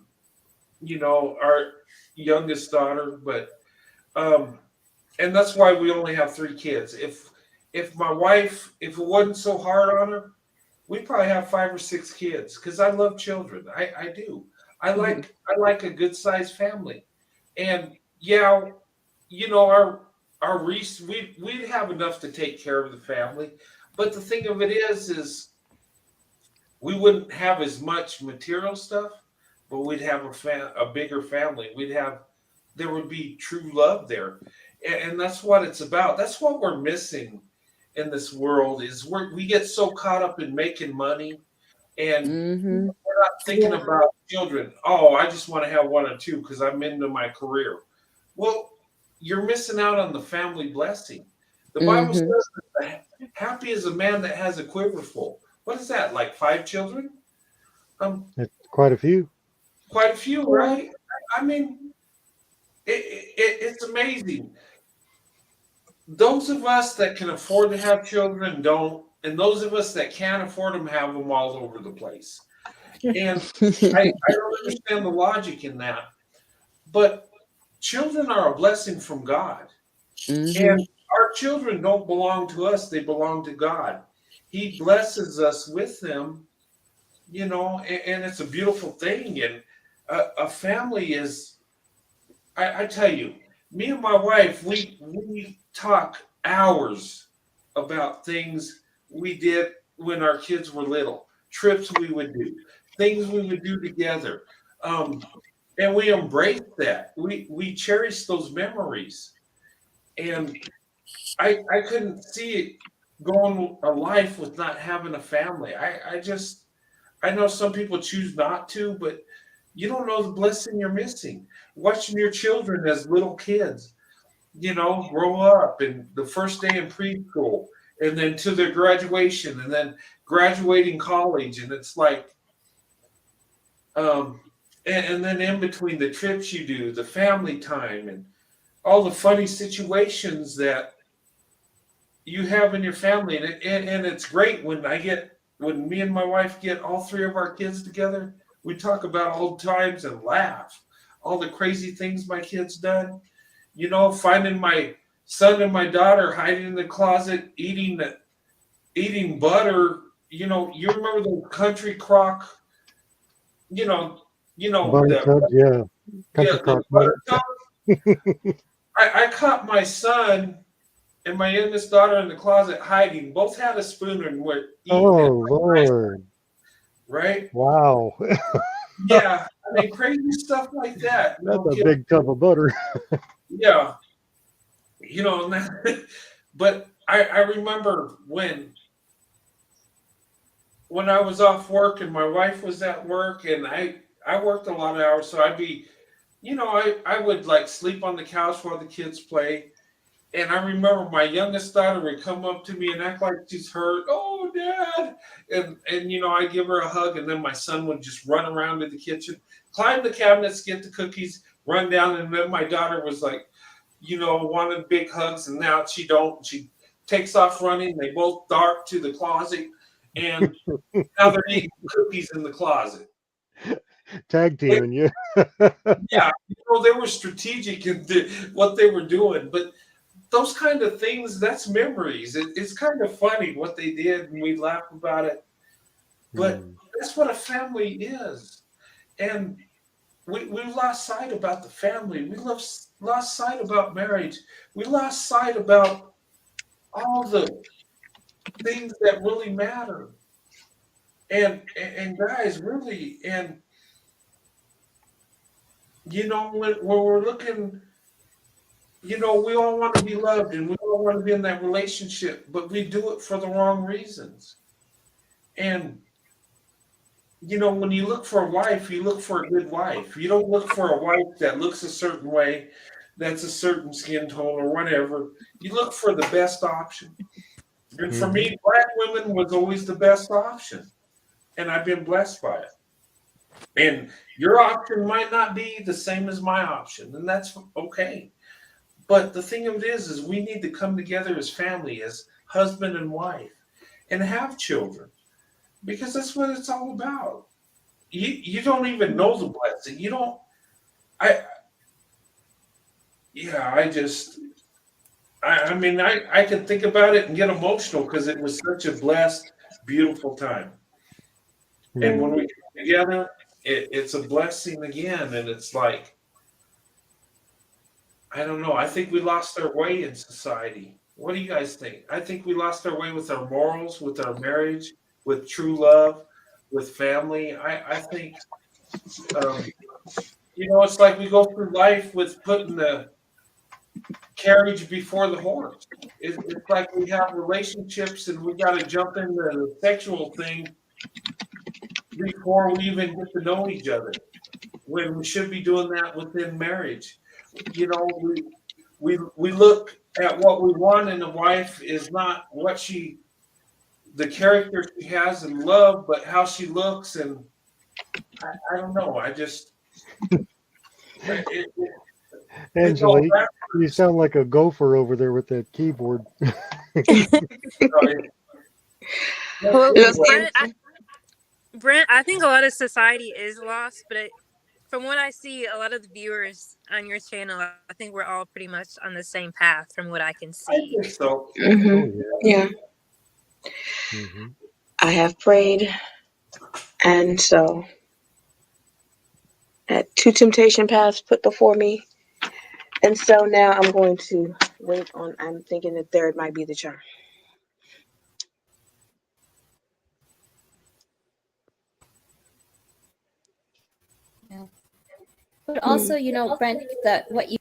our youngest daughter, but and that's why we only have 3 kids. If my wife, if it wasn't so hard on her, we probably have 5 or 6 kids because I love children. I do. I like a good sized family, and yeah, our we'd have enough to take care of the family. But the thing of it is we wouldn't have as much material stuff, but we'd have a bigger family. There would be true love there, and that's what it's about. That's what we're missing in this world is we get so caught up in making money, and we're not thinking about children. Oh, I just want to have 1 or 2 because I'm into my career. Well, you're missing out on the family blessing. The Bible says that happy is a man that has a quiver full. What is that, like 5 children? It's quite a few. Quite a few, right? I mean, it's amazing. Those of us that can afford to have children don't, and those of us that can't afford them have them all over the place. And I don't understand the logic in that. But children are a blessing from God. And our children don't belong to us, they belong to God. He blesses us with them, and it's a beautiful thing. And a family is, I tell you, me and my wife, we talk hours about things we did when our kids were little, trips we would do, things we would do together. And we embrace that. We cherish those memories. And I couldn't see it going a life with not having a family. I know some people choose not to, but you don't know the blessing you're missing. Watching your children as little kids, grow up and the first day in preschool and then to their graduation and then graduating college. And it's like, and then in between the trips you do, the family time and all the funny situations that you have in your family. And it's great when me and my wife get all three of our kids together, we talk about old times and laugh. All the crazy things my kids done. Finding my son and my daughter hiding in the closet, eating butter. You remember the country crock, Butter tubs, yeah. Country crock butter. I caught my son and my youngest daughter in the closet hiding. Both had a spoon and were eating. Oh, Lord. Right? Wow. Yeah. Crazy stuff like that. That's a big tub of butter. Yeah. But I remember when I was off work and my wife was at work and I worked a lot of hours. So I'd be, I would like sleep on the couch while the kids play. And I remember my youngest daughter would come up to me and act like she's hurt. Oh, Dad. And I give her a hug. And then my son would just run around to the kitchen, climb the cabinets, get the cookies, run down. And then my daughter was like, wanted big hugs. And now she don't. She takes off running. They both dart to the closet. And now they're eating cookies in the closet. Tag teaming you. Yeah. They were strategic in what they were doing. But those kind of things, that's memories. It's kind of funny what they did, and we laugh about it. But that's what a family is. And we lost sight about the family. We lost sight about marriage. We lost sight about all the things that really matter. And guys, really, and when we're looking, we all want to be loved and we all want to be in that relationship, but we do it for the wrong reasons. And, when you look for a wife, you look for a good wife. You don't look for a wife that looks a certain way, that's a certain skin tone or whatever. You look for the best option. And for me, Black women was always the best option. And I've been blessed by it. And your option might not be the same as my option, and that's okay. But the thing of it is we need to come together as family, as husband and wife, and have children, because that's what it's all about. You don't even know the blessing. You don't. I can think about it and get emotional because it was such a blessed, beautiful time. And when we come together, it's a blessing again, and it's like, I don't know. I think we lost our way in society. What do you guys think? I think we lost our way with our morals, with our marriage, with true love, with family. I think, it's like we go through life with putting the carriage before the horse. It's like we have relationships and we got to jump into the sexual thing before we even get to know each other, when we should be doing that within marriage. We look at what we want in a wife is not the character she has in love, but how she looks. And I don't know. Angelique, you sound like a gopher over there with that keyboard. Well, Look, Brent, I think a lot of society is lost, but from what I see, a lot of the viewers on your channel, I think we're all pretty much on the same path from what I can I see. think so. Oh Yeah, hmm I have prayed, and so had two temptation paths put before me, and so now I'm going to wait on. I'm thinking the third might be the charm. But also, you know, Brent, that what you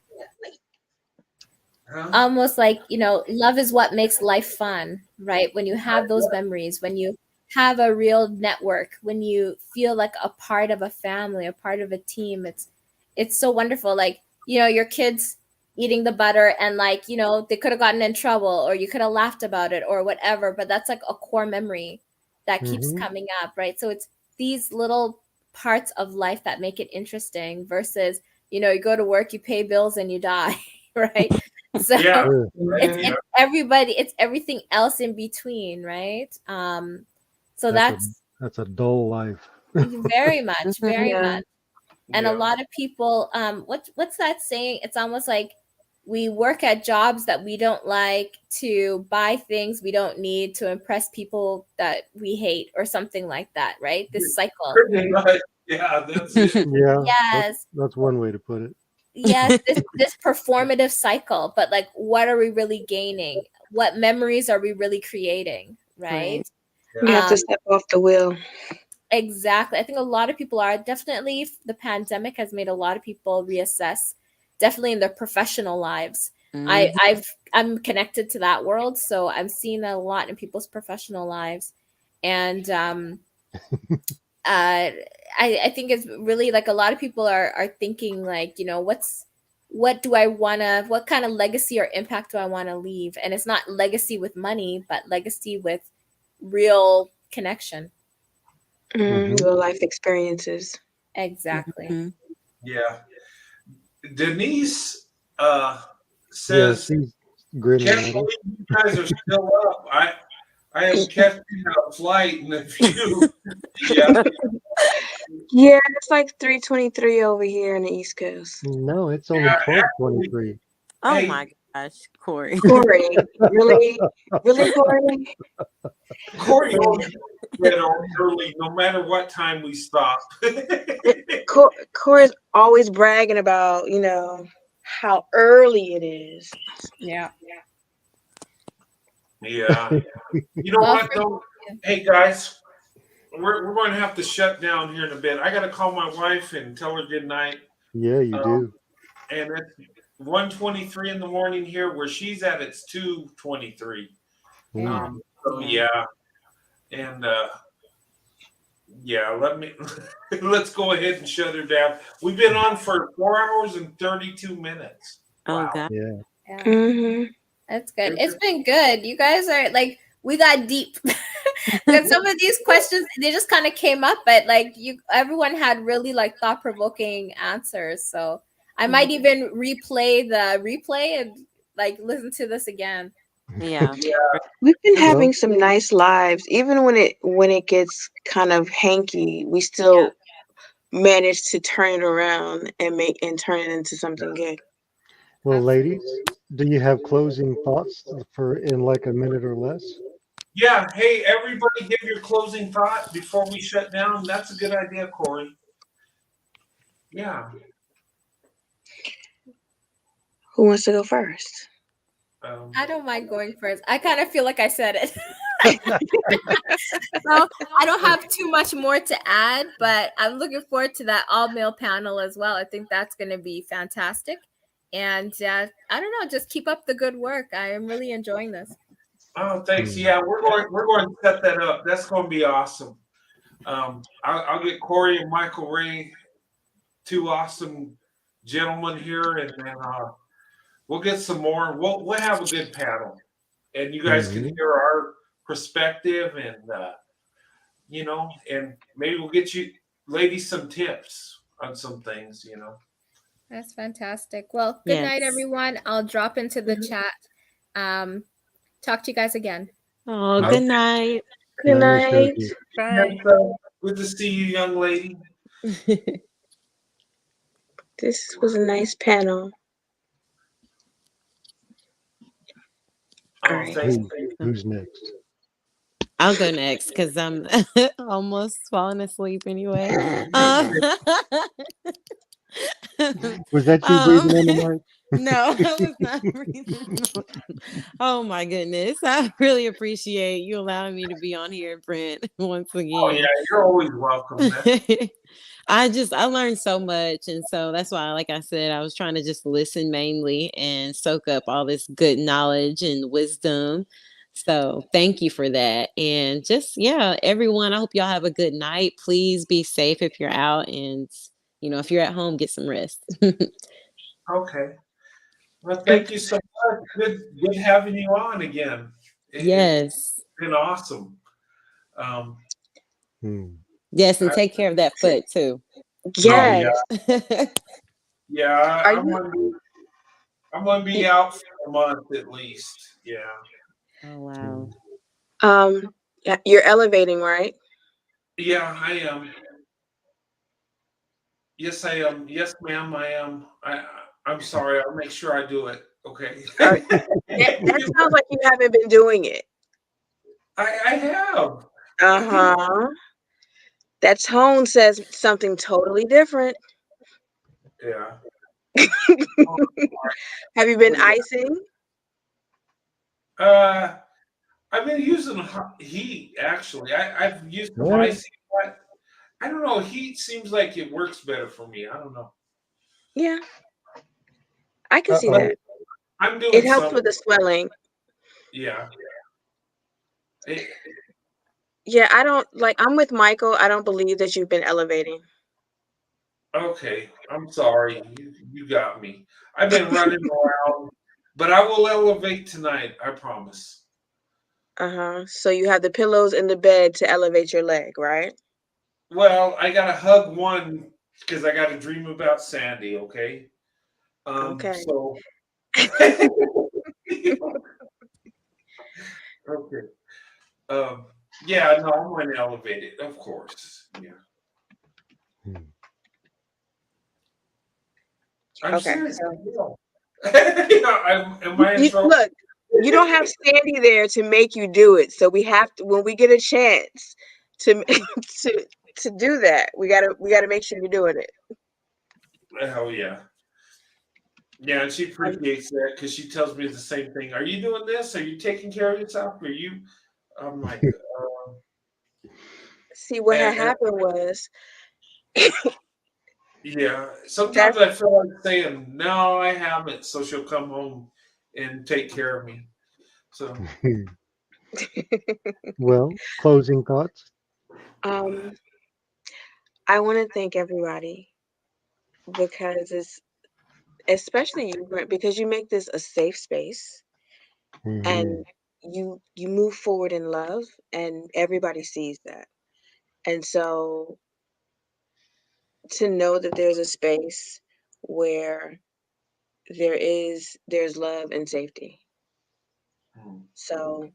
Huh? almost like, you know, love is what makes life fun, right? When you have those memories, when you have a real network, when you feel like a part of a family, a part of a team, it's so wonderful. Like, you know, your kids eating the butter and like, you know, they could have gotten in trouble or you could have laughed about it or whatever, but that's like a core memory that keeps hmm coming up, right? So it's these little parts of life that make it interesting versus, you know, you go to work, you pay bills and you die, right? So Yeah. Sure. Yeah. it's everybody, it's everything else in between, right? So that's That's a dull life. very much, very Yeah. much. And a Yeah. lot of people, what's that saying? It's almost like we work at jobs that we don't like to buy things we don't need to impress people that we hate or something like that, right? This cycle. Pretty much. Yeah, that's it. Yeah, Yes. that's one way to put it. Yes, this performative cycle, but like what are we really gaining? What memories are we really creating, right? Right. You have to Um, step off the wheel. exactly. I think a lot of people are definitely the pandemic has made a lot of people reassess, definitely in their professional lives. I'm connected to that world, so I'm seeing that a lot in people's professional lives. And I think it's really like a lot of people are thinking like, you know, what do I wanna, what kind of legacy or impact do I want to leave? And it's not legacy with money, but legacy with real connection. Mhm. Real life experiences. Exactly. Mhm. Yeah. Denise Yeah, says, she's grinning can't at us. believe you guys are still up. I am catching a flight in a few. Yeah. Yeah, it's like 3:23 over here in the East Coast. No, it's only Yeah, 12:23. Oh Hey, my gosh, Corey. Corey, really, really, Corey? Corey always get on early, no matter what time we stop. Corey's always bragging about, you know, how early it is. Yeah. Yeah. You know Well, what though? Hey guys, we're going to have to shut down here in a bit. I got to call my wife and tell her good night. Yeah, you do. And it's 1:23 in the morning here. Where she's at, it's 2:23. yeah. So yeah, and yeah, let's go ahead and shut her down. We've been on for 4 hours and 32 minutes. Oh Wow. God. Yeah. Yeah. Mm-hmm. That's good. It's been good. You guys are like, we got deep. And some of these questions, they just kind of came up, but like everyone had really like thought-provoking answers. So I might even replay the replay and like listen to this again. Yeah. We've been Well, having some nice lives, even when it gets kind of hanky. We still manage to turn it around and turn it into something good. well, ladies, do you have closing thoughts for in like a minute or less? Yeah. Hey, everybody, give your closing thought before we shut down. That's a good idea, Corey. Yeah. Who wants to go first? I don't mind going first. I kind of feel like I said it. So I don't have too much more to add, but I'm looking forward to that all male panel as well. I think that's going to be fantastic. And I don't know, just keep up the good work. I am really enjoying this. Oh, thanks. Yeah, we're going to set that up. That's going to be awesome. I'll get Corey and Michael Ray, two awesome gentlemen here, and then we'll get some more. We'll have a good panel, and you guys can hear our perspective, and you know, and maybe we'll get you ladies some tips on some things. You know. That's fantastic. Well, good night, Yes. everyone. I'll drop into the chat. Talk to you guys again. Oh, good night. Good Nice, night. Turkey. Bye. Yes, Good to see you, young lady. This was a nice panel. All Oh, right. thanks. Who's next? I'll go next because I'm almost falling asleep anyway. Um, Was that you breathing on the mic? No, I was not breathing. Oh my goodness. I really appreciate you allowing me to be on here, Brent, once Oh yeah, again. you're always welcome. I learned so much, and so that's why, like I said, I was trying to just listen mainly and soak up all this good knowledge and wisdom. So thank you for that. And just everyone, I hope y'all have a good night. Please be safe if you're out, and if you're at home, get some rest. Okay. Well, thank you so much. Good having you on again. It's Yes. been awesome. Um, Yes, and I, take care of that foot too. oh Yes. yeah. Are I'm gonna be out for a month at least. Yeah. Oh wow. yeah, you're elevating, right? Yeah, I am. Yes, I am. Yes, ma'am, I am. I'm sorry. I'll make sure I do it. Okay. That sounds like you haven't been doing it. I have. Uh-huh. That tone says something totally different. Yeah. Have you been icing? Uh, I've been using heat actually. I've used some What? icy, but I don't know. Heat seems like it works better for me. I don't know. Yeah, I can see But that. I'm It doing helps some. with the swelling. Yeah. It, Yeah, I don't like I'm with Michael. I don't believe that you've been elevating. okay. I'm sorry. You got me. I've been running around, but I will elevate tonight. I promise. Uh-huh. So you have the pillows in the bed to elevate your leg, right? Well, I gotta hug one because I got to dream about Sandy. Okay. Okay. So. Okay. Yeah. No, I'm going to elevate it. Of course. Yeah. I'm Okay. serious. So Am I in trouble? look, you don't have Sandy there to make you do it. So we have to when we get a chance to to do that, we gotta make sure you're doing it. Hell yeah. Yeah, and she appreciates that because she tells me the same thing. Are you doing this? Are you taking care of yourself? Are you? I'm like, See what had and happened was yeah. Sometimes that's I feel like saying, no, I haven't. So she'll come home and take care of me. So, Well, closing thoughts. um I want to thank everybody because it's especially you, Brent, because you make this a safe space Hmm. and you move forward in love and everybody sees that. And so to know that there's a space where there's love and safety. So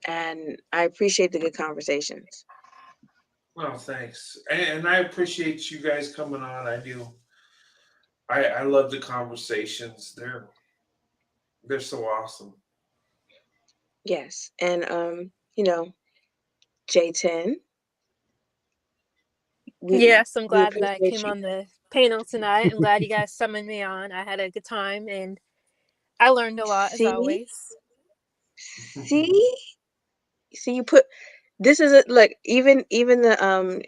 and I appreciate the good conversations. well, thanks. And I appreciate you guys coming on. I do. I love the conversations. They're so awesome. Yes. And you know, J10, we Yes, I'm we glad that I appreciate came you. on the panel tonight. I'm glad you guys summoned me on. I had a good time and I learned a lot as See? always. See? See you put this is a look, even the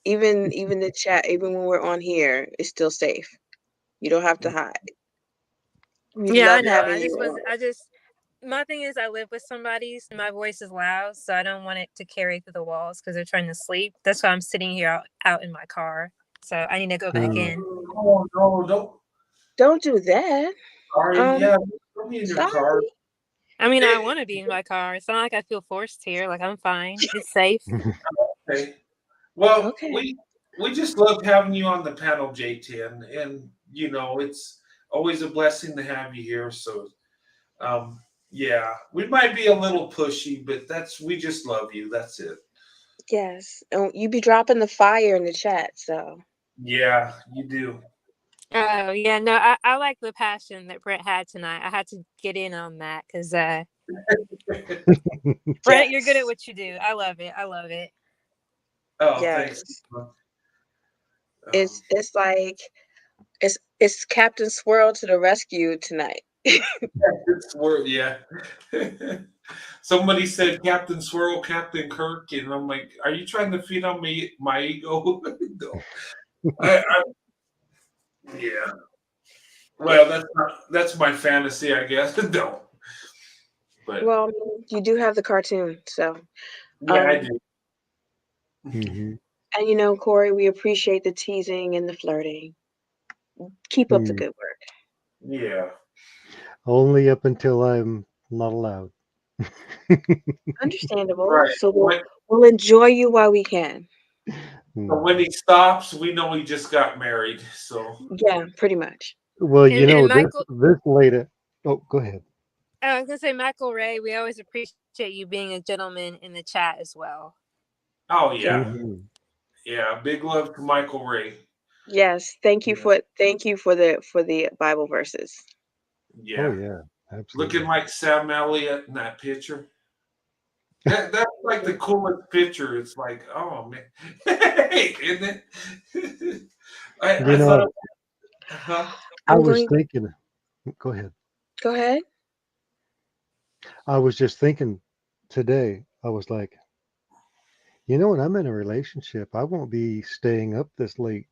even the chat, even when we're on here, is still safe. You don't have to hide. We Yeah, I loved know. having you on. My thing is I live with somebody, so my voice is loud, so I don't want it to carry through the walls because they're trying to sleep. That's why I'm sitting here out in my car. So I need to go back in. Oh no, Don't do that. sorry. Um, Yeah, put me in your sorry. car. I mean, I Eh, want to be in my car. It's not like I feel forced here. Like I'm fine. It's safe. okay. Well, Okay. we just love having you on the panel, J10, and it's always a blessing to have you here. So, yeah, we might be a little pushy, but we just love you. That's it. Yes. Oh, you be dropping the fire in the chat, so Yeah, you do. Oh yeah, no, I like the passion that Brent had tonight. I had to get in on that because Brent, you're good at yes. what you do. I love it. I love it. Oh, thanks. Yes. Um, It's like it's Captain Swirl to the rescue tonight. it's word, yeah. Somebody said Captain Swirl, Captain Kirk, and I'm like, are you trying to feed on me my ego? No. I yeah. Well, that's my fantasy, I guess. No. But Well, I mean, you do have the cartoon, so yeah, I um do. Hmm. and you know, Corey, we appreciate the teasing and the flirting. Keep up the good work. Yeah. Only up until I'm not allowed. Understandable. Right. So we'll enjoy you while we can. When he stops, we know he just got married. So Yeah, pretty much. Well, And this Michael, this lady. Oh, go ahead. I was gonna say Michael Ray. We always appreciate you being a gentleman in the chat as well. oh yeah. Yeah. Hmm. Yeah. Big love to Michael Ray. Yes. Yeah. Thank you for the Bible verses. Oh Yeah. yeah, Looking absolutely. like Sam Elliott in that picture. That's like the coolest picture. It's like, oh man. Isn't it? I You thought know, it huh? I I'm was going thinking. Go ahead. go ahead. I was just thinking today. I was like, when I'm in a relationship, I won't be staying up this late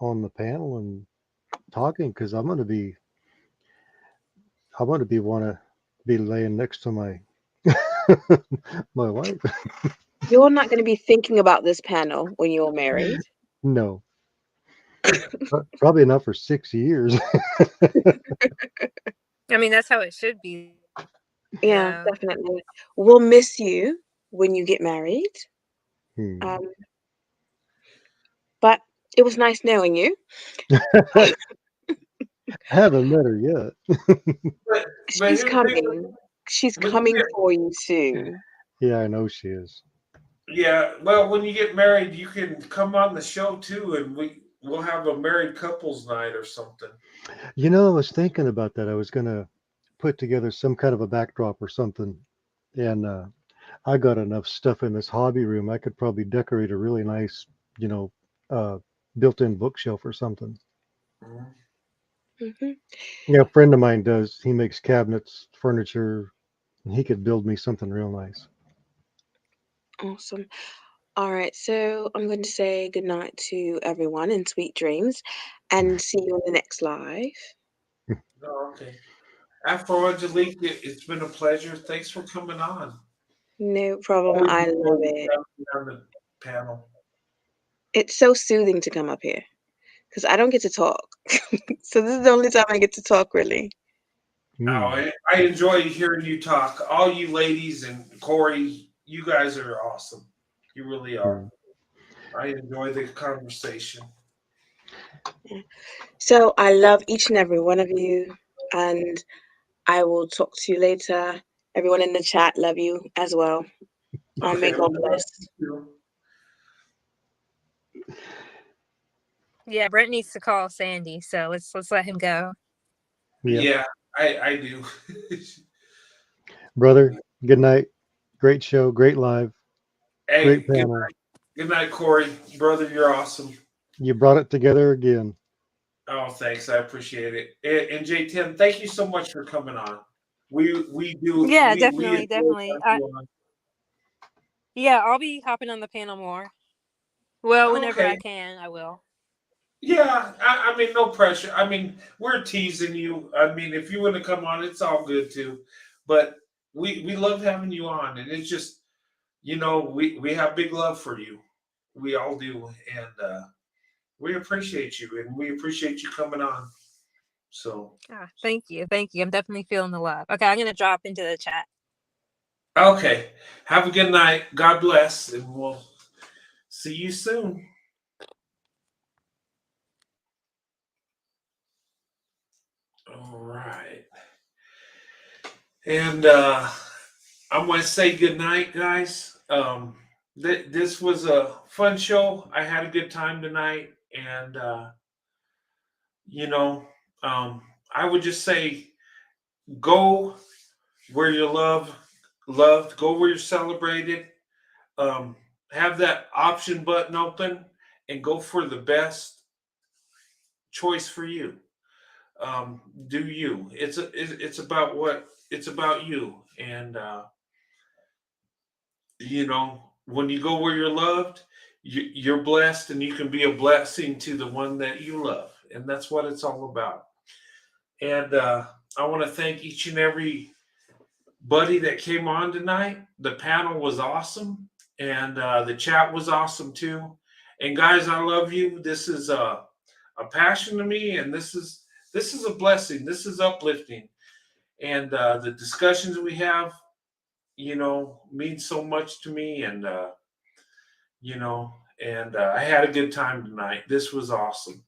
on the panel and talking because I want to be laying next to my my wife. You're not going to be thinking about this panel when you're married. No, probably not for 6 years. I mean, that's how it should be, Yeah, though. definitely. We'll miss you when you get married. Hmm. Um, but it was nice knowing you. I haven't met her yet. But She's here's the thing, coming. She's when you coming get for you soon. Yeah, I know she is. yeah, well, when you get married, you can come on the show too, and we'll have a married couples night or something. I was thinking about that. I was gonna put together some kind of a backdrop or something, and I got enough stuff in this hobby room. I could probably decorate a really nice, you know, uh, built-in bookshelf or something. Mhm. Hmm. Yeah, a friend of mine does. He makes cabinets, furniture, and he could build me something real nice. Awesome. All right, so I'm going to say good night to everyone and sweet dreams, and see you in the next live. Oh, okay. Afro Angelique, it's been a pleasure. Thanks for coming on. No problem. Always I enjoy love you it. on the panel. It's so soothing to come up here because I don't get to talk. So this is the only time I get to talk, really. Oh, Hmm. I enjoy hearing you talk. All you ladies and Corey, you guys are awesome. You really are. Hmm. I enjoy the conversation. Yeah. So I love each and every one of you, and I will talk to you later. Everyone in the chat, love you as well. May Okay, we God love bless. you Yeah, Brent needs to call Sandy, so let's let him go. too. Yep. Yeah, I do. Brother, good night. Great show, great live, great Hey, panel. good night, Corey. Brother, you're awesome. You brought it together again. Oh, thanks. I appreciate it. And J10, thank you so much for coming on. We do Yeah, we definitely, enjoy definitely. having you on. Yeah, I'll be hopping on the panel more. Well, whenever I Okay. can, I will. Yeah, I mean, no pressure. I mean, we're teasing you. I mean, if you want to come on, it's all good too. But we love having you on, and it's just we have big love for you. We all do, and we appreciate you, and we appreciate you coming on. So Thank you, thank you. I'm definitely feeling the love. Okay, I'm gonna drop into the chat. okay, have a good night. God bless, and we'll see you soon. All right, and I'm going to say good night, guys. this was a fun show. I had a good time tonight, and you know, I would just say go where you're loved. Go where you're celebrated. Um, have that option button open and go for the best choice for you. Do you? It's about what it's about you, and when you go where you're loved, you're blessed, and you can be a blessing to the one that you love, and that's what it's all about. And I want to thank each and every buddy that came on tonight. The panel was awesome, and the chat was awesome too. And guys, I love you. This is a passion to me, and this is a blessing. This is uplifting, and the discussions we have, mean so much to me, and you know, and I had a good time tonight. This was awesome,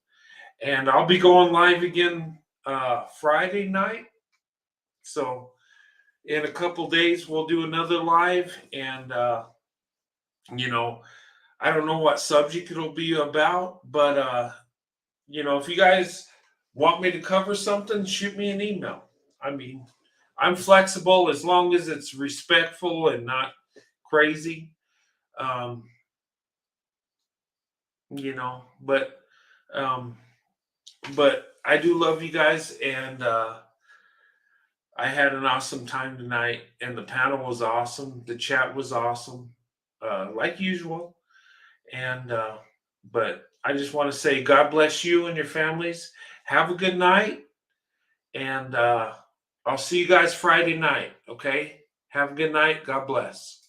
and I'll be going live again Friday night. So in a couple days we'll do another live, and you know I don't know what subject it'll be about, but if you guys want me to cover something, shoot me an email. I mean, I'm flexible as long as it's respectful and not crazy. um but um but I do love you guys, and I had an awesome time tonight, and the panel was awesome. The chat was awesome, like usual. And but I just want to say, God bless you and your families. Have a good night, and I'll see you guys Friday night. Okay. Have a good night. God bless.